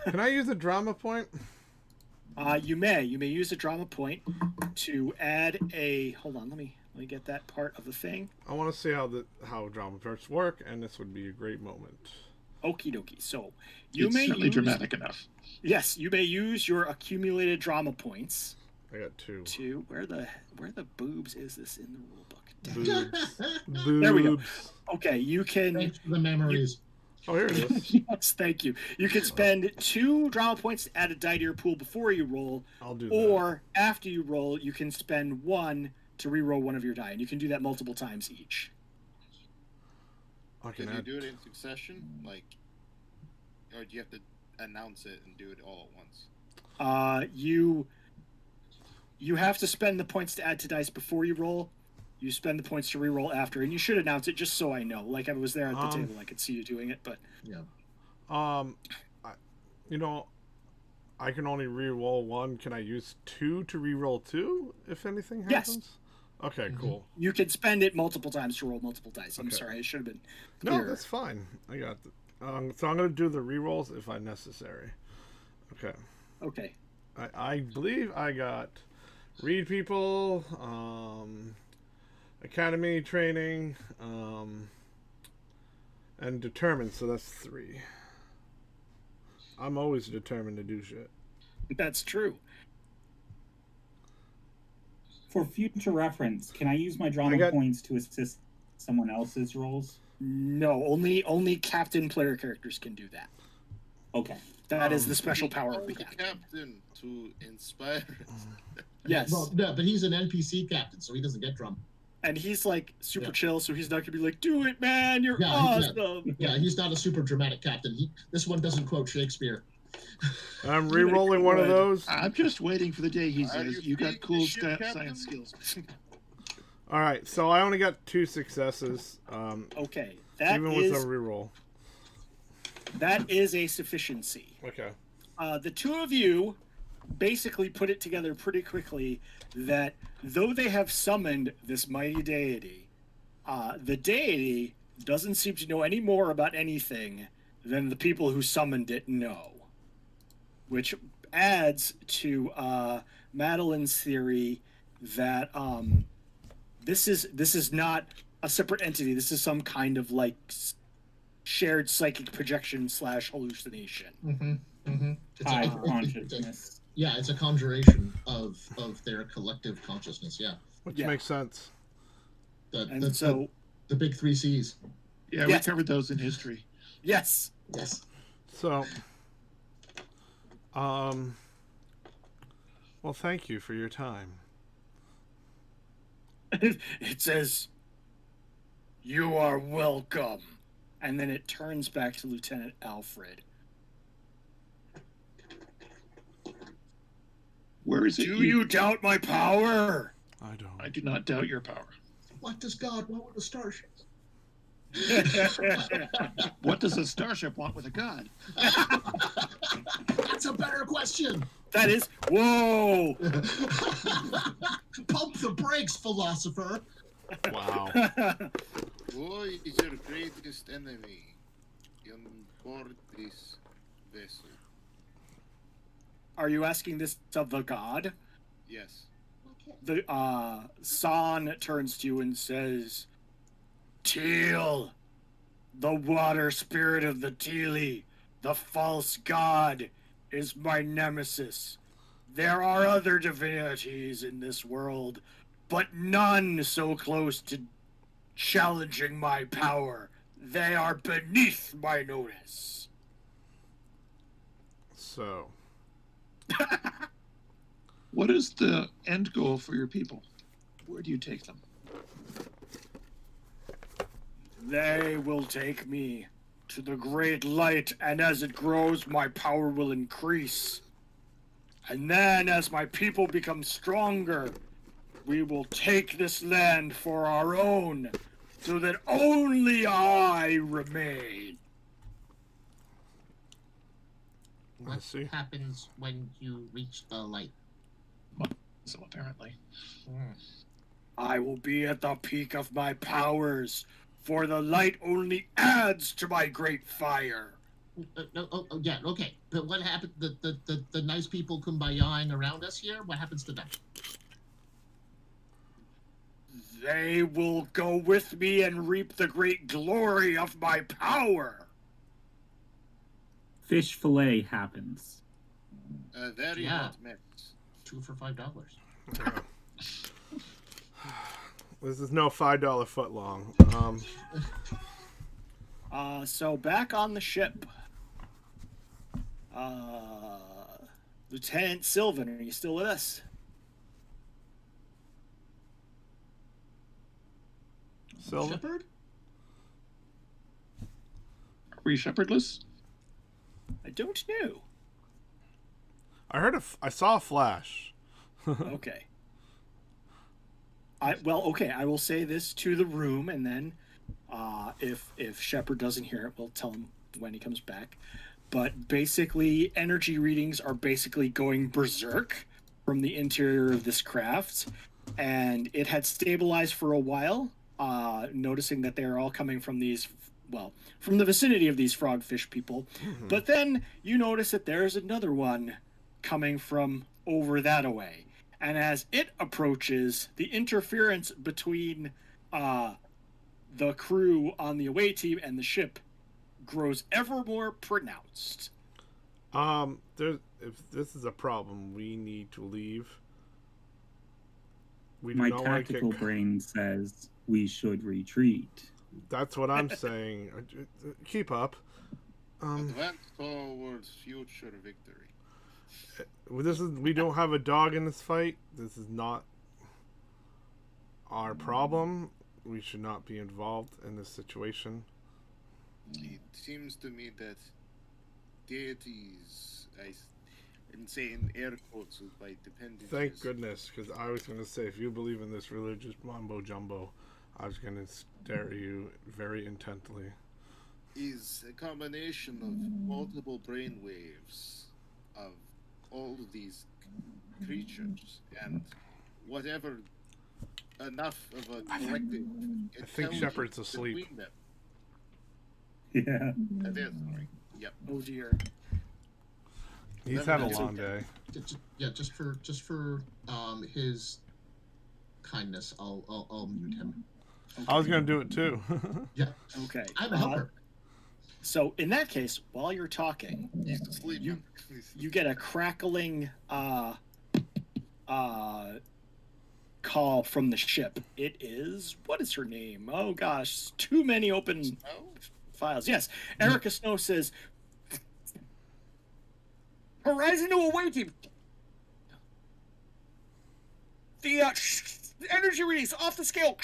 Speaker 1: Can I use a drama point?
Speaker 3: You may use a drama point to add a. Hold on, let me get that part of the thing.
Speaker 1: I want to see how drama points work, and this would be a great moment.
Speaker 3: Okie dokie. So
Speaker 5: It's certainly dramatic enough.
Speaker 3: Yes, you may use your accumulated drama points.
Speaker 1: I got 2.
Speaker 3: To where the boobs is this in the rule book?
Speaker 1: Boobs.
Speaker 3: There we go. Okay, you can.
Speaker 8: Thanks for the memories.
Speaker 1: Oh, here it is.
Speaker 3: Yes, thank you. You can spend 2 drama points to add a die to your pool before you roll.
Speaker 1: I'll do that.
Speaker 3: Or after you roll, you can spend 1 to re-roll one of your die, and you can do that multiple times each.
Speaker 2: Can you do it in succession, or do you have to announce it and do it all at once?
Speaker 3: You have to spend the points to add to dice before you roll. You spend the points to re-roll after, and you should announce it just so I know. Like I was there at the table, I could see you doing it, but
Speaker 8: yeah.
Speaker 1: I can only re-roll 1. Can I use 2 to re-roll 2 if anything happens?
Speaker 3: Yes.
Speaker 1: Okay, cool.
Speaker 3: You can spend it multiple times to roll multiple dice. I'm sorry, I should have been clearer.
Speaker 1: No, that's fine. I got it. So I'm going to do the re-rolls if I necessary. Okay.
Speaker 3: Okay.
Speaker 1: I believe I got read people, academy training, and determined, so that's 3. I'm always determined to do shit.
Speaker 3: That's true.
Speaker 10: For future reference, can I use my drama points to assist someone else's rolls?
Speaker 3: No, only captain player characters can do that.
Speaker 10: Okay.
Speaker 3: That is the special power of the
Speaker 2: captain to inspire it.
Speaker 3: Yes.
Speaker 8: Well, no, but he's an NPC captain, so he doesn't get drum.
Speaker 3: And he's like super chill, so he's not gonna be like, "Do it, man! You're awesome."
Speaker 8: Yeah, he's not a super dramatic captain. This one doesn't quote Shakespeare.
Speaker 1: I'm re-rolling one of those.
Speaker 5: I'm just waiting for the day he says, "You got cool science skills."
Speaker 1: All right, so I only got 2 successes.
Speaker 3: Okay,
Speaker 1: even with a re-roll.
Speaker 3: That is a sufficiency.
Speaker 1: Okay.
Speaker 3: The 2 of you basically put it together pretty quickly that though they have summoned this mighty deity, the deity doesn't seem to know any more about anything than the people who summoned it know. Which adds to Madeline's theory that this is not a separate entity. This is some kind of like shared psychic projection / hallucination.
Speaker 8: Mm-hmm. Mm-hmm.
Speaker 10: High consciousness.
Speaker 8: It's a conjuration of their collective consciousness. Yeah,
Speaker 1: which makes sense.
Speaker 8: The big 3 C's.
Speaker 5: Yeah, we covered those in history.
Speaker 3: Yes.
Speaker 8: Yes.
Speaker 1: So, well, thank you for your time.
Speaker 3: It says, "You are welcome," and then it turns back to Lieutenant Alfred.
Speaker 5: Where is it?
Speaker 3: Do you doubt my power?
Speaker 1: I don't.
Speaker 5: I do not doubt your power.
Speaker 8: What does God want with a starship?
Speaker 5: What does a starship want with a god?
Speaker 8: That's a better question.
Speaker 3: That is. Whoa!
Speaker 8: Pump the brakes, philosopher.
Speaker 1: Wow.
Speaker 2: Who is your greatest enemy on board this vessel?
Speaker 3: Are you asking this of the god?
Speaker 2: Yes.
Speaker 3: The San turns to you and says, "Teal, the water spirit of the Teali, the false god, is my nemesis. There are other divinities in this world, but none so close to challenging my power. They are beneath my notice.
Speaker 1: So,
Speaker 5: what is the end goal for your people? Where do you take them?
Speaker 3: They will take me to the great light, and as it grows, my power will increase. And then, as my people become stronger, we will take this land for our own, so that only I remain.
Speaker 8: What
Speaker 1: see.
Speaker 8: happens when you reach the light?
Speaker 5: So apparently.
Speaker 3: I will be at the peak of my powers, for the light only adds to my great fire.
Speaker 8: Yeah, okay. But what happened? The nice people kumbayaing around us here. What happens to them?
Speaker 3: They will go with me and reap the great glory of my power.
Speaker 10: Fish fillet happens.
Speaker 2: Very hot mix.
Speaker 8: 2 for $5.
Speaker 1: This is no $5 foot long.
Speaker 3: So back on the ship. Lieutenant Sylvan, are you still with us?
Speaker 1: Sylvan?
Speaker 8: Shepherd?
Speaker 5: Are we shepherdless?
Speaker 3: I don't know.
Speaker 1: I saw a flash.
Speaker 3: Okay. I will say this to the room, and then if Shepard doesn't hear it, we'll tell him when he comes back. But basically, energy readings are basically going berserk from the interior of this craft, and it had stabilized for a while, noticing that they're all coming from from the vicinity of these frogfish people.
Speaker 1: Mm-hmm.
Speaker 3: But then you notice that there's another one coming from over that away. And as it approaches, the interference between the crew on the away team and the ship grows ever more pronounced.
Speaker 1: If this is a problem, we need to leave.
Speaker 10: My tactical brain says we should retreat.
Speaker 1: That's what I'm saying. Keep up.
Speaker 2: Advance towards future victory.
Speaker 1: We don't have a dog in this fight. This is not our problem. We should not be involved in this situation.
Speaker 2: It seems to me that deities, and say in air quotes by dependencies.
Speaker 1: Thank goodness, because I was going to say, if you believe in this religious mumbo jumbo, I was going to stare at you very intently.
Speaker 2: Is a combination of multiple brain waves of all of these creatures, and whatever enough of a collective.
Speaker 1: I think Shepard's asleep.
Speaker 2: Them.
Speaker 10: Yeah.
Speaker 2: That is, sorry. Yep.
Speaker 3: Oh dear.
Speaker 1: He's had a long day.
Speaker 8: Yeah, just for his kindness, I'll mute him.
Speaker 3: Okay.
Speaker 1: I was going to do it too.
Speaker 8: Yeah.
Speaker 3: Okay.
Speaker 8: I'm a helper.
Speaker 3: So in that case, while you're talking, you get a crackling call from the ship. It is, what is her name? Oh gosh, too many open files. Yes, Erika Snow says, Horizon to away team. The energy readings off the scale.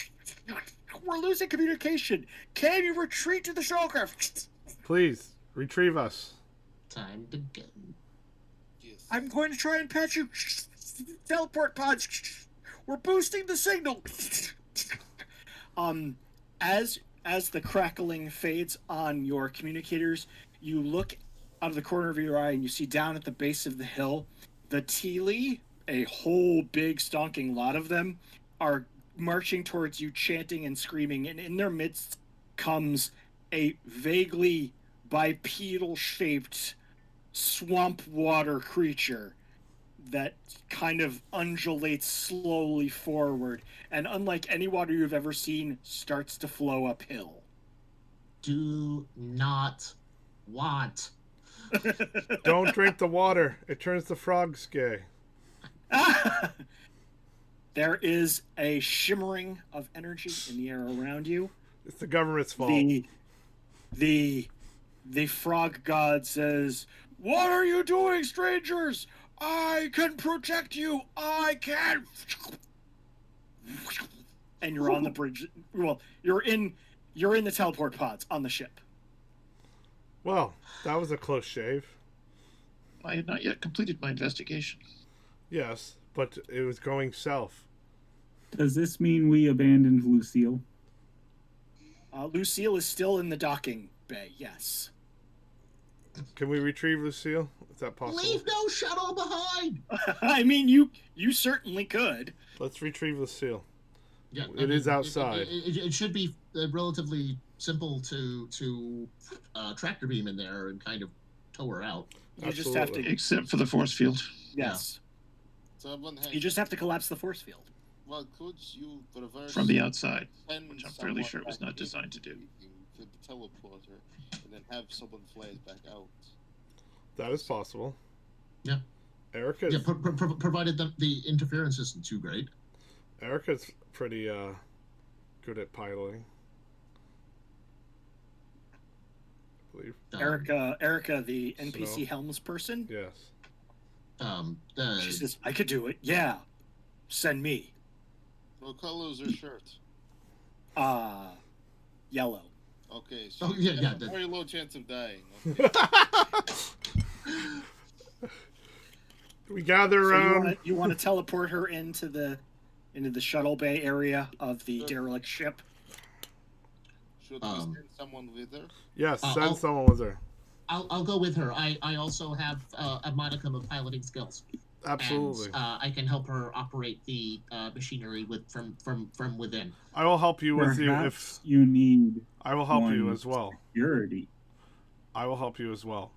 Speaker 3: We're losing communication. Can you retreat to the shuttlecraft?
Speaker 1: Please, retrieve us.
Speaker 8: Time to go.
Speaker 2: Yes.
Speaker 3: I'm going to try and patch you. Teleport pods. We're boosting the signal. As the crackling fades on your communicators, you look out of the corner of your eye and you see down at the base of the hill, the Teely, a whole big stonking lot of them, are marching towards you, chanting and screaming, and in their midst comes a vaguely bipedal-shaped swamp water creature that kind of undulates slowly forward, and unlike any water you've ever seen, starts to flow uphill.
Speaker 8: Do not want.
Speaker 1: Don't drink the water. It turns the frogs gay.
Speaker 3: There is a shimmering of energy in the air around you.
Speaker 1: It's the government's fault.
Speaker 3: The frog god says, "What are you doing, strangers? I can protect you. I can." And you're on the bridge. Well, you're in the teleport pods on the ship.
Speaker 1: Well, that was a close shave.
Speaker 5: I had not yet completed my investigation.
Speaker 1: Yes, but it was going south.
Speaker 10: Does this mean we abandoned Lucille?
Speaker 3: Lucille is still in the docking bay, yes.
Speaker 1: Can we retrieve Lucille? Is that possible?
Speaker 8: Leave no shuttle behind.
Speaker 3: I mean, you certainly could.
Speaker 1: Let's retrieve Lucille.
Speaker 8: Yeah,
Speaker 1: it is outside.
Speaker 8: It should be relatively simple to tractor beam in there and kind of tow her out.
Speaker 3: You just have to,
Speaker 5: except for the force field.
Speaker 3: yes.
Speaker 2: Someone has,
Speaker 3: You just have to collapse the force field.
Speaker 2: well, could you reverse
Speaker 5: From the outside,
Speaker 2: send
Speaker 5: which I'm fairly sure it was
Speaker 2: someone
Speaker 5: not
Speaker 2: back
Speaker 5: designed to do.
Speaker 2: to the teleporter, and then have someone fly it back out?
Speaker 1: That is possible.
Speaker 8: Yeah.
Speaker 1: Erika's,
Speaker 8: Yeah, provided the interference isn't too great.
Speaker 1: Erika's pretty good at piloting. I believe.
Speaker 3: Erika, the NPC
Speaker 1: Snow.
Speaker 3: Helms person.
Speaker 1: Yes.
Speaker 3: She says, "I could do it. Yeah, send me."
Speaker 2: What color is her shirt?
Speaker 3: Yellow.
Speaker 2: Okay, so
Speaker 8: Oh, yeah,
Speaker 2: you
Speaker 8: yeah,
Speaker 2: have a
Speaker 8: that-
Speaker 2: very low chance of dying. Okay.
Speaker 1: We gather
Speaker 3: So
Speaker 1: around.
Speaker 3: you want to teleport her into the shuttle bay area of the derelict ship?
Speaker 2: Should we send someone with her?
Speaker 1: Yes, send
Speaker 8: I'll-
Speaker 1: someone with her.
Speaker 8: I'll go with her. I also have a modicum of piloting skills.
Speaker 1: Absolutely.
Speaker 8: And, I can help her operate the machinery from within.
Speaker 1: I will help you with you if
Speaker 10: Perhaps you need
Speaker 1: I will help you
Speaker 10: one
Speaker 1: as well.
Speaker 10: security.
Speaker 1: I will help you as well.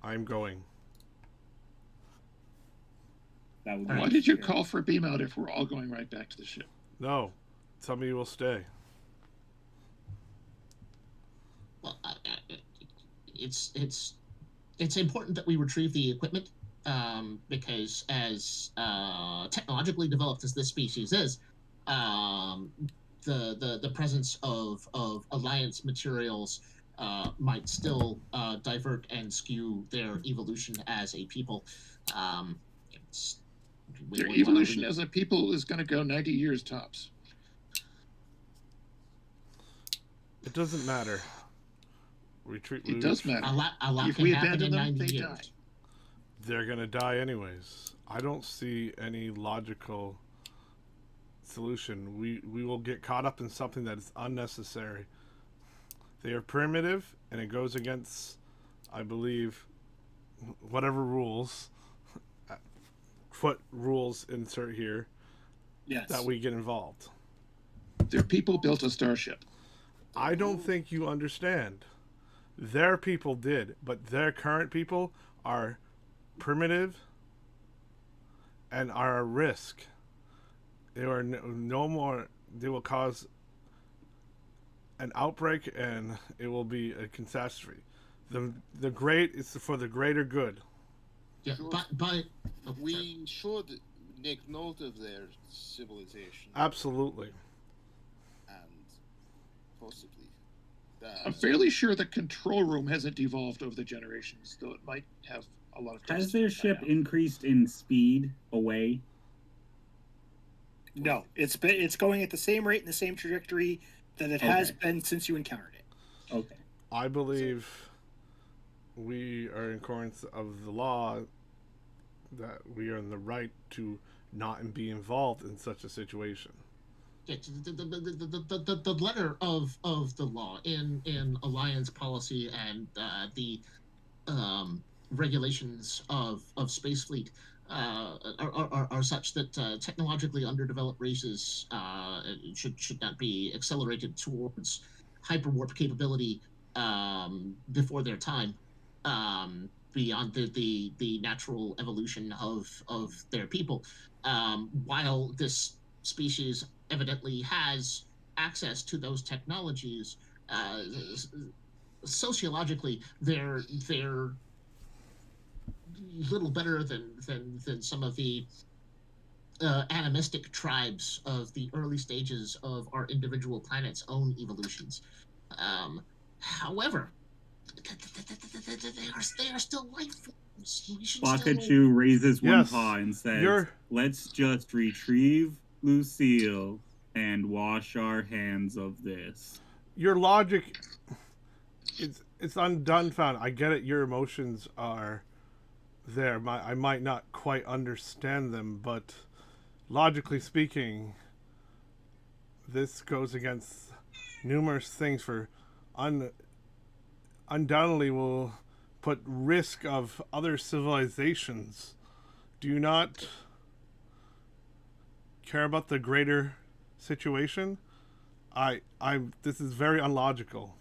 Speaker 1: I'm going.
Speaker 10: That would
Speaker 5: Why
Speaker 10: be
Speaker 5: did you
Speaker 10: scary.
Speaker 5: call for a beam out if we're all going right back to the ship?
Speaker 1: No, some of you will stay.
Speaker 8: Well, it's important that we retrieve the equipment because as technologically developed as this species is, the presence of Alliance materials might still divert and skew their evolution as a people.
Speaker 5: Their evolution as a people is going to go 90 years tops.
Speaker 1: It doesn't matter.
Speaker 5: It does matter.
Speaker 8: A lot
Speaker 5: If
Speaker 8: can
Speaker 5: we
Speaker 8: happen
Speaker 5: abandon
Speaker 8: in
Speaker 5: them,
Speaker 8: 90
Speaker 5: they
Speaker 8: years.
Speaker 5: die.
Speaker 1: They're gonna die anyways. I don't see any logical solution. We will get caught up in something that is unnecessary. They are primitive, and it goes against, I believe, whatever rules. What rules insert here?
Speaker 3: Yes.
Speaker 1: That we get involved.
Speaker 5: Their people built a starship.
Speaker 1: I don't think you understand. Their people did, but their current people are primitive and are a risk. They are no more. They will cause an outbreak, and it will be a catastrophe. The great is for the greater good.
Speaker 8: Yeah,
Speaker 2: Sure.
Speaker 8: but
Speaker 2: We should make note of their civilization
Speaker 1: Absolutely.
Speaker 2: and possibly.
Speaker 5: I'm fairly sure the control room hasn't evolved over the generations, though it might have a lot of.
Speaker 10: Has their ship increased in speed away?
Speaker 3: No, it's going at the same rate and the same trajectory that it has been since you encountered it.
Speaker 10: Okay.
Speaker 1: I believe we are in accordance of the law that we are in the right to not be involved in such a situation.
Speaker 8: the letter of the law in Alliance policy and the regulations of Spacefleet are such that technologically underdeveloped races should not be accelerated towards hyperwarp capability before their time, beyond the natural evolution of their people. While this species evidently has access to those technologies, sociologically they're little better than some of the animistic tribes of the early stages of our individual planet's own evolutions. However, they are still life forms. We should
Speaker 10: Bakachu
Speaker 8: still...
Speaker 10: raises one
Speaker 1: Yes,
Speaker 10: paw and says,
Speaker 1: you're-
Speaker 10: let's just retrieve Lucille and wash our hands of this.
Speaker 1: Your logic, it's undumbfounded. I get it. Your emotions are there. I might not quite understand them, but logically speaking, this goes against numerous things. Undoubtedly will put risk of other civilizations. Do you not care about the greater situation? This is very unlogical.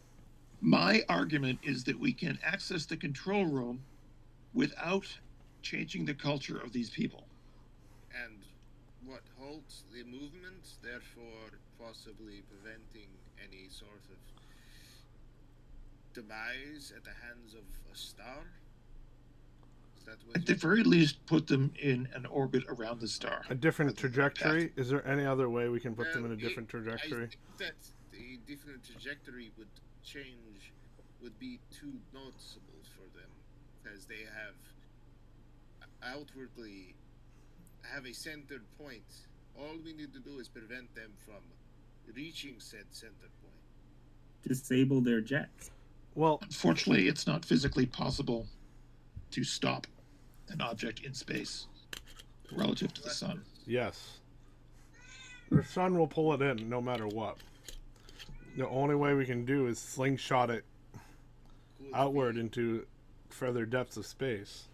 Speaker 5: My argument is that we can access the control room without changing the culture of these people.
Speaker 2: And what halts the movement, therefore possibly preventing any sort of demise at the hands of a star? Is that what
Speaker 5: At the very least, put them in an orbit around the star.
Speaker 1: A different trajectory? Is there any other way we can put them in a different trajectory?
Speaker 2: I think that a different trajectory would be too noticeable for them, because they outwardly have a centered point. All we need to do is prevent them from reaching said center point.
Speaker 10: Disable their jets.
Speaker 1: Well,
Speaker 5: unfortunately, it's not physically possible to stop an object in space relative to the sun.
Speaker 1: Yes. The sun will pull it in no matter what. The only way we can do is slingshot it outward into further depths of space.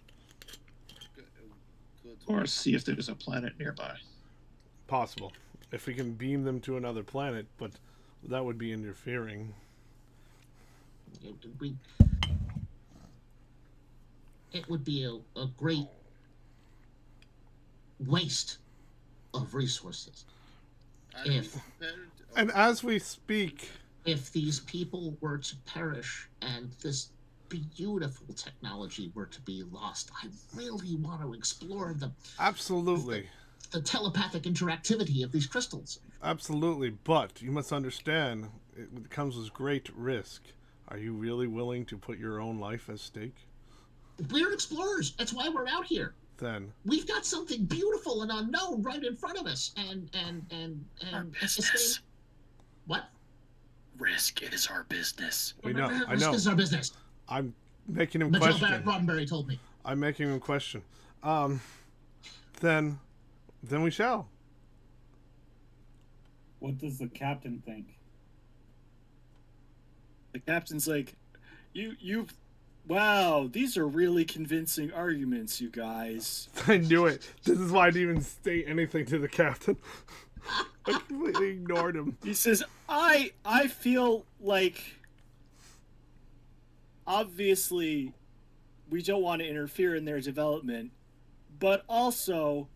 Speaker 5: Or see if there's a planet nearby.
Speaker 1: Possible. If we can beam them to another planet, but that would be interfering.
Speaker 8: It would be a great waste of resources.
Speaker 1: And as we speak,
Speaker 8: if these people were to perish and this beautiful technology were to be lost, I really want to explore
Speaker 1: absolutely
Speaker 8: the telepathic interactivity of these crystals.
Speaker 1: Absolutely, but you must understand it comes with great risk. Are you really willing to put your own life at stake?
Speaker 8: We're explorers. That's why we're out here.
Speaker 1: Then
Speaker 8: we've got something beautiful and unknown right in front of us, and
Speaker 6: our business.
Speaker 8: What?
Speaker 6: Risk. It is our business.
Speaker 1: We know. I
Speaker 8: Risk
Speaker 1: know.
Speaker 8: is our business.
Speaker 1: I'm making him
Speaker 8: Mitchell
Speaker 1: question.
Speaker 8: Roddenberry told me.
Speaker 1: I'm making him question. Then we shall.
Speaker 10: What does the captain think?
Speaker 3: The captain's like, wow, these are really convincing arguments, you guys.
Speaker 1: I knew it. This is why I didn't even state anything to the captain. I completely ignored him.
Speaker 3: He says, I feel like, obviously, we don't want to interfere in their development, but also,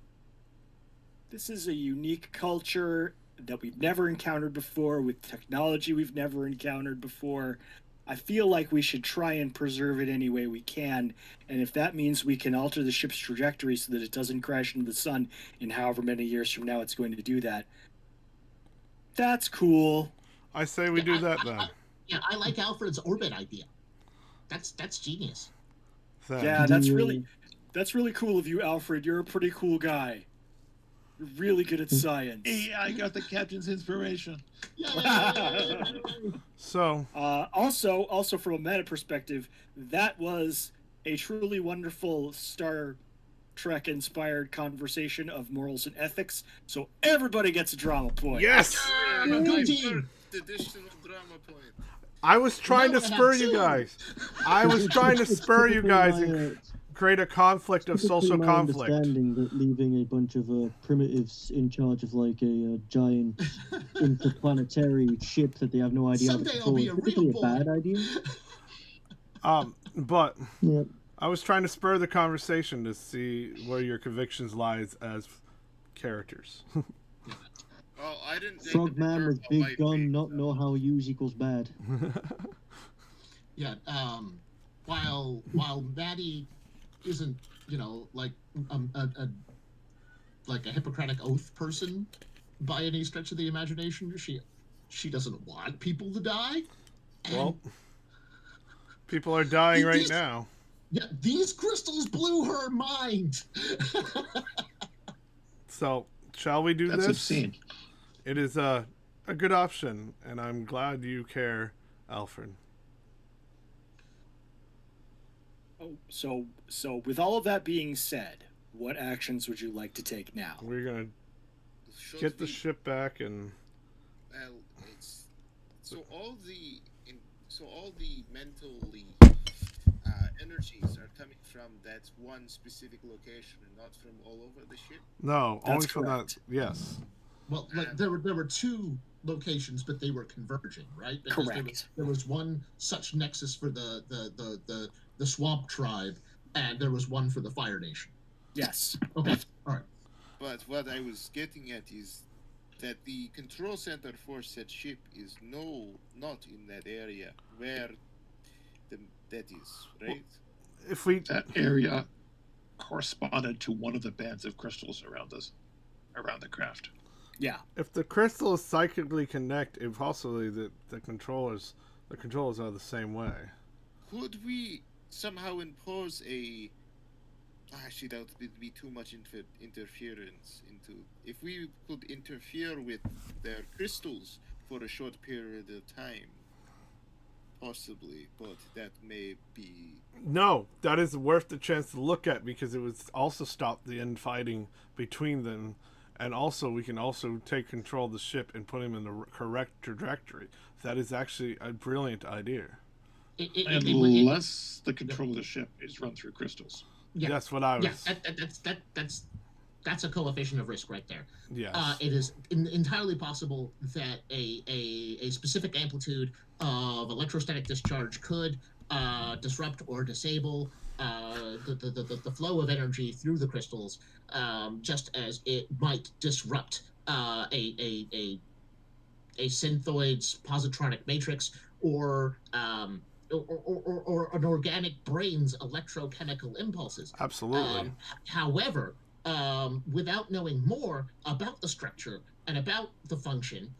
Speaker 3: this is a unique culture that we've never encountered before, with technology we've never encountered before. I feel like we should try and preserve it any way we can, and if that means we can alter the ship's trajectory so that it doesn't crash into the sun in however many years from now it's going to do that, that's cool.
Speaker 1: I say we do that then.
Speaker 8: I like Alfred's orbit idea. That's genius.
Speaker 3: Yeah, that's really cool of you, Alfred. You're a pretty cool guy. You're really good at science.
Speaker 5: Yeah, I got the captain's inspiration.
Speaker 1: So,
Speaker 3: also from a meta perspective, that was a truly wonderful Star Trek inspired conversation of morals and ethics. So everybody gets a drama point.
Speaker 1: Yes.
Speaker 8: Good team.
Speaker 2: Additional drama point.
Speaker 1: I was trying to spur you guys. I was trying to spur you guys and create a conflict of social conflict.
Speaker 9: Understanding that leaving a bunch of primitives in charge of like a giant interplanetary ship that they have no idea how to control is typically a bad idea.
Speaker 1: But
Speaker 9: yeah.
Speaker 1: I was trying to spur the conversation to see where your convictions lies as characters.
Speaker 2: Well, I didn't think
Speaker 9: Frogman with big gun, not know how use equals bad.
Speaker 8: Yeah, while Maddie isn't, like a like a Hippocratic Oath person by any stretch of the imagination. She doesn't want people to die.
Speaker 1: Well, people are dying right now.
Speaker 8: Yeah, these crystals blew her mind.
Speaker 1: So, shall we do
Speaker 5: That's
Speaker 1: this?
Speaker 5: obscene.
Speaker 1: It is a good option, and I'm glad you care, Alfred.
Speaker 3: Oh, so with all of that being said, what actions would you like to take now?
Speaker 1: We're gonna get the ship back and.
Speaker 2: Well, it's so all the mentally energies are coming from that one specific location and not from all over the ship.
Speaker 1: No,
Speaker 3: That's
Speaker 1: only from
Speaker 3: correct.
Speaker 1: that. Yes.
Speaker 8: Well, like there were two locations, but they were converging, right? Because
Speaker 3: Correct.
Speaker 8: There was one such nexus for the Swamp Tribe, and there was one for the Fire Nation.
Speaker 3: Yes.
Speaker 8: Okay. All right.
Speaker 2: But what I was getting at is that the control center for said ship is not in that area where that is, right?
Speaker 1: If we
Speaker 5: That area corresponded to one of the bands of crystals around the craft.
Speaker 3: Yeah.
Speaker 1: if the crystals psychically connect, if possibly the controllers are the same way.
Speaker 2: Could we somehow impose a? Actually, that would be too much interference into. If we could interfere with their crystals for a short period of time, possibly, but that may be.
Speaker 1: No, that is worth the chance to look at because it would also stop the infighting between them, and also we can also take control of the ship and put him in the correct trajectory. That is actually a brilliant idea.
Speaker 5: Unless the control of the ship is run through crystals.
Speaker 8: Yeah.
Speaker 1: That's what I was.
Speaker 8: Yeah, that's a coefficient of risk right there.
Speaker 1: Yes.
Speaker 8: It is entirely possible that a specific amplitude of electrostatic discharge could disrupt or disable the flow of energy through the crystals, just as it might disrupt a synthoid's positronic matrix or an organic brain's electrochemical impulses.
Speaker 1: Absolutely.
Speaker 8: However, without knowing more about the structure and about the function,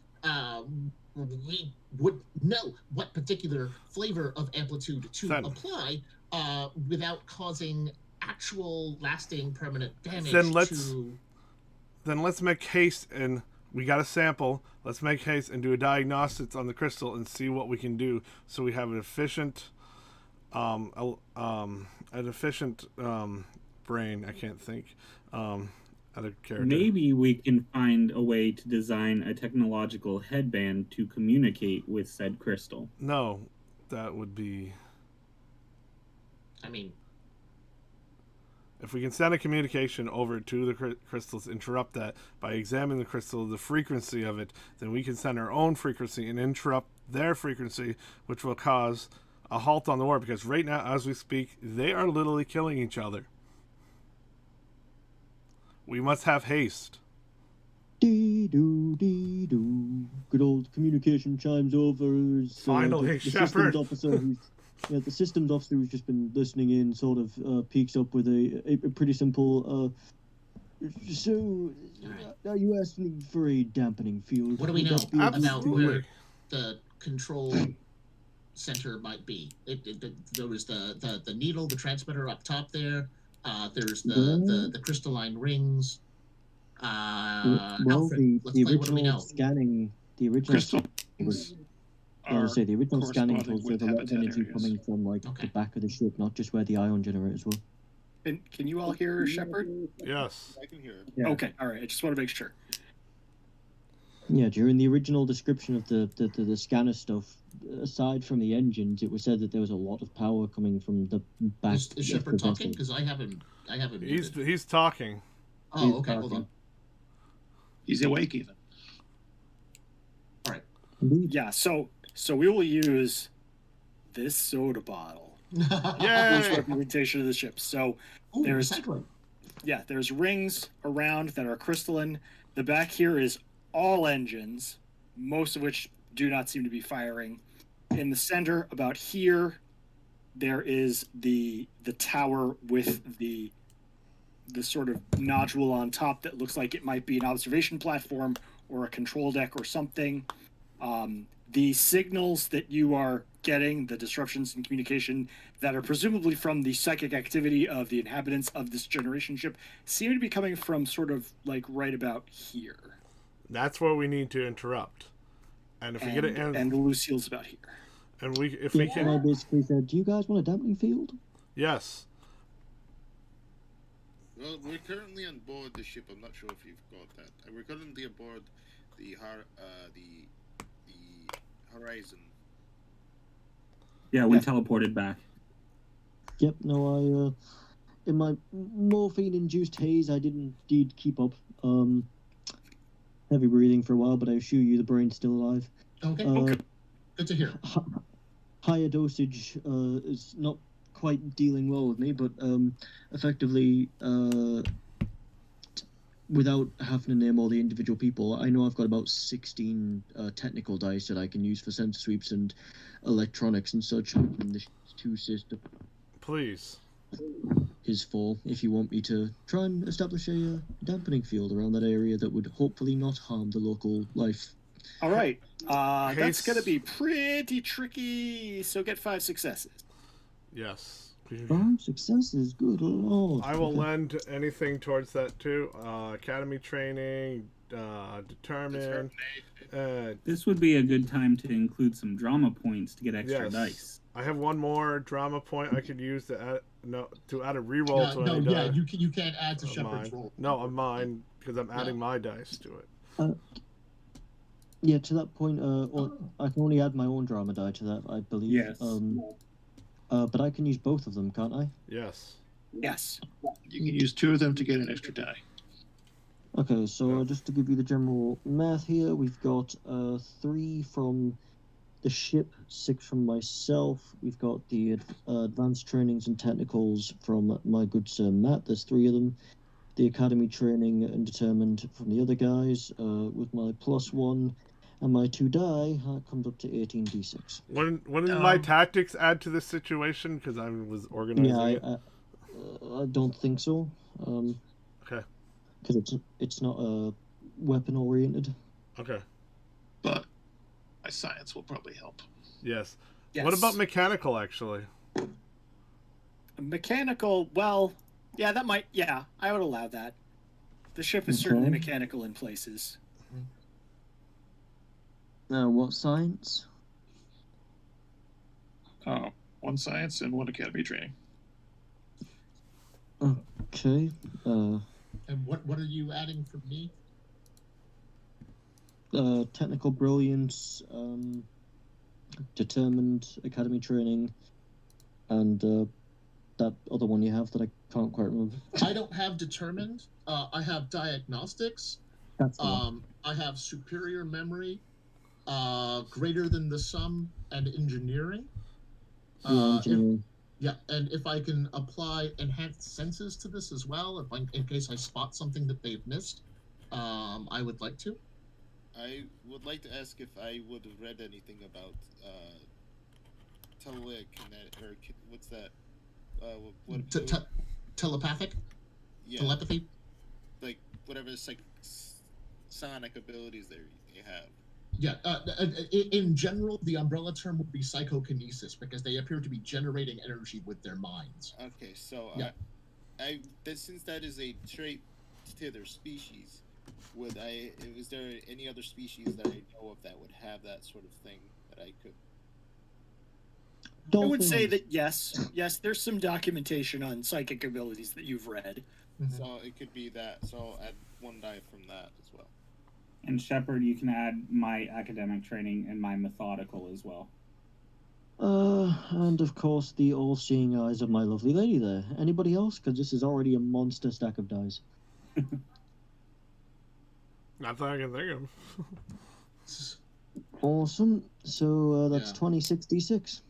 Speaker 8: we would know what particular flavor of amplitude to apply without causing actual lasting permanent damage
Speaker 1: Then let's make haste, and we got a sample. Let's make haste and do a diagnostics on the crystal and see what we can do so we have an efficient brain. I can't think other character.
Speaker 10: Maybe we can find a way to design a technological headband to communicate with said crystal.
Speaker 1: No, that would be.
Speaker 8: I mean,
Speaker 1: if we can send a communication over to the crystals, interrupt that by examining the crystal, the frequency of it, then we can send our own frequency and interrupt their frequency, which will cause a halt on the war. Because right now, as we speak, they are literally killing each other. We must have haste.
Speaker 9: Dee-doo, dee-doo. Good old communication chimes over.
Speaker 1: Finally,
Speaker 9: the
Speaker 1: Shepard.
Speaker 9: The systems officer who's just been listening in sort of peeks up with a pretty simple. So, you asked me for a dampening field.
Speaker 8: what do we know about
Speaker 1: Absolutely.
Speaker 8: where the control center might be? There was the needle, the transmitter up top there. There's the crystalline rings. Alfred, let's
Speaker 9: the
Speaker 8: play what do we know?
Speaker 9: original scanning, the original
Speaker 5: Crystal
Speaker 9: I was say the original scanning
Speaker 5: corresponding
Speaker 9: told
Speaker 5: with
Speaker 9: a lot of
Speaker 5: habitat
Speaker 9: energy
Speaker 5: areas.
Speaker 9: coming from the back of the ship, not just where the ion generators were.
Speaker 3: Can you all hear Shepard?
Speaker 1: Yes.
Speaker 2: I can hear it.
Speaker 9: Yeah.
Speaker 3: Okay, all right. I just want to make sure.
Speaker 9: Yeah, during the original description of the scanner stuff, aside from the engines, it was said that there was a lot of power coming from the back.
Speaker 8: Is
Speaker 9: of the
Speaker 8: Shepard talking?
Speaker 9: vessel.
Speaker 8: Because I haven't.
Speaker 1: He's talking.
Speaker 8: Oh,
Speaker 9: He's
Speaker 8: okay. Hold
Speaker 9: talking.
Speaker 8: on.
Speaker 5: He's awake even.
Speaker 8: All right.
Speaker 9: Indeed.
Speaker 3: Yeah, so we will use this soda bottle as
Speaker 1: Yay!
Speaker 3: representation of the ship. So
Speaker 8: Ooh,
Speaker 3: There's-
Speaker 8: segue.
Speaker 3: there's rings around that are crystalline. The back here is all engines, most of which do not seem to be firing. In the center, about here, there is the tower with the this sort of nodule on top that looks like it might be an observation platform or a control deck or something. The signals that you are getting, the disruptions in communication that are presumably from the psychic activity of the inhabitants of this generation ship, seem to be coming from sort of like right about here.
Speaker 1: That's where we need to interrupt. And if we get it,
Speaker 3: and the Lucille's about here.
Speaker 1: And if we can,
Speaker 9: I basically said, "Do you guys want a dampening field?"
Speaker 1: Yes.
Speaker 2: Well, we're currently on board the ship. I'm not sure if you've got that. We're currently aboard the Horizon.
Speaker 10: Yeah, we teleported back.
Speaker 9: Yep. No, in my morphine-induced haze, I didn't indeed keep up. Heavy breathing for a while, but I assure you, the brain's still alive.
Speaker 8: Okay. Good to hear.
Speaker 9: Higher dosage is not quite dealing well with me, but effectively, without having to name all the individual people, I know I've got about 16 technical dice that I can use for sensor sweeps and electronics and such in the 2 system.
Speaker 1: Please.
Speaker 9: Is full. If you want me to try and establish a dampening field around that area that would hopefully not harm the local life.
Speaker 3: All right. That's going to be pretty tricky, so get 5 successes.
Speaker 1: Yes.
Speaker 9: 5 successes? Good lord.
Speaker 1: I will lend anything towards that too. Academy training, determine.
Speaker 10: This would be a good time to include some drama points to get extra dice.
Speaker 1: I have one more drama point I could use to add a reroll to any die.
Speaker 8: You can't add to Shepard's roll.
Speaker 1: No, on mine because I'm adding my dice to it.
Speaker 9: Yeah, to that point, I can only add my own drama die to that, I believe.
Speaker 10: Yes.
Speaker 9: But I can use both of them, can't I?
Speaker 1: Yes.
Speaker 3: Yes.
Speaker 5: You can use 2 of them to get an extra die.
Speaker 9: Okay, so just to give you the general math here, we've got 3 from the ship, 6 from myself. We've got the advanced trainings and technicals from my good sir Matt. There's 3 of them. The academy training and determined from the other guys with my +1 and my 2 die comes up to 18d6.
Speaker 1: When did my tactics add to this situation? Because I was organizing it.
Speaker 9: I don't think so.
Speaker 1: Okay.
Speaker 9: Because it's not weapon oriented.
Speaker 1: Okay.
Speaker 5: But my science will probably help.
Speaker 1: Yes. What about mechanical, actually?
Speaker 3: Mechanical, well, yeah, that might, yeah, I would allow that. The ship is certainly mechanical in places.
Speaker 9: What science?
Speaker 5: 1 science and 1 academy training.
Speaker 9: Okay.
Speaker 8: And what are you adding for me?
Speaker 9: Technical brilliance, determined academy training, and that other one you have that I can't quite remember.
Speaker 8: I don't have determined. I have diagnostics.
Speaker 9: That's
Speaker 8: I have superior memory, greater than the sum, and engineering.
Speaker 9: Engineering.
Speaker 8: And if I can apply enhanced senses to this as well, in case I spot something that they've missed, I would like to.
Speaker 2: I would like to ask if I would have read anything about what's that?
Speaker 8: Telepathic?
Speaker 2: Yeah.
Speaker 8: Telepathy?
Speaker 2: Like whatever sonic abilities they have.
Speaker 8: Yeah, in general, the umbrella term would be psychokinesis because they appear to be generating energy with their minds.
Speaker 2: Okay, so
Speaker 8: yeah.
Speaker 2: Since that is a trait to their species, is there any other species that I know of that would have that sort of thing that I could?
Speaker 3: I would say that yes, there's some documentation on psychic abilities that you've read.
Speaker 8: Mm-hmm.
Speaker 2: So it could be that. So I'll add 1 die from that as well.
Speaker 10: And Shepard, you can add my academic training and my methodical as well.
Speaker 9: And of course the all-seeing eyes of my lovely lady there. Anybody else? Because this is already a monster stack of dice.
Speaker 1: Not that I can think of.
Speaker 9: Awesome. So that's 26d6.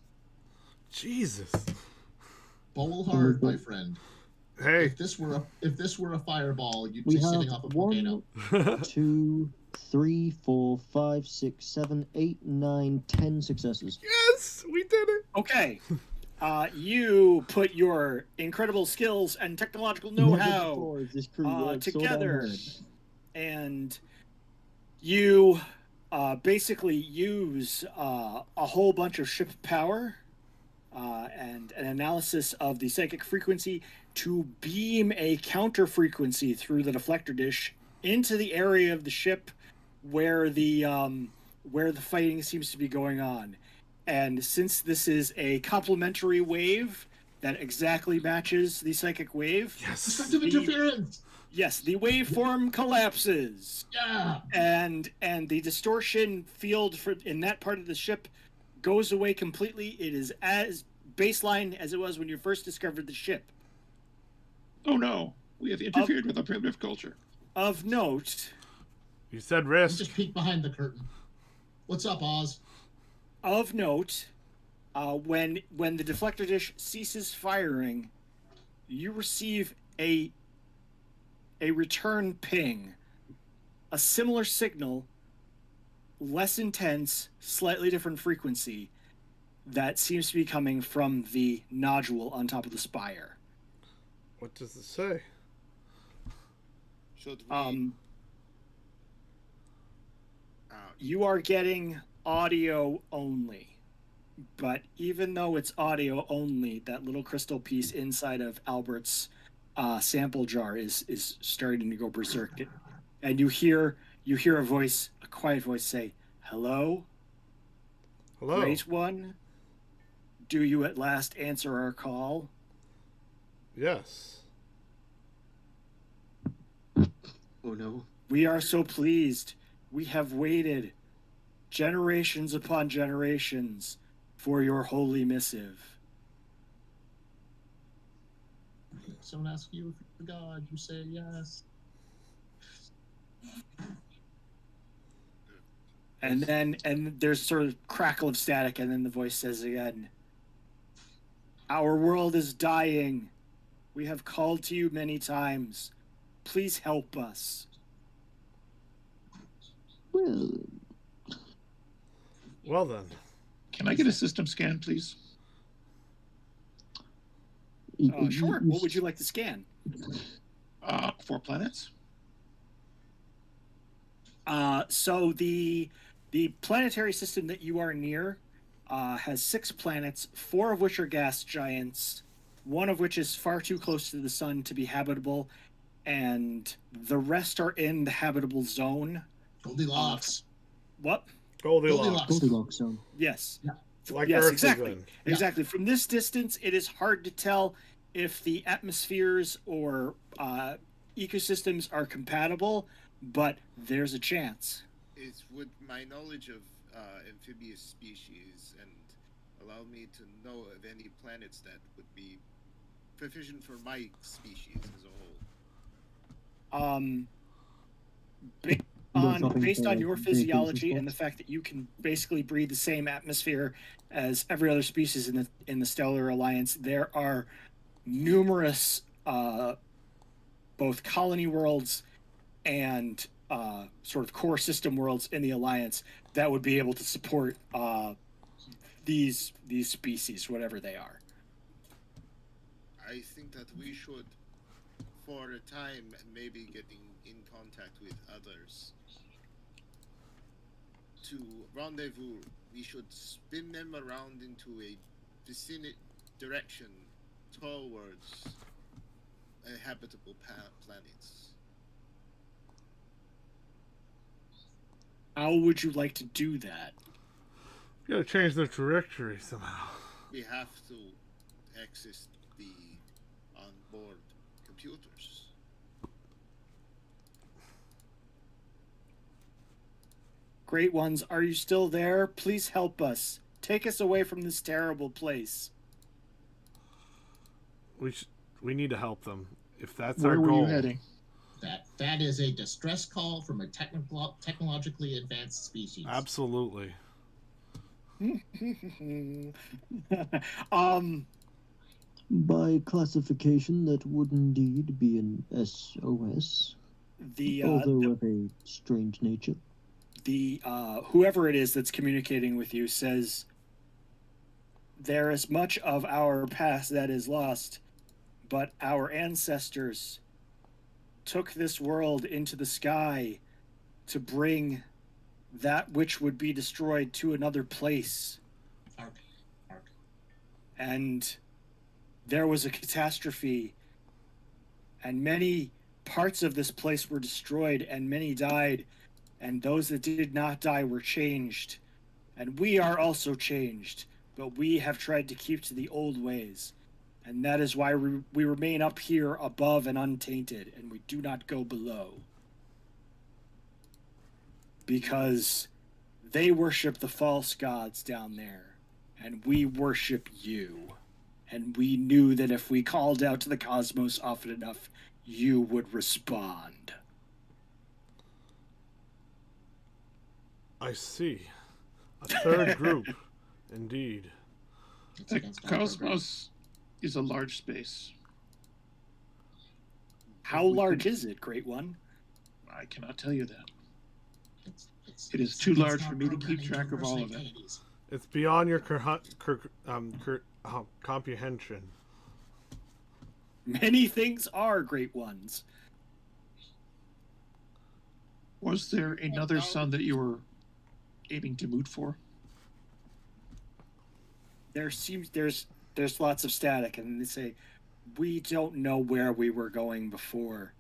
Speaker 1: Jesus.
Speaker 8: Bowl hard, my friend.
Speaker 1: Hey.
Speaker 8: If this were a fireball, you'd be sitting off a volcano.
Speaker 9: 1, 2, 3, 4, 5, 6, 7, 8, 9, 10 successes.
Speaker 1: Yes, we did it.
Speaker 3: Okay. You put your incredible skills and technological know-how
Speaker 9: This crew works so damn
Speaker 3: together,
Speaker 9: hard.
Speaker 3: and you basically use a whole bunch of ship power and an analysis of the psychic frequency to beam a counter frequency through the deflector dish into the area of the ship where the fighting seems to be going on. And since this is a complementary wave that exactly matches the psychic wave,
Speaker 8: Destructive interference.
Speaker 3: yes, the waveform collapses.
Speaker 8: Yeah.
Speaker 3: And the distortion field in that part of the ship goes away completely. It is as baseline as it was when you first discovered the ship.
Speaker 5: Oh no, we have interfered with a primitive culture.
Speaker 3: Of note,
Speaker 1: You said risk.
Speaker 8: Just peek behind the curtain. What's up, Oz?
Speaker 3: of note, when the deflector dish ceases firing, you receive a return ping, a similar signal, less intense, slightly different frequency, that seems to be coming from the nodule on top of the spire.
Speaker 1: What does it say?
Speaker 2: Should we...
Speaker 3: You are getting audio only, but even though it's audio only, that little crystal piece inside of Albert's sample jar is starting to go berserk, and you hear a voice, a quiet voice, say, "Hello,
Speaker 1: Hello.
Speaker 3: Great One. Do you at last answer our call?"
Speaker 1: Yes.
Speaker 6: Oh no.
Speaker 3: We are so pleased. We have waited generations upon generations for your holy missive.
Speaker 8: If someone asks you if you're God, you say yes.
Speaker 3: And there's sort of crackle of static, and then the voice says again, "Our world is dying. We have called to you many times. Please help us."
Speaker 1: Well then.
Speaker 5: Can I get a system scan, please?
Speaker 3: Sure. What would you like to scan?
Speaker 5: 4 planets.
Speaker 3: So the planetary system that you are near has 6 planets, 4 of which are gas giants, 1 of which is far too close to the sun to be habitable, and the rest are in the habitable zone.
Speaker 8: Goldilocks.
Speaker 3: What?
Speaker 9: Goldilocks zone.
Speaker 3: Yes.
Speaker 8: Yeah.
Speaker 1: Like
Speaker 3: yes,
Speaker 1: Earth
Speaker 3: exactly.
Speaker 1: is in.
Speaker 3: Exactly. From this distance, it is hard to tell if the atmospheres or ecosystems are compatible, but there's a chance.
Speaker 2: It's with my knowledge of amphibious species and allow me to know of any planets that would be proficient for my species as a whole.
Speaker 3: Based on your physiology and the fact that you can basically breathe the same atmosphere as every other species in the Stellar Alliance, there are numerous both colony worlds and sort of core system worlds in the Alliance that would be able to support these species, whatever they are.
Speaker 2: I think that we should, for a time, maybe getting in contact with others. To rendezvous, we should spin them around into a vicinity direction towards a habitable planets.
Speaker 3: How would you like to do that?
Speaker 1: You gotta change the trajectory somehow.
Speaker 2: We have to access the onboard computers.
Speaker 3: Great Ones, are you still there? Please help us. Take us away from this terrible place.
Speaker 1: We need to help them. If that's
Speaker 5: Where
Speaker 1: our
Speaker 5: were
Speaker 1: goal.
Speaker 5: you heading?
Speaker 8: That is a distress call from a technologically advanced species.
Speaker 1: Absolutely.
Speaker 9: By classification, that would indeed be an SOS, although of a strange nature.
Speaker 3: Whoever it is that's communicating with you says there is much of our past that is lost, but our ancestors took this world into the sky to bring that which would be destroyed to another place.
Speaker 8: Ark.
Speaker 3: And there was a catastrophe, and many parts of this place were destroyed, and many died, and those that did not die were changed. And we are also changed, but we have tried to keep to the old ways. And that is why we remain up here above and untainted, and we do not go below. Because they worship the false gods down there, and we worship you. And we knew that if we called out to the cosmos often enough, you would respond.
Speaker 1: I see. A third group, indeed.
Speaker 5: The cosmos is a large space.
Speaker 3: How large is it, Great One?
Speaker 5: I cannot tell you that. It is too large for me to keep track of all of it.
Speaker 1: It's beyond your comprehension.
Speaker 3: Many things are Great Ones.
Speaker 5: Was there another sun that you were aiming to moot for?
Speaker 3: There's lots of static, and they say, we don't know where we were going before.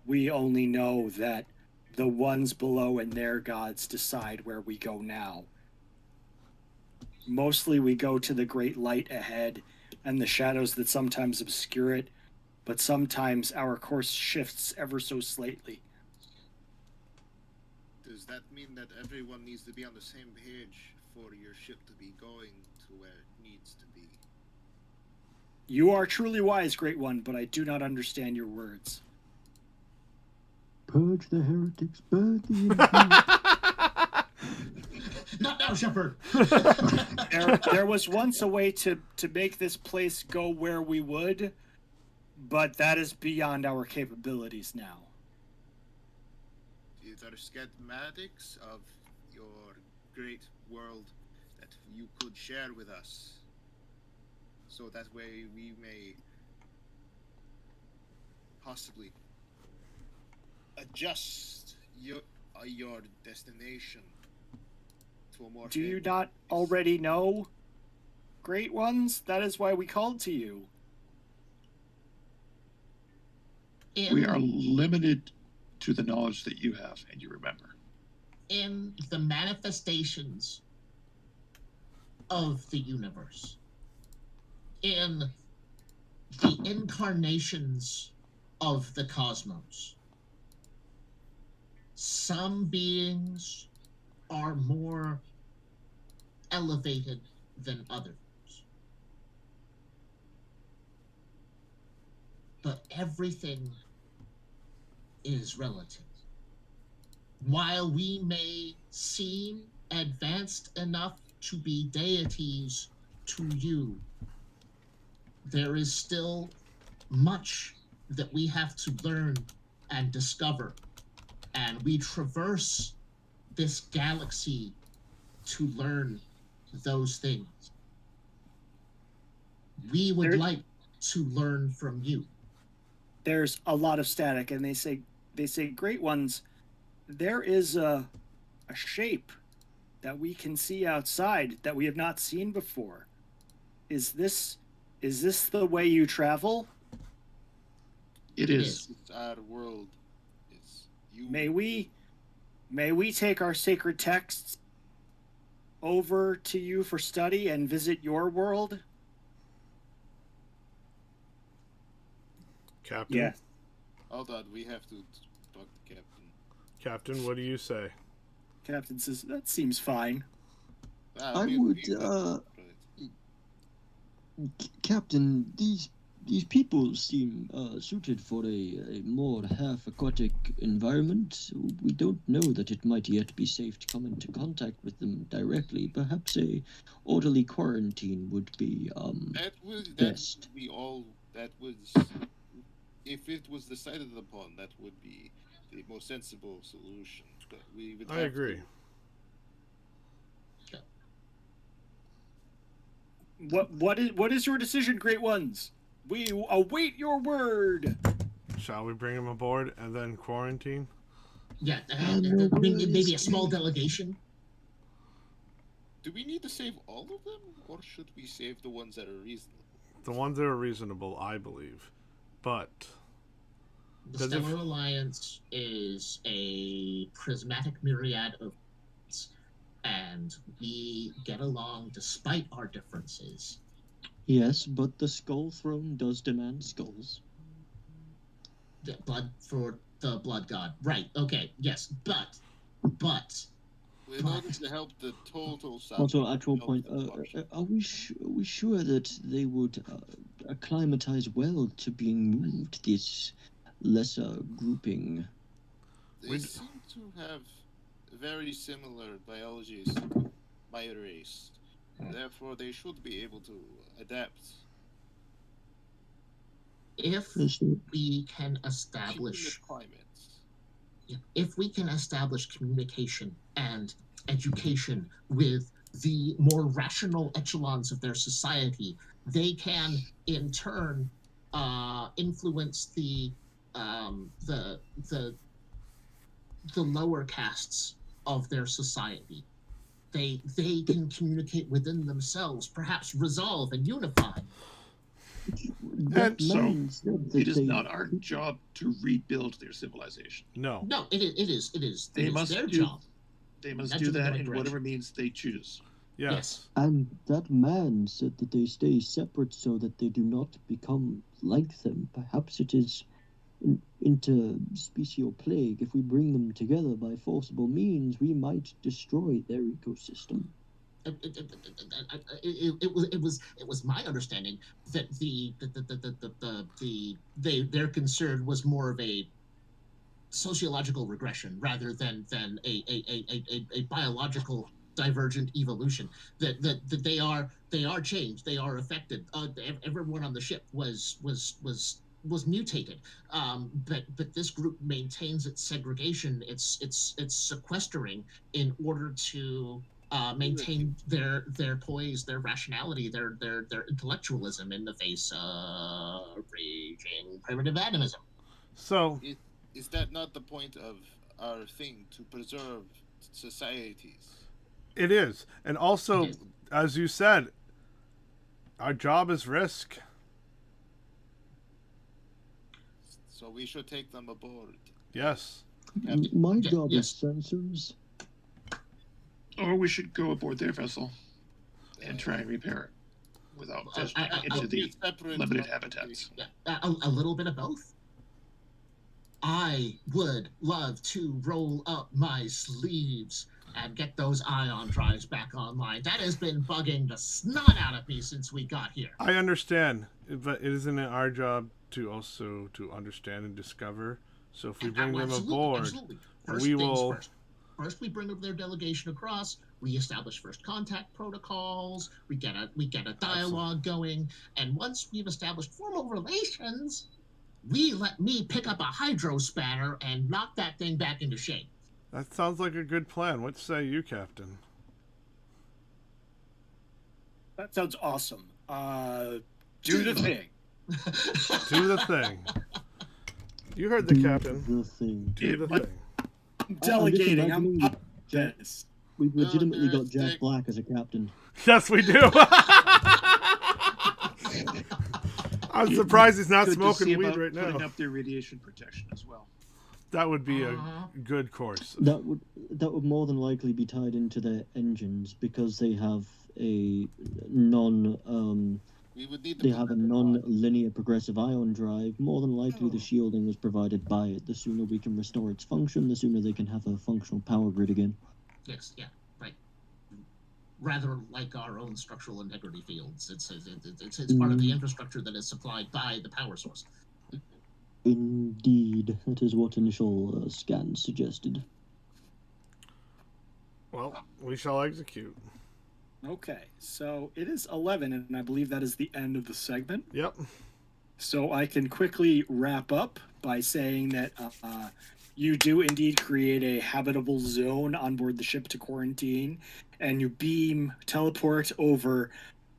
Speaker 3: We only know that the ones below and their gods decide where we go now. Mostly we go to the great light ahead and the shadows that sometimes obscure it, but sometimes our course shifts ever so slightly.
Speaker 2: Does that mean that everyone needs to be on the same page for your ship to be going to where it needs to be?
Speaker 3: You are truly wise, Great One, but I do not understand your words.
Speaker 9: Purge the heretics, burn the
Speaker 8: Not now, Shepard.
Speaker 3: There was once a way to make this place go where we would, but that is beyond our capabilities now.
Speaker 2: These are schematics of your great world that you could share with us, so that way we may possibly adjust your destination to a more.
Speaker 3: Do you not already know, Great Ones? That is why we called to you.
Speaker 5: We are limited to the knowledge that you have and you remember.
Speaker 8: In the manifestations of the universe, in the incarnations of the cosmos, some beings are more elevated than others. But everything is relative. While we may seem advanced enough to be deities to you, there is still much that we have to learn and discover. And we traverse this galaxy to learn those things. We would like to learn from you.
Speaker 3: There's a lot of static, and they say, Great Ones, there is a shape that we can see outside that we have not seen before. Is this the way you travel?
Speaker 5: It is.
Speaker 2: It's our world. It's you.
Speaker 3: May we take our sacred texts over to you for study and visit your world?
Speaker 1: Captain?
Speaker 3: Yeah.
Speaker 2: Hold on, we have to talk to Captain.
Speaker 1: Captain, what do you say?
Speaker 3: Captain says, that seems fine.
Speaker 9: Captain, these people seem suited for a more half-aquatic environment. We don't know that it might yet be safe to come into contact with them directly. Perhaps a orderly quarantine would be best.
Speaker 2: If it was decided upon, that would be the most sensible solution. But we would
Speaker 1: I agree.
Speaker 3: What is your decision, Great Ones? We await your word.
Speaker 1: Shall we bring him aboard and then quarantine?
Speaker 8: Yeah, maybe a small delegation.
Speaker 2: Do we need to save all of them, or should we save the ones that are reasonable?
Speaker 1: The ones that are reasonable, I believe. But
Speaker 8: the Stellar Alliance is a prismatic myriad of, and we get along despite our differences.
Speaker 9: Yes, but the Skull Throne does demand skulls.
Speaker 8: The blood for the Blood God, right? Okay, yes, but.
Speaker 2: In order to help the total South.
Speaker 9: Also, actual point. Are we sure that they would acclimatize well to being moved? This lesser grouping.
Speaker 2: They seem to have very similar biologies to my race. Therefore, they should be able to adapt.
Speaker 8: If we can establish communication and education with the more rational echelons of their society, they can in turn influence the lower castes of their society. They can communicate within themselves, perhaps resolve and unify.
Speaker 5: And so, it is not our job to rebuild their civilization.
Speaker 1: No,
Speaker 8: it is.
Speaker 5: They must
Speaker 8: their
Speaker 5: do.
Speaker 8: job.
Speaker 5: They must do that in whatever means they choose.
Speaker 1: Yes.
Speaker 9: And that man said that they stay separate so that they do not become like them. Perhaps it is an interspecial plague. If we bring them together by forcible means, we might destroy their ecosystem.
Speaker 8: It was my understanding that their concern was more of a sociological regression rather than a biological divergent evolution. That they are changed, they are affected. Everyone on the ship was mutated, but this group maintains its segregation, its sequestering in order to maintain their poise, their rationality, their intellectualism in the face of raging primitive animism.
Speaker 1: So,
Speaker 2: is that not the point of our thing, to preserve societies?
Speaker 1: It is. And also, as you said, our job is risk.
Speaker 2: So we should take them aboard.
Speaker 1: Yes.
Speaker 9: My job is sensors.
Speaker 5: Or we should go aboard their vessel and try and repair it without venturing into the limited habitats.
Speaker 8: A little bit of both. I would love to roll up my sleeves and get those ion drives back online. That has been bugging the snot out of me since we got here.
Speaker 1: I understand, but isn't it our job to also to understand and discover? So if we bring them aboard, we will.
Speaker 8: First, we bring their delegation across. We establish first contact protocols. We get a dialogue going, and once we've established formal relations, we let me pick up a hydro spanner and knock that thing back into shape.
Speaker 1: That sounds like a good plan. What say you, Captain?
Speaker 3: That sounds awesome. Do the thing.
Speaker 1: Do the thing. You heard the captain.
Speaker 9: The thing.
Speaker 1: Do the thing.
Speaker 3: Delegating. I'm up to this.
Speaker 9: We've legitimately got Jack Black as a captain.
Speaker 1: Yes, we do. I'm surprised he's not smoking weed right now.
Speaker 5: Putting up their radiation protection as well.
Speaker 1: That would be a good course.
Speaker 9: That would more than likely be tied into their engines because they have a non-linear progressive ion drive. More than likely, the shielding was provided by it. The sooner we can restore its function, the sooner they can have a functional power grid again.
Speaker 8: Yes, yeah, right. Rather like our own structural integrity fields. It's part of the infrastructure that is supplied by the power source.
Speaker 9: Indeed, that is what initial scans suggested.
Speaker 1: Well, we shall execute.
Speaker 3: Okay, so it is 11, and I believe that is the end of the segment.
Speaker 1: Yep.
Speaker 3: So I can quickly wrap up by saying that you do indeed create a habitable zone on board the ship to quarantine, and you teleport over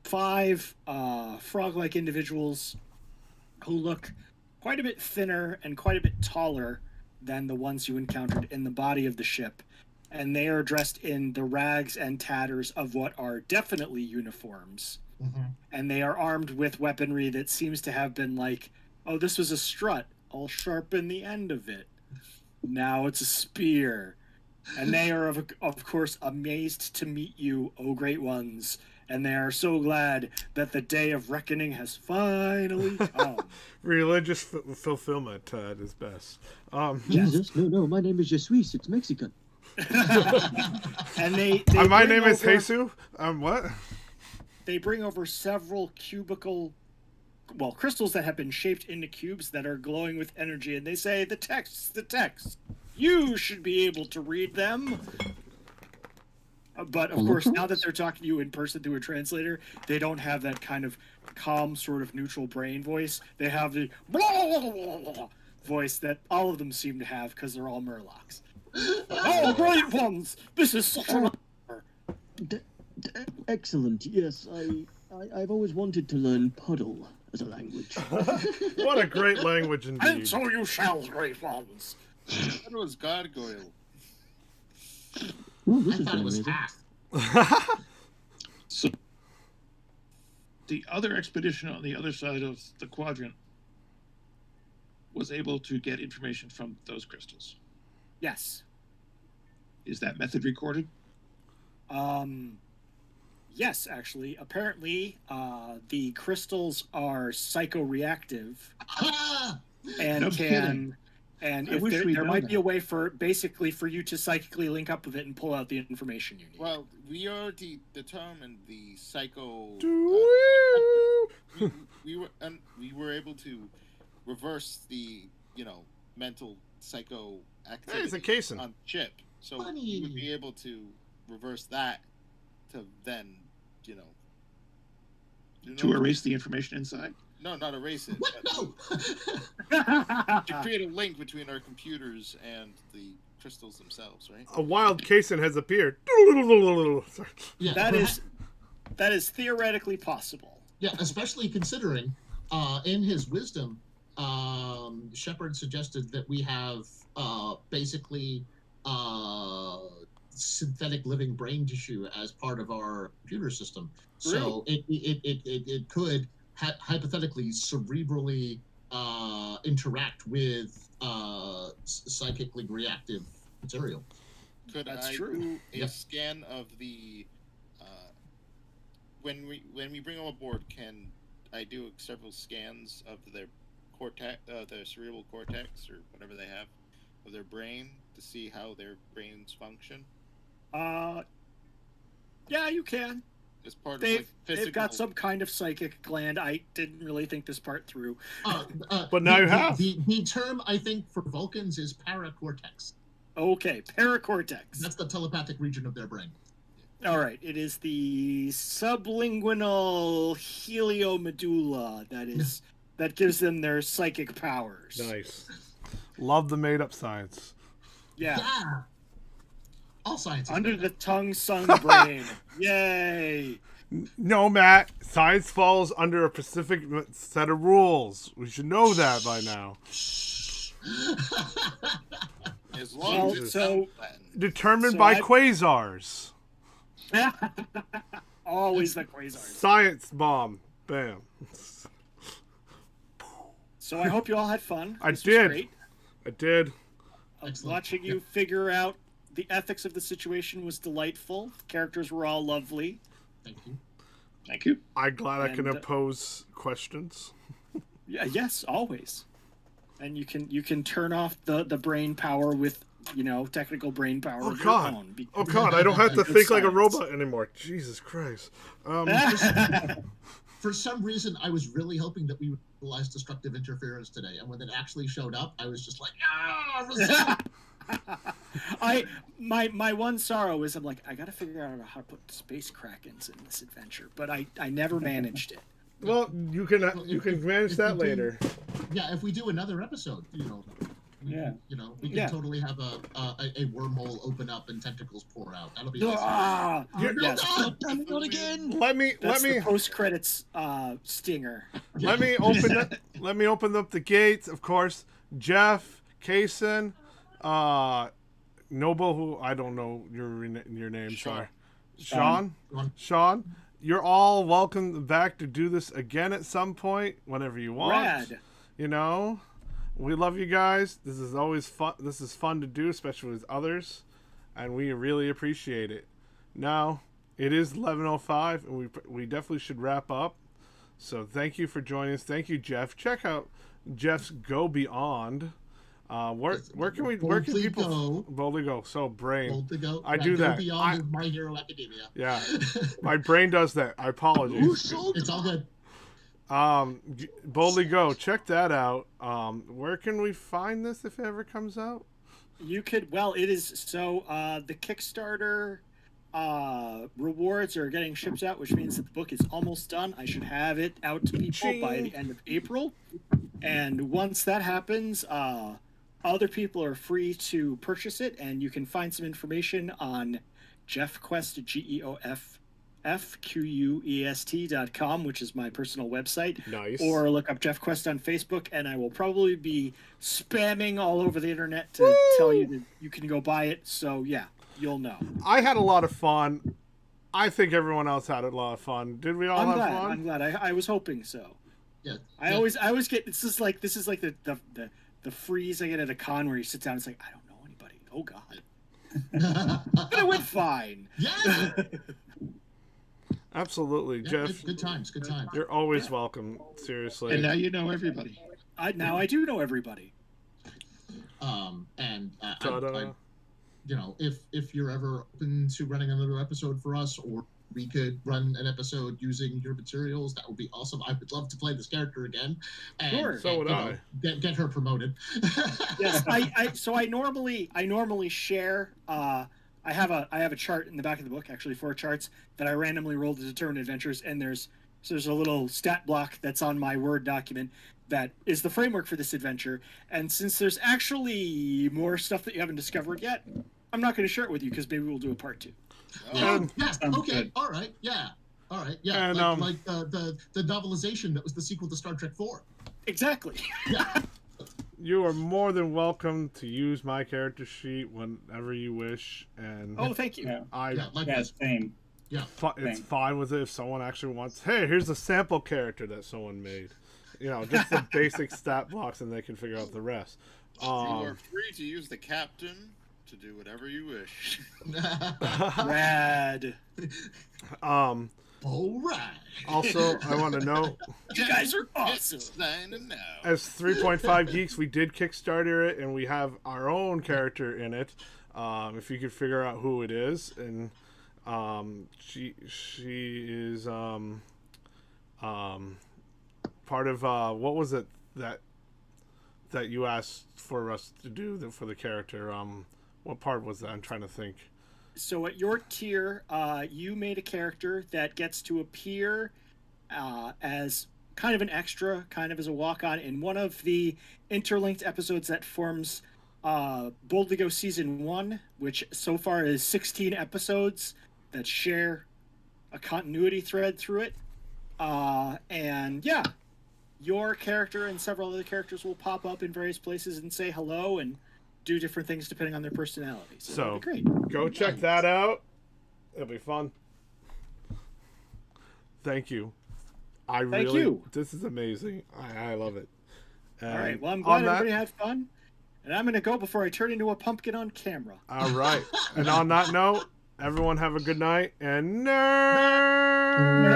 Speaker 3: 5 frog-like individuals who look quite a bit thinner and quite a bit taller than the ones you encountered in the body of the ship. And they are dressed in the rags and tatters of what are definitely uniforms.
Speaker 8: Mm-hmm.
Speaker 3: And they are armed with weaponry that seems to have been like, oh, this was a strut. I'll sharpen the end of it. Now it's a spear. And they are, of course, amazed to meet you, O Great Ones. And they are so glad that the day of reckoning has finally come.
Speaker 1: Religious fulfillment at his best.
Speaker 9: Jesus, no, my name is Jesus. It's Mexican.
Speaker 3: And they
Speaker 1: my
Speaker 3: bring
Speaker 1: name is
Speaker 3: over-
Speaker 1: Jesus. What?
Speaker 3: They bring over several crystals that have been shaped into cubes that are glowing with energy, and they say, the text. You should be able to read them. But, of course, now that they're talking to you in person through a translator, they don't have that kind of calm, sort of neutral brain voice. They have the voice that all of them seem to have because they're all Murlocs. Oh, great ones! This is such an honor.
Speaker 9: Excellent. Yes, I've always wanted to learn puddle as a language.
Speaker 1: What a great language
Speaker 3: And
Speaker 1: indeed.
Speaker 3: so you shall, great ones.
Speaker 2: That was gargoyle.
Speaker 9: Ooh, this
Speaker 8: I
Speaker 9: is
Speaker 8: thought it was
Speaker 9: amazing.
Speaker 8: half.
Speaker 5: So the other expedition on the other side of the quadrant was able to get information from those crystals.
Speaker 3: Yes.
Speaker 5: Is that method recorded?
Speaker 3: Yes, actually. Apparently, the crystals are psychoreactive and
Speaker 5: No
Speaker 3: can...
Speaker 5: kidding.
Speaker 3: And
Speaker 5: I
Speaker 3: if
Speaker 5: wish
Speaker 3: there,
Speaker 5: we'd
Speaker 3: there
Speaker 5: known
Speaker 3: might be a
Speaker 5: that.
Speaker 3: way for you to psychically link up with it and pull out the information you need.
Speaker 2: Well, we already determined the psycho. We were able to reverse the mental psycho activity
Speaker 1: it's a casing.
Speaker 2: on chip, so
Speaker 8: Funny.
Speaker 2: we would be able to reverse that to then
Speaker 5: To erase the information inside?
Speaker 2: No, not erase it.
Speaker 8: What?
Speaker 2: But
Speaker 8: No.
Speaker 2: to create a link between our computers and the crystals themselves, right?
Speaker 1: A wild casing has appeared. Sorry.
Speaker 8: Yeah,
Speaker 3: that is theoretically possible.
Speaker 8: yeah, especially considering, in his wisdom, Shepard suggested that we have basically synthetic living brain tissue as part of our computer system. So it could hypothetically cerebrally interact with psychically reactive material.
Speaker 2: Could
Speaker 3: That's
Speaker 2: I
Speaker 3: true.
Speaker 2: do a
Speaker 8: Yeah.
Speaker 2: scan of the when we bring them aboard? Can I do several scans of their cortex, their cerebral cortex, or whatever they have, of their brain to see how their brains function?
Speaker 3: Yeah, you can.
Speaker 2: As part of
Speaker 3: They've
Speaker 2: physical.
Speaker 3: got some kind of psychic gland. I didn't really think this part through.
Speaker 1: But now you have.
Speaker 8: The term, I think, for Vulcans is paracortex.
Speaker 3: Okay, paracortex.
Speaker 8: That's the telepathic region of their brain.
Speaker 3: All right, it is the sublingual heliomedulla that gives them their psychic powers.
Speaker 1: Nice. Love the made-up science.
Speaker 3: Yeah.
Speaker 8: All science. is
Speaker 3: Under
Speaker 8: made
Speaker 3: the
Speaker 8: up.
Speaker 3: tongue sung brain. Yay.
Speaker 1: No, Matt. Science falls under a specific set of rules. We should know that by now.
Speaker 2: As long
Speaker 3: Well,
Speaker 2: as it's
Speaker 3: so-
Speaker 2: Latin.
Speaker 1: Determined
Speaker 3: So
Speaker 1: by
Speaker 3: I-
Speaker 1: quasars.
Speaker 3: Always the quasars.
Speaker 1: Science bomb. Bam.
Speaker 3: So I hope you all had fun.
Speaker 1: I
Speaker 3: This was
Speaker 1: did.
Speaker 3: great.
Speaker 1: I did.
Speaker 8: Excellent.
Speaker 3: Watching you figure out the ethics of the situation was delightful. The characters were all lovely.
Speaker 8: Thank you.
Speaker 5: Thank you.
Speaker 1: I'm glad I can
Speaker 3: And,
Speaker 1: pose questions.
Speaker 3: Yeah, yes, always. And you can turn off the brain power with technical brain power
Speaker 1: Oh
Speaker 3: of
Speaker 1: God!
Speaker 3: your own.
Speaker 1: Oh God! I don't have to
Speaker 3: Good
Speaker 1: think like a
Speaker 3: science.
Speaker 1: robot anymore. Jesus Christ!
Speaker 8: For some reason, I was really hoping that we would utilize destructive interference today, and when it actually showed up, I was just like, result!
Speaker 3: My one sorrow is I'm like, I gotta figure out how to put space krakens in this adventure, but I never managed it.
Speaker 1: Well, you can manage that later.
Speaker 8: Yeah, if we do another episode,
Speaker 10: Yeah.
Speaker 8: You know, we can totally have a wormhole open up and tentacles pour out. That'll be awesome.
Speaker 3: Ah,
Speaker 8: yes.
Speaker 6: Not again.
Speaker 1: Let me
Speaker 3: post credits stinger.
Speaker 1: Let me open up the gates. Of course, Geoff, Kaysen, Noble, who I don't know your name. Sorry, Shawn. You're all welcome back to do this again at some point, whenever you want.
Speaker 3: Rad.
Speaker 1: You know, we love you guys. This is always fun. This is fun to do, especially with others, and we really appreciate it. Now, it is 11:05, and we definitely should wrap up. So thank you for joining us. Thank you, Geoff. Check out Geoff's Go Beyond. Where can people Boldly Go? So brain.
Speaker 8: Boldly Go.
Speaker 1: I do that.
Speaker 8: Beyond My Hero Academia.
Speaker 1: Yeah, my brain does that. I apologize.
Speaker 8: It's all good.
Speaker 1: Boldly Go. Check that out. Where can we find this if it ever comes out?
Speaker 3: You could. Well, it is so. The Kickstarter rewards are getting shipped out, which means that the book is almost done. I should have it out to people by the end of April. And once that happens, other people are free to purchase it, and you can find some information on GeoffQuest, GeoffQuest.com, which is my personal website.
Speaker 1: Nice.
Speaker 3: Or look up Geoff Quest on Facebook, and I will probably be spamming all over the internet to tell you that you can go buy it. So yeah, you'll know.
Speaker 1: I had a lot of fun. I think everyone else had a lot of fun. Did we all have fun?
Speaker 3: I'm glad. I was hoping so.
Speaker 8: Yeah.
Speaker 3: I always get this is like the freeze I get at a con where you sit down. It's like, I don't know anybody. Oh God. But it went fine.
Speaker 8: Yeah.
Speaker 1: Absolutely,
Speaker 8: Yeah,
Speaker 1: Geoff.
Speaker 8: Good times.
Speaker 1: You're always welcome. Seriously.
Speaker 5: And now you know everybody.
Speaker 3: Now I do know everybody.
Speaker 8: And
Speaker 1: Ta-da.
Speaker 8: you know, if you're ever open to running another episode for us, or we could run an episode using your materials, that would be awesome. I would love to play this character again. And,
Speaker 3: Sure.
Speaker 1: So would I.
Speaker 8: Get her promoted.
Speaker 3: Yes, I normally share. I have a chart in the back of the book, actually 4 charts that I randomly roll to determine adventures, and there's a little stat block that's on my Word document that is the framework for this adventure. And since there's actually more stuff that you haven't discovered yet, I'm not going to share it with you because maybe we'll do a part 2.
Speaker 8: Yeah. Okay. Good. All right. Yeah. All right. Yeah.
Speaker 1: And,
Speaker 8: like the novelization that was the sequel to Star Trek 4.
Speaker 3: Exactly.
Speaker 8: Yeah.
Speaker 1: You are more than welcome to use my character sheet whenever you wish. And
Speaker 3: thank you.
Speaker 10: Same.
Speaker 8: Yeah.
Speaker 1: It's fine with it if someone actually wants. Hey, here's a sample character that someone made. You know, just the basic stat blocks, and they can figure out the rest.
Speaker 2: You are free to use the captain to do whatever you wish.
Speaker 3: Rad.
Speaker 8: All right.
Speaker 1: Also, I want to know,
Speaker 3: you guys are awesome.
Speaker 1: As 3.5 Geeks, we did Kickstarter it, and we have our own character in it. If you could figure out who it is, and she is part of what was it that you asked for us to do for the character? What part was that? I'm trying to think.
Speaker 3: So at your tier, you made a character that gets to appear as kind of an extra, kind of as a walk-on in one of the interlinked episodes that forms Boldly Go Season 1, which so far is 16 episodes that share a continuity thread through it. And yeah, your character and several other characters will pop up in various places and say hello and do different things depending on their personality. So that'd be great.
Speaker 1: Go check that out. It'll be fun. Thank you.
Speaker 3: Thank you.
Speaker 1: This is amazing. I love it.
Speaker 3: All right. Well, I'm glad everybody had fun. And I'm going to go before I turn into a pumpkin on camera.
Speaker 1: All right. And on that note, everyone have a good night. And nerds!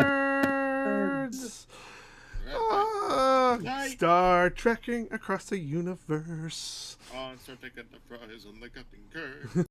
Speaker 1: Star trekking across the universe.
Speaker 2: On Star Trek Enterprise on the Captain Kirk.